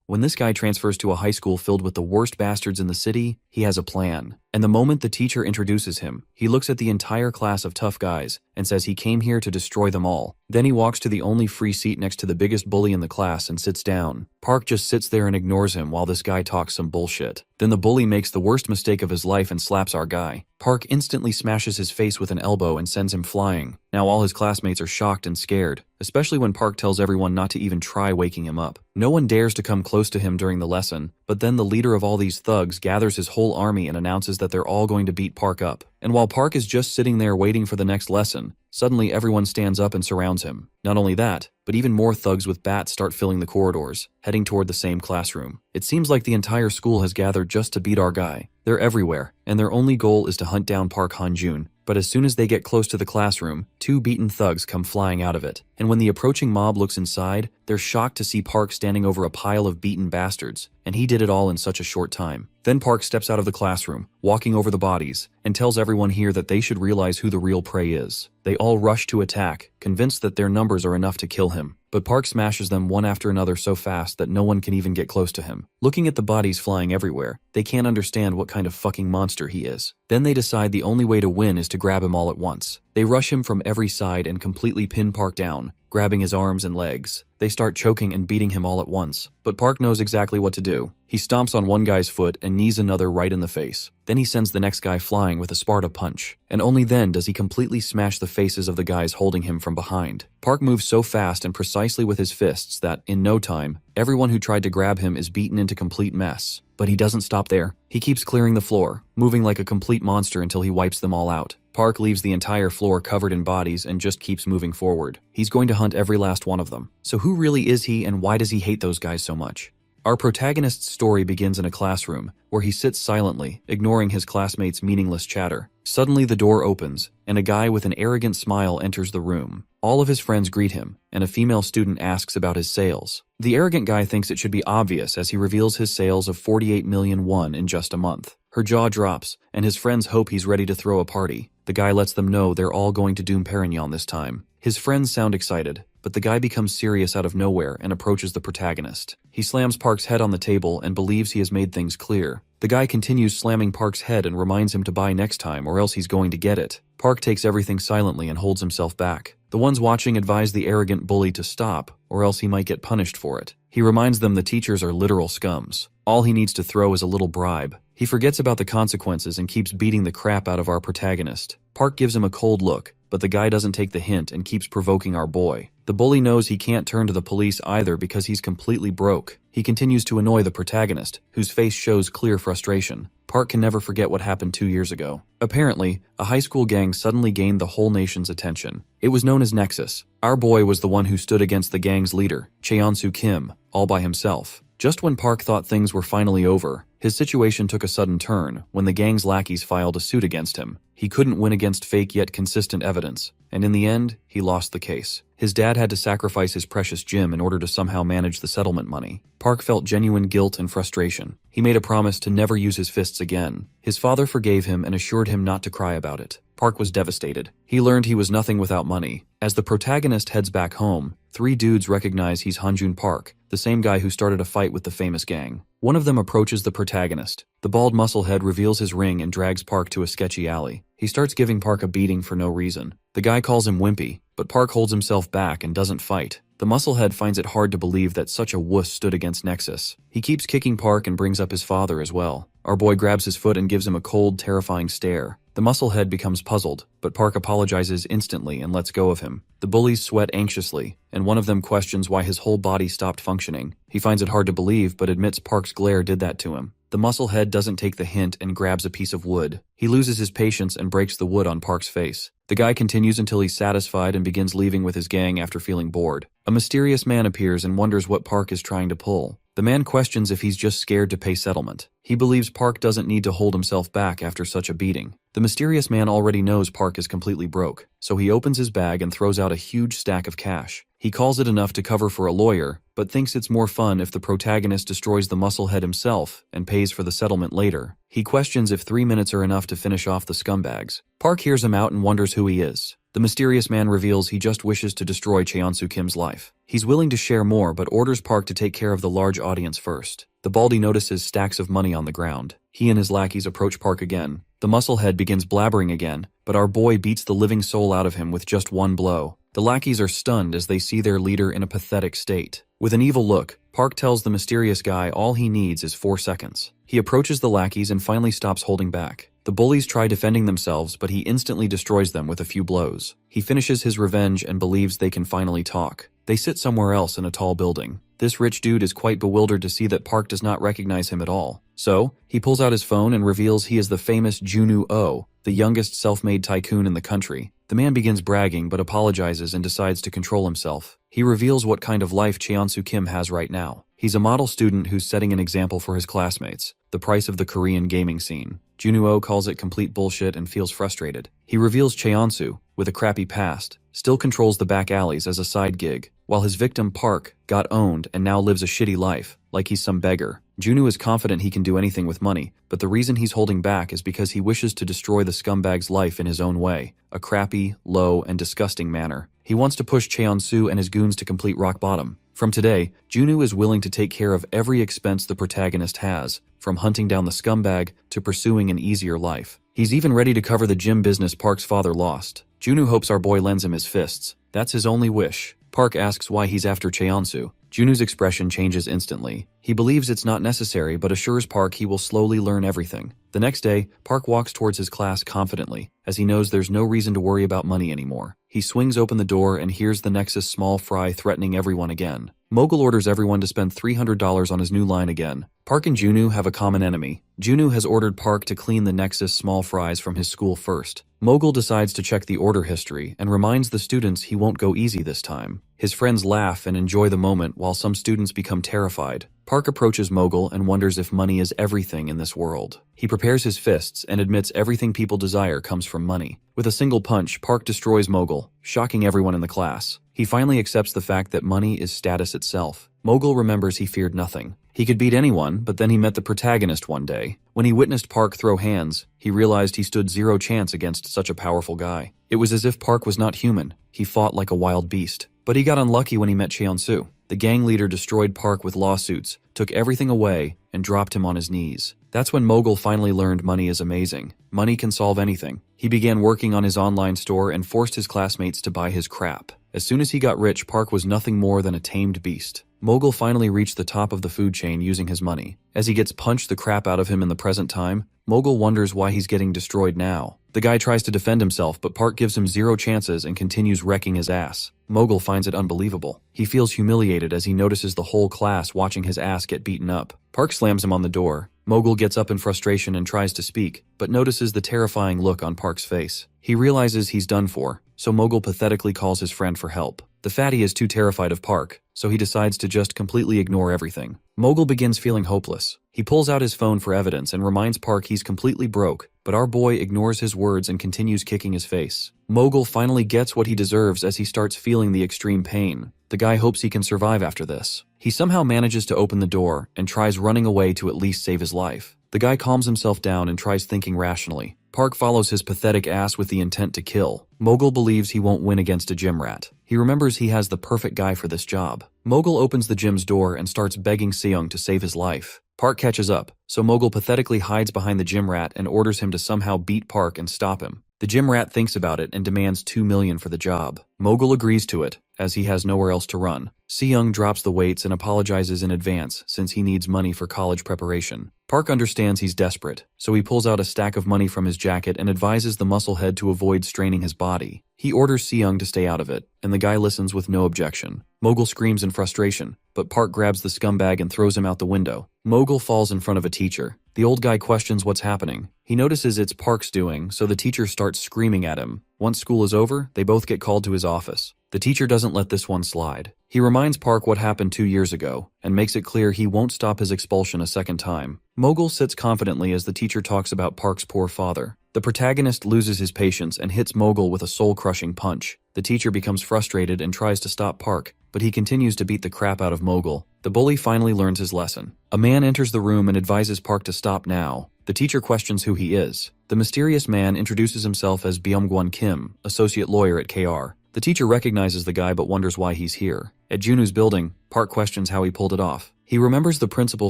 When this guy transfers to a high school filled with the worst bastards in the city, he has a plan. And the moment the teacher introduces him, he looks at the entire class of tough guys and says he came here to destroy them all. Then he walks to the only free seat next to the biggest bully in the class and sits down. Park just sits there and ignores him while this guy talks some bullshit. Then the bully makes the worst mistake of his life and slaps our guy. Park instantly smashes his face with an elbow and sends him flying. Now all his classmates are shocked and scared, especially when Park tells everyone not to even try waking him up. No one dares to come close to him during the lesson, but then the leader of all these thugs gathers his whole army and announces that they're all going to beat Park up. And while Park is just sitting there waiting for the next lesson, suddenly everyone stands up and surrounds him. Not only that, but even more thugs with bats start filling the corridors, heading toward the same classroom. It seems like the entire school has gathered just to beat our guy. They're everywhere, and their only goal is to hunt down Park Han-joon. But as soon as they get close to the classroom, two beaten thugs come flying out of it. And when the approaching mob looks inside, they're shocked to see Park standing over a pile of beaten bastards, and he did it all in such a short time. Then Park steps out of the classroom, walking over the bodies, and tells everyone here that they should realize who the real prey is. They all rush to attack, convinced that their numbers are enough to kill him. But Park smashes them one after another so fast that no one can even get close to him. Looking at the bodies flying everywhere, they can't understand what kind of fucking monster he is. Then they decide the only way to win is to grab him all at once. They rush him from every side and completely pin Park down, grabbing his arms and legs. They start choking and beating him all at once. But Park knows exactly what to do. He stomps on one guy's foot and knees another right in the face. Then he sends the next guy flying with a Sparta punch. And only then does he completely smash the faces of the guys holding him from behind. Park moves so fast and precisely with his fists that, in no time, everyone who tried to grab him is beaten into complete mess. But he doesn't stop there. He keeps clearing the floor, moving like a complete monster until he wipes them all out. Park leaves the entire floor covered in bodies and just keeps moving forward. He's going to hunt every last one of them. So who really is he and why does he hate those guys so much? Our protagonist's story begins in a classroom, where he sits silently, ignoring his classmates' meaningless chatter. Suddenly the door opens, and a guy with an arrogant smile enters the room. All of his friends greet him, and a female student asks about his sales. The arrogant guy thinks it should be obvious as he reveals his sales of 48 million won in just a month. Her jaw drops, and his friends hope he's ready to throw a party. The guy lets them know they're all going to Doom Perignon this time. His friends sound excited, but the guy becomes serious out of nowhere and approaches the protagonist. He slams Park's head on the table and believes he has made things clear. The guy continues slamming Park's head and reminds him to buy next time or else he's going to get it. Park takes everything silently and holds himself back. The ones watching advise the arrogant bully to stop, or else he might get punished for it. He reminds them the teachers are literal scums. All he needs to throw is a little bribe. He forgets about the consequences and keeps beating the crap out of our protagonist. Park gives him a cold look, but the guy doesn't take the hint and keeps provoking our boy. The bully knows he can't turn to the police either because he's completely broke. He continues to annoy the protagonist, whose face shows clear frustration. Park can never forget what happened 2 years ago. Apparently, a high school gang suddenly gained the whole nation's attention. It was known as Nexus. Our boy was the one who stood against the gang's leader, Cheonsu Kim, all by himself. Just when Park thought things were finally over, his situation took a sudden turn when the gang's lackeys filed a suit against him. He couldn't win against fake yet consistent evidence, and in the end, he lost the case. His dad had to sacrifice his precious gym in order to somehow manage the settlement money. Park felt genuine guilt and frustration. He made a promise to never use his fists again. His father forgave him and assured him not to cry about it. Park was devastated. He learned he was nothing without money. As the protagonist heads back home, 3 dudes recognize he's Han-joon Park, the same guy who started a fight with the famous gang. One of them approaches the protagonist. The bald musclehead reveals his ring and drags Park to a sketchy alley. He starts giving Park a beating for no reason. The guy calls him wimpy, but Park holds himself back and doesn't fight. The musclehead finds it hard to believe that such a wuss stood against Nexus. He keeps kicking Park and brings up his father as well. Our boy grabs his foot and gives him a cold, terrifying stare. The musclehead becomes puzzled, but Park apologizes instantly and lets go of him. The bullies sweat anxiously, and one of them questions why his whole body stopped functioning. He finds it hard to believe, but admits Park's glare did that to him. The musclehead doesn't take the hint and grabs a piece of wood. He loses his patience and breaks the wood on Park's face. The guy continues until he's satisfied and begins leaving with his gang after feeling bored. A mysterious man appears and wonders what Park is trying to pull. The man questions if he's just scared to pay settlement. He believes Park doesn't need to hold himself back after such a beating. The mysterious man already knows Park is completely broke, so he opens his bag and throws out a huge stack of cash. He calls it enough to cover for a lawyer, but thinks it's more fun if the protagonist destroys the musclehead himself and pays for the settlement later. He questions if 3 minutes are enough to finish off the scumbags. Park hears him out and wonders who he is. The mysterious man reveals he just wishes to destroy Cheonsu Kim's life. He's willing to share more but orders Park to take care of the large audience first. The baldy notices stacks of money on the ground. He and his lackeys approach Park again. The musclehead begins blabbering again, but our boy beats the living soul out of him with just one blow. The lackeys are stunned as they see their leader in a pathetic state. With an evil look, Park tells the mysterious guy all he needs is 4 seconds. He approaches the lackeys and finally stops holding back. The bullies try defending themselves, but he instantly destroys them with a few blows. He finishes his revenge and believes they can finally talk. They sit somewhere else in a tall building. This rich dude is quite bewildered to see that Park does not recognize him at all. So, he pulls out his phone and reveals he is the famous Junwoo Oh, the youngest self-made tycoon in the country. The man begins bragging but apologizes and decides to control himself. He reveals what kind of life Cheonsu Kim has right now. He's a model student who's setting an example for his classmates, the price of the Korean gaming scene. Junwoo Oh calls it complete bullshit and feels frustrated. He reveals Cheonsu, with a crappy past, still controls the back alleys as a side gig, while his victim Park got owned and now lives a shitty life, like he's some beggar. Junwoo is confident he can do anything with money, but the reason he's holding back is because he wishes to destroy the scumbag's life in his own way, a crappy, low, and disgusting manner. He wants to push Cheonsu and his goons to complete rock bottom. From today, Junwoo is willing to take care of every expense the protagonist has, from hunting down the scumbag to pursuing an easier life. He's even ready to cover the gym business Park's father lost. Junwoo hopes our boy lends him his fists. That's his only wish. Park asks why he's after Cheonsu. Junwoo's expression changes instantly. He believes it's not necessary but assures Park he will slowly learn everything. The next day, Park walks towards his class confidently, as he knows there's no reason to worry about money anymore. He swings open the door and hears the Nexus small fry threatening everyone again. Mogul orders everyone to spend $300 on his new line again. Park and Junwoo have a common enemy. Junwoo has ordered Park to clean the Nexus small fries from his school first. Mogul decides to check the order history and reminds the students he won't go easy this time. His friends laugh and enjoy the moment while some students become terrified. Park approaches Mogul and wonders if money is everything in this world. He prepares his fists and admits everything people desire comes from money. With a single punch, Park destroys Mogul, shocking everyone in the class. He finally accepts the fact that money is status itself. Mogul remembers he feared nothing. He could beat anyone, but then he met the protagonist one day. When he witnessed Park throw hands, he realized he stood zero chance against such a powerful guy. It was as if Park was not human. He fought like a wild beast. But he got unlucky when he met Cheonsu. The gang leader destroyed Park with lawsuits, took everything away, and dropped him on his knees. That's when Mogul finally learned money is amazing. Money can solve anything. He began working on his online store and forced his classmates to buy his crap. As soon as he got rich, Park was nothing more than a tamed beast. Mogul finally reached the top of the food chain using his money. As he gets punched the crap out of him in the present time, Mogul wonders why he's getting destroyed now. The guy tries to defend himself, but Park gives him zero chances and continues wrecking his ass. Mogul finds it unbelievable. He feels humiliated as he notices the whole class watching his ass get beaten up. Park slams him on the door. Mogul gets up in frustration and tries to speak, but notices the terrifying look on Park's face. He realizes he's done for, so Mogul pathetically calls his friend for help. The fatty is too terrified of Park, so he decides to just completely ignore everything. Mogul begins feeling hopeless. He pulls out his phone for evidence and reminds Park he's completely broke, but our boy ignores his words and continues kicking his face. Mogul finally gets what he deserves as he starts feeling the extreme pain. The guy hopes he can survive after this. He somehow manages to open the door and tries running away to at least save his life. The guy calms himself down and tries thinking rationally. Park follows his pathetic ass with the intent to kill. Mogul believes he won't win against a gym rat. He remembers he has the perfect guy for this job. Mogul opens the gym's door and starts begging Seung to save his life. Park catches up, so Mogul pathetically hides behind the gym rat and orders him to somehow beat Park and stop him. The gym rat thinks about it and demands $2 million for the job. Mogul agrees to it, as he has nowhere else to run. Seung drops the weights and apologizes in advance since he needs money for college preparation. Park understands he's desperate, so he pulls out a stack of money from his jacket and advises the musclehead to avoid straining his body. He orders Seung to stay out of it, and the guy listens with no objection. Mogul screams in frustration, but Park grabs the scumbag and throws him out the window. Mogul falls in front of a teacher. The old guy questions what's happening. He notices it's Park's doing, so the teacher starts screaming at him. Once school is over, they both get called to his office. The teacher doesn't let this one slide. He reminds Park what happened 2 years ago, and makes it clear he won't stop his expulsion a second time. Mogul sits confidently as the teacher talks about Park's poor father. The protagonist loses his patience and hits Mogul with a soul-crushing punch. The teacher becomes frustrated and tries to stop Park, but he continues to beat the crap out of Mogul. The bully finally learns his lesson. A man enters the room and advises Park to stop now. The teacher questions who he is. The mysterious man introduces himself as Byung-Gwon Kim, associate lawyer at KR. The teacher recognizes the guy but wonders why he's here. At Junu's building, Park questions how he pulled it off. He remembers the principal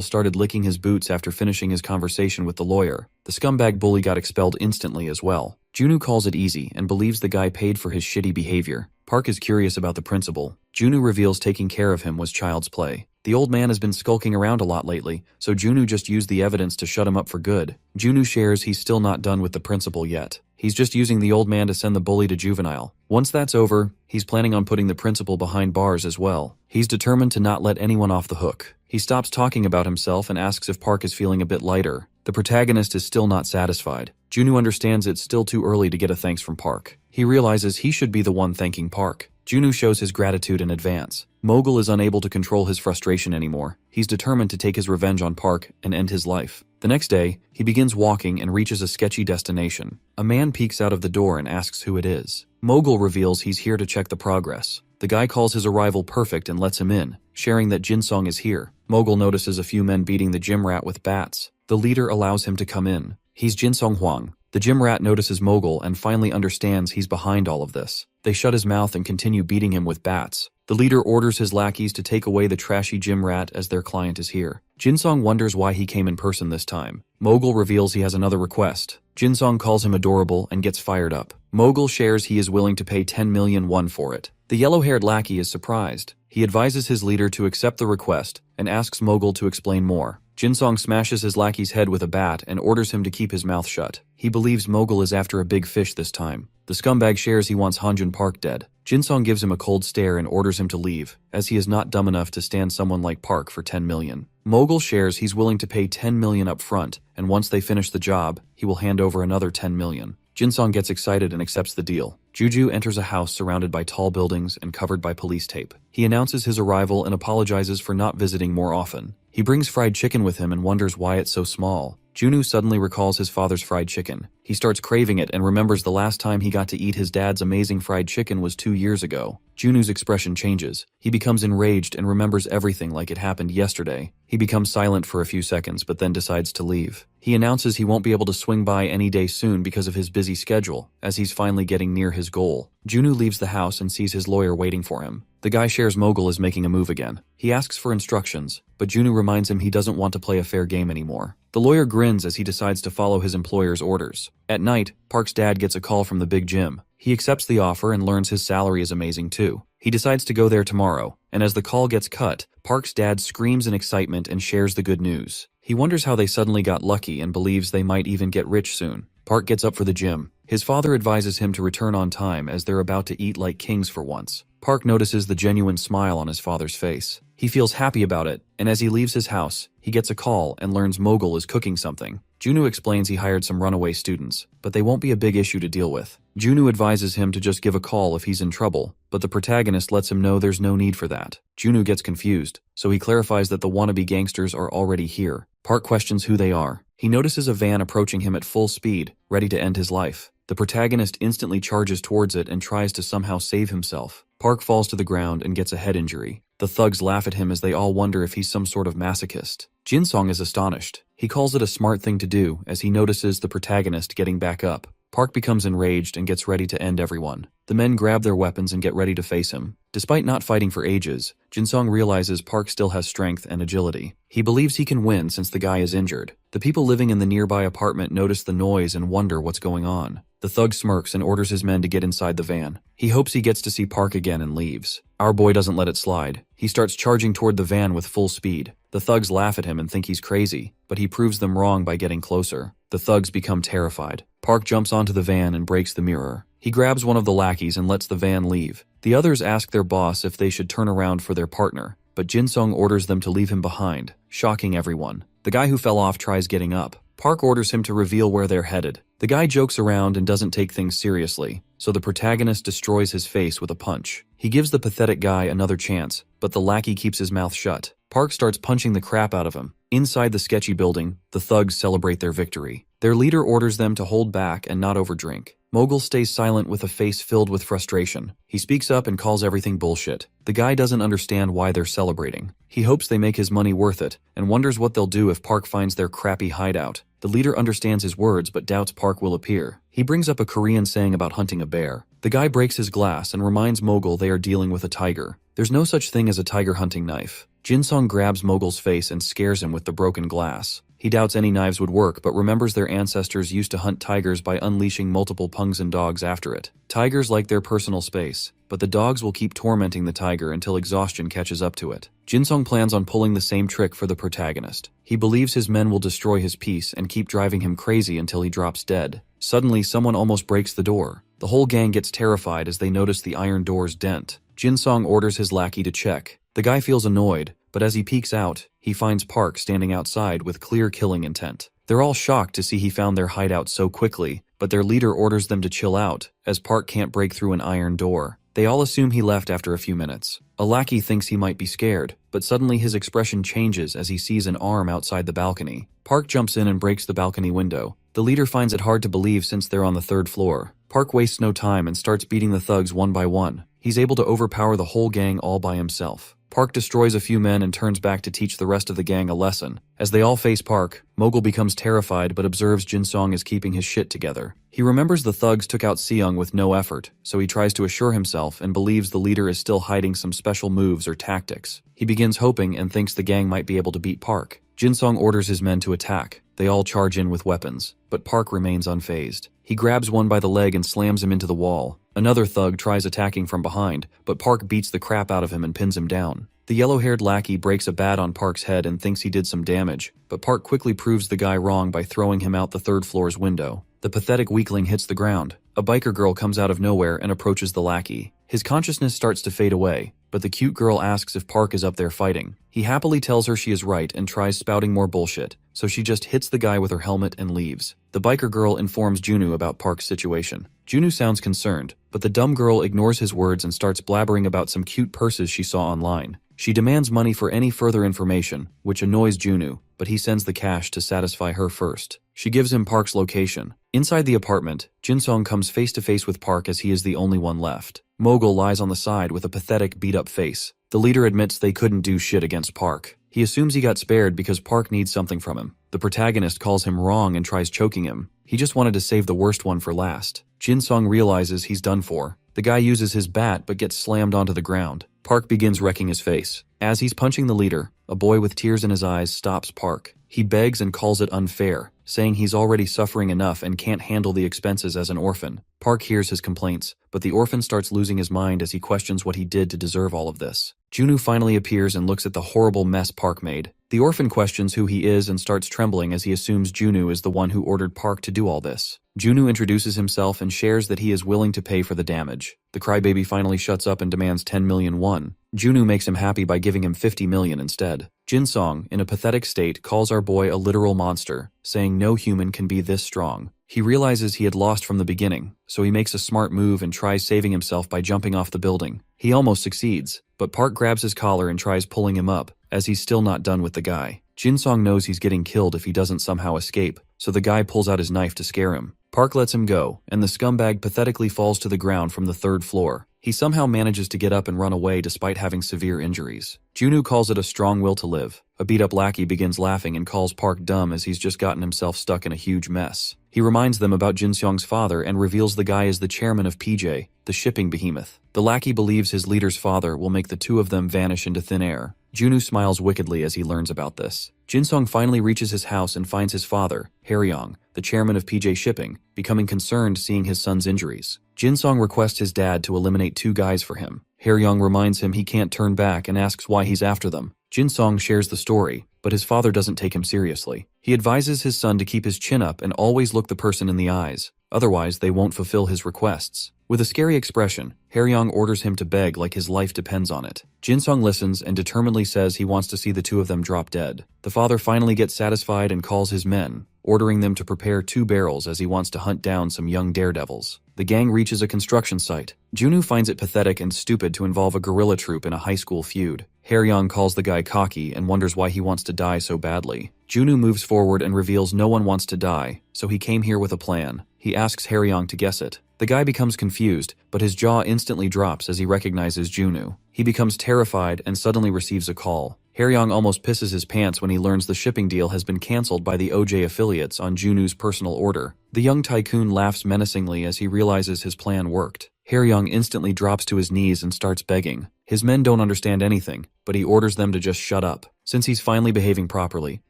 started licking his boots after finishing his conversation with the lawyer. The scumbag bully got expelled instantly as well. Junu calls it easy and believes the guy paid for his shitty behavior. Park is curious about the principal. Junu reveals taking care of him was child's play. The old man has been skulking around a lot lately, so Junu just used the evidence to shut him up for good. Junu shares he's still not done with the principal yet. He's just using the old man to send the bully to juvenile. Once that's over, he's planning on putting the principal behind bars as well. He's determined to not let anyone off the hook. He stops talking about himself and asks if Park is feeling a bit lighter. The protagonist is still not satisfied. Junu understands it's still too early to get a thanks from Park. He realizes he should be the one thanking Park. Junu shows his gratitude in advance. Mogul is unable to control his frustration anymore. He's determined to take his revenge on Park and end his life. The next day, he begins walking and reaches a sketchy destination. A man peeks out of the door and asks who it is. Mogul reveals he's here to check the progress. The guy calls his arrival perfect and lets him in, sharing that Jinsong is here. Mogul notices a few men beating the gym rat with bats. The leader allows him to come in. He's Jinsong Huang. The gym rat notices Mogul and finally understands he's behind all of this. They shut his mouth and continue beating him with bats. The leader orders his lackeys to take away the trashy gym rat as their client is here. Jinsong wonders why he came in person this time. Mogul reveals he has another request. Jinsong calls him adorable and gets fired up. Mogul shares he is willing to pay 10 million won for it. The yellow-haired lackey is surprised. He advises his leader to accept the request and asks Mogul to explain more. Jinsong smashes his lackey's head with a bat and orders him to keep his mouth shut. He believes Mogul is after a big fish this time. The scumbag shares he wants Hanjun Park dead. Jinsong gives him a cold stare and orders him to leave, as he is not dumb enough to stand someone like Park for 10 million. Mogul shares he's willing to pay 10 million up front, and once they finish the job, he will hand over another 10 million. Jinsong gets excited and accepts the deal. Juju enters a house surrounded by tall buildings and covered by police tape. He announces his arrival and apologizes for not visiting more often. He brings fried chicken with him and wonders why it's so small. Junu suddenly recalls his father's fried chicken. He starts craving it and remembers the last time he got to eat his dad's amazing fried chicken was 2 years ago. Junu's expression changes. He becomes enraged and remembers everything like it happened yesterday. He becomes silent for a few seconds but then decides to leave. He announces he won't be able to swing by any day soon because of his busy schedule, as he's finally getting near his goal. Junu leaves the house and sees his lawyer waiting for him. The guy shares Mogul is making a move again. He asks for instructions, but Junu reminds him he doesn't want to play a fair game anymore. The lawyer grins as he decides to follow his employer's orders. At night, Park's dad gets a call from the big gym. He accepts the offer and learns his salary is amazing too. He decides to go there tomorrow, and as the call gets cut, Park's dad screams in excitement and shares the good news. He wonders how they suddenly got lucky and believes they might even get rich soon. Park gets up for the gym. His father advises him to return on time as they're about to eat like kings for once. Park notices the genuine smile on his father's face. He feels happy about it, and as he leaves his house, he gets a call and learns Mogul is cooking something. Junu explains he hired some runaway students, but they won't be a big issue to deal with. Junu advises him to just give a call if he's in trouble, but the protagonist lets him know there's no need for that. Junu gets confused, so he clarifies that the wannabe gangsters are already here. Park questions who they are. He notices a van approaching him at full speed, ready to end his life. The protagonist instantly charges towards it and tries to somehow save himself. Park falls to the ground and gets a head injury. The thugs laugh at him as they all wonder if he's some sort of masochist. Jinsong is astonished. He calls it a smart thing to do as he notices the protagonist getting back up. Park becomes enraged and gets ready to end everyone. The men grab their weapons and get ready to face him. Despite not fighting for ages, Jinsong realizes Park still has strength and agility. He believes he can win since the guy is injured. The people living in the nearby apartment notice the noise and wonder what's going on. The thug smirks and orders his men to get inside the van. He hopes he gets to see Park again and leaves. Our boy doesn't let it slide. He starts charging toward the van with full speed. The thugs laugh at him and think he's crazy, but he proves them wrong by getting closer. The thugs become terrified. Park jumps onto the van and breaks the mirror. He grabs one of the lackeys and lets the van leave. The others ask their boss if they should turn around for their partner, but Jinsong orders them to leave him behind, shocking everyone. The guy who fell off tries getting up. Park orders him to reveal where they're headed. The guy jokes around and doesn't take things seriously, so the protagonist destroys his face with a punch. He gives the pathetic guy another chance, but the lackey keeps his mouth shut. Park starts punching the crap out of him. Inside the sketchy building, the thugs celebrate their victory. Their leader orders them to hold back and not overdrink. Mogul stays silent with a face filled with frustration. He speaks up and calls everything bullshit. The guy doesn't understand why they're celebrating. He hopes they make his money worth it, and wonders what they'll do if Park finds their crappy hideout. The leader understands his words but doubts Park will appear. He brings up a Korean saying about hunting a bear. The guy breaks his glass and reminds Mogul they are dealing with a tiger. There's no such thing as a tiger hunting knife. Jinsung grabs Mogul's face and scares him with the broken glass. He doubts any knives would work, but remembers their ancestors used to hunt tigers by unleashing multiple Pungsan dogs after it. Tigers like their personal space, but the dogs will keep tormenting the tiger until exhaustion catches up to it. Jinsung plans on pulling the same trick for the protagonist. He believes his men will destroy his peace and keep driving him crazy until he drops dead. Suddenly, someone almost breaks the door. The whole gang gets terrified as they notice the iron door's dent. Jinsung orders his lackey to check. The guy feels annoyed, but as he peeks out, he finds Park standing outside with clear killing intent. They're all shocked to see he found their hideout so quickly, but their leader orders them to chill out, as Park can't break through an iron door. They all assume he left after a few minutes. A lackey thinks he might be scared, but suddenly his expression changes as he sees an arm outside the balcony. Park jumps in and breaks the balcony window. The leader finds it hard to believe since they're on the 3rd floor. Park wastes no time and starts beating the thugs one by one. He's able to overpower the whole gang all by himself. Park destroys a few men and turns back to teach the rest of the gang a lesson. As they all face Park, Mogul becomes terrified but observes Jinsung is keeping his shit together. He remembers the thugs took out Seung with no effort, so he tries to assure himself and believes the leader is still hiding some special moves or tactics. He begins hoping and thinks the gang might be able to beat Park. Jinsung orders his men to attack. They all charge in with weapons, but Park remains unfazed. He grabs one by the leg and slams him into the wall. Another thug tries attacking from behind, but Park beats the crap out of him and pins him down. The yellow-haired lackey breaks a bat on Park's head and thinks he did some damage, but Park quickly proves the guy wrong by throwing him out the 3rd floor's window. The pathetic weakling hits the ground. A biker girl comes out of nowhere and approaches the lackey. His consciousness starts to fade away, but the cute girl asks if Park is up there fighting. He happily tells her she is right and tries spouting more bullshit, so she just hits the guy with her helmet and leaves. The biker girl informs Junu about Park's situation. Junu sounds concerned, but the dumb girl ignores his words and starts blabbering about some cute purses she saw online. She demands money for any further information, which annoys Junu, but he sends the cash to satisfy her first. She gives him Park's location. Inside the apartment, Jinsung comes face to face with Park as he is the only one left. Mogul lies on the side with a pathetic, beat-up face. The leader admits they couldn't do shit against Park. He assumes he got spared because Park needs something from him. The protagonist calls him wrong and tries choking him. He just wanted to save the worst one for last. Jinsung realizes he's done for. The guy uses his bat but gets slammed onto the ground. Park begins wrecking his face. As he's punching the leader, a boy with tears in his eyes stops Park. He begs and calls it unfair, saying he's already suffering enough and can't handle the expenses as an orphan. Park hears his complaints, but the orphan starts losing his mind as he questions what he did to deserve all of this. Junu finally appears and looks at the horrible mess Park made. The orphan questions who he is and starts trembling as he assumes Junu is the one who ordered Park to do all this. Junu introduces himself and shares that he is willing to pay for the damage. The crybaby finally shuts up and demands 10 million won. Junu makes him happy by giving him 50 million instead. Jinsung, in a pathetic state, calls our boy a literal monster, saying no human can be this strong. He realizes he had lost from the beginning, so he makes a smart move and tries saving himself by jumping off the building. He almost succeeds, but Park grabs his collar and tries pulling him up, as he's still not done with the guy. Jinsung knows he's getting killed if he doesn't somehow escape, so the guy pulls out his knife to scare him. Park lets him go, and the scumbag pathetically falls to the ground from the 3rd floor. He somehow manages to get up and run away despite having severe injuries. Junu calls it a strong will to live. A beat-up lackey begins laughing and calls Park dumb as he's just gotten himself stuck in a huge mess. He reminds them about Jinsung's father and reveals the guy is the chairman of PJ, the shipping behemoth. The lackey believes his leader's father will make the two of them vanish into thin air. Junu smiles wickedly as he learns about this. Jinsung finally reaches his house and finds his father, Haryong, the chairman of PJ Shipping, becoming concerned seeing his son's injuries. Jinsung requests his dad to eliminate 2 guys for him. Haryong reminds him he can't turn back and asks why he's after them. Jinsung shares the story, but his father doesn't take him seriously. He advises his son to keep his chin up and always look the person in the eyes, otherwise they won't fulfill his requests. With a scary expression, Haryong orders him to beg like his life depends on it. Jinsung listens and determinedly says he wants to see the 2 of them drop dead. The father finally gets satisfied and calls his men, ordering them to prepare 2 barrels as he wants to hunt down some young daredevils. The gang reaches a construction site. Junu finds it pathetic and stupid to involve a guerrilla troop in a high school feud. Haryong calls the guy cocky and wonders why he wants to die so badly. Junwoo moves forward and reveals no one wants to die, so he came here with a plan. He asks Haryong to guess it. The guy becomes confused, but his jaw instantly drops as he recognizes Junwoo. He becomes terrified and suddenly receives a call. Haryong almost pisses his pants when he learns the shipping deal has been cancelled by the OJ affiliates on Junwoo's personal order. The young tycoon laughs menacingly as he realizes his plan worked. Haryong instantly drops to his knees and starts begging. His men don't understand anything, but he orders them to just shut up. Since he's finally behaving properly,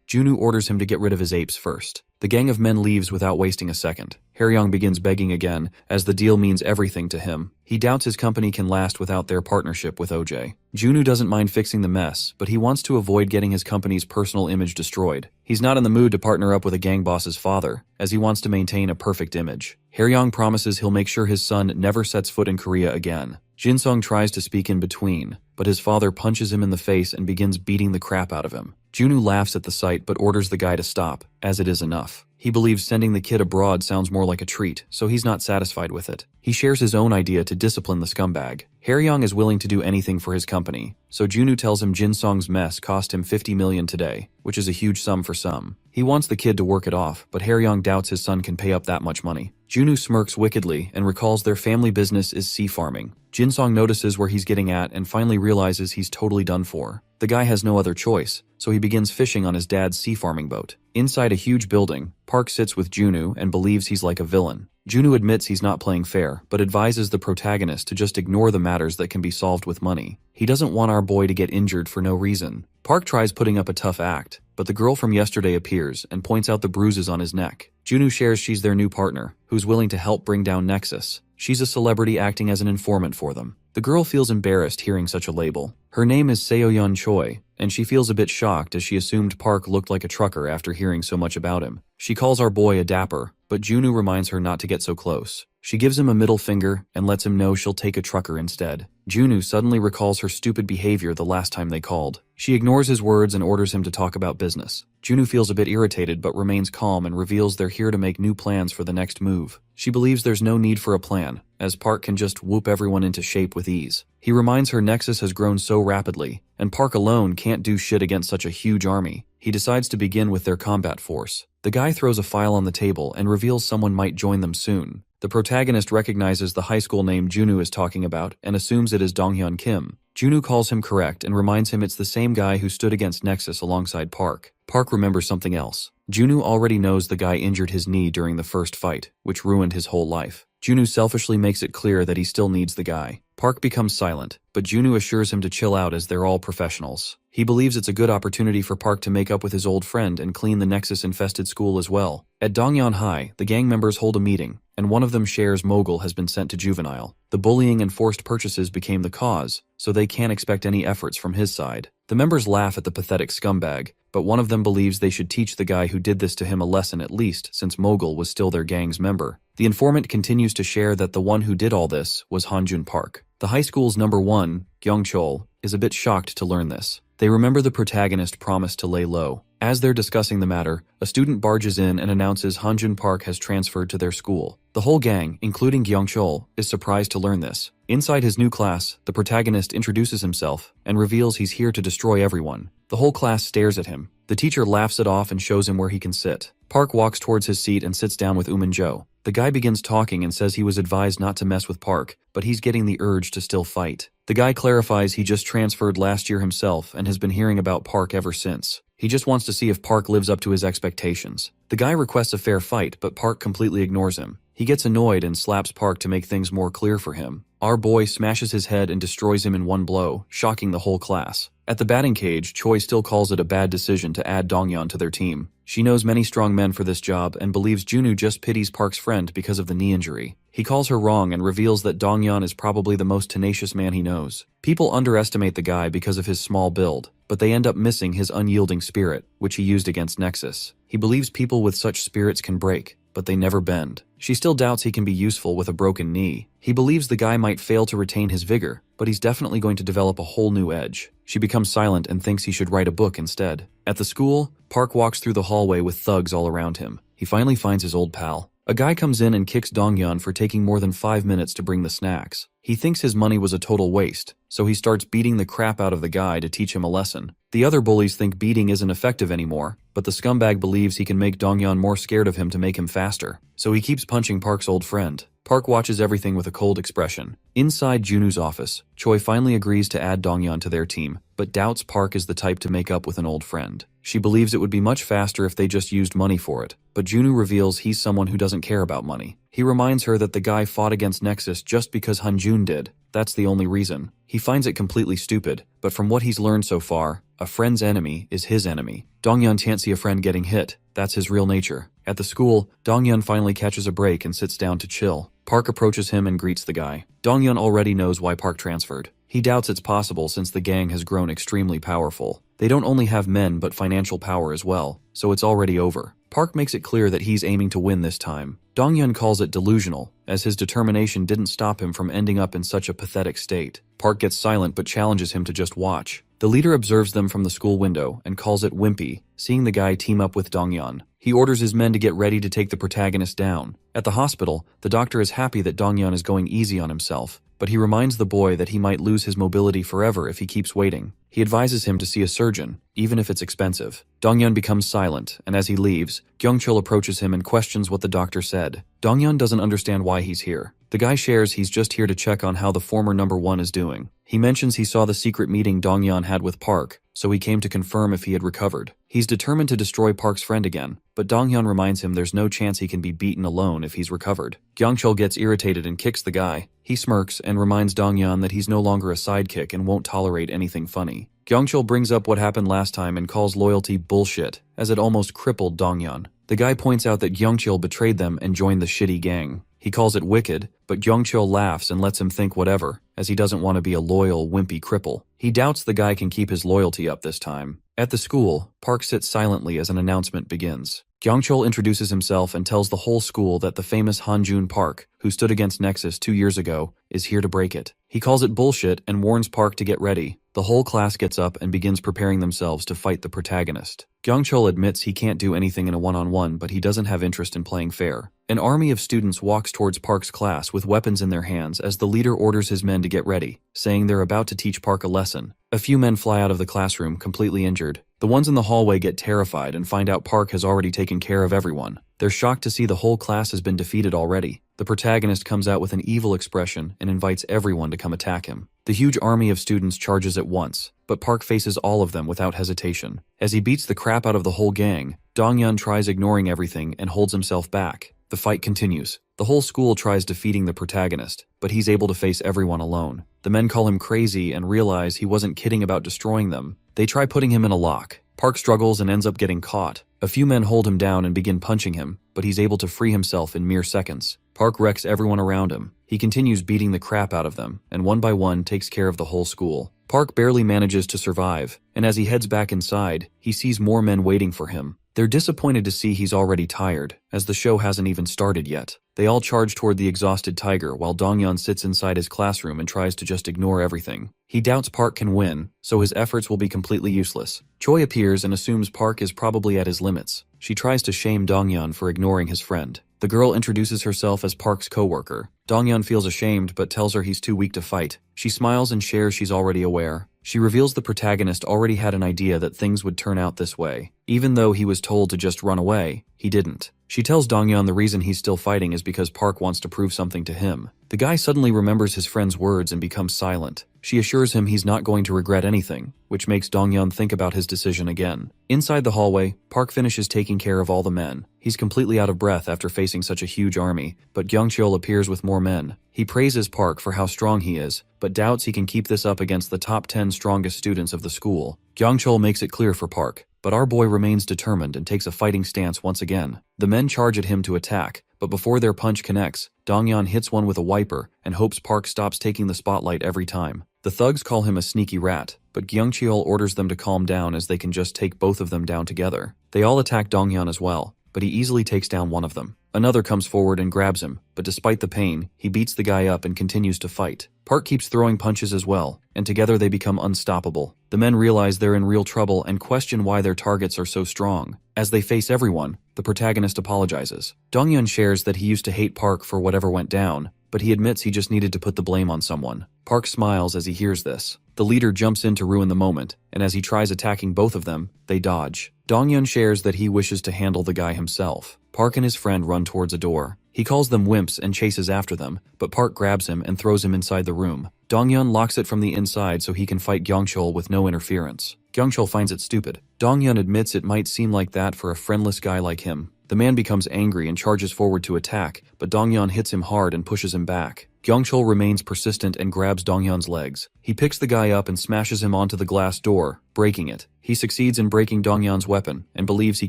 Junwoo orders him to get rid of his apes first. The gang of men leaves without wasting a second. Haryong begins begging again, as the deal means everything to him. He doubts his company can last without their partnership with OJ. Junwoo doesn't mind fixing the mess, but he wants to avoid getting his company's personal image destroyed. He's not in the mood to partner up with a gang boss's father, as he wants to maintain a perfect image. Haryong promises he'll make sure his son never sets foot in Korea again. Jinsung tries to speak in between, but his father punches him in the face and begins beating the crap out of him. Junwoo laughs at the sight but orders the guy to stop, as it is enough. He believes sending the kid abroad sounds more like a treat, so he's not satisfied with it. He shares his own idea to discipline the scumbag. Haryong is willing to do anything for his company, so Junwoo tells him Jinsung's mess cost him 50 million today, which is a huge sum for some. He wants the kid to work it off, but Haryong doubts his son can pay up that much money. Junwoo smirks wickedly and recalls their family business is sea farming. Jinsung notices where he's getting at and finally realizes he's totally done for. The guy has no other choice, so he begins fishing on his dad's sea farming boat. Inside a huge building, Park sits with Junwoo and believes he's like a villain. Junwoo admits he's not playing fair, but advises the protagonist to just ignore the matters that can be solved with money. He doesn't want our boy to get injured for no reason. Park tries putting up a tough act, but the girl from yesterday appears and points out the bruises on his neck. Junwoo shares she's their new partner, who's willing to help bring down Nexus. She's a celebrity acting as an informant for them. The girl feels embarrassed hearing such a label. Her name is Seoyeon Choi, and she feels a bit shocked as she assumed Park looked like a trucker after hearing so much about him. She calls our boy a dapper, but Junwoo reminds her not to get so close. She gives him a middle finger and lets him know she'll take a trucker instead. Junwoo suddenly recalls her stupid behavior the last time they called. She ignores his words and orders him to talk about business. Junwoo feels a bit irritated but remains calm and reveals they're here to make new plans for the next move. She believes there's no need for a plan, as Park can just whoop everyone into shape with ease. He reminds her Nexus has grown so rapidly, and Park alone can't do shit against such a huge army. He decides to begin with their combat force. The guy throws a file on the table and reveals someone might join them soon. The protagonist recognizes the high school name Junwoo is talking about and assumes it is Donghyun Kim. Junwoo calls him correct and reminds him it's the same guy who stood against Nexus alongside Park. Park remembers something else. Junwoo already knows the guy injured his knee during the first fight, which ruined his whole life. Junwoo selfishly makes it clear that he still needs the guy. Park becomes silent, but Junwoo assures him to chill out as they're all professionals. He believes it's a good opportunity for Park to make up with his old friend and clean the Nexus-infested school as well. At Dongyeon High, the gang members hold a meeting, and one of them shares Mogul has been sent to juvenile. The bullying and forced purchases became the cause, so they can't expect any efforts from his side. The members laugh at the pathetic scumbag, but one of them believes they should teach the guy who did this to him a lesson at least, since Mogul was still their gang's member. The informant continues to share that the one who did all this was Hanjun Park. The high school's number one, Gyeongchol, is a bit shocked to learn this. They remember the protagonist promised to lay low. As they're discussing the matter, a student barges in and announces Hanjun Park has transferred to their school. The whole gang, including Gyeongchol, is surprised to learn this. Inside his new class, the protagonist introduces himself and reveals he's here to destroy everyone. The whole class stares at him. The teacher laughs it off and shows him where he can sit. Park walks towards his seat and sits down with Jo. The guy begins talking and says he was advised not to mess with Park, but he's getting the urge to still fight. The guy clarifies he just transferred last year himself and has been hearing about Park ever since. He just wants to see if Park lives up to his expectations. The guy requests a fair fight, but Park completely ignores him. He gets annoyed and slaps Park to make things more clear for him. Our boy smashes his head and destroys him in one blow, shocking the whole class. At the batting cage, Choi still calls it a bad decision to add Dongyeon to their team. She knows many strong men for this job and believes Junwoo just pities Park's friend because of the knee injury. He calls her wrong and reveals that Dongyeon is probably the most tenacious man he knows. People underestimate the guy because of his small build, but they end up missing his unyielding spirit, which he used against Nexus. He believes people with such spirits can break, but they never bend. She still doubts he can be useful with a broken knee. He believes the guy might fail to retain his vigor, but he's definitely going to develop a whole new edge. She becomes silent and thinks he should write a book instead. At the school, Park walks through the hallway with thugs all around him. He finally finds his old pal. A guy comes in and kicks Donghyun for taking more than 5 minutes to bring the snacks. He thinks his money was a total waste, so he starts beating the crap out of the guy to teach him a lesson. The other bullies think beating isn't effective anymore, but the scumbag believes he can make Donghyun more scared of him to make him faster, so he keeps punching Park's old friend. Park watches everything with a cold expression. Inside Junu's office, Choi finally agrees to add Donghyun to their team, but doubts Park is the type to make up with an old friend. She believes it would be much faster if they just used money for it, but Junu reveals he's someone who doesn't care about money. He reminds her that the guy fought against Nexus just because Hanjun did. That's the only reason. He finds it completely stupid, but from what he's learned so far, a friend's enemy is his enemy. Donghyun can't see a friend getting hit. That's his real nature. At the school, Donghyun finally catches a break and sits down to chill. Park approaches him and greets the guy. Donghyun already knows why Park transferred. He doubts it's possible since the gang has grown extremely powerful. They don't only have men but financial power as well, so it's already over. Park makes it clear that he's aiming to win this time. Donghyun calls it delusional, as his determination didn't stop him from ending up in such a pathetic state. Park gets silent but challenges him to just watch. The leader observes them from the school window and calls it wimpy, seeing the guy team up with Donghyun. He orders his men to get ready to take the protagonist down. At the hospital, the doctor is happy that Donghyun is going easy on himself, but he reminds the boy that he might lose his mobility forever if he keeps waiting. He advises him to see a surgeon, even if it's expensive. Donghyun becomes silent, and as he leaves, Kyungchul approaches him and questions what the doctor said. Donghyun doesn't understand why he's here. The guy shares he's just here to check on how the former number 1 is doing. He mentions he saw the secret meeting Donghyun had with Park, so he came to confirm if he had recovered. He's determined to destroy Park's friend again, but Donghyun reminds him there's no chance he can be beaten alone if he's recovered. Kyungchul gets irritated and kicks the guy. He smirks and reminds Donghyun that he's no longer a sidekick and won't tolerate anything funny. Kyungchul brings up what happened last time and calls loyalty bullshit, as it almost crippled Donghyun. The guy points out that Kyungchul betrayed them and joined the shitty gang. He calls it wicked, but Kyungchul laughs and lets him think whatever, as he doesn't want to be a loyal, wimpy cripple. He doubts the guy can keep his loyalty up this time. At the school, Park sits silently as an announcement begins. Kyungchul introduces himself and tells the whole school that the famous Hanjun Park, who stood against Nexus 2 years ago, is here to break it. He calls it bullshit and warns Park to get ready. The whole class gets up and begins preparing themselves to fight the protagonist. Kyungchul admits he can't do anything in a one-on-one, but he doesn't have interest in playing fair. An army of students walks towards Park's class with weapons in their hands as the leader orders his men to get ready, saying they're about to teach Park a lesson. A few men fly out of the classroom, completely injured. The ones in the hallway get terrified and find out Park has already taken care of everyone. They're shocked to see the whole class has been defeated already. The protagonist comes out with an evil expression and invites everyone to come attack him. The huge army of students charges at once, but Park faces all of them without hesitation. As he beats the crap out of the whole gang, Donghyun tries ignoring everything and holds himself back. The fight continues. The whole school tries defeating the protagonist, but he's able to face everyone alone. The men call him crazy and realize he wasn't kidding about destroying them. They try putting him in a lock. Park struggles and ends up getting caught. A few men hold him down and begin punching him, but he's able to free himself in mere seconds. Park wrecks everyone around him. He continues beating the crap out of them, and one by one takes care of the whole school. Park barely manages to survive, and as he heads back inside, he sees more men waiting for him. They're disappointed to see he's already tired, as the show hasn't even started yet. They all charge toward the exhausted tiger while Donghyun sits inside his classroom and tries to just ignore everything. He doubts Park can win, so his efforts will be completely useless. Choi appears and assumes Park is probably at his limits. She tries to shame Donghyun for ignoring his friend. The girl introduces herself as Park's co-worker. Donghyun feels ashamed but tells her he's too weak to fight. She smiles and shares she's already aware. She reveals the protagonist already had an idea that things would turn out this way. Even though he was told to just run away, he didn't. She tells Donghyun the reason he's still fighting is because Park wants to prove something to him. The guy suddenly remembers his friend's words and becomes silent. She assures him he's not going to regret anything, which makes Donghyun think about his decision again. Inside the hallway, Park finishes taking care of all the men. He's completely out of breath after facing such a huge army, but Kyungchul appears with more men. He praises Park for how strong he is, but doubts he can keep this up against the top 10 strongest students of the school. Kyungchul makes it clear for Park, but our boy remains determined and takes a fighting stance once again. The men charge at him to attack, but before their punch connects, Donghyun hits one with a wiper and hopes Park stops taking the spotlight every time. The thugs call him a sneaky rat, but Kyungchul orders them to calm down as they can just take both of them down together. They all attack Donghyun as well, but he easily takes down one of them. Another comes forward and grabs him, but despite the pain, he beats the guy up and continues to fight. Park keeps throwing punches as well, and together they become unstoppable. The men realize they're in real trouble and question why their targets are so strong. As they face everyone, the protagonist apologizes. Donghyun shares that he used to hate Park for whatever went down, but he admits he just needed to put the blame on someone. Park smiles as he hears this. The leader jumps in to ruin the moment, and as he tries attacking both of them, they dodge. Donghyun shares that he wishes to handle the guy himself. Park and his friend run towards a door. He calls them wimps and chases after them, but Park grabs him and throws him inside the room. Donghyun locks it from the inside so he can fight Gyeongchul with no interference. Gyeongchul finds it stupid. Donghyun admits it might seem like that for a friendless guy like him. The man becomes angry and charges forward to attack, but Donghyun hits him hard and pushes him back. Gyeongchul remains persistent and grabs Donghyun's legs. He picks the guy up and smashes him onto the glass door, breaking it. He succeeds in breaking Donghyun's weapon and believes he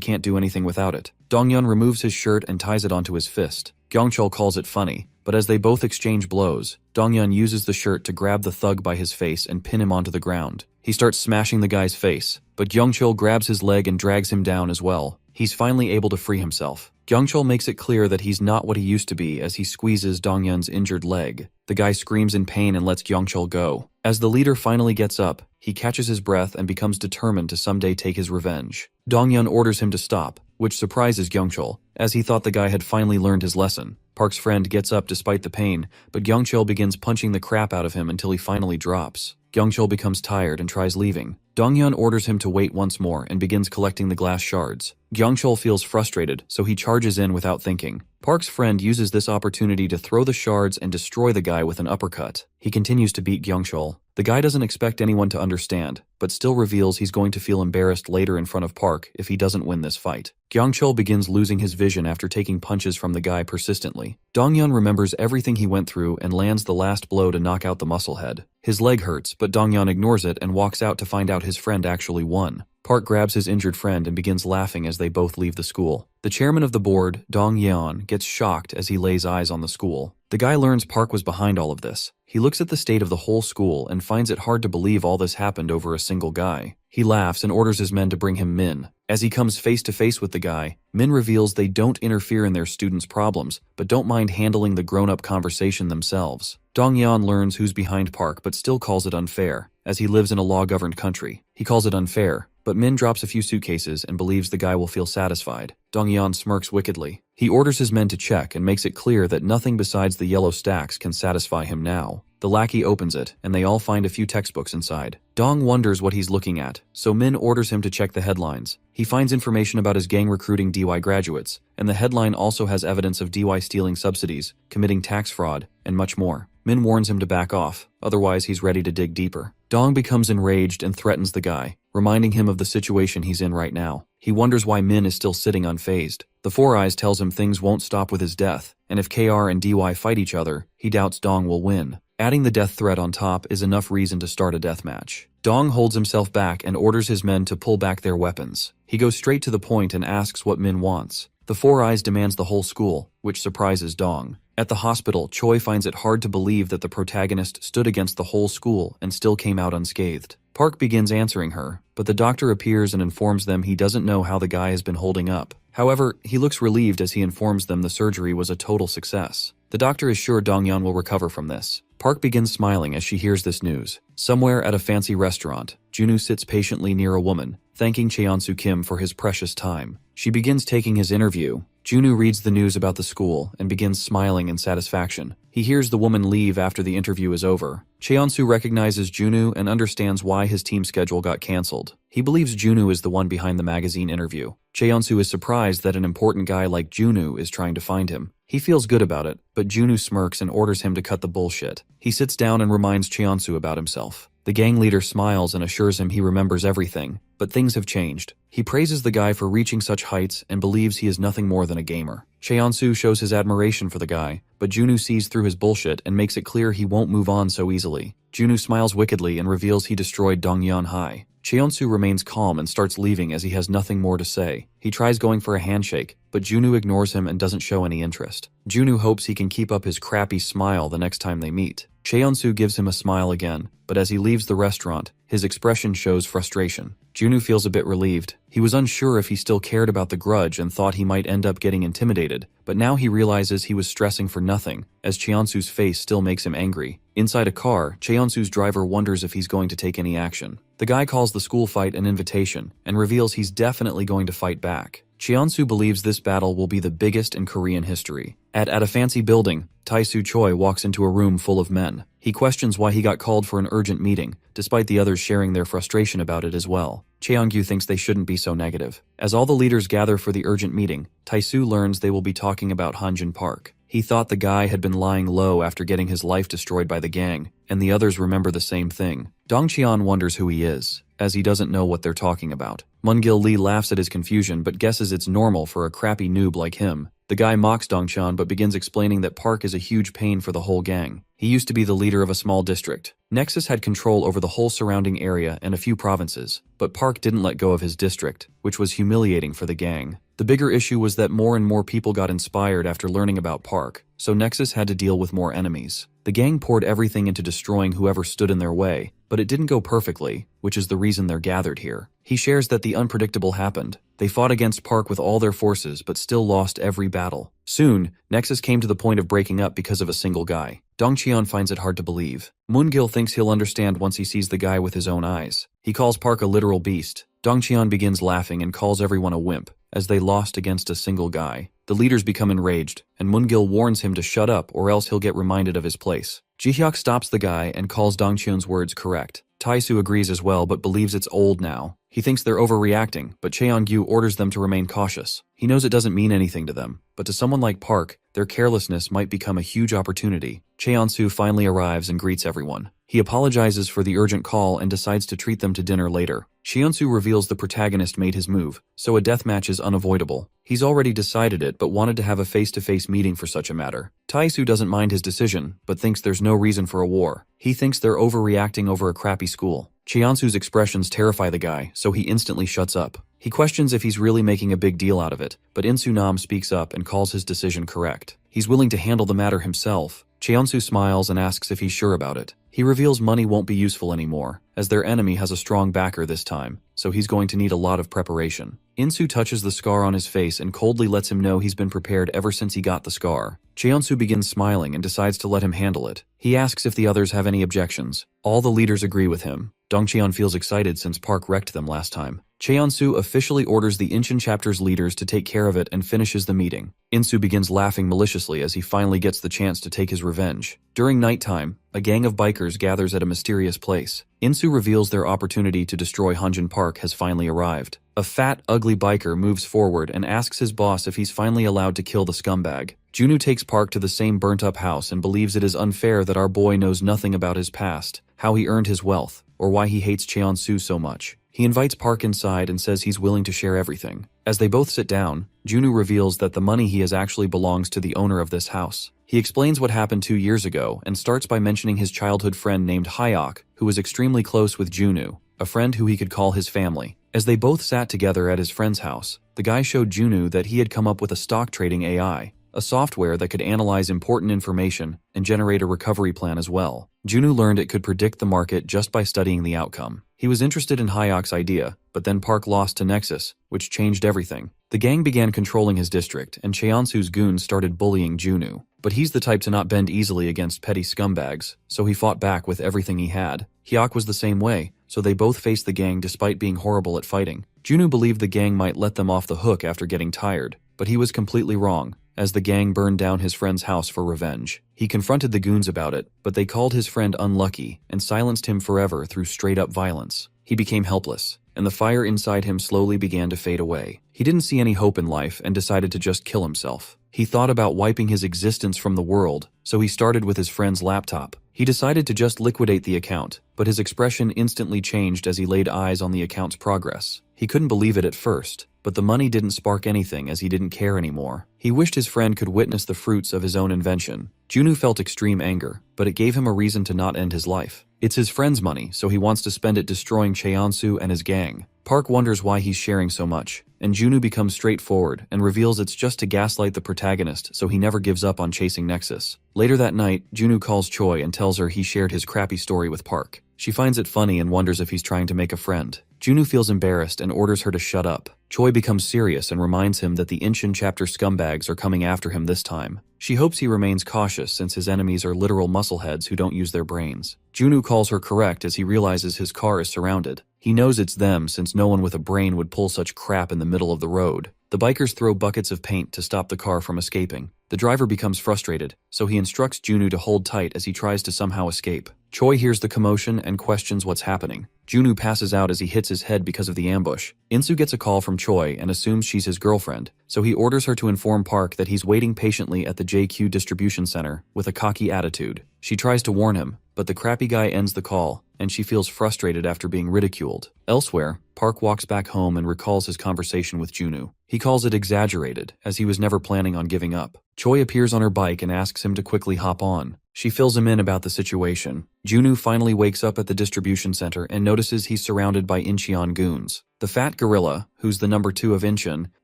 can't do anything without it. Donghyun removes his shirt and ties it onto his fist. Gyeongchul calls it funny, but as they both exchange blows, Donghyun uses the shirt to grab the thug by his face and pin him onto the ground. He starts smashing the guy's face, but Gyeongchul grabs his leg and drags him down as well. He's finally able to free himself. Gyeongchul makes it clear that he's not what he used to be as he squeezes Donghyun's injured leg. The guy screams in pain and lets Gyeongchul go. As the leader finally gets up, he catches his breath and becomes determined to someday take his revenge. Donghyun orders him to stop, which surprises Gyeongchul, as he thought the guy had finally learned his lesson. Park's friend gets up despite the pain, but Gyeongchul begins punching the crap out of him until he finally drops. Gyeongchul becomes tired and tries leaving. Donghyun orders him to wait once more and begins collecting the glass shards. Gyeongchul feels frustrated, so he charges in without thinking. Park's friend uses this opportunity to throw the shards and destroy the guy with an uppercut. He continues to beat Gyeongchul. The guy doesn't expect anyone to understand, but still reveals he's going to feel embarrassed later in front of Park if he doesn't win this fight. Gyeongchul begins losing his vision after taking punches from the guy persistently. Donghyun remembers everything he went through and lands the last blow to knock out the musclehead. His leg hurts, but Donghyun ignores it and walks out to find out his friend actually won. Park grabs his injured friend and begins laughing as they both leave the school. The chairman of the board, Dong Yeon, gets shocked as he lays eyes on the school. The guy learns Park was behind all of this. He looks at the state of the whole school and finds it hard to believe all this happened over a single guy. He laughs and orders his men to bring him Min. As he comes face to face with the guy, Min reveals they don't interfere in their students' problems, but don't mind handling the grown-up conversation themselves. Dong Yeon learns who's behind Park but still calls it unfair, as he lives in a law-governed country. He calls it unfair, but Min drops a few suitcases and believes the guy will feel satisfied. Dong Yeon smirks wickedly. He orders his men to check and makes it clear that nothing besides the yellow stacks can satisfy him now. The lackey opens it, and they all find a few textbooks inside. Dong wonders what he's looking at, so Min orders him to check the headlines. He finds information about his gang recruiting DY graduates, and the headline also has evidence of DY stealing subsidies, committing tax fraud, and much more. Min warns him to back off, otherwise he's ready to dig deeper. Dong becomes enraged and threatens the guy, reminding him of the situation he's in right now. He wonders why Min is still sitting unfazed. The Four Eyes tells him things won't stop with his death, and if KR and DY fight each other, he doubts Dong will win. Adding the death threat on top is enough reason to start a deathmatch. Dong holds himself back and orders his men to pull back their weapons. He goes straight to the point and asks what Min wants. The Four Eyes demands the whole school, which surprises Dong. At the hospital, Choi finds it hard to believe that the protagonist stood against the whole school and still came out unscathed. Park begins answering her, but the doctor appears and informs them he doesn't know how the guy has been holding up. However, he looks relieved as he informs them the surgery was a total success. The doctor is sure Donghyun will recover from this. Park begins smiling as she hears this news. Somewhere at a fancy restaurant, Junwoo sits patiently near a woman, thanking Cheonsu Kim for his precious time. She begins taking his interview. Junwoo reads the news about the school and begins smiling in satisfaction. He hears the woman leave after the interview is over. Cheonsu recognizes Junwoo and understands why his team schedule got cancelled. He believes Junwoo is the one behind the magazine interview. Cheonsu is surprised that an important guy like Junwoo is trying to find him. He feels good about it, but Junwoo smirks and orders him to cut the bullshit. He sits down and reminds Cheonsu about himself. The gang leader smiles and assures him he remembers everything, but things have changed. He praises the guy for reaching such heights and believes he is nothing more than a gamer. Cheonsu shows his admiration for the guy, but Junwoo sees through his bullshit and makes it clear he won't move on so easily. Junwoo smiles wickedly and reveals he destroyed Dongyeon High. Cheonsu remains calm and starts leaving as he has nothing more to say. He tries going for a handshake, but Junwoo ignores him and doesn't show any interest. Junwoo hopes he can keep up his crappy smile the next time they meet. Cheonsu gives him a smile again, but as he leaves the restaurant, his expression shows frustration. Junwoo feels a bit relieved. He was unsure if he still cared about the grudge and thought he might end up getting intimidated, but now he realizes he was stressing for nothing, as Cheonsu's face still makes him angry. Inside a car, Cheonsu's driver wonders if he's going to take any action. The guy calls the school fight an invitation, and reveals he's definitely going to fight back. Cheonsu believes this battle will be the biggest in Korean history. At a fancy building, Tae-soo Choi walks into a room full of men. He questions why he got called for an urgent meeting, despite the others sharing their frustration about it as well. Cheongyu thinks they shouldn't be so negative. As all the leaders gather for the urgent meeting, Tae-soo learns they will be talking about Hanjin Park. He thought the guy had been lying low after getting his life destroyed by the gang, and the others remember the same thing. Dongcheon wonders who he is, as he doesn't know what they're talking about. Moon-gil Lee laughs at his confusion but guesses it's normal for a crappy noob like him. The guy mocks Dongcheon but begins explaining that Park is a huge pain for the whole gang. He used to be the leader of a small district. Nexus had control over the whole surrounding area and a few provinces, but Park didn't let go of his district, which was humiliating for the gang. The bigger issue was that more and more people got inspired after learning about Park, so Nexus had to deal with more enemies. The gang poured everything into destroying whoever stood in their way, but it didn't go perfectly, which is the reason they're gathered here. He shares that the unpredictable happened. They fought against Park with all their forces but still lost every battle. Soon, Nexus came to the point of breaking up because of a single guy. Dongcheon finds it hard to believe. Moon-gil thinks he'll understand once he sees the guy with his own eyes. He calls Park a literal beast. Dongcheon begins laughing and calls everyone a wimp, as they lost against a single guy. The leaders become enraged, and Moon-gil warns him to shut up or else he'll get reminded of his place. Ji-hyuk stops the guy and calls Dongcheon's words correct. Tae-soo agrees as well but believes it's old now. He thinks they're overreacting, but Cheongyu orders them to remain cautious. He knows it doesn't mean anything to them, but to someone like Park, their carelessness might become a huge opportunity. Cheonsu finally arrives and greets everyone. He apologizes for the urgent call and decides to treat them to dinner later. Cheonsu reveals the protagonist made his move, so a deathmatch is unavoidable. He's already decided it but wanted to have a face-to-face meeting for such a matter. Tae-soo doesn't mind his decision, but thinks there's no reason for a war. He thinks they're overreacting over a crappy school. Cheonsu's expressions terrify the guy, so he instantly shuts up. He questions if he's really making a big deal out of it, but In-soo-nam speaks up and calls his decision correct. He's willing to handle the matter himself. Cheonsu smiles and asks if he's sure about it. He reveals money won't be useful anymore, as their enemy has a strong backer this time, so he's going to need a lot of preparation. In-soo touches the scar on his face and coldly lets him know he's been prepared ever since he got the scar. Cheonsu begins smiling and decides to let him handle it. He asks if the others have any objections. All the leaders agree with him. Dongcheon feels excited since Park wrecked them last time. Cheonsu officially orders the Incheon chapter's leaders to take care of it and finishes the meeting. In-soo begins laughing maliciously as he finally gets the chance to take his revenge. During nighttime, a gang of bikers gathers at a mysterious place. In-soo reveals their opportunity to destroy Hanjin Park has finally arrived. A fat, ugly biker moves forward and asks his boss if he's finally allowed to kill the scumbag. Junwoo takes Park to the same burnt-up house and believes it is unfair that our boy knows nothing about his past, how he earned his wealth, or why he hates Cheonsu so much. He invites Park inside and says he's willing to share everything. As they both sit down, Junwoo reveals that the money he has actually belongs to the owner of this house. He explains what happened 2 years ago and starts by mentioning his childhood friend named Hyuk, who was extremely close with Junwoo, a friend who he could call his family. As they both sat together at his friend's house, the guy showed Junwoo that he had come up with a stock trading AI, a software that could analyze important information and generate a recovery plan as well. Junwoo learned it could predict the market just by studying the outcome. He was interested in Hyuk's idea, but then Park lost to Nexus, which changed everything. The gang began controlling his district, and Cheonsu's goons started bullying Junwoo. But he's the type to not bend easily against petty scumbags, so he fought back with everything he had. Hyuk was the same way, so they both faced the gang despite being horrible at fighting. Junwoo believed the gang might let them off the hook after getting tired, but he was completely wrong, as the gang burned down his friend's house for revenge. He confronted the goons about it, but they called his friend unlucky and silenced him forever through straight-up violence. He became helpless, and the fire inside him slowly began to fade away. He didn't see any hope in life and decided to just kill himself. He thought about wiping his existence from the world, so he started with his friend's laptop. He decided to just liquidate the account, but his expression instantly changed as he laid eyes on the account's progress. He couldn't believe it at first, but the money didn't spark anything as he didn't care anymore. He He wished his friend could witness the fruits of his own invention. Junoo felt extreme anger, but it gave him a reason to not end his life. It's his friend's money, so he wants to spend it destroying Cheonsu and his gang. Park wonders why he's sharing so much, and Junoo becomes straightforward and reveals it's just to gaslight the protagonist so he never gives up on chasing Nexus. Later that night, Junoo calls Choi and tells her he shared his crappy story with Park. She finds it funny and wonders if he's trying to make a friend. Junoo feels embarrassed and orders her to shut up. Choi becomes serious and reminds him that the Inshin chapter scumbags are coming after him this time. She hopes he remains cautious since his enemies are literal muscleheads who don't use their brains. Junoo calls her correct as he realizes his car is surrounded. He knows it's them since no one with a brain would pull such crap in the middle of the road. The bikers throw buckets of paint to stop the car from escaping. The driver becomes frustrated, so he instructs Junoo to hold tight as he tries to somehow escape. Choi hears the commotion and questions what's happening. Junoo passes out as he hits his head because of the ambush. Insu gets a call from Choi and assumes she's his girlfriend, so he orders her to inform Park that he's waiting patiently at the JQ distribution center with a cocky attitude. She tries to warn him, but the crappy guy ends the call, and she feels frustrated after being ridiculed. Elsewhere, Park walks back home and recalls his conversation with Junoo. He calls it exaggerated, as he was never planning on giving up. Choi appears on her bike and asks him to quickly hop on. She fills him in about the situation. Junoo finally wakes up at the distribution center and notices he's surrounded by Incheon goons. The fat gorilla, who's the number 2 of Incheon,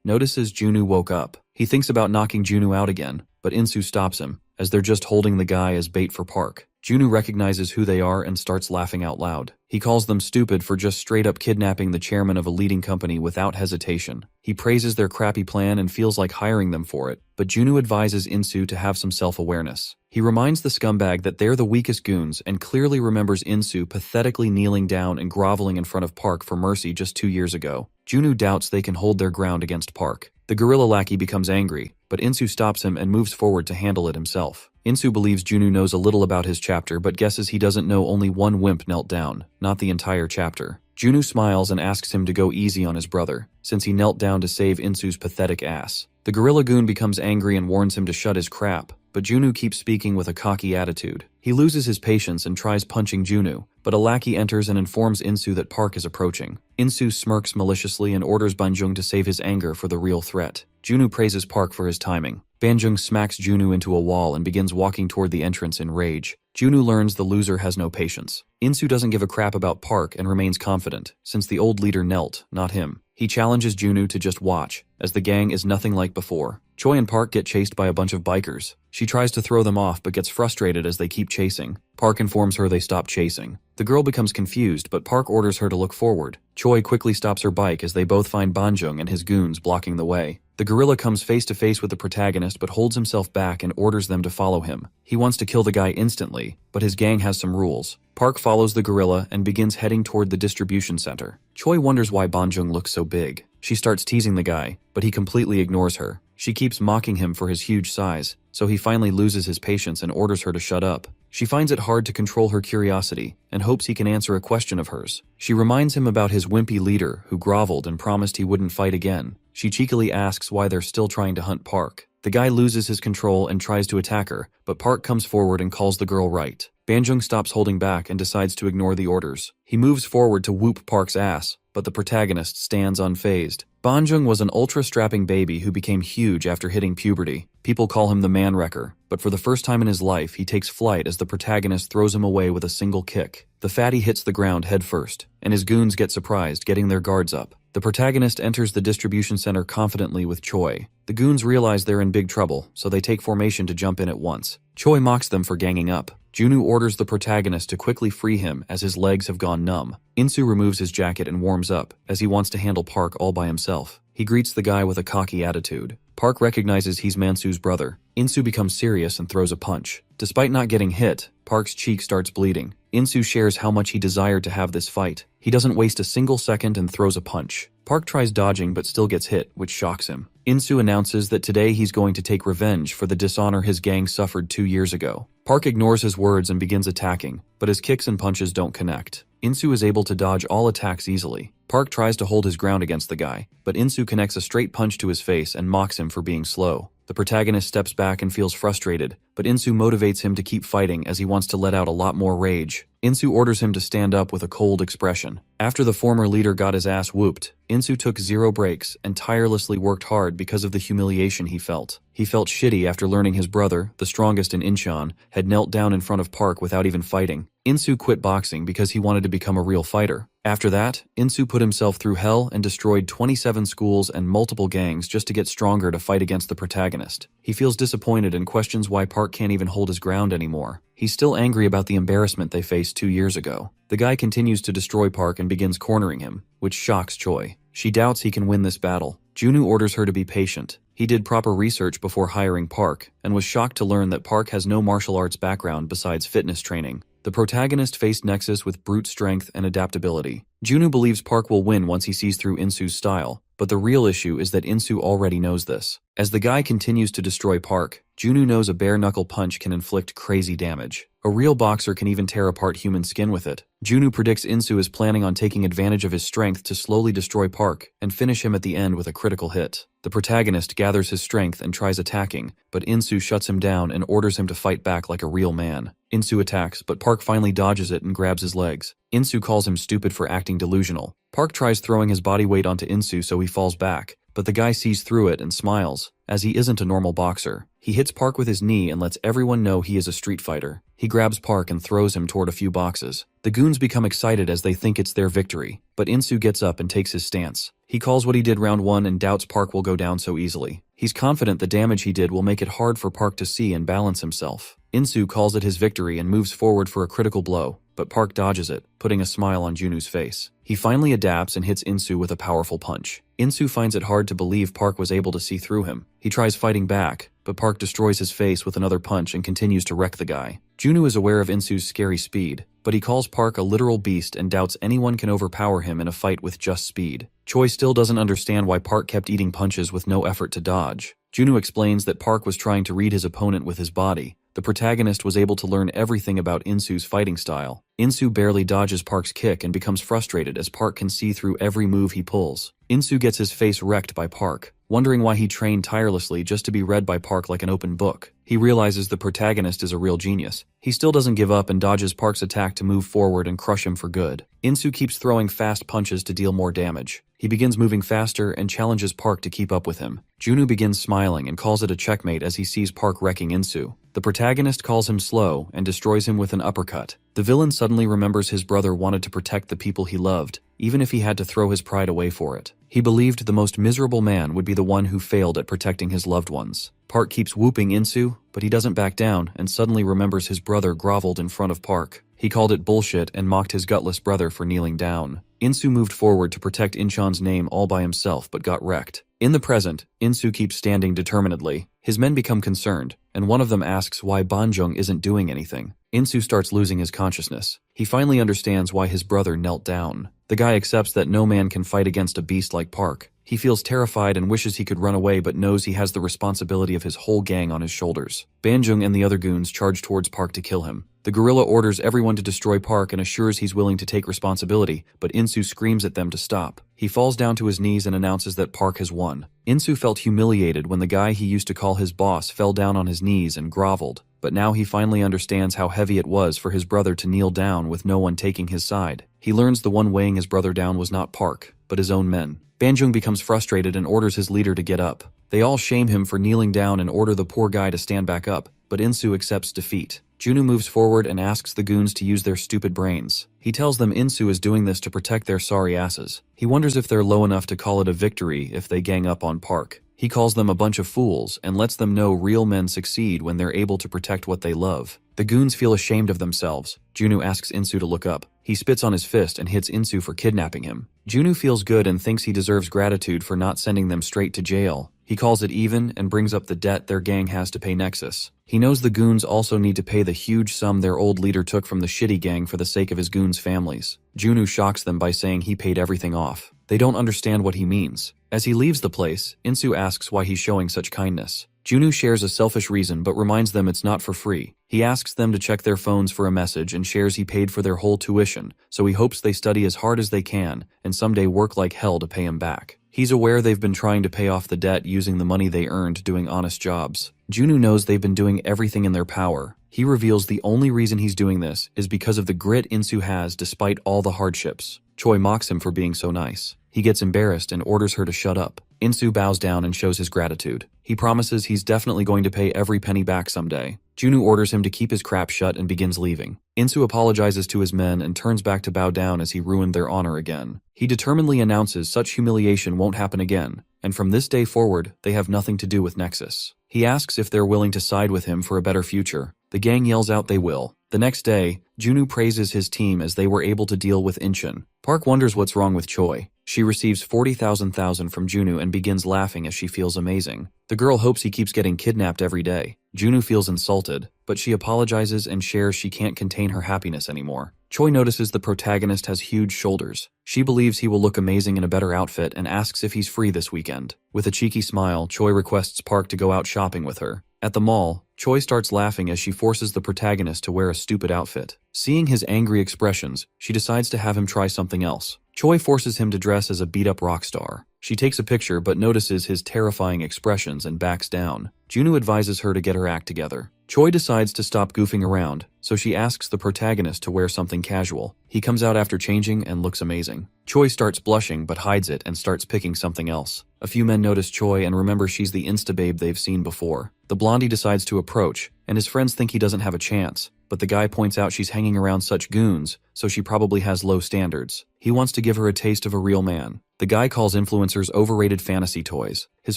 notices Junoo woke up. He thinks about knocking Junoo out again, but Insu stops him, as they're just holding the guy as bait for Park. Junoo recognizes who they are and starts laughing out loud. He calls them stupid for just straight up kidnapping the chairman of a leading company without hesitation. He praises their crappy plan and feels like hiring them for it, but Junoo advises Insu to have some self-awareness. He reminds the scumbag that they're the weakest goons and clearly remembers Insu pathetically kneeling down and groveling in front of Park for mercy just 2 years ago. Junoo doubts they can hold their ground against Park. The gorilla lackey becomes angry, but Insu stops him and moves forward to handle it himself. Insu believes Junoo knows a little about his chapter but guesses he doesn't know only one wimp knelt down, not the entire chapter. Junoo smiles and asks him to go easy on his brother, since he knelt down to save Insu's pathetic ass. The gorilla goon becomes angry and warns him to shut his crap, but Junoo keeps speaking with a cocky attitude. He loses his patience and tries punching Junoo, but a lackey enters and informs Insu that Park is approaching. Insu smirks maliciously and orders Banjung to save his anger for the real threat. Junoo praises Park for his timing. Banjung smacks Junoo into a wall and begins walking toward the entrance in rage. Junoo learns the loser has no patience. Insu doesn't give a crap about Park and remains confident, since the old leader knelt, not him. He challenges Junoo to just watch, as the gang is nothing like before. Choi and Park get chased by a bunch of bikers. She tries to throw them off but gets frustrated as they keep chasing. Park informs her they stop chasing. The girl becomes confused, but Park orders her to look forward. Choi quickly stops her bike as they both find Banjung and his goons blocking the way. The gorilla comes face to face with the protagonist but holds himself back and orders them to follow him. He wants to kill the guy instantly, but his gang has some rules. Park follows the gorilla and begins heading toward the distribution center. Choi wonders why Banjung looks so big. She starts teasing the guy, but he completely ignores her. She keeps mocking him for his huge size, so he finally loses his patience and orders her to shut up. She finds it hard to control her curiosity and hopes he can answer a question of hers. She reminds him about his wimpy leader who groveled and promised he wouldn't fight again. She cheekily asks why they're still trying to hunt Park. The guy loses his control and tries to attack her, but Park comes forward and calls the girl right. Banjung stops holding back and decides to ignore the orders. He moves forward to whoop Park's ass, but the protagonist stands unfazed. Banjung was an ultra-strapping baby who became huge after hitting puberty. People call him the man wrecker, but for the first time in his life he takes flight as the protagonist throws him away with a single kick. The fatty hits the ground headfirst, and his goons get surprised, getting their guards up. The protagonist enters the distribution center confidently with Choi. The goons realize they're in big trouble, so they take formation to jump in at once. Choi mocks them for ganging up. Junoo orders the protagonist to quickly free him as his legs have gone numb. Insu removes his jacket and warms up, as he wants to handle Park all by himself. He greets the guy with a cocky attitude. Park recognizes he's Mansu's brother. Insu becomes serious and throws a punch. Despite not getting hit, Park's cheek starts bleeding. Insu shares how much he desired to have this fight. He doesn't waste a single second and throws a punch. Park tries dodging but still gets hit, which shocks him. Insu announces that today he's going to take revenge for the dishonor his gang suffered 2 years ago. Park ignores his words and begins attacking, but his kicks and punches don't connect. Insu is able to dodge all attacks easily. Park tries to hold his ground against the guy, but Insu connects a straight punch to his face and mocks him for being slow. The The protagonist steps back and feels frustrated, but Insu motivates him to keep fighting as he wants to let out a lot more rage. Insu orders him to stand up with a cold expression. After the former leader got his ass whooped, Insu took 0 breaks and tirelessly worked hard because of the humiliation he felt. He felt shitty after learning his brother, the strongest in Incheon, had knelt down in front of Park without even fighting. Insu quit boxing because he wanted to become a real fighter. After that, Insu put himself through hell and destroyed 27 schools and multiple gangs just to get stronger to fight against the protagonist. He feels disappointed and questions why Park can't even hold his ground anymore. He's still angry about the embarrassment they faced 2 years ago. The guy continues to destroy Park and begins cornering him, which shocks Choi. She doubts he can win this battle. Junwoo orders her to be patient. He did proper research before hiring Park, and was shocked to learn that Park has no martial arts background besides fitness training. The protagonist faced Nexus with brute strength and adaptability. Junwoo believes Park will win once he sees through Insu's style, but the real issue is that Insu already knows this. As the guy continues to destroy Park, Junwoo knows a bare-knuckle punch can inflict crazy damage. A real boxer can even tear apart human skin with it. Junwoo predicts Insu is planning on taking advantage of his strength to slowly destroy Park and finish him at the end with a critical hit. The protagonist gathers his strength and tries attacking, but Insu shuts him down and orders him to fight back like a real man. Insu attacks, but Park finally dodges it and grabs his legs. Insu calls him stupid for acting delusional. Park tries throwing his body weight onto Insu so he falls back, but the guy sees through it and smiles, as he isn't a normal boxer. He hits Park with his knee and lets everyone know he is a street fighter. He grabs Park and throws him toward a few boxes. The goons become excited as they think it's their victory, but Insu gets up and takes his stance. He calls what he did round 1 and doubts Park will go down so easily. He's confident the damage he did will make it hard for Park to see and balance himself. Insu calls it his victory and moves forward for a critical blow, but Park dodges it, putting a smile on Junwoo's face. He finally adapts and hits Insu with a powerful punch. Insu finds it hard to believe Park was able to see through him. He tries fighting back, but Park destroys his face with another punch and continues to wreck the guy. Junwoo is aware of Insu's scary speed, but he calls Park a literal beast and doubts anyone can overpower him in a fight with just speed. Choi still doesn't understand why Park kept eating punches with no effort to dodge. Junwoo explains that Park was trying to read his opponent with his body. The protagonist was able to learn everything about Insu's fighting style. Insu barely dodges Park's kick and becomes frustrated as Park can see through every move he pulls. Insu gets his face wrecked by Park, wondering why he trained tirelessly just to be read by Park like an open book. He realizes the protagonist is a real genius. He still doesn't give up and dodges Park's attack to move forward and crush him for good. Insu keeps throwing fast punches to deal more damage. He begins moving faster and challenges Park to keep up with him. Junwoo begins smiling and calls it a checkmate as he sees Park wrecking Insu. The protagonist calls him slow and destroys him with an uppercut. The villain suddenly remembers his brother wanted to protect the people he loved, even if he had to throw his pride away for it. He believed the most miserable man would be the one who failed at protecting his loved ones. Park keeps whooping Insu, but he doesn't back down and suddenly remembers his brother groveled in front of Park. He called it bullshit and mocked his gutless brother for kneeling down. Insu moved forward to protect Incheon's name all by himself but got wrecked. In the present, Insu keeps standing determinedly. His men become concerned, and one of them asks why Banjung isn't doing anything. Insu starts losing his consciousness. He finally understands why his brother knelt down. The guy accepts that no man can fight against a beast like Park. He feels terrified and wishes he could run away but knows he has the responsibility of his whole gang on his shoulders. Banjung and the other goons charge towards Park to kill him. The gorilla orders everyone to destroy Park and assures he's willing to take responsibility, but Insu screams at them to stop. He falls down to his knees and announces that Park has won. Insu felt humiliated when the guy he used to call his boss fell down on his knees and groveled, but now he finally understands how heavy it was for his brother to kneel down with no one taking his side. He learns the one weighing his brother down was not Park, but his own men. Banjung becomes frustrated and orders his leader to get up. They all shame him for kneeling down and order the poor guy to stand back up, but Insu accepts defeat. Junwoo moves forward and asks the goons to use their stupid brains. He tells them Insu is doing this to protect their sorry asses. He wonders if they're low enough to call it a victory if they gang up on Park. He calls them a bunch of fools and lets them know real men succeed when they're able to protect what they love. The goons feel ashamed of themselves. Junwoo asks Insu to look up. He spits on his fist and hits Insu for kidnapping him. Junwoo feels good and thinks he deserves gratitude for not sending them straight to jail. He calls it even and brings up the debt their gang has to pay Nexus. He knows the goons also need to pay the huge sum their old leader took from the shitty gang for the sake of his goons' families. Junwoo shocks them by saying he paid everything off. They don't understand what he means. As he leaves the place, Insu asks why he's showing such kindness. Junoo shares a selfish reason but reminds them it's not for free. He asks them to check their phones for a message and shares he paid for their whole tuition, so he hopes they study as hard as they can and someday work like hell to pay him back. He's aware they've been trying to pay off the debt using the money they earned doing honest jobs. Junoo knows they've been doing everything in their power. He reveals the only reason he's doing this is because of the grit Insu has despite all the hardships. Choi mocks him for being so nice. He gets embarrassed and orders her to shut up. Insu bows down and shows his gratitude. He promises he's definitely going to pay every penny back someday. Junoo orders him to keep his crap shut and begins leaving. Insu apologizes to his men and turns back to bow down as he ruined their honor again. He determinedly announces such humiliation won't happen again, and from this day forward, they have nothing to do with Nexus. He asks if they're willing to side with him for a better future. The gang yells out they will. The next day, Junoo praises his team as they were able to deal with Incheon. Park wonders what's wrong with Choi. She receives 40,000 from Junoo and begins laughing as she feels amazing. The girl hopes he keeps getting kidnapped every day. Junoo feels insulted, but she apologizes and shares she can't contain her happiness anymore. Choi notices the protagonist has huge shoulders. She believes he will look amazing in a better outfit and asks if he's free this weekend. With a cheeky smile, Choi requests Park to go out shopping with her. At the mall, Choi starts laughing as she forces the protagonist to wear a stupid outfit. Seeing his angry expressions, she decides to have him try something else. Choi forces him to dress as a beat-up rock star. She takes a picture but notices his terrifying expressions and backs down. Junoo advises her to get her act together. Choi decides to stop goofing around, so she asks the protagonist to wear something casual. He comes out after changing and looks amazing. Choi starts blushing but hides it and starts picking something else. A few men notice Choi and remember she's the insta-babe they've seen before. The blondie decides to approach, and his friends think he doesn't have a chance, but the guy points out she's hanging around such goons, so she probably has low standards. He wants to give her a taste of a real man. The guy calls influencers overrated fantasy toys. His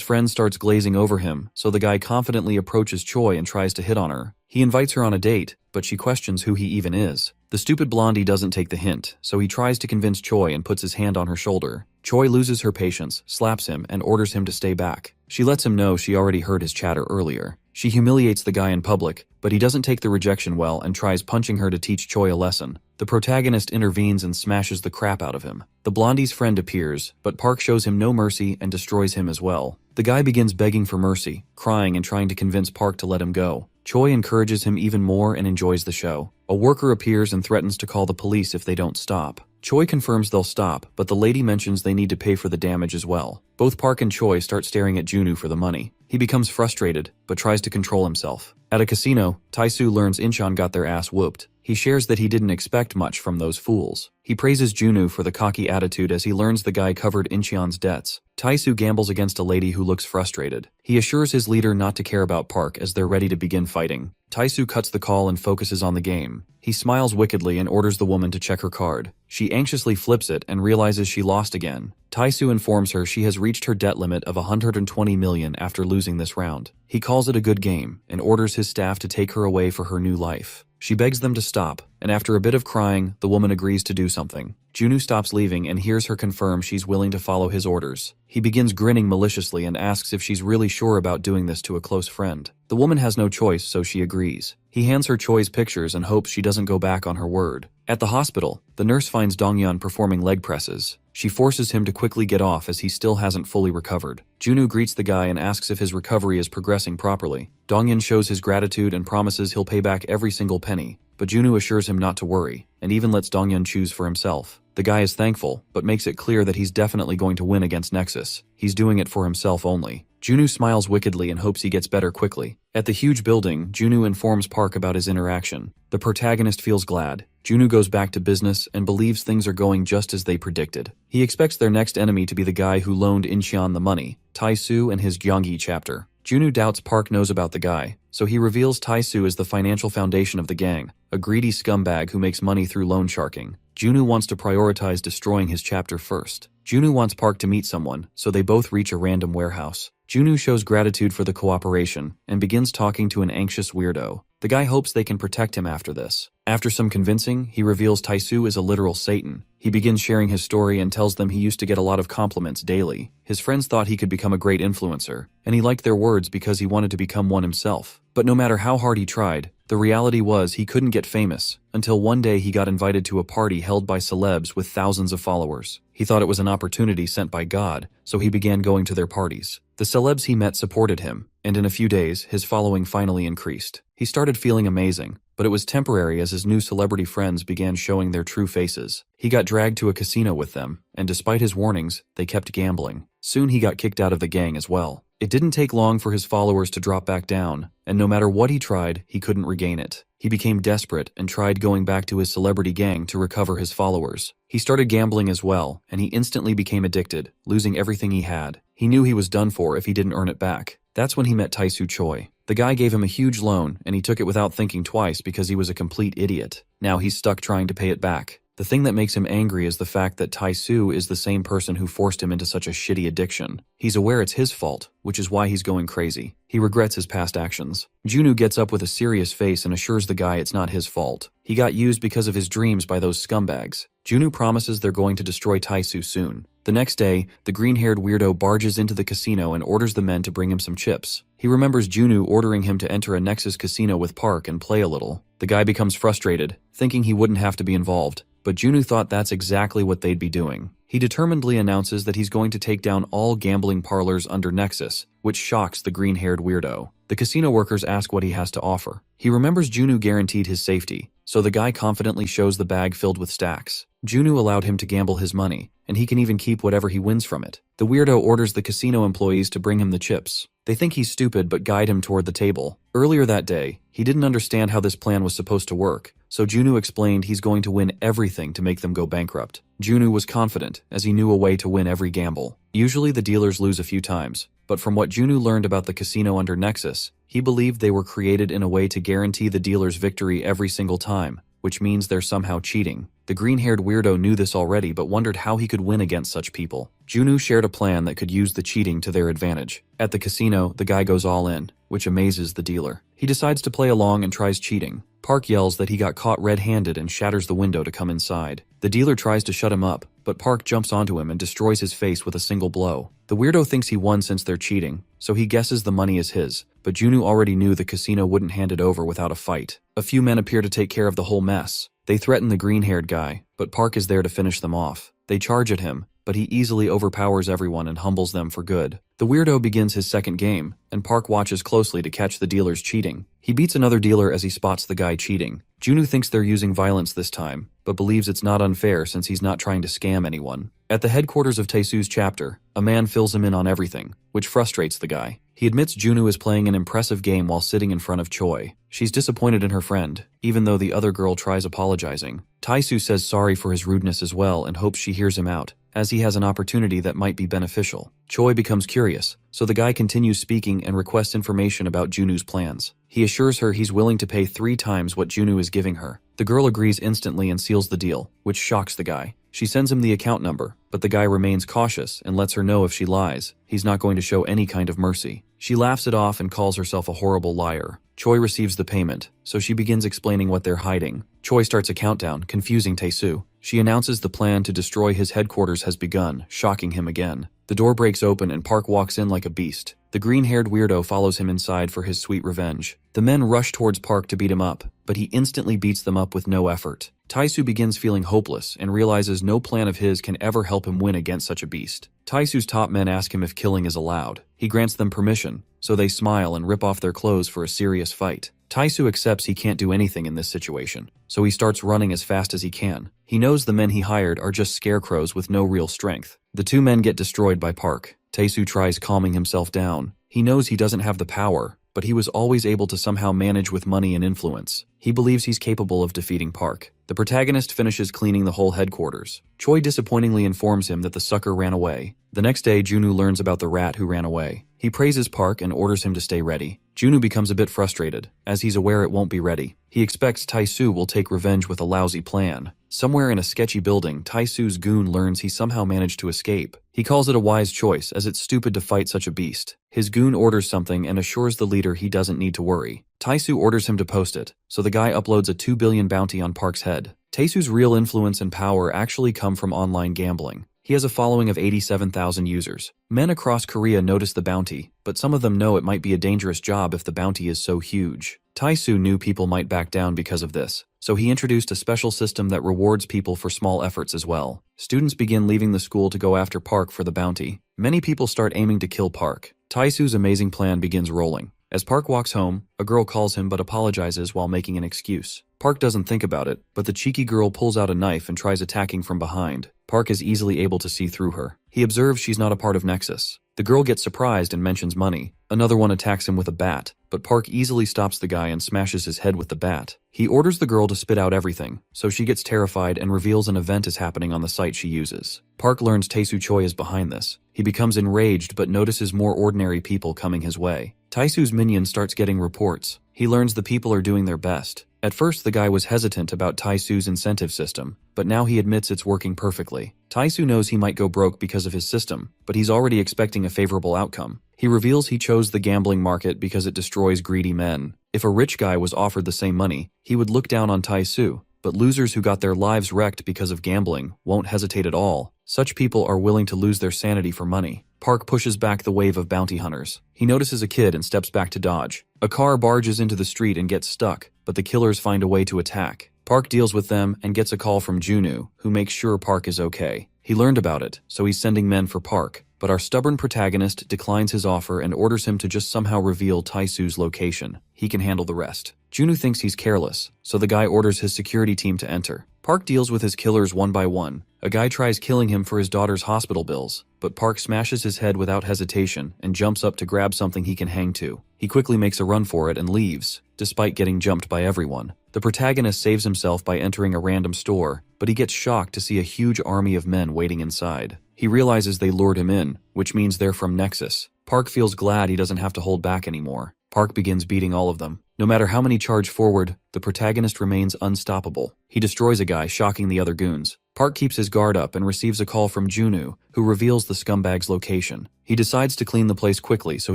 friend starts glazing over him, so the guy confidently approaches Choi and tries to hit on her. He invites her on a date, but she questions who he even is. The stupid blondie doesn't take the hint, so he tries to convince Choi and puts his hand on her shoulder. Choi loses her patience, slaps him, and orders him to stay back. She lets him know she already heard his chatter earlier. She humiliates the guy in public, but he doesn't take the rejection well and tries punching her to teach Choi a lesson. The protagonist intervenes and smashes the crap out of him. The blondie's friend appears, but Park shows him no mercy and destroys him as well. The guy begins begging for mercy, crying and trying to convince Park to let him go. Choi encourages him even more and enjoys the show. A worker appears and threatens to call the police if they don't stop. Choi confirms they'll stop, but the lady mentions they need to pay for the damage as well. Both Park and Choi start staring at Junoo for the money. He becomes frustrated, but tries to control himself. At a casino, Tae-soo learns Incheon got their ass whooped. He shares that he didn't expect much from those fools. He praises Junoo for the cocky attitude as he learns the guy covered Incheon's debts. Tae-soo gambles against a lady who looks frustrated. He assures his leader not to care about Park as they're ready to begin fighting. Tae-soo cuts the call and focuses on the game. He smiles wickedly and orders the woman to check her card. She anxiously flips it and realizes she lost again. Tae-soo informs her she has reached her debt limit of 120 million after losing this round. He calls it a good game and orders his staff to take her away for her new life. She begs them to stop, and after a bit of crying, the woman agrees to do something. Junoo stops leaving and hears her confirm she's willing to follow his orders. He begins grinning maliciously and asks if she's really sure about doing this to a close friend. The woman has no choice, so she agrees. He hands her Choi's pictures and hopes she doesn't go back on her word. At the hospital, the nurse finds Dongyeon performing leg presses. She forces him to quickly get off as he still hasn't fully recovered. Junoo greets the guy and asks if his recovery is progressing properly. Dongyeon shows his gratitude and promises he'll pay back every single penny, but Junoo assures him not to worry, and even lets Dongyeon choose for himself. The guy is thankful, but makes it clear that he's definitely going to win against Nexus. He's doing it for himself only. Junoo smiles wickedly and hopes he gets better quickly. At the huge building, Junoo informs Park about his interaction. The protagonist feels glad. Junoo goes back to business and believes things are going just as they predicted. He expects their next enemy to be the guy who loaned Incheon the money, Tae-soo and his Gyeonggi chapter. Junoo doubts Park knows about the guy, so he reveals Tae-soo is the financial foundation of the gang, a greedy scumbag who makes money through loan sharking. Junoo wants to prioritize destroying his chapter first. Junoo wants Park to meet someone, so they both reach a random warehouse. Junoo shows gratitude for the cooperation and begins talking to an anxious weirdo. The guy hopes they can protect him after this. After some convincing, he reveals Tae-soo is a literal Satan. He begins sharing his story and tells them he used to get a lot of compliments daily. His friends thought he could become a great influencer, and he liked their words because he wanted to become one himself. But no matter how hard he tried, the reality was he couldn't get famous, until one day he got invited to a party held by celebs with thousands of followers. He thought it was an opportunity sent by God, so he began going to their parties. The celebs he met supported him, and in a few days, his following finally increased. He started feeling amazing, but it was temporary as his new celebrity friends began showing their true faces. He got dragged to a casino with them, and despite his warnings, they kept gambling. Soon he got kicked out of the gang as well. It didn't take long for his followers to drop back down, and no matter what he tried, he couldn't regain it. He became desperate and tried going back to his celebrity gang to recover his followers. He started gambling as well, and he instantly became addicted, losing everything he had. He knew he was done for if he didn't earn it back. That's when he met Taesu Choi. The guy gave him a huge loan, and he took it without thinking twice because he was a complete idiot. Now he's stuck trying to pay it back. The thing that makes him angry is the fact that Taesu is the same person who forced him into such a shitty addiction. He's aware it's his fault, which is why he's going crazy. He regrets his past actions. Junwoo gets up with a serious face and assures the guy it's not his fault. He got used because of his dreams by those scumbags. Junwoo promises they're going to destroy Taesu soon. The next day, the green-haired weirdo barges into the casino and orders the men to bring him some chips. He remembers Junwoo ordering him to enter a Nexus casino with Park and play a little. The guy becomes frustrated, thinking he wouldn't have to be involved. But Junwoo thought that's exactly what they'd be doing. He determinedly announces that he's going to take down all gambling parlors under Nexus, which shocks the green-haired weirdo. The casino workers ask what he has to offer. He remembers Junwoo guaranteed his safety, so the guy confidently shows the bag filled with stacks. Junwoo allowed him to gamble his money, and he can even keep whatever he wins from it. The weirdo orders the casino employees to bring him the chips. They think he's stupid but guide him toward the table. Earlier that day, he didn't understand how this plan was supposed to work, so Junwoo explained he's going to win everything to make them go bankrupt. Junwoo was confident, as he knew a way to win every gamble. Usually the dealers lose a few times, but from what Junwoo learned about the casino under Nexus, he believed they were created in a way to guarantee the dealer's victory every single time, which means they're somehow cheating. The green-haired weirdo knew this already but wondered how he could win against such people. Junwoo shared a plan that could use the cheating to their advantage. At the casino, the guy goes all in, which amazes the dealer. He decides to play along and tries cheating. Park yells that he got caught red-handed and shatters the window to come inside. The dealer tries to shut him up, but Park jumps onto him and destroys his face with a single blow. The weirdo thinks he won since they're cheating, so he guesses the money is his, but Junwoo already knew the casino wouldn't hand it over without a fight. A few men appear to take care of the whole mess. They threaten the green-haired guy, but Park is there to finish them off. They charge at him, but he easily overpowers everyone and humbles them for good. The weirdo begins his second game, and Park watches closely to catch the dealers cheating. He beats another dealer as he spots the guy cheating. Junwoo thinks they're using violence this time, but believes it's not unfair since he's not trying to scam anyone. At the headquarters of Taesu's chapter, a man fills him in on everything, which frustrates the guy. He admits Junwoo is playing an impressive game while sitting in front of Choi. She's disappointed in her friend, even though the other girl tries apologizing. Taesu says sorry for his rudeness as well and hopes she hears him out, as he has an opportunity that might be beneficial. Choi becomes curious, so the guy continues speaking and requests information about Junwoo's plans. He assures her he's willing to pay 3 times what Junwoo is giving her. The girl agrees instantly and seals the deal, which shocks the guy. She sends him the account number, but the guy remains cautious and lets her know if she lies, he's not going to show any kind of mercy. She laughs it off and calls herself a horrible liar. Choi receives the payment, so she begins explaining what they're hiding. Choi starts a countdown, confusing Taesu. She announces the plan to destroy his headquarters has begun, shocking him again. The door breaks open and Park walks in like a beast. The green-haired weirdo follows him inside for his sweet revenge. The men rush towards Park to beat him up, but he instantly beats them up with no effort. Taesu begins feeling hopeless and realizes no plan of his can ever help him win against such a beast. Taesu's top men ask him if killing is allowed. He grants them permission, so they smile and rip off their clothes for a serious fight. Taesu accepts he can't do anything in this situation, so he starts running as fast as he can. He knows the men he hired are just scarecrows with no real strength. The 2 men get destroyed by Park. Taesu tries calming himself down. He knows he doesn't have the power, but he was always able to somehow manage with money and influence. He believes he's capable of defeating Park. The protagonist finishes cleaning the whole headquarters. Choi disappointingly informs him that the sucker ran away. The next day, Junwoo learns about the rat who ran away. He praises Park and orders him to stay ready. Junwoo becomes a bit frustrated, as he's aware it won't be ready. He expects Taesu will take revenge with a lousy plan. Somewhere in a sketchy building, Taesu's goon learns he somehow managed to escape. He calls it a wise choice, as it's stupid to fight such a beast. His goon orders something and assures the leader he doesn't need to worry. Taesu orders him to post it, so the guy uploads a 2 billion bounty on Park's head. Taesu's real influence and power actually come from online gambling. He has a following of 87,000 users. Men across Korea notice the bounty, but some of them know it might be a dangerous job if the bounty is so huge. Taisu knew people might back down because of this, so he introduced a special system that rewards people for small efforts as well. Students begin leaving the school to go after Park for the bounty. Many people start aiming to kill Park. Taisu's amazing plan begins rolling. As Park walks home, a girl calls him but apologizes while making an excuse. Park doesn't think about it, but the cheeky girl pulls out a knife and tries attacking from behind. Park is easily able to see through her. He observes she's not a part of Nexus. The girl gets surprised and mentions money. Another one attacks him with a bat, but Park easily stops the guy and smashes his head with the bat. He orders the girl to spit out everything, so she gets terrified and reveals an event is happening on the site she uses. Park learns Taesu Choi is behind this. He becomes enraged but notices more ordinary people coming his way. Taisu's minion starts getting reports. He learns the people are doing their best. At first, the guy was hesitant about Taisu's incentive system, but now he admits it's working perfectly. Taisu knows he might go broke because of his system, but he's already expecting a favorable outcome. He reveals he chose the gambling market because it destroys greedy men. If a rich guy was offered the same money, he would look down on Taisu, but losers who got their lives wrecked because of gambling won't hesitate at all. Such people are willing to lose their sanity for money. Park pushes back the wave of bounty hunters. He notices a kid and steps back to dodge. A car barges into the street and gets stuck, but the killers find a way to attack. Park deals with them and gets a call from Junu, who makes sure Park is okay. He learned about it, so he's sending men for Park, but our stubborn protagonist declines his offer and orders him to just somehow reveal Taisu's location. He can handle the rest. Junu thinks he's careless, so the guy orders his security team to enter. Park deals with his killers one by one. A guy tries killing him for his daughter's hospital bills, but Park smashes his head without hesitation and jumps up to grab something he can hang to. He quickly makes a run for it and leaves, despite getting jumped by everyone. The protagonist saves himself by entering a random store, but he gets shocked to see a huge army of men waiting inside. He realizes they lured him in, which means they're from Nexus. Park feels glad he doesn't have to hold back anymore. Park begins beating all of them. No matter how many charge forward, the protagonist remains unstoppable. He destroys a guy, shocking the other goons. Park keeps his guard up and receives a call from Junu, who reveals the scumbag's location. He decides to clean the place quickly so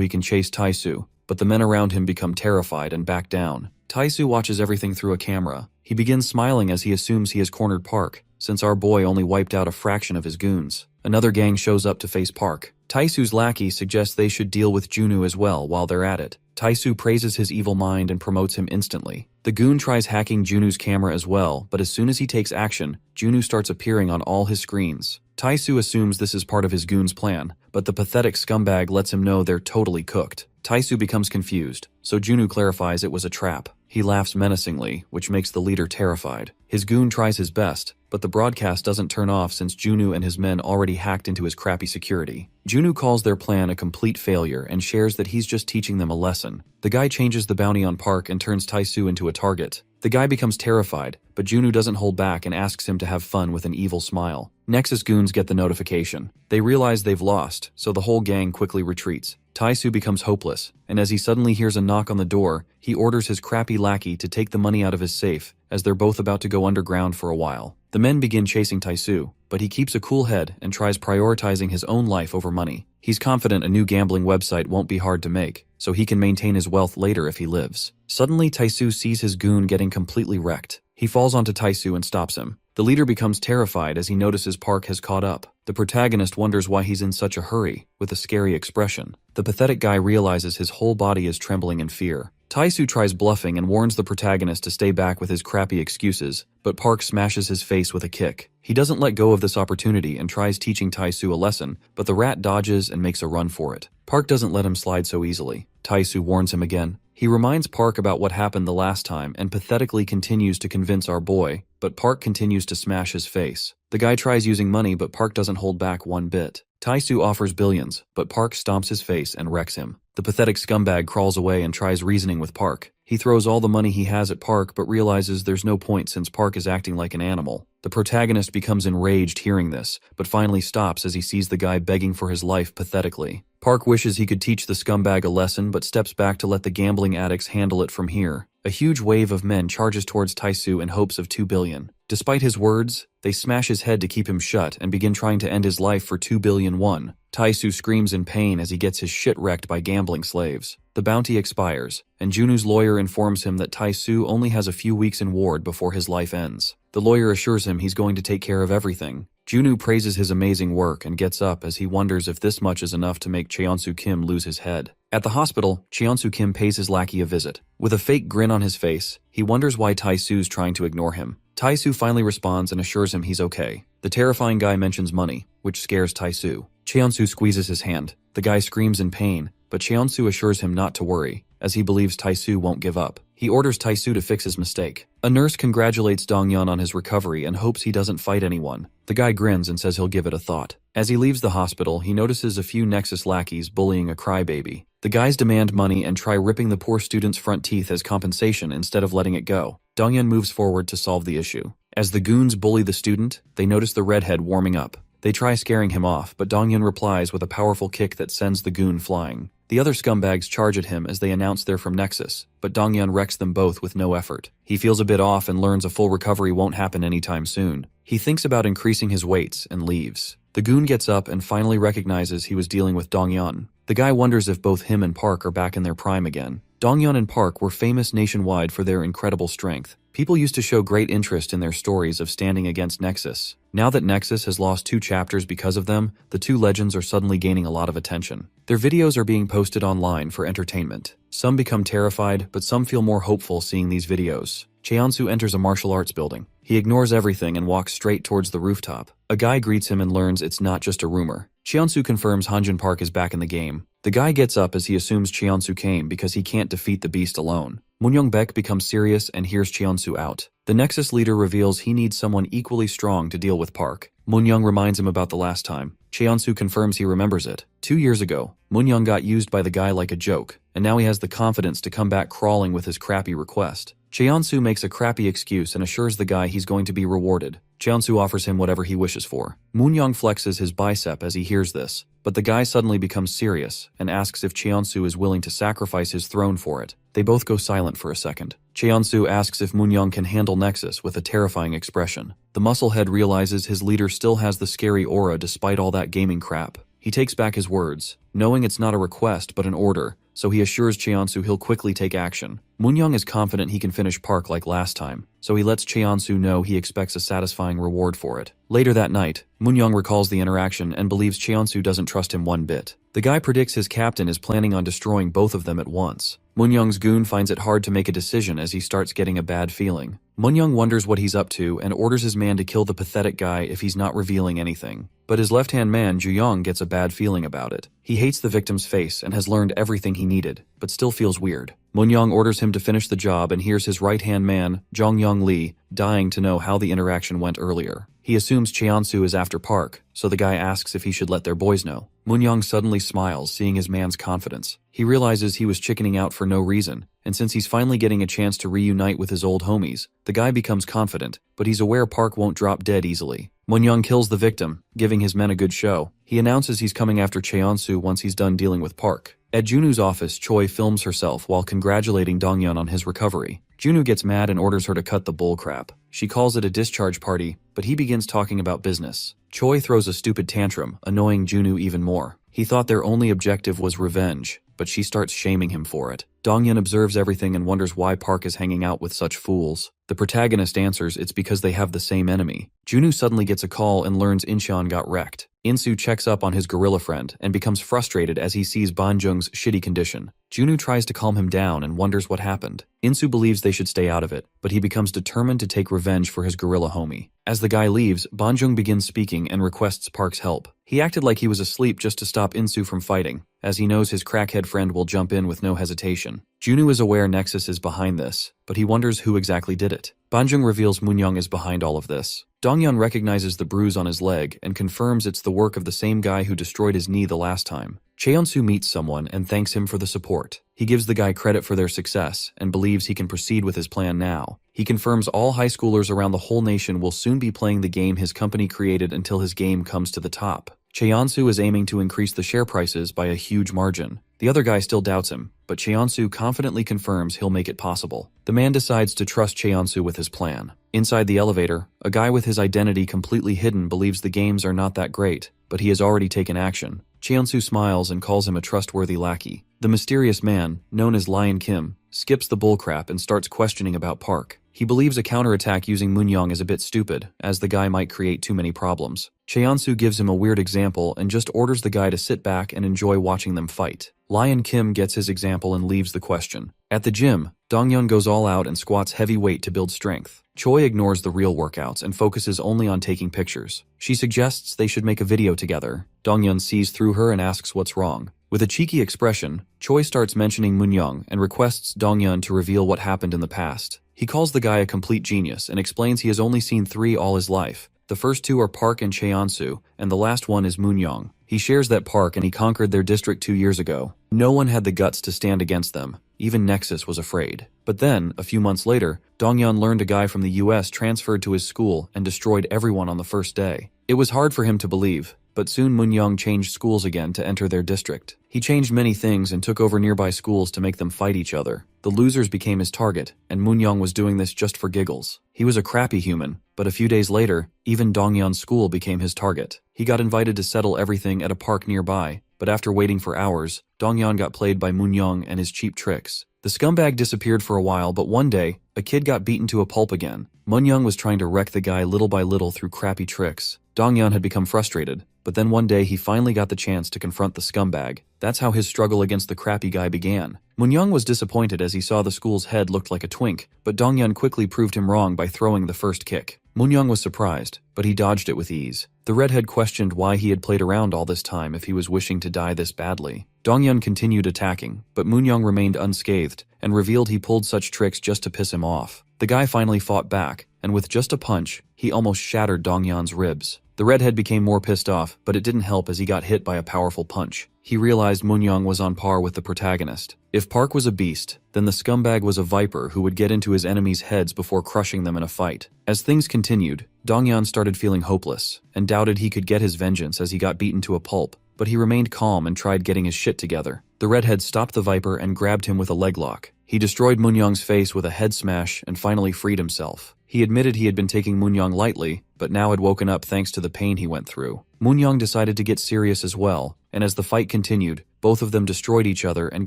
he can chase Taisu, but the men around him become terrified and back down. Taisu watches everything through a camera. He begins smiling as he assumes he has cornered Park, since our boy only wiped out a fraction of his goons. Another gang shows up to face Park. Taisu's lackey suggests they should deal with Junu as well while they're at it. Taisu praises his evil mind and promotes him instantly. The goon tries hacking Junu's camera as well, but as soon as he takes action, Junu starts appearing on all his screens. Taisu assumes this is part of his goon's plan, but the pathetic scumbag lets him know they're totally cooked. Taisu becomes confused, so Junu clarifies it was a trap. He laughs menacingly, which makes the leader terrified. His goon tries his best, but the broadcast doesn't turn off since Junu and his men already hacked into his crappy security. Junu calls their plan a complete failure and shares that he's just teaching them a lesson. The guy changes the bounty on Park and turns Taisu into a target. The guy becomes terrified, but Junu doesn't hold back and asks him to have fun with an evil smile. Nexus goons get the notification. They realize they've lost, so the whole gang quickly retreats. Taisu becomes hopeless, and as he suddenly hears a knock on the door, he orders his crappy lackey to take the money out of his safe, as they're both about to go underground for a while. The men begin chasing Taisu, but he keeps a cool head and tries prioritizing his own life over money. He's confident a new gambling website won't be hard to make, so he can maintain his wealth later if he lives. Suddenly, Taisu sees his goon getting completely wrecked. He falls onto Taisu and stops him. The leader becomes terrified as he notices Park has caught up. The protagonist wonders why he's in such a hurry, with a scary expression. The pathetic guy realizes his whole body is trembling in fear. Taisu tries bluffing and warns the protagonist to stay back with his crappy excuses, but Park smashes his face with a kick. He doesn't let go of this opportunity and tries teaching Taisu a lesson, but the rat dodges and makes a run for it. Park doesn't let him slide so easily. Taisu warns him again. He reminds Park about what happened the last time and pathetically continues to convince our boy, but Park continues to smash his face. The guy tries using money, but Park doesn't hold back one bit. Taisu offers billions, but Park stomps his face and wrecks him. The pathetic scumbag crawls away and tries reasoning with Park. He throws all the money he has at Park but realizes there's no point since Park is acting like an animal. The protagonist becomes enraged hearing this, but finally stops as he sees the guy begging for his life pathetically. Park wishes he could teach the scumbag a lesson but steps back to let the gambling addicts handle it from here. A huge wave of men charges towards Taisu in hopes of 2 billion. Despite his words, they smash his head to keep him shut and begin trying to end his life for 2 billion won. Taisu screams in pain as he gets his shit wrecked by gambling slaves. The bounty expires, and Junu's lawyer informs him that Taisu only has a few weeks in ward before his life ends. The lawyer assures him he's going to take care of everything. Junwoo praises his amazing work and gets up as he wonders if this much is enough to make Cheonsu Kim lose his head. At the hospital, Cheonsu Kim pays his lackey a visit. With a fake grin on his face, he wonders why Tae-soo's trying to ignore him. Tae-soo finally responds and assures him he's okay. The terrifying guy mentions money, which scares Tae-soo. Cheonsu squeezes his hand. The guy screams in pain, but Cheonsu assures him not to worry, as he believes Tae-soo won't give up. He orders Tae-soo to fix his mistake. A nurse congratulates Dong-yeon on his recovery and hopes he doesn't fight anyone. The guy grins and says he'll give it a thought. As he leaves the hospital, he notices a few Nexus lackeys bullying a crybaby. The guys demand money and try ripping the poor student's front teeth as compensation instead of letting it go. Dong-yeon moves forward to solve the issue. As the goons bully the student, they notice the redhead warming up. They try scaring him off, but Dong-yeon replies with a powerful kick that sends the goon flying. The other scumbags charge at him as they announce they're from Nexus, but Dong-yeon wrecks them both with no effort. He feels a bit off and learns a full recovery won't happen anytime soon. He thinks about increasing his weights and leaves. The goon gets up and finally recognizes he was dealing with Dong-yeon. The guy wonders if both him and Park are back in their prime again. Dong-yeon and Park were famous nationwide for their incredible strength. People used to show great interest in their stories of standing against Nexus. Now that Nexus has lost 2 chapters because of them, the 2 legends are suddenly gaining a lot of attention. Their videos are being posted online for entertainment. Some become terrified, but some feel more hopeful seeing these videos. Cheonsu enters a martial arts building. He ignores everything and walks straight towards the rooftop. A guy greets him and learns it's not just a rumor. Cheonsu confirms Hanjin Park is back in the game. The guy gets up as he assumes Cheonsu came because he can't defeat the beast alone. Moon-young-baek becomes serious and hears Cheonsu out. The Nexus leader reveals he needs someone equally strong to deal with Park. Moon-young reminds him about the last time. Cheonsu confirms he remembers it. 2 years ago, Moon-young got used by the guy like a joke, and now he has the confidence to come back crawling with his crappy request. Cheonsu makes a crappy excuse and assures the guy he's going to be rewarded. Cheonsu offers him whatever he wishes for. Moon-young flexes his bicep as he hears this, but the guy suddenly becomes serious and asks if Cheonsu is willing to sacrifice his throne for it. They both go silent for a second. Cheonsu asks if Moon-young can handle Nexus with a terrifying expression. The musclehead realizes his leader still has the scary aura despite all that gaming crap. He takes back his words, knowing it's not a request but an order, so he assures Cheonsu he'll quickly take action. Moon-young is confident he can finish Park like last time, so he lets Cheonsu know he expects a satisfying reward for it. Later that night, Moon-young recalls the interaction and believes Cheonsu doesn't trust him one bit. The guy predicts his captain is planning on destroying both of them at once. Moon-young's goon finds it hard to make a decision as he starts getting a bad feeling. Moon-young wonders what he's up to and orders his man to kill the pathetic guy if he's not revealing anything. But his left-hand man, Ju-young, gets a bad feeling about it. He hates the victim's face and has learned everything he needed, but still feels weird. Moon-young orders him to finish the job and hears his right-hand man, Jong-young Lee, dying to know how the interaction went earlier. He assumes Cheonsu is after Park, so the guy asks if he should let their boys know. Moon-young suddenly smiles, seeing his man's confidence. He realizes he was chickening out for no reason, and since he's finally getting a chance to reunite with his old homies, the guy becomes confident, but he's aware Park won't drop dead easily. Moon-young kills the victim, giving his men a good show. He announces he's coming after Cheonsu once he's done dealing with Park. At Junwoo's office, Choi films herself while congratulating Dong-yeon on his recovery. Junwoo gets mad and orders her to cut the bullcrap. She calls it a discharge party, but he begins talking about business. Choi throws a stupid tantrum, annoying Junwoo even more. He thought their only objective was revenge, but she starts shaming him for it. Dong-yeon observes everything and wonders why Park is hanging out with such fools. The protagonist answers it's because they have the same enemy. Junwoo suddenly gets a call and learns Incheon got wrecked. Insu checks up on his gorilla friend and becomes frustrated as he sees Banjung's shitty condition. Junwoo tries to calm him down and wonders what happened. Insu believes they should stay out of it, but he becomes determined to take revenge for his gorilla homie. As the guy leaves, Banjung begins speaking and requests Park's help. He acted like he was asleep just to stop Insu from fighting, as he knows his crackhead friend will jump in with no hesitation. Junwoo is aware Nexus is behind this, but he wonders who exactly did it. Banjung reveals Moon-young is behind all of this. Dong-yeon recognizes the bruise on his leg and confirms it's the work of the same guy who destroyed his knee the last time. Cheonsu meets someone and thanks him for the support. He gives the guy credit for their success and believes he can proceed with his plan now. He confirms all high schoolers around the whole nation will soon be playing the game his company created until his game comes to the top. Cheonsu is aiming to increase the share prices by a huge margin. The other guy still doubts him, but Cheonsu confidently confirms he'll make it possible. The man decides to trust Cheonsu with his plan. Inside the elevator, a guy with his identity completely hidden believes the games are not that great, but he has already taken action. Cheonsu smiles and calls him a trustworthy lackey. The mysterious man, known as Lion Kim, skips the bullcrap and starts questioning about Park. He believes a counterattack using Moonyoung is a bit stupid, as the guy might create too many problems. Cheonsu gives him a weird example and just orders the guy to sit back and enjoy watching them fight. Lion Kim gets his example and leaves the question. At the gym, Donghyun goes all out and squats heavy weight to build strength. Choi ignores the real workouts and focuses only on taking pictures. She suggests they should make a video together. Donghyun sees through her and asks what's wrong. With a cheeky expression, Choi starts mentioning Moonyoung and requests Donghyun to reveal what happened in the past. He calls the guy a complete genius and explains he has only seen 3 all his life. The first 2 are Park and Cheonsu, and the last one is Moonyoung. He shares that Park and he conquered their district 2 years ago. No one had the guts to stand against them. Even Nexus was afraid. But then, a few months later, Donghyun learned a guy from the US transferred to his school and destroyed everyone on the first day. It was hard for him to believe, but soon Moonyoung changed schools again to enter their district. He changed many things and took over nearby schools to make them fight each other. The losers became his target, and Moonyoung was doing this just for giggles. He was a crappy human, but a few days later, even Donghyun's school became his target. He got invited to settle everything at a park nearby, but after waiting for hours, Donghyun got played by Moonyoung and his cheap tricks. The scumbag disappeared for a while, but one day, a kid got beaten to a pulp again. Moonyoung was trying to wreck the guy little by little through crappy tricks. Donghyun had become frustrated, but then one day he finally got the chance to confront the scumbag. That's how his struggle against the crappy guy began. Moonyoung was disappointed as he saw the school's head looked like a twink, but Donghyun quickly proved him wrong by throwing the first kick. Moonyoung was surprised, but he dodged it with ease. The redhead questioned why he had played around all this time if he was wishing to die this badly. Donghyun continued attacking, but Moonyoung remained unscathed and revealed he pulled such tricks just to piss him off. The guy finally fought back, and with just a punch, he almost shattered Donghyun's ribs. The redhead became more pissed off, but it didn't help as he got hit by a powerful punch. He realized Moonyoung was on par with the protagonist. If Park was a beast, then the scumbag was a viper who would get into his enemies' heads before crushing them in a fight. As things continued, Donghyun started feeling hopeless, and doubted he could get his vengeance as he got beaten to a pulp, but he remained calm and tried getting his shit together. The redhead stopped the viper and grabbed him with a leg lock. He destroyed Moonyoung's face with a head smash and finally freed himself. He admitted he had been taking Moonyoung lightly, but now had woken up thanks to the pain he went through. Moonyoung decided to get serious as well, and as the fight continued, both of them destroyed each other and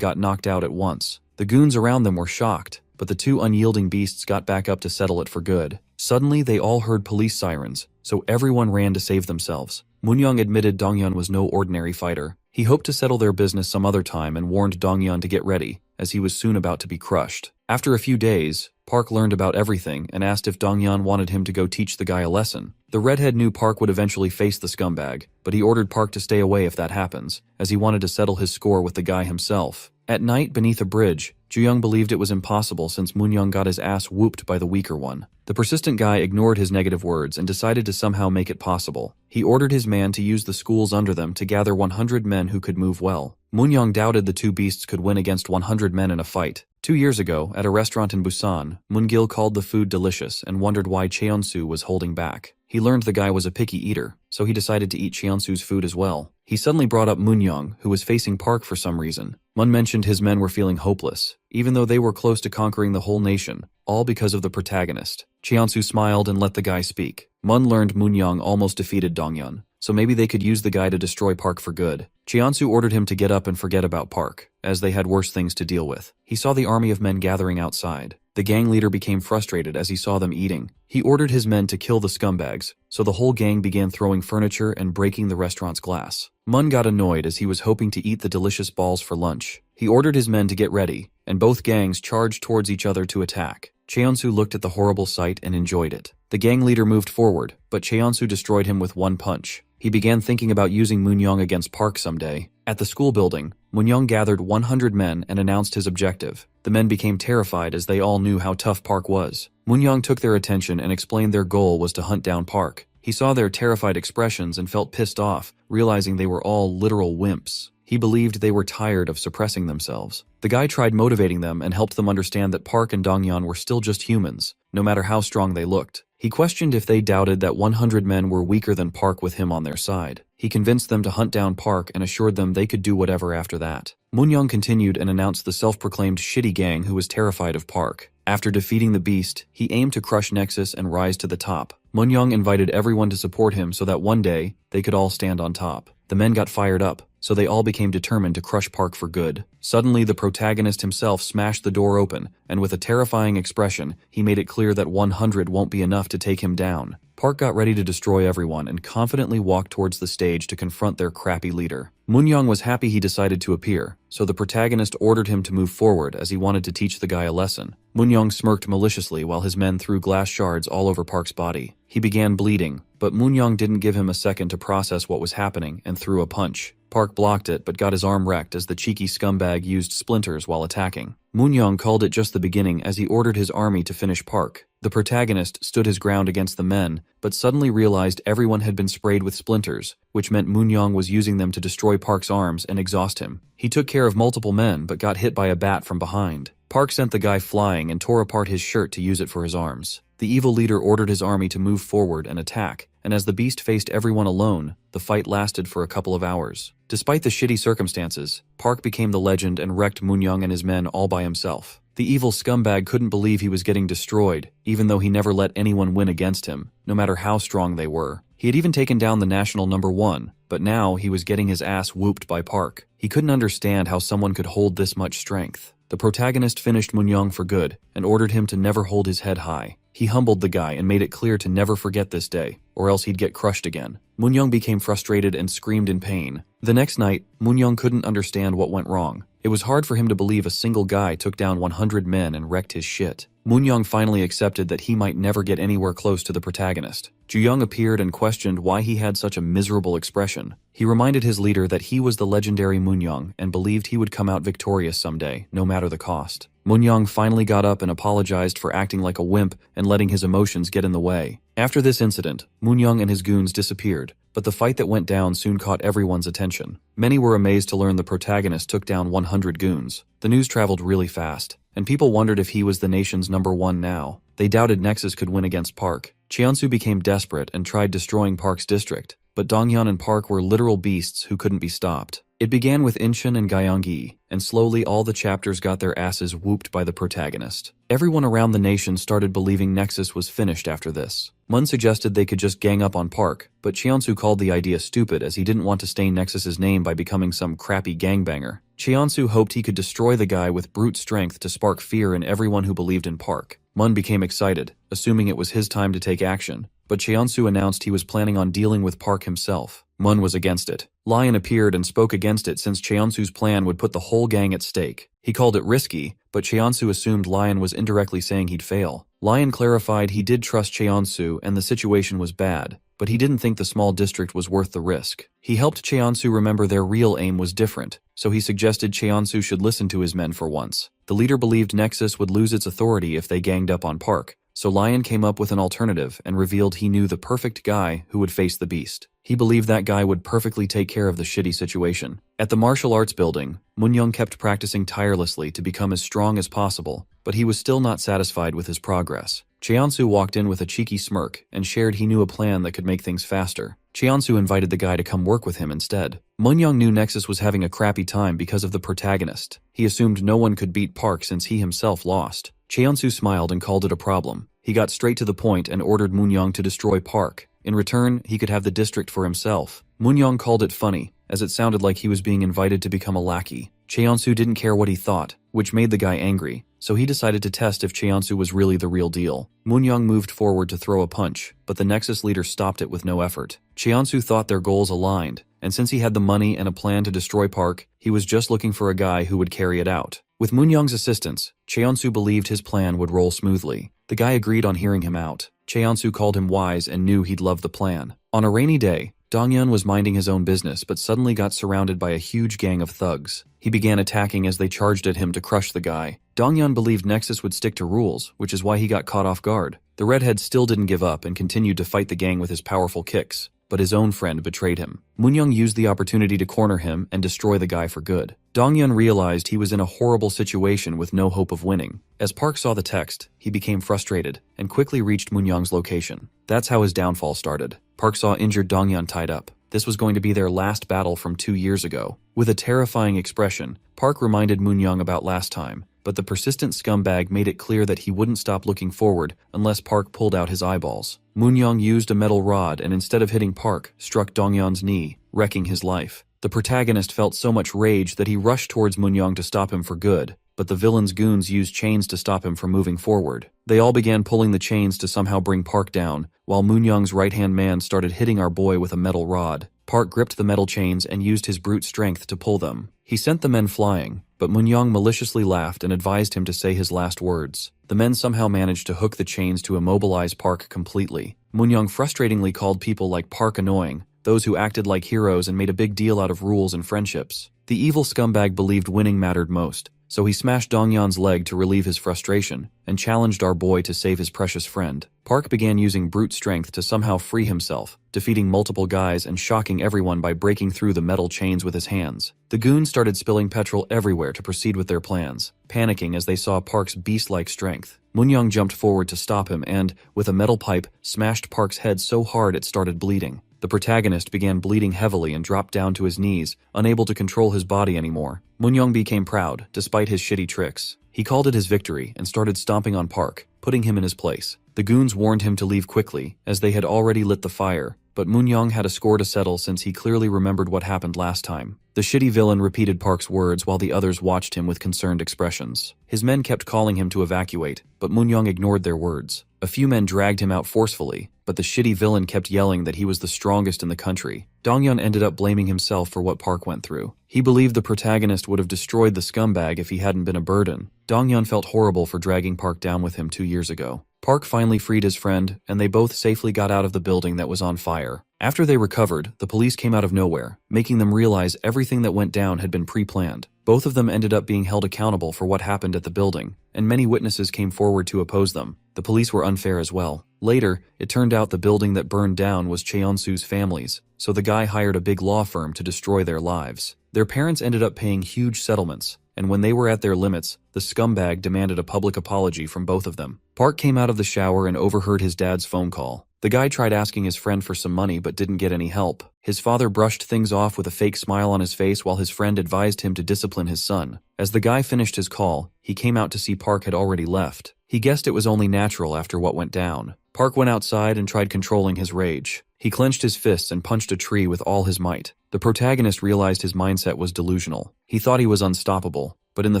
got knocked out at once. The goons around them were shocked, but the 2 unyielding beasts got back up to settle it for good. Suddenly, they all heard police sirens, so everyone ran to save themselves. Moonyoung admitted Donghyun was no ordinary fighter. He hoped to settle their business some other time and warned Donghyun to get ready, as he was soon about to be crushed. After a few days, Park learned about everything and asked if Donghyun wanted him to go teach the guy a lesson. The redhead knew Park would eventually face the scumbag, but he ordered Park to stay away if that happens, as he wanted to settle his score with the guy himself. At night, beneath a bridge, Jooyoung believed it was impossible since Moonyoung got his ass whooped by the weaker one. The persistent guy ignored his negative words and decided to somehow make it possible. He ordered his man to use the schools under them to gather 100 men who could move well. Moonyoung doubted the 2 beasts could win against 100 men in a fight. 2 years ago, at a restaurant in Busan, Moongil called the food delicious and wondered why Cheonsu was holding back. He learned the guy was a picky eater, so he decided to eat Cheonsu's food as well. He suddenly brought up Moonyoung, who was facing Park for some reason. Mun mentioned his men were feeling hopeless, even though they were close to conquering the whole nation, all because of the protagonist. Cheonsu smiled and let the guy speak. Mun learned Moonyoung almost defeated Donghyun, so maybe they could use the guy to destroy Park for good. Cheonsu ordered him to get up and forget about Park, as they had worse things to deal with. He saw the army of men gathering outside. The gang leader became frustrated as he saw them eating. He ordered his men to kill the scumbags, so the whole gang began throwing furniture and breaking the restaurant's glass. Mun got annoyed as he was hoping to eat the delicious balls for lunch. He ordered his men to get ready, and both gangs charged towards each other to attack. Cheonsu looked at the horrible sight and enjoyed it. The gang leader moved forward, but Cheonsu destroyed him with one punch. He began thinking about using Moonyoung against Park someday. At the school building, Moonyoung gathered 100 men and announced his objective. The men became terrified as they all knew how tough Park was. Moonyoung took their attention and explained their goal was to hunt down Park. He saw their terrified expressions and felt pissed off, realizing they were all literal wimps. He believed they were tired of suppressing themselves. The guy tried motivating them and helped them understand that Park and Donghyun were still just humans, no matter how strong they looked. He questioned if they doubted that 100 men were weaker than Park with him on their side. He convinced them to hunt down Park and assured them they could do whatever after that. Moonyoung continued and announced the self-proclaimed shitty gang who was terrified of Park. After defeating the beast, he aimed to crush Nexus and rise to the top. Moonyoung invited everyone to support him so that one day, they could all stand on top. The men got fired up, so they all became determined to crush Park for good. Suddenly, the protagonist himself smashed the door open, and with a terrifying expression, he made it clear that 100 won't be enough to take him down. Park got ready to destroy everyone and confidently walked towards the stage to confront their crappy leader. Moonyoung was happy he decided to appear, so the protagonist ordered him to move forward as he wanted to teach the guy a lesson. Moonyoung smirked maliciously while his men threw glass shards all over Park's body. He began bleeding, but Moonyoung didn't give him a second to process what was happening and threw a punch. Park blocked it but got his arm wrecked as the cheeky scumbag used splinters while attacking. Moonyoung called it just the beginning as he ordered his army to finish Park. The protagonist stood his ground against the men, but suddenly realized everyone had been sprayed with splinters, which meant Moonyoung was using them to destroy Park's arms and exhaust him. He took care of multiple men but got hit by a bat from behind. Park sent the guy flying and tore apart his shirt to use it for his arms. The evil leader ordered his army to move forward and attack, and as the beast faced everyone alone, the fight lasted for a couple of hours. Despite the shitty circumstances, Park became the legend and wrecked Moonyoung and his men all by himself. The evil scumbag couldn't believe he was getting destroyed, even though he never let anyone win against him, no matter how strong they were. He had even taken down the national #1, but now he was getting his ass whooped by Park. He couldn't understand how someone could hold this much strength. The protagonist finished Moonyoung for good and ordered him to never hold his head high. He humbled the guy and made it clear to never forget this day, or else he'd get crushed again. Moonyoung became frustrated and screamed in pain. The next night, Moonyoung couldn't understand what went wrong. It was hard for him to believe a single guy took down 100 men and wrecked his shit. Moonyoung finally accepted that he might never get anywhere close to the protagonist. Juyoung appeared and questioned why he had such a miserable expression. He reminded his leader that he was the legendary Moonyoung and believed he would come out victorious someday, no matter the cost. Moonyoung finally got up and apologized for acting like a wimp and letting his emotions get in the way. After this incident, Moonyoung and his goons disappeared, but the fight that went down soon caught everyone's attention. Many were amazed to learn the protagonist took down 100 goons. The news traveled really fast, and people wondered if he was the nation's #1 now. They doubted Nexus could win against Park. Cheonsu became desperate and tried destroying Park's district, but Donghyun and Park were literal beasts who couldn't be stopped. It began with Incheon and Gyeonggi, and slowly all the chapters got their asses whooped by the protagonist. Everyone around the nation started believing Nexus was finished after this. Mun suggested they could just gang up on Park, but Cheonsu called the idea stupid as he didn't want to stain Nexus's name by becoming some crappy gangbanger. Cheonsu hoped he could destroy the guy with brute strength to spark fear in everyone who believed in Park. Mun became excited, assuming it was his time to take action, but Cheonsu announced he was planning on dealing with Park himself. Mun was against it. Lion appeared and spoke against it since Cheonsu's plan would put the whole gang at stake. He called it risky, but Cheonsu assumed Lion was indirectly saying he'd fail. Lion clarified he did trust Cheonsu and the situation was bad, but he didn't think the small district was worth the risk. He helped Cheonsu remember their real aim was different, so he suggested Cheonsu should listen to his men for once. The leader believed Nexus would lose its authority if they ganged up on Park, so Lion came up with an alternative and revealed he knew the perfect guy who would face the beast. He believed that guy would perfectly take care of the shitty situation. At the martial arts building, Moonyoung kept practicing tirelessly to become as strong as possible, but he was still not satisfied with his progress. Cheonsu walked in with a cheeky smirk and shared he knew a plan that could make things faster. Cheonsu invited the guy to come work with him instead. Moonyoung knew Nexus was having a crappy time because of the protagonist. He assumed no one could beat Park since he himself lost. Cheonsu smiled and called it a problem. He got straight to the point and ordered Moonyoung to destroy Park. In return, he could have the district for himself. Moonyoung called it funny, as it sounded like he was being invited to become a lackey. Cheonsu didn't care what he thought, which made the guy angry, so he decided to test if Cheonsu was really the real deal. Moonyoung moved forward to throw a punch, but the Nexus leader stopped it with no effort. Cheonsu thought their goals aligned, and since he had the money and a plan to destroy Park, he was just looking for a guy who would carry it out. With Moonyoung's assistance, Cheonsu believed his plan would roll smoothly. The guy agreed on hearing him out. Cheonsu called him wise and knew he'd love the plan. On a rainy day, Donghyun was minding his own business but suddenly got surrounded by a huge gang of thugs. He began attacking as they charged at him to crush the guy. Donghyun believed Nexus would stick to rules, which is why he got caught off guard. The redhead still didn't give up and continued to fight the gang with his powerful kicks, but his own friend betrayed him. Moonyoung used the opportunity to corner him and destroy the guy for good. Donghyun realized he was in a horrible situation with no hope of winning. As Park saw the text, he became frustrated and quickly reached Moonyoung's location. That's how his downfall started. Park saw injured Donghyun tied up. This was going to be their last battle from 2 years ago. With a terrifying expression, Park reminded Moonyoung about last time, but the persistent scumbag made it clear that he wouldn't stop looking forward unless Park pulled out his eyeballs. Moonyoung used a metal rod and instead of hitting Park, struck Donghyun's knee, wrecking his life. The protagonist felt so much rage that he rushed towards Moonyoung to stop him for good, but the villain's goons used chains to stop him from moving forward. They all began pulling the chains to somehow bring Park down, while Moonyoung's right-hand man started hitting our boy with a metal rod. Park gripped the metal chains and used his brute strength to pull them. He sent the men flying, but Moonyoung maliciously laughed and advised him to say his last words. The men somehow managed to hook the chains to immobilize Park completely. Moonyoung frustratingly called people like Park annoying, those who acted like heroes and made a big deal out of rules and friendships. The evil scumbag believed winning mattered most, so he smashed Dongyon's leg to relieve his frustration, and challenged our boy to save his precious friend. Park began using brute strength to somehow free himself, defeating multiple guys and shocking everyone by breaking through the metal chains with his hands. The goons started spilling petrol everywhere to proceed with their plans, panicking as they saw Park's beast-like strength. Moonyoung jumped forward to stop him and, with a metal pipe, smashed Park's head so hard it started bleeding. The protagonist began bleeding heavily and dropped down to his knees, unable to control his body anymore. Moonyoung became proud, despite his shitty tricks. He called it his victory and started stomping on Park, putting him in his place. The goons warned him to leave quickly, as they had already lit the fire, but Moonyoung had a score to settle since he clearly remembered what happened last time. The shitty villain repeated Park's words while the others watched him with concerned expressions. His men kept calling him to evacuate, but Moonyoung ignored their words. A few men dragged him out forcefully, but the shitty villain kept yelling that he was the strongest in the country. Dongyun ended up blaming himself for what Park went through. He believed the protagonist would have destroyed the scumbag if he hadn't been a burden. Dongyun felt horrible for dragging Park down with him 2 years ago. Park finally freed his friend, and they both safely got out of the building that was on fire. After they recovered, the police came out of nowhere, making them realize everything that went down had been pre-planned. Both of them ended up being held accountable for what happened at the building, and many witnesses came forward to oppose them. The police were unfair as well. Later, it turned out the building that burned down was Cheonsu's family's, so the guy hired a big law firm to destroy their lives. Their parents ended up paying huge settlements, and when they were at their limits, the scumbag demanded a public apology from both of them. Park came out of the shower and overheard his dad's phone call. The guy tried asking his friend for some money but didn't get any help. His father brushed things off with a fake smile on his face while his friend advised him to discipline his son. As the guy finished his call, he came out to see Park had already left. He guessed it was only natural after what went down. Park went outside and tried controlling his rage. He clenched his fists and punched a tree with all his might. The protagonist realized his mindset was delusional. He thought he was unstoppable, but in the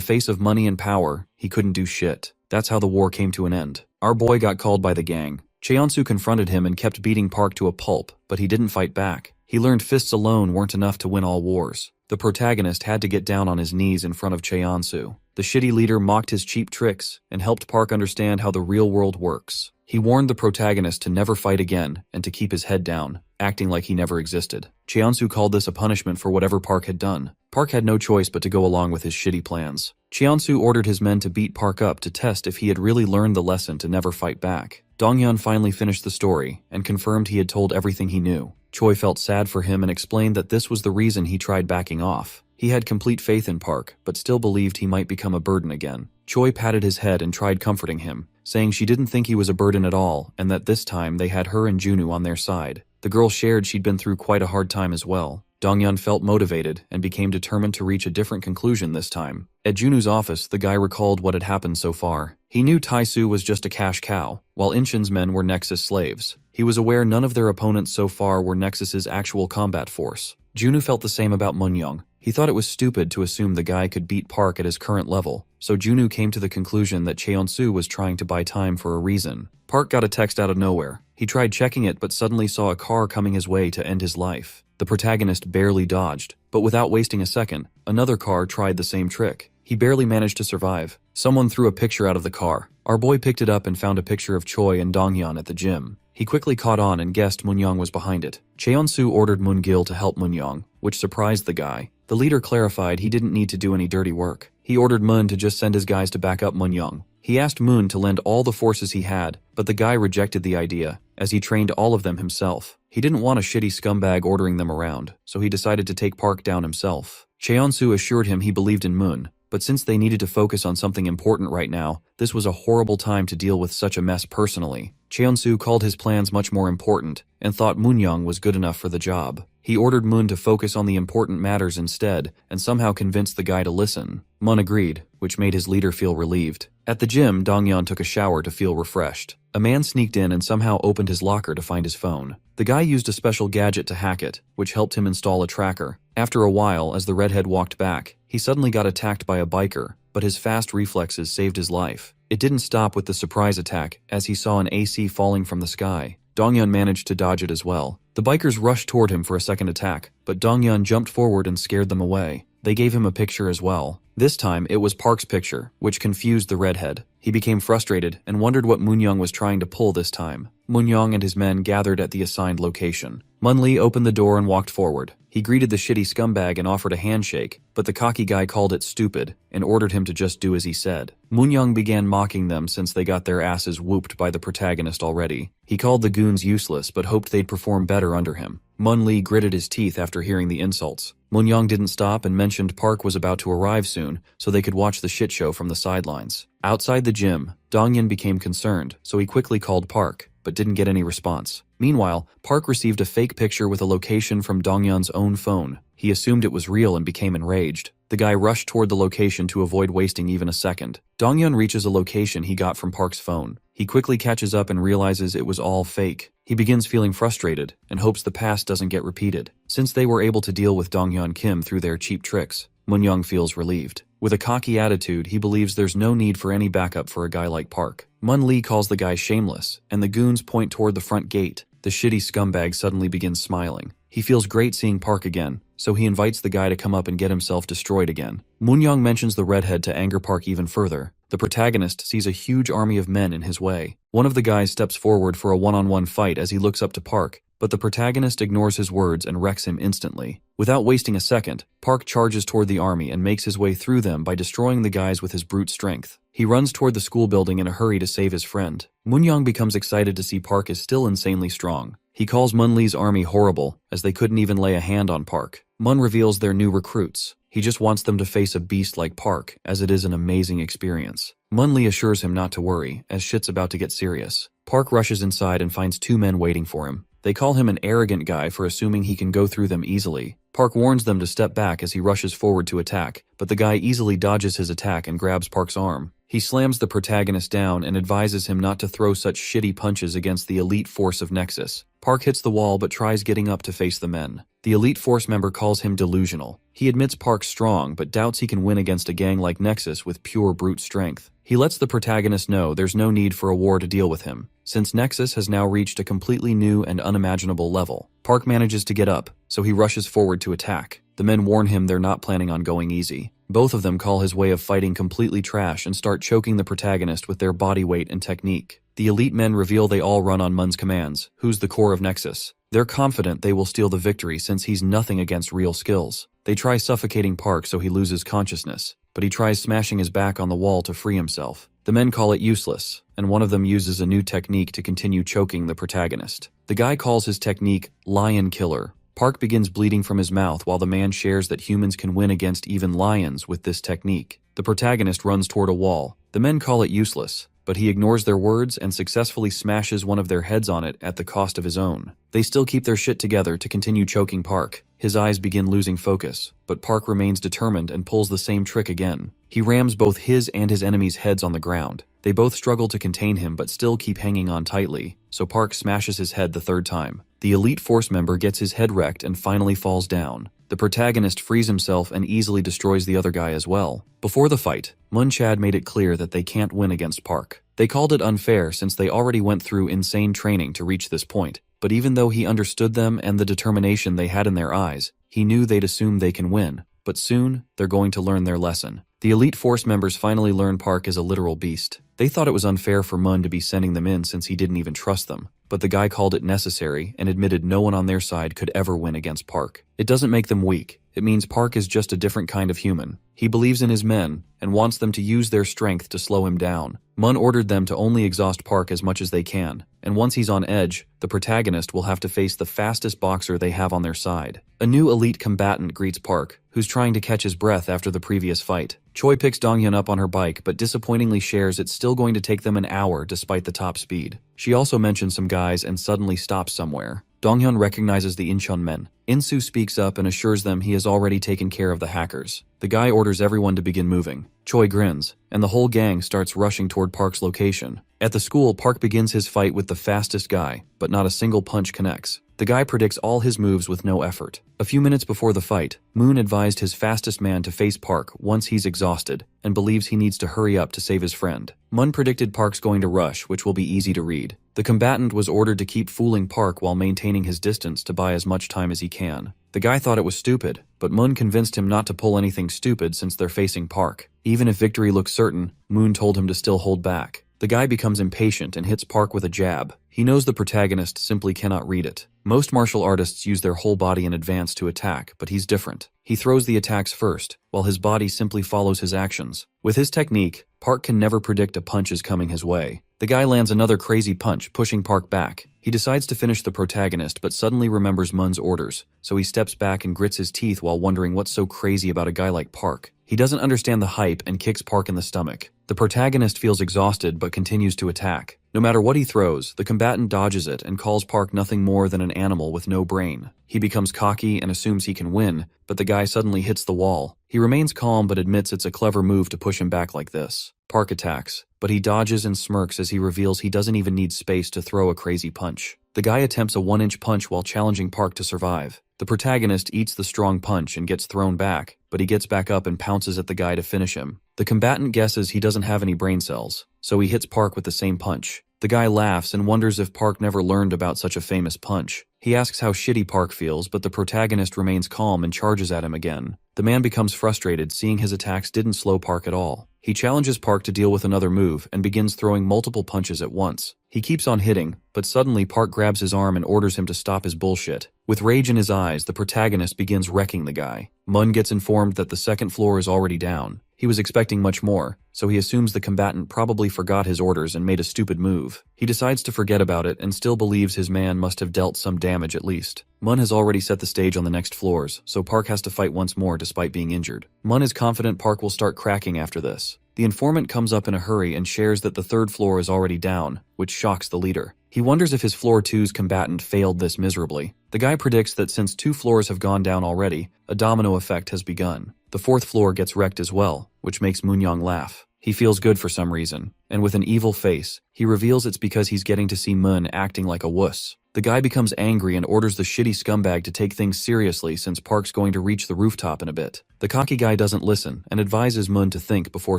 face of money and power, he couldn't do shit. That's how the war came to an end. Our boy got called by the gang. Cheonsu confronted him and kept beating Park to a pulp, but he didn't fight back. He learned fists alone weren't enough to win all wars. The protagonist had to get down on his knees in front of Cheonsu. The shitty leader mocked his cheap tricks and helped Park understand how the real world works. He warned the protagonist to never fight again and to keep his head down, acting like he never existed. Cheonsu called this a punishment for whatever Park had done. Park had no choice but to go along with his shitty plans. Cheonsu ordered his men to beat Park up to test if he had really learned the lesson to never fight back. Dongyun finally finished the story and confirmed he had told everything he knew. Choi felt sad for him and explained that this was the reason he tried backing off. He had complete faith in Park, but still believed he might become a burden again. Choi patted his head and tried comforting him, saying she didn't think he was a burden at all and that this time they had her and Junu on their side. The girl shared she'd been through quite a hard time as well. Dongyun felt motivated and became determined to reach a different conclusion this time. At Junu's office, the guy recalled what had happened so far. He knew Taisu was just a cash cow, while Inshin's men were Nexus slaves. He was aware none of their opponents so far were Nexus's actual combat force. Junu felt the same about Moonyoung. He thought it was stupid to assume the guy could beat Park at his current level, so Junu came to the conclusion that Cheonsu was trying to buy time for a reason. Park got a text out of nowhere. He tried checking it but suddenly saw a car coming his way to end his life. The protagonist barely dodged, but without wasting a second, another car tried the same trick. He barely managed to survive. Someone threw a picture out of the car. Our boy picked it up and found a picture of Choi and Dongyun at the gym. He quickly caught on and guessed Moonyoung was behind it. Cheonsu ordered Moongil to help Moonyoung, which surprised the guy. The leader clarified he didn't need to do any dirty work. He ordered Moon to just send his guys to back up Moonyoung. He asked Moon to lend all the forces he had, but the guy rejected the idea, as he trained all of them himself. He didn't want a shitty scumbag ordering them around, so he decided to take Park down himself. Cheonsu assured him he believed in Moon, but since they needed to focus on something important right now, this was a horrible time to deal with such a mess personally. Cheonsu called his plans much more important, and thought Moonyoung was good enough for the job. He ordered Moon to focus on the important matters instead, and somehow convinced the guy to listen. Moon agreed, which made his leader feel relieved. At the gym, Dongyun took a shower to feel refreshed. A man sneaked in and somehow opened his locker to find his phone. The guy used a special gadget to hack it, which helped him install a tracker. After a while, as the redhead walked back, he suddenly got attacked by a biker, but his fast reflexes saved his life. It didn't stop with the surprise attack, as he saw an AC falling from the sky. Dongyun managed to dodge it as well. The bikers rushed toward him for a second attack, but Dongyun jumped forward and scared them away. They gave him a picture as well. This time, it was Park's picture, which confused the redhead. He became frustrated and wondered what Moonyoung was trying to pull this time. Moonyoung and his men gathered at the assigned location. Munli opened the door and walked forward. He greeted the shitty scumbag and offered a handshake, but the cocky guy called it stupid and ordered him to just do as he said. Moonyoung began mocking them since they got their asses whooped by the protagonist already. He called the goons useless but hoped they'd perform better under him. Munli gritted his teeth after hearing the insults. Moonyoung didn't stop and mentioned Park was about to arrive soon so they could watch the shit show from the sidelines. Outside the gym, Dongyun became concerned, so he quickly called Park, but didn't get any response. Meanwhile, Park received a fake picture with a location from Dongyun's own phone. He assumed it was real and became enraged. The guy rushed toward the location to avoid wasting even a second. Dongyun reaches a location he got from Park's phone. He quickly catches up and realizes it was all fake. He begins feeling frustrated and hopes the past doesn't get repeated. Since they were able to deal with Donghyun Kim through their cheap tricks, Moonyoung feels relieved. With a cocky attitude, he believes there's no need for any backup for a guy like Park. Mun Lee calls the guy shameless, and the goons point toward the front gate. The shitty scumbag suddenly begins smiling. He feels great seeing Park again, so he invites the guy to come up and get himself destroyed again. Moonyoung mentions the redhead to anger Park even further. The protagonist sees a huge army of men in his way. One of the guys steps forward for a one-on-one fight as he looks up to Park, but the protagonist ignores his words and wrecks him instantly. Without wasting a second, Park charges toward the army and makes his way through them by destroying the guys with his brute strength. He runs toward the school building in a hurry to save his friend. Moonyoung becomes excited to see Park is still insanely strong. He calls Mun Lee's army horrible, as they couldn't even lay a hand on Park. Mun reveals their new recruits. He just wants them to face a beast like Park, as it is an amazing experience. Mun Lee assures him not to worry, as shit's about to get serious. Park rushes inside and finds two men waiting for him. They call him an arrogant guy for assuming he can go through them easily. Park warns them to step back as he rushes forward to attack, but the guy easily dodges his attack and grabs Park's arm. He slams the protagonist down and advises him not to throw such shitty punches against the elite force of Nexus. Park hits the wall but tries getting up to face the men. The elite force member calls him delusional. He admits Park's strong but doubts he can win against a gang like Nexus with pure brute strength. He lets the protagonist know there's no need for a war to deal with him, since Nexus has now reached a completely new and unimaginable level. Park manages to get up, so he rushes forward to attack. The men warn him they're not planning on going easy. Both of them call his way of fighting completely trash and start choking the protagonist with their body weight and technique. The elite men reveal they all run on Mun's commands, who's the core of Nexus. They're confident they will steal the victory since he's nothing against real skills. They try suffocating Park so he loses consciousness, but he tries smashing his back on the wall to free himself. The men call it useless, and one of them uses a new technique to continue choking the protagonist. The guy calls his technique Lion Killer. Park begins bleeding from his mouth while the man shares that humans can win against even lions with this technique. The protagonist runs toward a wall. The men call it useless, but he ignores their words and successfully smashes one of their heads on it at the cost of his own. They still keep their shit together to continue choking Park. His eyes begin losing focus, but Park remains determined and pulls the same trick again. He rams both his and his enemy's heads on the ground. They both struggle to contain him but still keep hanging on tightly, so Park smashes his head the third time. The elite force member gets his head wrecked and finally falls down. The protagonist frees himself and easily destroys the other guy as well. Before the fight, Mun Chad made it clear that they can't win against Park. They called it unfair since they already went through insane training to reach this point, but even though he understood them and the determination they had in their eyes, he knew they'd assume they can win. But soon, they're going to learn their lesson. The elite force members finally learn Park is a literal beast. They thought it was unfair for Mun to be sending them in since he didn't even trust them, but the guy called it necessary and admitted no one on their side could ever win against Park. It doesn't make them weak. It means Park is just a different kind of human. He believes in his men and wants them to use their strength to slow him down. Mun ordered them to only exhaust Park as much as they can, and once he's on edge, the protagonist will have to face the fastest boxer they have on their side. A new elite combatant greets Park, who's trying to catch his breath after the previous fight. Choi picks Donghyun up on her bike but disappointingly shares it's still going to take them an hour despite the top speed. She also mentions some guys and suddenly stops somewhere. Donghyun recognizes the Incheon men. Insu speaks up and assures them he has already taken care of the hackers. The guy orders everyone to begin moving. Choi grins, and the whole gang starts rushing toward Park's location. At the school, Park begins his fight with the fastest guy, but not a single punch connects. The guy predicts all his moves with no effort. A few minutes before the fight, Moon advised his fastest man to face Park once he's exhausted, and believes he needs to hurry up to save his friend. Mun predicted Park's going to rush, which will be easy to read. The combatant was ordered to keep fooling Park while maintaining his distance to buy as much time as he can. The guy thought it was stupid, but Mun convinced him not to pull anything stupid since they're facing Park. Even if victory looks certain, Moon told him to still hold back. The guy becomes impatient and hits Park with a jab. He knows the protagonist simply cannot read it. Most martial artists use their whole body in advance to attack, but he's different. He throws the attacks first, while his body simply follows his actions. With his technique, Park can never predict a punch is coming his way. The guy lands another crazy punch, pushing Park back. He decides to finish the protagonist but suddenly remembers Mun's orders, so he steps back and grits his teeth while wondering what's so crazy about a guy like Park. He doesn't understand the hype and kicks Park in the stomach. The protagonist feels exhausted but continues to attack. No matter what he throws, the combatant dodges it and calls Park nothing more than an animal with no brain. He becomes cocky and assumes he can win, but the guy suddenly hits the wall. He remains calm but admits it's a clever move to push him back like this. Park attacks, but he dodges and smirks as he reveals he doesn't even need space to throw a crazy punch. The guy attempts a 1-inch punch while challenging Park to survive. The protagonist eats the strong punch and gets thrown back, but he gets back up and pounces at the guy to finish him. The combatant guesses he doesn't have any brain cells, so he hits Park with the same punch. The guy laughs and wonders if Park never learned about such a famous punch. He asks how shitty Park feels, but the protagonist remains calm and charges at him again. The man becomes frustrated, seeing his attacks didn't slow Park at all. He challenges Park to deal with another move and begins throwing multiple punches at once. He keeps on hitting, but suddenly Park grabs his arm and orders him to stop his bullshit. With rage in his eyes, the protagonist begins wrecking the guy. Mun gets informed that the second floor is already down. He was expecting much more, so he assumes the combatant probably forgot his orders and made a stupid move. He decides to forget about it and still believes his man must have dealt some damage at least. Mun has already set the stage on the next floors, so Park has to fight once more despite being injured. Mun is confident Park will start cracking after this. The informant comes up in a hurry and shares that the third floor is already down, which shocks the leader. He wonders if his floor 2's combatant failed this miserably. The guy predicts that since 2 floors have gone down already, a domino effect has begun. The 4th floor gets wrecked as well, which makes Moonyang laugh. He feels good for some reason, and with an evil face, he reveals it's because he's getting to see Mun acting like a wuss. The guy becomes angry and orders the shitty scumbag to take things seriously since Park's going to reach the rooftop in a bit. The cocky guy doesn't listen and advises Mun to think before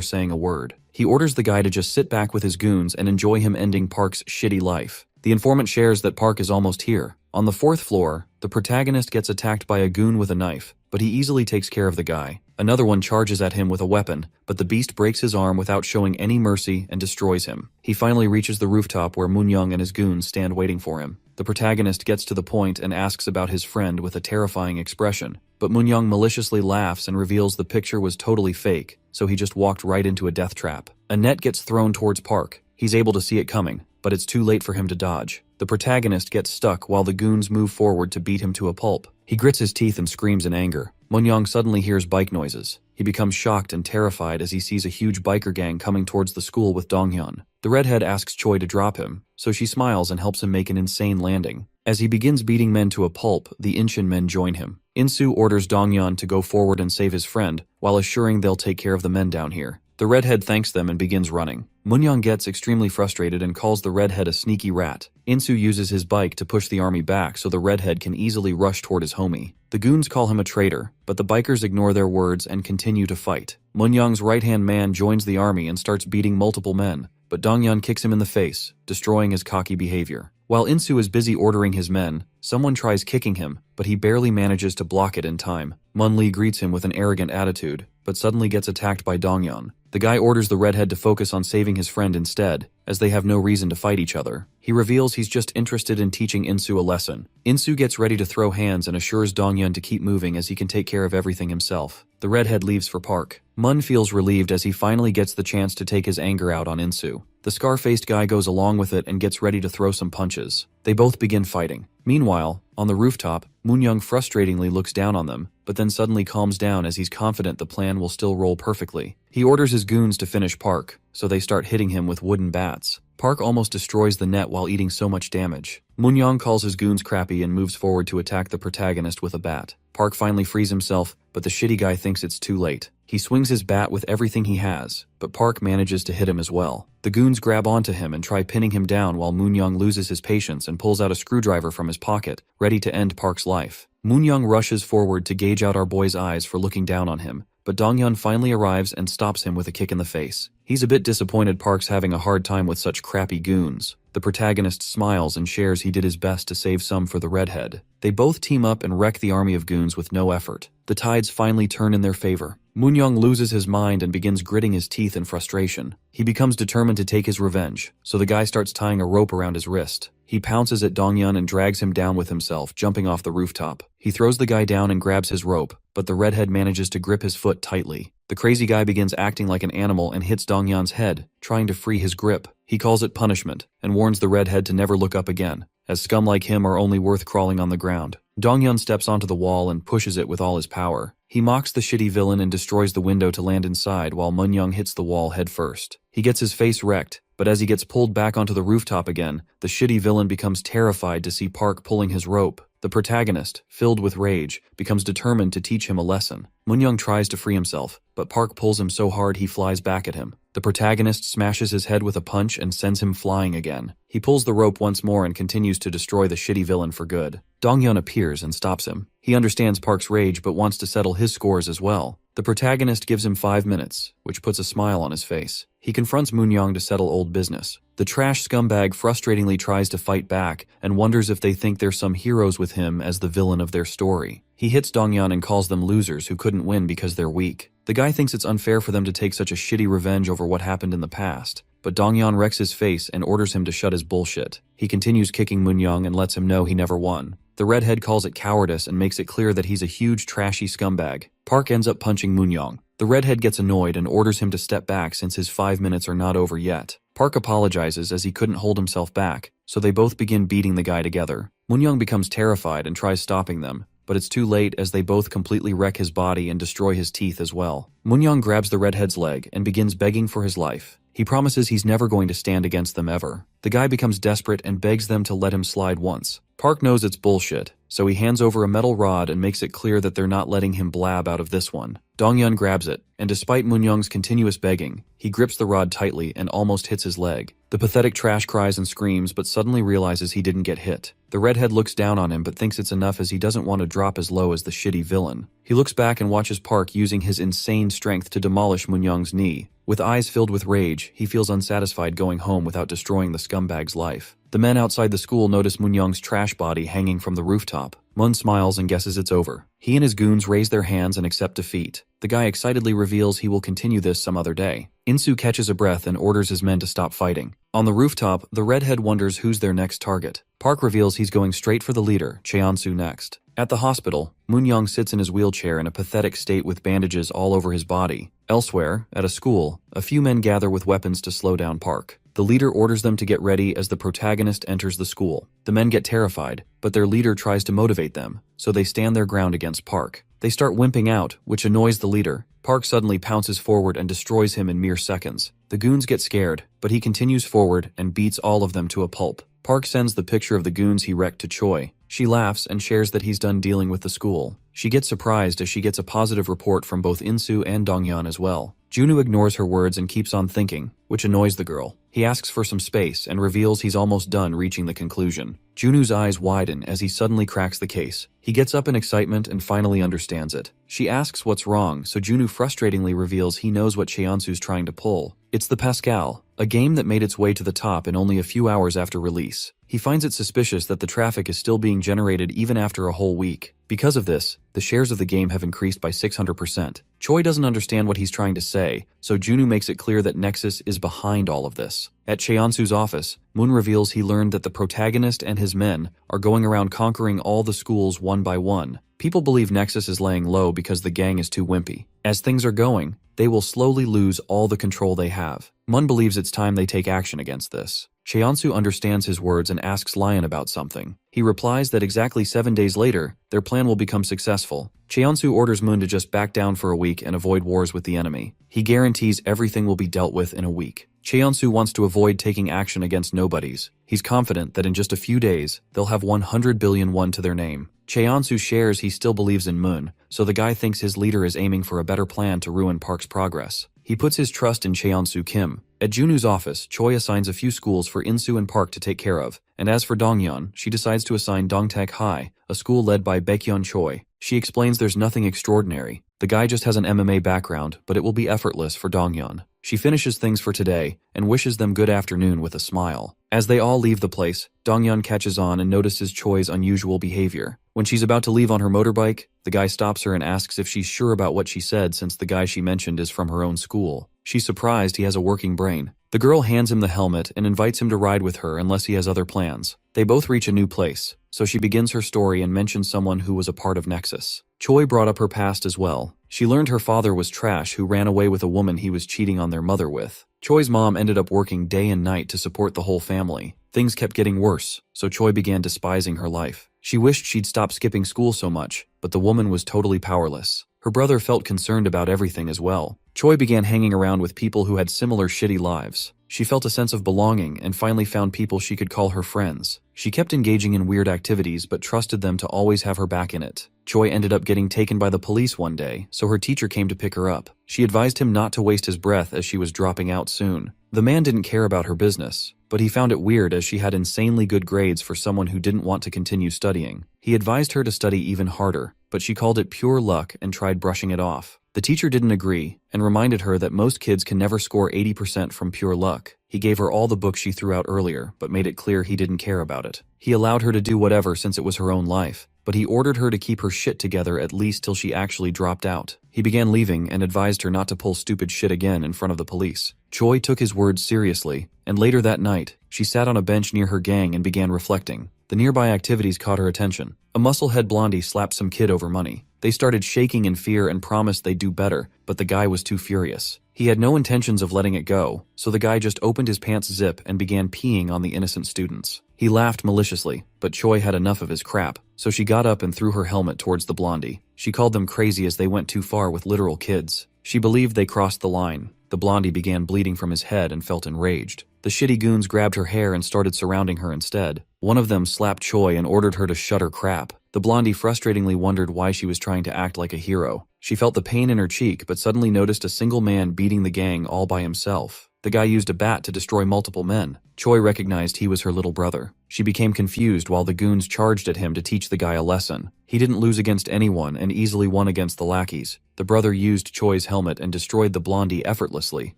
saying a word. He orders the guy to just sit back with his goons and enjoy him ending Park's shitty life. The informant shares that Park is almost here. On the 4th floor, the protagonist gets attacked by a goon with a knife, but he easily takes care of the guy. Another one charges at him with a weapon, but the beast breaks his arm without showing any mercy and destroys him. He finally reaches the rooftop where Moonyang and his goons stand waiting for him. The protagonist gets to the point and asks about his friend with a terrifying expression, but Moonyang maliciously laughs and reveals the picture was totally fake, so he just walked right into a death trap. A net gets thrown towards Park. He's able to see it coming, but it's too late for him to dodge. The protagonist gets stuck while the goons move forward to beat him to a pulp. He grits his teeth and screams in anger. Moonyang suddenly hears bike noises. He becomes shocked and terrified as he sees a huge biker gang coming towards the school with Donghyun. The redhead asks Choi to drop him, so she smiles and helps him make an insane landing. As he begins beating men to a pulp, the Inshin men join him. Insu orders Donghyun to go forward and save his friend, while assuring they'll take care of the men down here. The redhead thanks them and begins running. Moonyang gets extremely frustrated and calls the redhead a sneaky rat. Insu uses his bike to push the army back so the redhead can easily rush toward his homie. The goons call him a traitor, but the bikers ignore their words and continue to fight. Moonyang's right-hand man joins the army and starts beating multiple men, but Donghyun kicks him in the face, destroying his cocky behavior. While Insu is busy ordering his men, someone tries kicking him, but he barely manages to block it in time. Mun Lee greets him with an arrogant attitude, but suddenly gets attacked by Donghyun. The guy orders the redhead to focus on saving his friend instead, as they have no reason to fight each other. He reveals he's just interested in teaching Insu a lesson. Insu gets ready to throw hands and assures Donghyun to keep moving as he can take care of everything himself. The redhead leaves for Park. Mun feels relieved as he finally gets the chance to take his anger out on Insu. The scar-faced guy goes along with it and gets ready to throw some punches. They both begin fighting. Meanwhile, on the rooftop, Moonyang frustratingly looks down on them, but then suddenly calms down as he's confident the plan will still roll perfectly. He orders his goons to finish Park, so they start hitting him with wooden bats. Park almost destroys the net while eating so much damage. Moonyang calls his goons crappy and moves forward to attack the protagonist with a bat. Park finally frees himself, but the shitty guy thinks it's too late. He swings his bat with everything he has, but Park manages to hit him as well. The goons grab onto him and try pinning him down while Moon-young loses his patience and pulls out a screwdriver from his pocket, ready to end Park's life. Moon-young rushes forward to gauge out our boy's eyes for looking down on him, but Dong-yeon finally arrives and stops him with a kick in the face. He's a bit disappointed Park's having a hard time with such crappy goons. The protagonist smiles and shares he did his best to save some for the redhead. They both team up and wreck the army of goons with no effort. The tides finally turn in their favor. Moon-young loses his mind and begins gritting his teeth in frustration. He becomes determined to take his revenge, so the guy starts tying a rope around his wrist. He pounces at Dong-yeon and drags him down with himself, jumping off the rooftop. He throws the guy down and grabs his rope, but the redhead manages to grip his foot tightly. The crazy guy begins acting like an animal and hits Dong-yeon's head, trying to free his grip. He calls it punishment, and warns the redhead to never look up again, as scum like him are only worth crawling on the ground. Dong-yeon steps onto the wall and pushes it with all his power. He mocks the shitty villain and destroys the window to land inside while Moon-young hits the wall head first. He gets his face wrecked, but as he gets pulled back onto the rooftop again, the shitty villain becomes terrified to see Park pulling his rope. The protagonist, filled with rage, becomes determined to teach him a lesson. Moon-young tries to free himself, but Park pulls him so hard he flies back at him. The protagonist smashes his head with a punch and sends him flying again. He pulls the rope once more and continues to destroy the shitty villain for good. Dong-yeon appears and stops him. He understands Park's rage but wants to settle his scores as well. The protagonist gives him 5 minutes, which puts a smile on his face. He confronts Moon-young to settle old business. The trash scumbag frustratingly tries to fight back and wonders if they think they're some heroes with him as the villain of their story. He hits Dong-yeon and calls them losers who couldn't win because they're weak. The guy thinks it's unfair for them to take such a shitty revenge over what happened in the past, but Dong-yeon wrecks his face and orders him to shut his bullshit. He continues kicking Moon-young and lets him know he never won. The redhead calls it cowardice and makes it clear that he's a huge trashy scumbag. Park ends up punching Moon-young. The redhead gets annoyed and orders him to step back since his 5 minutes are not over yet. Park apologizes as he couldn't hold himself back, so they both begin beating the guy together. Moon-young becomes terrified and tries stopping them, but it's too late as they both completely wreck his body and destroy his teeth as well. Moon-young grabs the redhead's leg and begins begging for his life. He promises he's never going to stand against them ever. The guy becomes desperate and begs them to let him slide once. Park knows it's bullshit, so he hands over a metal rod and makes it clear that they're not letting him blab out of this one. Dong-yeon grabs it, and despite Moon-young's continuous begging, he grips the rod tightly and almost hits his leg. The pathetic trash cries and screams but suddenly realizes he didn't get hit. The redhead looks down on him but thinks it's enough as he doesn't want to drop as low as the shitty villain. He looks back and watches Park using his insane strength to demolish Moon-young's knee. With eyes filled with rage, he feels unsatisfied going home without destroying the scumbag's life. The men outside the school notice Moon-young's trash body hanging from the rooftop. Moon smiles and guesses it's over. He and his goons raise their hands and accept defeat. The guy excitedly reveals he will continue this some other day. Insu catches a breath and orders his men to stop fighting. On the rooftop, the redhead wonders who's their next target. Park reveals he's going straight for the leader, Cheonsu next. At the hospital, Moon-young sits in his wheelchair in a pathetic state with bandages all over his body. Elsewhere, at a school, a few men gather with weapons to slow down Park. The leader orders them to get ready as the protagonist enters the school. The men get terrified, but their leader tries to motivate them, so they stand their ground against Park. They start wimping out, which annoys the leader. Park suddenly pounces forward and destroys him in mere seconds. The goons get scared, but he continues forward and beats all of them to a pulp. Park sends the picture of the goons he wrecked to Choi. She laughs and shares that he's done dealing with the school. She gets surprised as she gets a positive report from both Insu and Dong-yeon as well. Junwoo ignores her words and keeps on thinking, which annoys the girl. He asks for some space and reveals he's almost done reaching the conclusion. Junwoo's eyes widen as he suddenly cracks the case. He gets up in excitement and finally understands it. She asks what's wrong, so Junwoo frustratingly reveals he knows what Cheonsu's trying to pull. It's the Pascal, a game that made its way to the top in only a few hours after release. He finds it suspicious that the traffic is still being generated even after a whole week. Because of this, the shares of the game have increased by 600%. Choi doesn't understand what he's trying to say, so Junwoo makes it clear that Nexus is behind all of this. At Cheonsu's office, Moon reveals he learned that the protagonist and his men are going around conquering all the schools one by one. People believe Nexus is laying low because the gang is too wimpy. As things are going, they will slowly lose all the control they have. Moon believes it's time they take action against this. Cheonsu understands his words and asks Lion about something. He replies that exactly 7 days later, their plan will become successful. Cheonsu orders Moon to just back down for a week and avoid wars with the enemy. He guarantees everything will be dealt with in a week. Cheonsu wants to avoid taking action against nobodies. He's confident that in just a few days, they'll have 100 billion won to their name. Cheonsu shares he still believes in Moon, so the guy thinks his leader is aiming for a better plan to ruin Park's progress. He puts his trust in Cheonsu Kim. At Junu's office, Choi assigns a few schools for Insu and Park to take care of, and as for Dongyeon, she decides to assign Dongtaek High, a school led by Baekhyun Choi. She explains there's nothing extraordinary. The guy just has an MMA background, but it will be effortless for Dongyeon. She finishes things for today and wishes them good afternoon with a smile. As they all leave the place, Dongyeon catches on and notices Choi's unusual behavior. When she's about to leave on her motorbike, the guy stops her and asks if she's sure about what she said since the guy she mentioned is from her own school. She's surprised he has a working brain. The girl hands him the helmet and invites him to ride with her unless he has other plans. They both reach a new place, so she begins her story and mentions someone who was a part of Nexus. Choi brought up her past as well. She learned her father was trash who ran away with a woman he was cheating on their mother with. Choi's mom ended up working day and night to support the whole family. Things kept getting worse, so Choi began despising her life. She wished she'd stop skipping school so much, but the woman was totally powerless. Her brother felt concerned about everything as well. Choi began hanging around with people who had similar shitty lives. She felt a sense of belonging and finally found people she could call her friends. She kept engaging in weird activities but trusted them to always have her back in it. Choi ended up getting taken by the police one day, so her teacher came to pick her up. She advised him not to waste his breath as she was dropping out soon. The man didn't care about her business, but he found it weird as she had insanely good grades for someone who didn't want to continue studying. He advised her to study even harder, but she called it pure luck and tried brushing it off. The teacher didn't agree and reminded her that most kids can never score 80% from pure luck. He gave her all the books she threw out earlier, but made it clear he didn't care about it. He allowed her to do whatever since it was her own life, but he ordered her to keep her shit together at least till she actually dropped out. He began leaving and advised her not to pull stupid shit again in front of the police. Choi took his words seriously, and later that night, she sat on a bench near her gang and began reflecting. The nearby activities caught her attention. A musclehead blondie slapped some kid over money. They started shaking in fear and promised they'd do better, but the guy was too furious. He had no intentions of letting it go, so the guy just opened his pants zip and began peeing on the innocent students. He laughed maliciously, but Choi had enough of his crap, so she got up and threw her helmet towards the blondie. She called them crazy as they went too far with literal kids. She believed they crossed the line. The blondie began bleeding from his head and felt enraged. The shitty goons grabbed her hair and started surrounding her instead. One of them slapped Choi and ordered her to shut her crap. The blondie frustratingly wondered why she was trying to act like a hero. She felt the pain in her cheek but suddenly noticed a single man beating the gang all by himself. The guy used a bat to destroy multiple men. Choi recognized he was her little brother. She became confused while the goons charged at him to teach the guy a lesson. He didn't lose against anyone and easily won against the lackeys. The brother used Choi's helmet and destroyed the blondie effortlessly,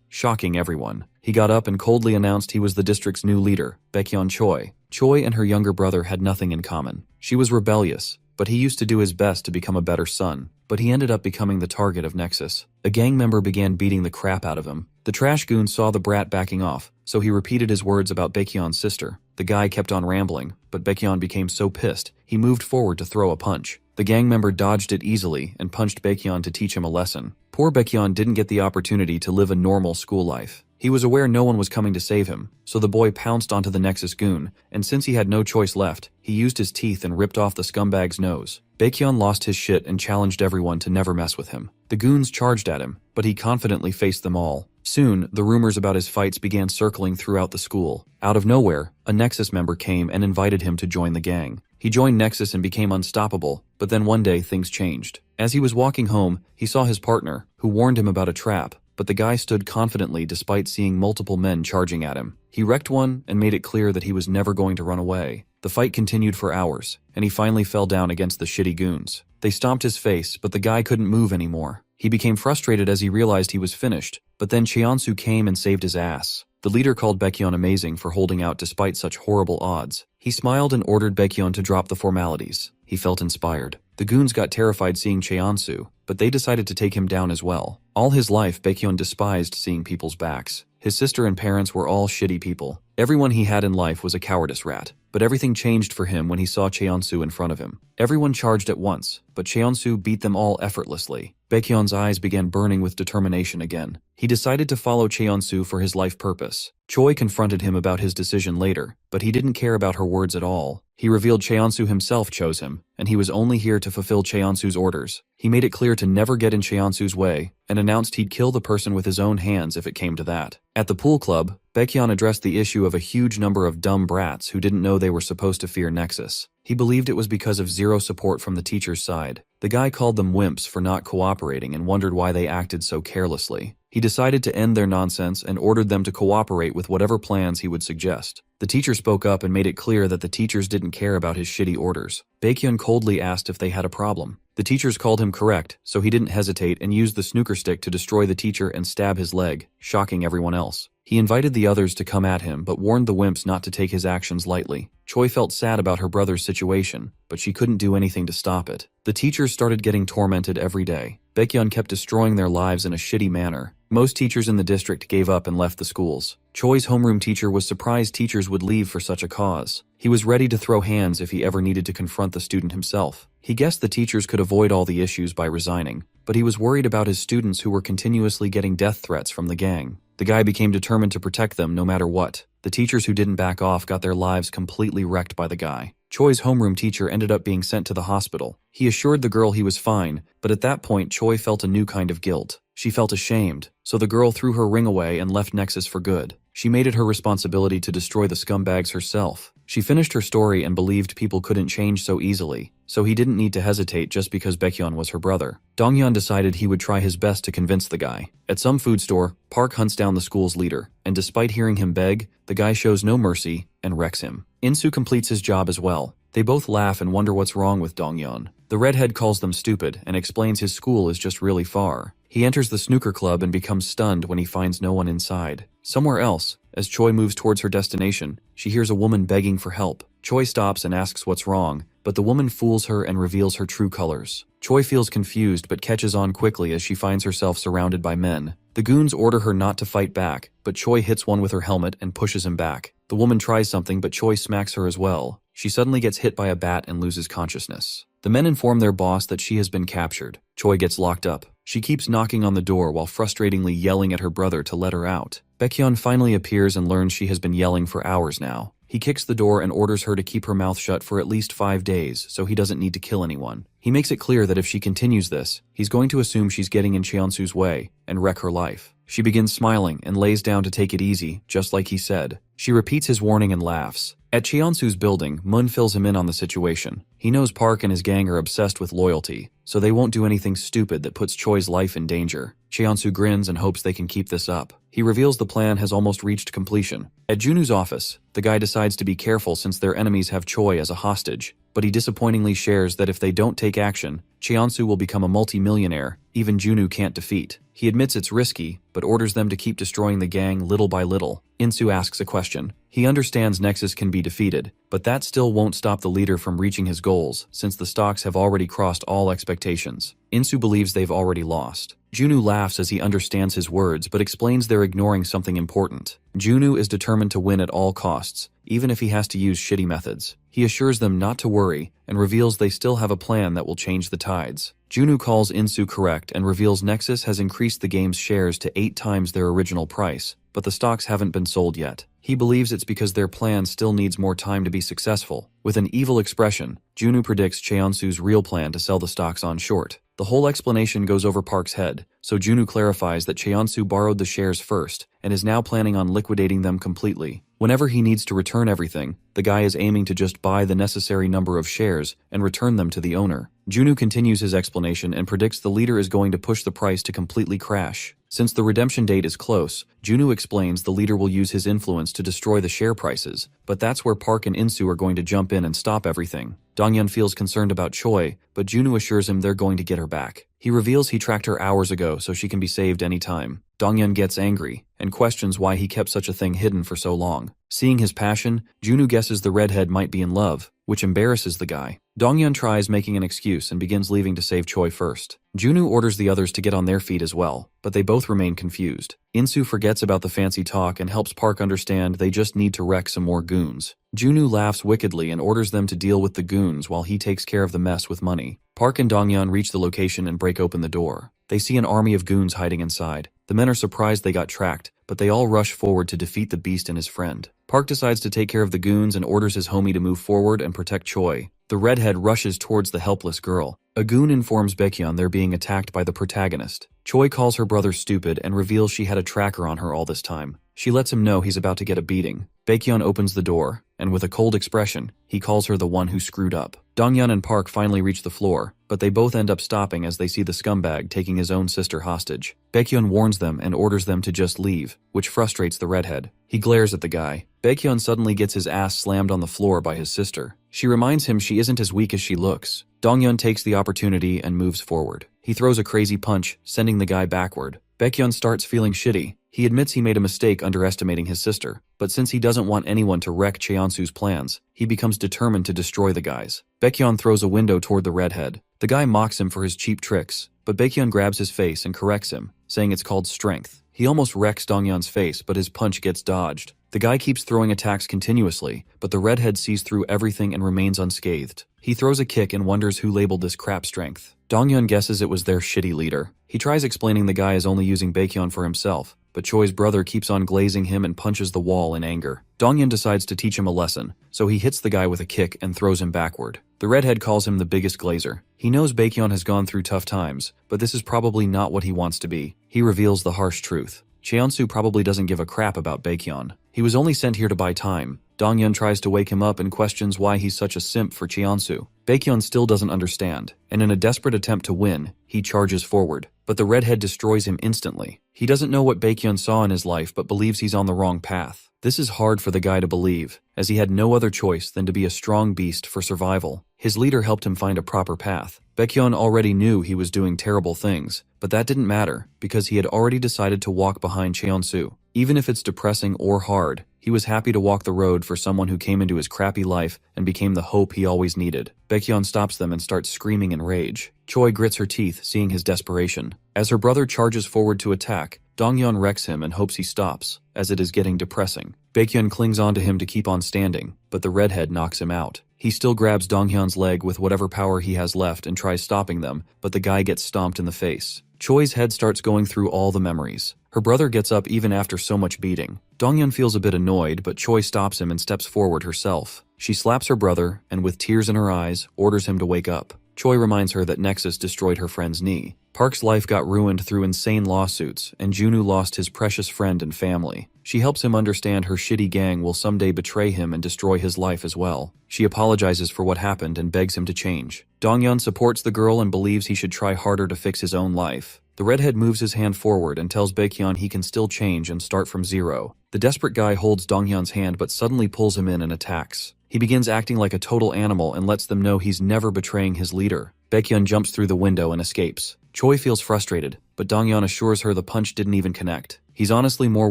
shocking everyone. He got up and coldly announced he was the district's new leader, Baekhyun Choi. Choi and her younger brother had nothing in common. She was rebellious, but he used to do his best to become a better son. But he ended up becoming the target of Nexus. A gang member began beating the crap out of him. The trash goon saw the brat backing off, so he repeated his words about Baekhyun's sister. The guy kept on rambling, but Baekhyun became so pissed, he moved forward to throw a punch. The gang member dodged it easily and punched Baekhyun to teach him a lesson. Poor Baekhyun didn't get the opportunity to live a normal school life. He was aware no one was coming to save him, so the boy pounced onto the Nexus goon, and since he had no choice left, he used his teeth and ripped off the scumbag's nose. Baekhyun lost his shit and challenged everyone to never mess with him. The goons charged at him, but he confidently faced them all. Soon, the rumors about his fights began circling throughout the school. Out of nowhere, a Nexus member came and invited him to join the gang. He joined Nexus and became unstoppable, but then one day things changed. As he was walking home, he saw his partner, who warned him about a trap, but the guy stood confidently despite seeing multiple men charging at him. He wrecked one and made it clear that he was never going to run away. The fight continued for hours, and he finally fell down against the shitty goons. They stomped his face, but the guy couldn't move anymore. He became frustrated as he realized he was finished, but then Cheonsu came and saved his ass. The leader called Baekhyun amazing for holding out despite such horrible odds. He smiled and ordered Baekhyun to drop the formalities. He felt inspired. The goons got terrified seeing Cheonsu, but they decided to take him down as well. All his life, Baekhyun despised seeing people's backs. His sister and parents were all shitty people. Everyone he had in life was a cowardice rat. But everything changed for him when he saw Cheonsu in front of him. Everyone charged at once, but Cheonsu beat them all effortlessly. Baekhyun's eyes began burning with determination again. He decided to follow Cheonsu for his life purpose. Choi confronted him about his decision later, but he didn't care about her words at all. He revealed Cheonsu himself chose him, and he was only here to fulfill Cheonsu's orders. He made it clear to never get in Cheonsu's way, and announced he'd kill the person with his own hands if it came to that. At the pool club, Baekhyun addressed the issue of a huge number of dumb brats who didn't know they were supposed to fear Nexus. He believed it was because of zero support from the teacher's side. The guy called them wimps for not cooperating and wondered why they acted so carelessly. He decided to end their nonsense and ordered them to cooperate with whatever plans he would suggest. The teacher spoke up and made it clear that the teachers didn't care about his shitty orders. Baekhyun coldly asked if they had a problem. The teachers called him correct, so he didn't hesitate and used the snooker stick to destroy the teacher and stab his leg, shocking everyone else. He invited the others to come at him but warned the wimps not to take his actions lightly. Choi felt sad about her brother's situation, but she couldn't do anything to stop it. The teachers started getting tormented every day. Baekhyun kept destroying their lives in a shitty manner. Most teachers in the district gave up and left the schools. Choi's homeroom teacher was surprised teachers would leave for such a cause. He was ready to throw hands if he ever needed to confront the student himself. He guessed the teachers could avoid all the issues by resigning, but he was worried about his students who were continuously getting death threats from the gang. The guy became determined to protect them no matter what. The teachers who didn't back off got their lives completely wrecked by the guy. Choi's homeroom teacher ended up being sent to the hospital. He assured the girl he was fine, but at that point Choi felt a new kind of guilt. She felt ashamed, so the girl threw her ring away and left Nexus for good. She made it her responsibility to destroy the scumbags herself. She finished her story and believed people couldn't change so easily, so he didn't need to hesitate just because Baekhyun was her brother. Donghyun decided he would try his best to convince the guy. At some food store, Park hunts down the school's leader, and despite hearing him beg, the guy shows no mercy and wrecks him. Insu completes his job as well. They both laugh and wonder what's wrong with Donghyun. The redhead calls them stupid and explains his school is just really far. He enters the snooker club and becomes stunned when he finds no one inside. Somewhere else, as Choi moves towards her destination, she hears a woman begging for help. Choi stops and asks what's wrong, but the woman fools her and reveals her true colors. Choi feels confused but catches on quickly as she finds herself surrounded by men. The goons order her not to fight back, but Choi hits one with her helmet and pushes him back. The woman tries something but Choi smacks her as well. She suddenly gets hit by a bat and loses consciousness. The men inform their boss that she has been captured. Choi gets locked up. She keeps knocking on the door while frustratingly yelling at her brother to let her out. Baekhyun finally appears and learns she has been yelling for hours now. He kicks the door and orders her to keep her mouth shut for at least 5 days so he doesn't need to kill anyone. He makes it clear that if she continues this, he's going to assume she's getting in Cheonsu's way and wreck her life. She begins smiling and lays down to take it easy, just like he said. She repeats his warning and laughs. At Cheonsu's building, Moon fills him in on the situation. He knows Park and his gang are obsessed with loyalty, so they won't do anything stupid that puts Choi's life in danger. Cheonsu grins and hopes they can keep this up. He reveals the plan has almost reached completion. At Junu's office, the guy decides to be careful since their enemies have Choi as a hostage, but he disappointingly shares that if they don't take action, Cheonsu will become a multi-millionaire even Junu can't defeat. He admits it's risky, but orders them to keep destroying the gang little by little. Insu asks a question. He understands Nexus can be defeated, but that still won't stop the leader from reaching his goals, since the stocks have already crossed all expectations. Insu believes they've already lost. Junu laughs as he understands his words, but explains they're ignoring something important. Junu is determined to win at all costs, even if he has to use shitty methods. He assures them not to worry, and reveals they still have a plan that will change the tides. Junu calls Insu correct and reveals Nexus has increased the game's shares to 8 times their original price, but the stocks haven't been sold yet. He believes it's because their plan still needs more time to be successful. With an evil expression, Junu predicts Cheonsu's real plan to sell the stocks on short. The whole explanation goes over Park's head, so Junu clarifies that Cheonsu borrowed the shares first and is now planning on liquidating them completely. Whenever he needs to return everything, the guy is aiming to just buy the necessary number of shares and return them to the owner. Junu continues his explanation and predicts the leader is going to push the price to completely crash. Since the redemption date is close, Junu explains the leader will use his influence to destroy the share prices, but that's where Park and Insu are going to jump in and stop everything. Donghyun feels concerned about Choi, but Junu assures him they're going to get her back. He reveals he tracked her hours ago so she can be saved anytime. Donghyun gets angry and questions why he kept such a thing hidden for so long. Seeing his passion, Junu guesses the redhead might be in love, which embarrasses the guy. Donghyun tries making an excuse and begins leaving to save Choi first. Junu orders the others to get on their feet as well, but they both remain confused. Insu forgets about the fancy talk and helps Park understand they just need to wreck some more goons. Junu laughs wickedly and orders them to deal with the goons while he takes care of the mess with money. Park and Donghyun reach the location and break open the door. They see an army of goons hiding inside. The men are surprised they got tracked, but they all rush forward to defeat the beast and his friend. Park decides to take care of the goons and orders his homie to move forward and protect Choi. The redhead rushes towards the helpless girl. A goon informs Baekhyun they're being attacked by the protagonist. Choi calls her brother stupid and reveals she had a tracker on her all this time. She lets him know he's about to get a beating. Baekhyun opens the door, and with a cold expression, he calls her the one who screwed up. Donghyun and Park finally reach the floor, but they both end up stopping as they see the scumbag taking his own sister hostage. Baekhyun warns them and orders them to just leave, which frustrates the redhead. He glares at the guy. Baekhyun suddenly gets his ass slammed on the floor by his sister. She reminds him she isn't as weak as she looks. Donghyun takes the opportunity and moves forward. He throws a crazy punch, sending the guy backward. Baekhyun starts feeling shitty. He admits he made a mistake underestimating his sister, but since he doesn't want anyone to wreck Cheonsu's plans, he becomes determined to destroy the guys. Baekhyun throws a window toward the redhead. The guy mocks him for his cheap tricks, but Baekhyun grabs his face and corrects him, saying it's called strength. He almost wrecks Donghyun's face, but his punch gets dodged. The guy keeps throwing attacks continuously, but the redhead sees through everything and remains unscathed. He throws a kick and wonders who labeled this crap strength. Donghyun guesses it was their shitty leader. He tries explaining the guy is only using Baekhyun for himself, but Choi's brother keeps on glazing him and punches the wall in anger. Donghyun decides to teach him a lesson, so he hits the guy with a kick and throws him backward. The redhead calls him the biggest glazer. He knows Baekhyun has gone through tough times, but this is probably not what he wants to be. He reveals the harsh truth. Cheonsu probably doesn't give a crap about Baekhyun. He was only sent here to buy time. Donghyun tries to wake him up and questions why he's such a simp for Cheonsu. Baekhyun still doesn't understand, and in a desperate attempt to win, he charges forward. But the redhead destroys him instantly. He doesn't know what Baekhyun saw in his life but believes he's on the wrong path. This is hard for the guy to believe, as he had no other choice than to be a strong beast for survival. His leader helped him find a proper path. Baekhyun already knew he was doing terrible things, but that didn't matter, because he had already decided to walk behind Cheonsu. Even if it's depressing or hard, he was happy to walk the road for someone who came into his crappy life and became the hope he always needed. Baekhyun stops them and starts screaming in rage. Choi grits her teeth, seeing his desperation. As her brother charges forward to attack, Donghyun wrecks him and hopes he stops, as it is getting depressing. Baekhyun clings onto him to keep on standing, but the redhead knocks him out. He still grabs Donghyun's leg with whatever power he has left and tries stopping them, but the guy gets stomped in the face. Choi's head starts going through all the memories. Her brother gets up even after so much beating. Donghyun feels a bit annoyed, but Choi stops him and steps forward herself. She slaps her brother, and with tears in her eyes, orders him to wake up. Choi reminds her that Nexus destroyed her friend's knee. Park's life got ruined through insane lawsuits, and Junwoo lost his precious friend and family. She helps him understand her shitty gang will someday betray him and destroy his life as well. She apologizes for what happened and begs him to change. Donghyun supports the girl and believes he should try harder to fix his own life. The redhead moves his hand forward and tells Baekhyun he can still change and start from zero. The desperate guy holds Donghyun's hand but suddenly pulls him in and attacks. He begins acting like a total animal and lets them know he's never betraying his leader. Baekhyun jumps through the window and escapes. Choi feels frustrated, but Donghyun assures her the punch didn't even connect. He's honestly more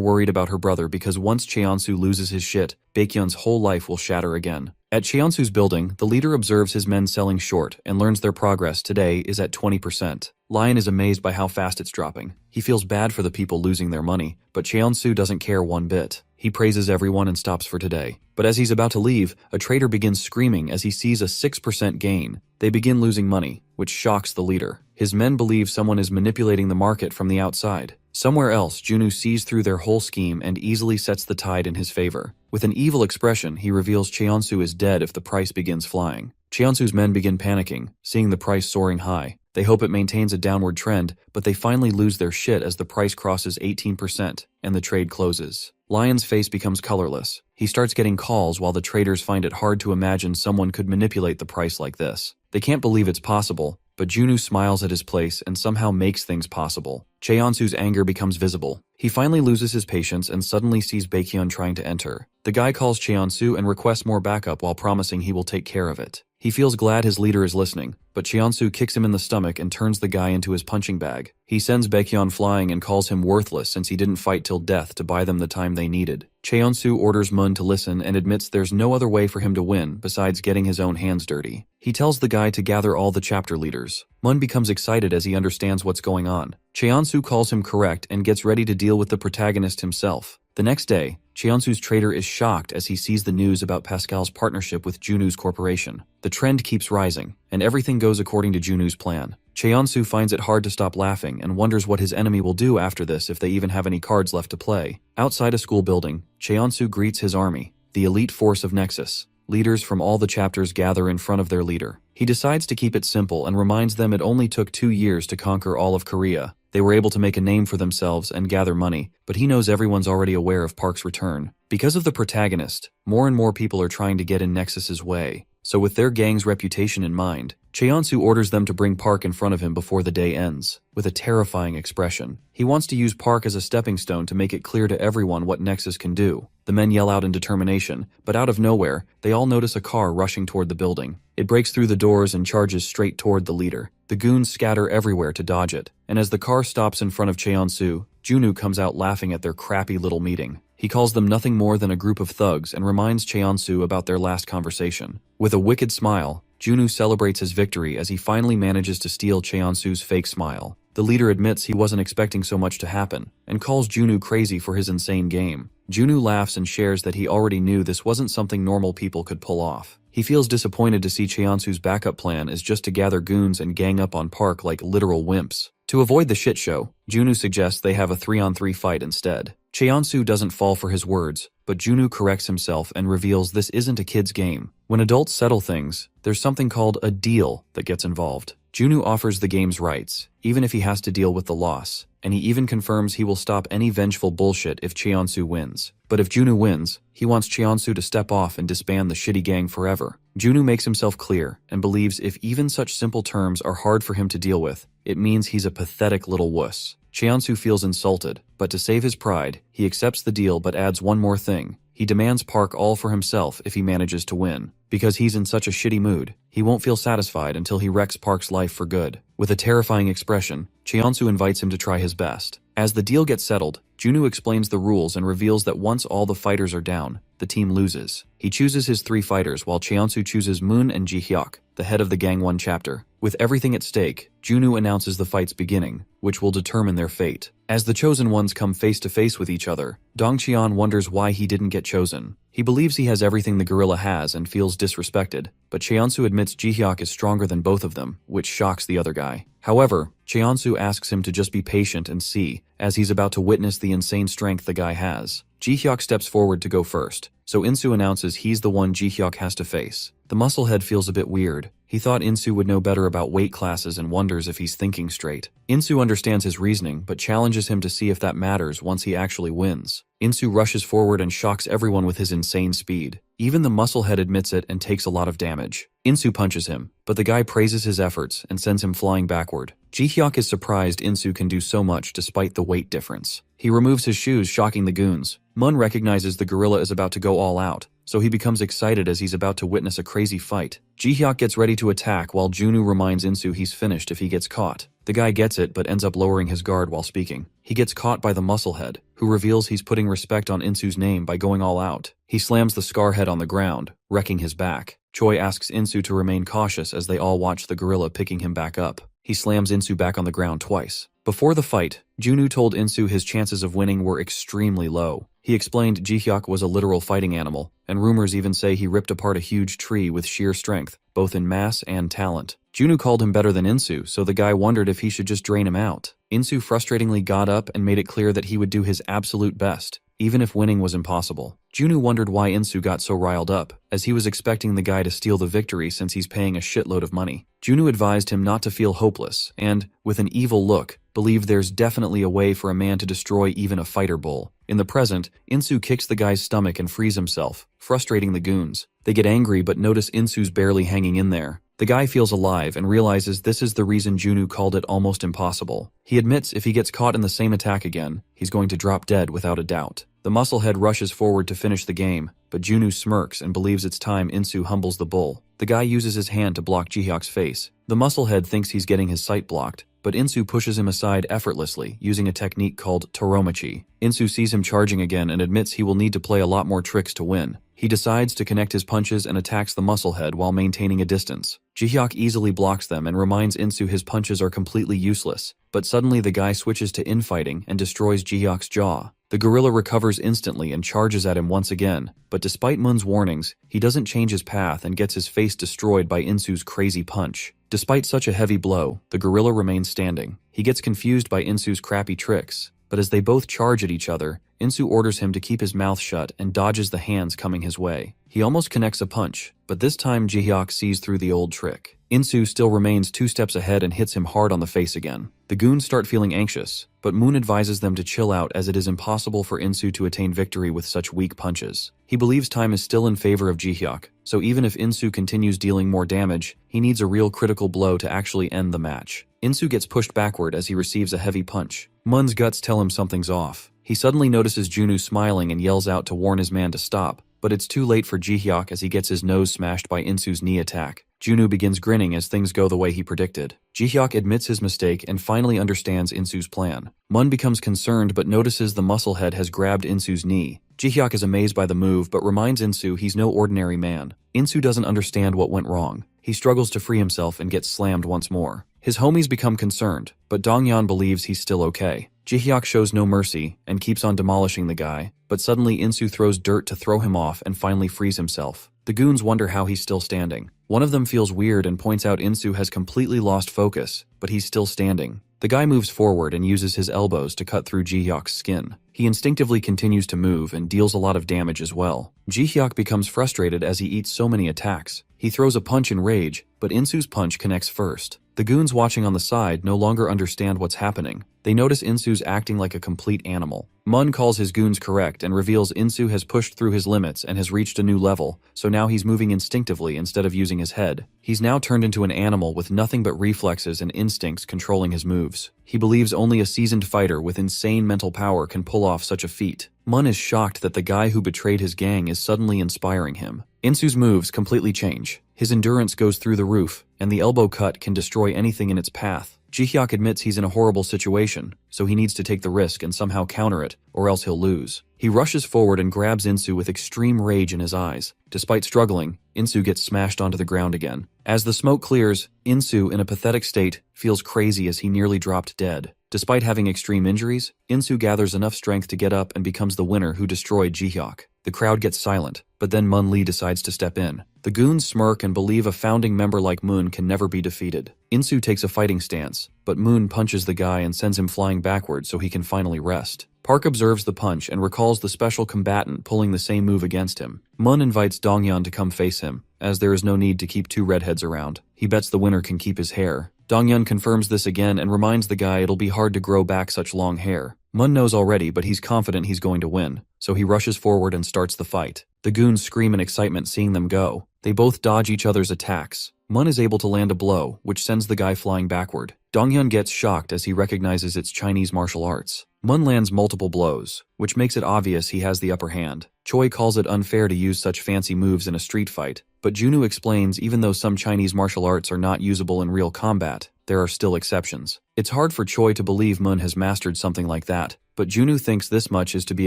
worried about her brother because once Cheonsu loses his shit, Baekhyun's whole life will shatter again. At Cheonsu's building, the leader observes his men selling short and learns their progress today is at 20%. Lion is amazed by how fast it's dropping. He feels bad for the people losing their money, but Cheonsu doesn't care one bit. He praises everyone and stops for today. But as he's about to leave, a trader begins screaming as he sees a 6% gain. They begin losing money, which shocks the leader. His men believe someone is manipulating the market from the outside. Somewhere else, Junwoo sees through their whole scheme and easily sets the tide in his favor. With an evil expression, he reveals Cheonsu is dead if the price begins flying. Cheonsu's men begin panicking, seeing the price soaring high. They hope it maintains a downward trend, but they finally lose their shit as the price crosses 18% and the trade closes. Lion's face becomes colorless. He starts getting calls while the traders find it hard to imagine someone could manipulate the price like this. They can't believe it's possible, but Junwoo smiles at his place and somehow makes things possible. Cheonsu's anger becomes visible. He finally loses his patience and suddenly sees Baekhyun trying to enter. The guy calls Cheonsu and requests more backup while promising he will take care of it. He feels glad his leader is listening, but Cheonsu kicks him in the stomach and turns the guy into his punching bag. He sends Baekhyun flying and calls him worthless since he didn't fight till death to buy them the time they needed. Cheonsu orders Mun to listen and admits there's no other way for him to win besides getting his own hands dirty. He tells the guy to gather all the chapter leaders. Mun becomes excited as he understands what's going on. Cheonsu calls him correct and gets ready to deal with the protagonist himself. The next day, Cheonsu's trader is shocked as he sees the news about Pascal's partnership with Junwoo's corporation. The trend keeps rising, and everything goes according to Junwoo's plan. Cheonsu finds it hard to stop laughing and wonders what his enemy will do after this if they even have any cards left to play. Outside a school building, Cheonsu greets his army, the elite force of Nexus. Leaders from all the chapters gather in front of their leader. He decides to keep it simple and reminds them it only took 2 years to conquer all of Korea. They were able to make a name for themselves and gather money, but he knows everyone's already aware of Park's return. Because of the protagonist, more and more people are trying to get in Nexus's way. So with their gang's reputation in mind, Cheonsu orders them to bring Park in front of him before the day ends, with a terrifying expression. He wants to use Park as a stepping stone to make it clear to everyone what Nexus can do. The men yell out in determination, but out of nowhere, they all notice a car rushing toward the building. It breaks through the doors and charges straight toward the leader. The goons scatter everywhere to dodge it, and as the car stops in front of Cheonsu, Junwoo comes out laughing at their crappy little meeting. He calls them nothing more than a group of thugs and reminds Cheonsu about their last conversation. With a wicked smile, Junwoo celebrates his victory as he finally manages to steal Cheonsu's fake smile. The leader admits he wasn't expecting so much to happen, and calls Junwoo crazy for his insane game. Junwoo laughs and shares that he already knew this wasn't something normal people could pull off. He feels disappointed to see Cheonsu's backup plan is just to gather goons and gang up on Park like literal wimps. To avoid the shit show, Junwoo suggests they have a 3-on-3 fight instead. Cheonsu doesn't fall for his words, but Junwoo corrects himself and reveals this isn't a kid's game. When adults settle things, there's something called a deal that gets involved. Junwoo offers the game's rights, even if he has to deal with the loss, and he even confirms he will stop any vengeful bullshit if Cheonsu wins. But if Junwoo wins, he wants Cheonsu to step off and disband the shitty gang forever. Junwoo makes himself clear and believes if even such simple terms are hard for him to deal with, it means he's a pathetic little wuss. Cheonsu feels insulted, but to save his pride, he accepts the deal but adds one more thing. He demands Park all for himself if he manages to win. Because he's in such a shitty mood, he won't feel satisfied until he wrecks Park's life for good. With a terrifying expression, Cheonsu invites him to try his best. As the deal gets settled, Junwoo explains the rules and reveals that once all the fighters are down, the team loses. He chooses his 3 fighters while Cheonsu chooses Moon and Ji-hyuk, the head of the Gang 1 chapter. With everything at stake, Junwoo announces the fight's beginning, which will determine their fate. As the chosen ones come face to face with each other, Dongcheon wonders why he didn't get chosen. He believes he has everything the gorilla has and feels disrespected, but Cheonsu admits Ji-hyuk is stronger than both of them, which shocks the other guy. However, Cheonsu asks him to just be patient and see, as he's about to witness the insane strength the guy has. Ji-hyuk steps forward to go first, so Insu announces he's the one Ji-hyuk has to face. The musclehead feels a bit weird. He thought Insu would know better about weight classes and wonders if he's thinking straight. Insu understands his reasoning, but challenges him to see if that matters once he actually wins. Insu rushes forward and shocks everyone with his insane speed. Even the musclehead admits it and takes a lot of damage. Insu punches him, but the guy praises his efforts and sends him flying backward. Ji-hyuk is surprised Insu can do so much despite the weight difference. He removes his shoes, shocking the goons. Mun recognizes the gorilla is about to go all out, so he becomes excited as he's about to witness a crazy fight. Ji-hyuk gets ready to attack while Junwoo reminds Insu he's finished if he gets caught. The guy gets it but ends up lowering his guard while speaking. He gets caught by the musclehead, who reveals he's putting respect on Insu's name by going all out. He slams the scarhead on the ground, wrecking his back. Choi asks Insu to remain cautious as they all watch the gorilla picking him back up. He slams Insu back on the ground twice. Before the fight, Junwoo told Insu his chances of winning were extremely low. He explained Ji-hyuk was a literal fighting animal, and rumors even say he ripped apart a huge tree with sheer strength, both in mass and talent. Junwoo called him better than Insu, so the guy wondered if he should just drain him out. Insu frustratingly got up and made it clear that he would do his absolute best, even if winning was impossible. Junwoo wondered why Insu got so riled up, as he was expecting the guy to steal the victory since he's paying a shitload of money. Junwoo advised him not to feel hopeless, and, with an evil look, believed there's definitely a way for a man to destroy even a fighter bull. In the present, Insu kicks the guy's stomach and frees himself, frustrating the goons. They get angry but notice Insu's barely hanging in there. The guy feels alive and realizes this is the reason Junwoo called it almost impossible. He admits if he gets caught in the same attack again, he's going to drop dead without a doubt. The musclehead rushes forward to finish the game, but Junwoo smirks and believes it's time Insu humbles the bull. The guy uses his hand to block Ji-hyuk's face. The musclehead thinks he's getting his sight blocked, but Insu pushes him aside effortlessly, using a technique called Toromachi. Insu sees him charging again and admits he will need to play a lot more tricks to win. He decides to connect his punches and attacks the musclehead while maintaining a distance. Ji-hyuk easily blocks them and reminds Insu his punches are completely useless, but suddenly the guy switches to infighting and destroys Ji-hyuk's jaw. The gorilla recovers instantly and charges at him once again, but despite Mun's warnings, he doesn't change his path and gets his face destroyed by Insu's crazy punch. Despite such a heavy blow, the gorilla remains standing. He gets confused by Insu's crappy tricks, but as they both charge at each other, Insu orders him to keep his mouth shut and dodges the hands coming his way. He almost connects a punch, but this time Jihyuk sees through the old trick. Insu still remains 2 steps ahead and hits him hard on the face again. The goons start feeling anxious, but Moon advises them to chill out as it is impossible for Insu to attain victory with such weak punches. He believes time is still in favor of Jihyuk, so even if Insu continues dealing more damage, he needs a real critical blow to actually end the match. Insu gets pushed backward as he receives a heavy punch. Mun's guts tell him something's off. He suddenly notices Junu smiling and yells out to warn his man to stop, but it's too late for Jihyuk as he gets his nose smashed by Insu's knee attack. Junu begins grinning as things go the way he predicted. Jihyuk admits his mistake and finally understands Insu's plan. Mun becomes concerned but notices the musclehead has grabbed Insu's knee. Jihyuk is amazed by the move but reminds Insu he's no ordinary man. Insu doesn't understand what went wrong. He struggles to free himself and gets slammed once more. His homies become concerned, but Dongyan believes he's still okay. Jihyuk shows no mercy and keeps on demolishing the guy, but suddenly Insu throws dirt to throw him off and finally frees himself. The goons wonder how he's still standing. One of them feels weird and points out Insu has completely lost focus, but he's still standing. The guy moves forward and uses his elbows to cut through Jihyuk's skin. He instinctively continues to move and deals a lot of damage as well. Jihyuk becomes frustrated as he eats so many attacks. He throws a punch in rage, but Insu's punch connects first. The goons watching on the side no longer understand what's happening. They notice Insu's acting like a complete animal. Mun calls his goons correct and reveals Insu has pushed through his limits and has reached a new level, so now he's moving instinctively instead of using his head. He's now turned into an animal with nothing but reflexes and instincts controlling his moves. He believes only a seasoned fighter with insane mental power can pull off such a feat. Mun is shocked that the guy who betrayed his gang is suddenly inspiring him. Insu's moves completely change. His endurance goes through the roof, and the elbow cut can destroy anything in its path. Jihyuk admits he's in a horrible situation, so he needs to take the risk and somehow counter it, or else he'll lose. He rushes forward and grabs Insu with extreme rage in his eyes. Despite struggling, Insu gets smashed onto the ground again. As the smoke clears, Insu, in a pathetic state, feels crazy as he nearly dropped dead. Despite having extreme injuries, Insu gathers enough strength to get up and becomes the winner who destroyed Jihyuk. The crowd gets silent, but then Mun Lee decides to step in. The goons smirk and believe a founding member like Moon can never be defeated. Insu takes a fighting stance, but Moon punches the guy and sends him flying backwards so he can finally rest. Park observes the punch and recalls the special combatant pulling the same move against him. Mun invites Dongyan to come face him, as there is no need to keep 2 redheads around. He bets the winner can keep his hair. Dongyan confirms this again and reminds the guy it'll be hard to grow back such long hair. Mun knows already, but he's confident he's going to win, so he rushes forward and starts the fight. The goons scream in excitement seeing them go. They both dodge each other's attacks. Mun is able to land a blow, which sends the guy flying backward. Donghyun gets shocked as he recognizes it's Chinese martial arts. Mun lands multiple blows, which makes it obvious he has the upper hand. Choi calls it unfair to use such fancy moves in a street fight, but Junu explains even though some Chinese martial arts are not usable in real combat, there are still exceptions. It's hard for Choi to believe Mun has mastered something like that, but Junu thinks this much is to be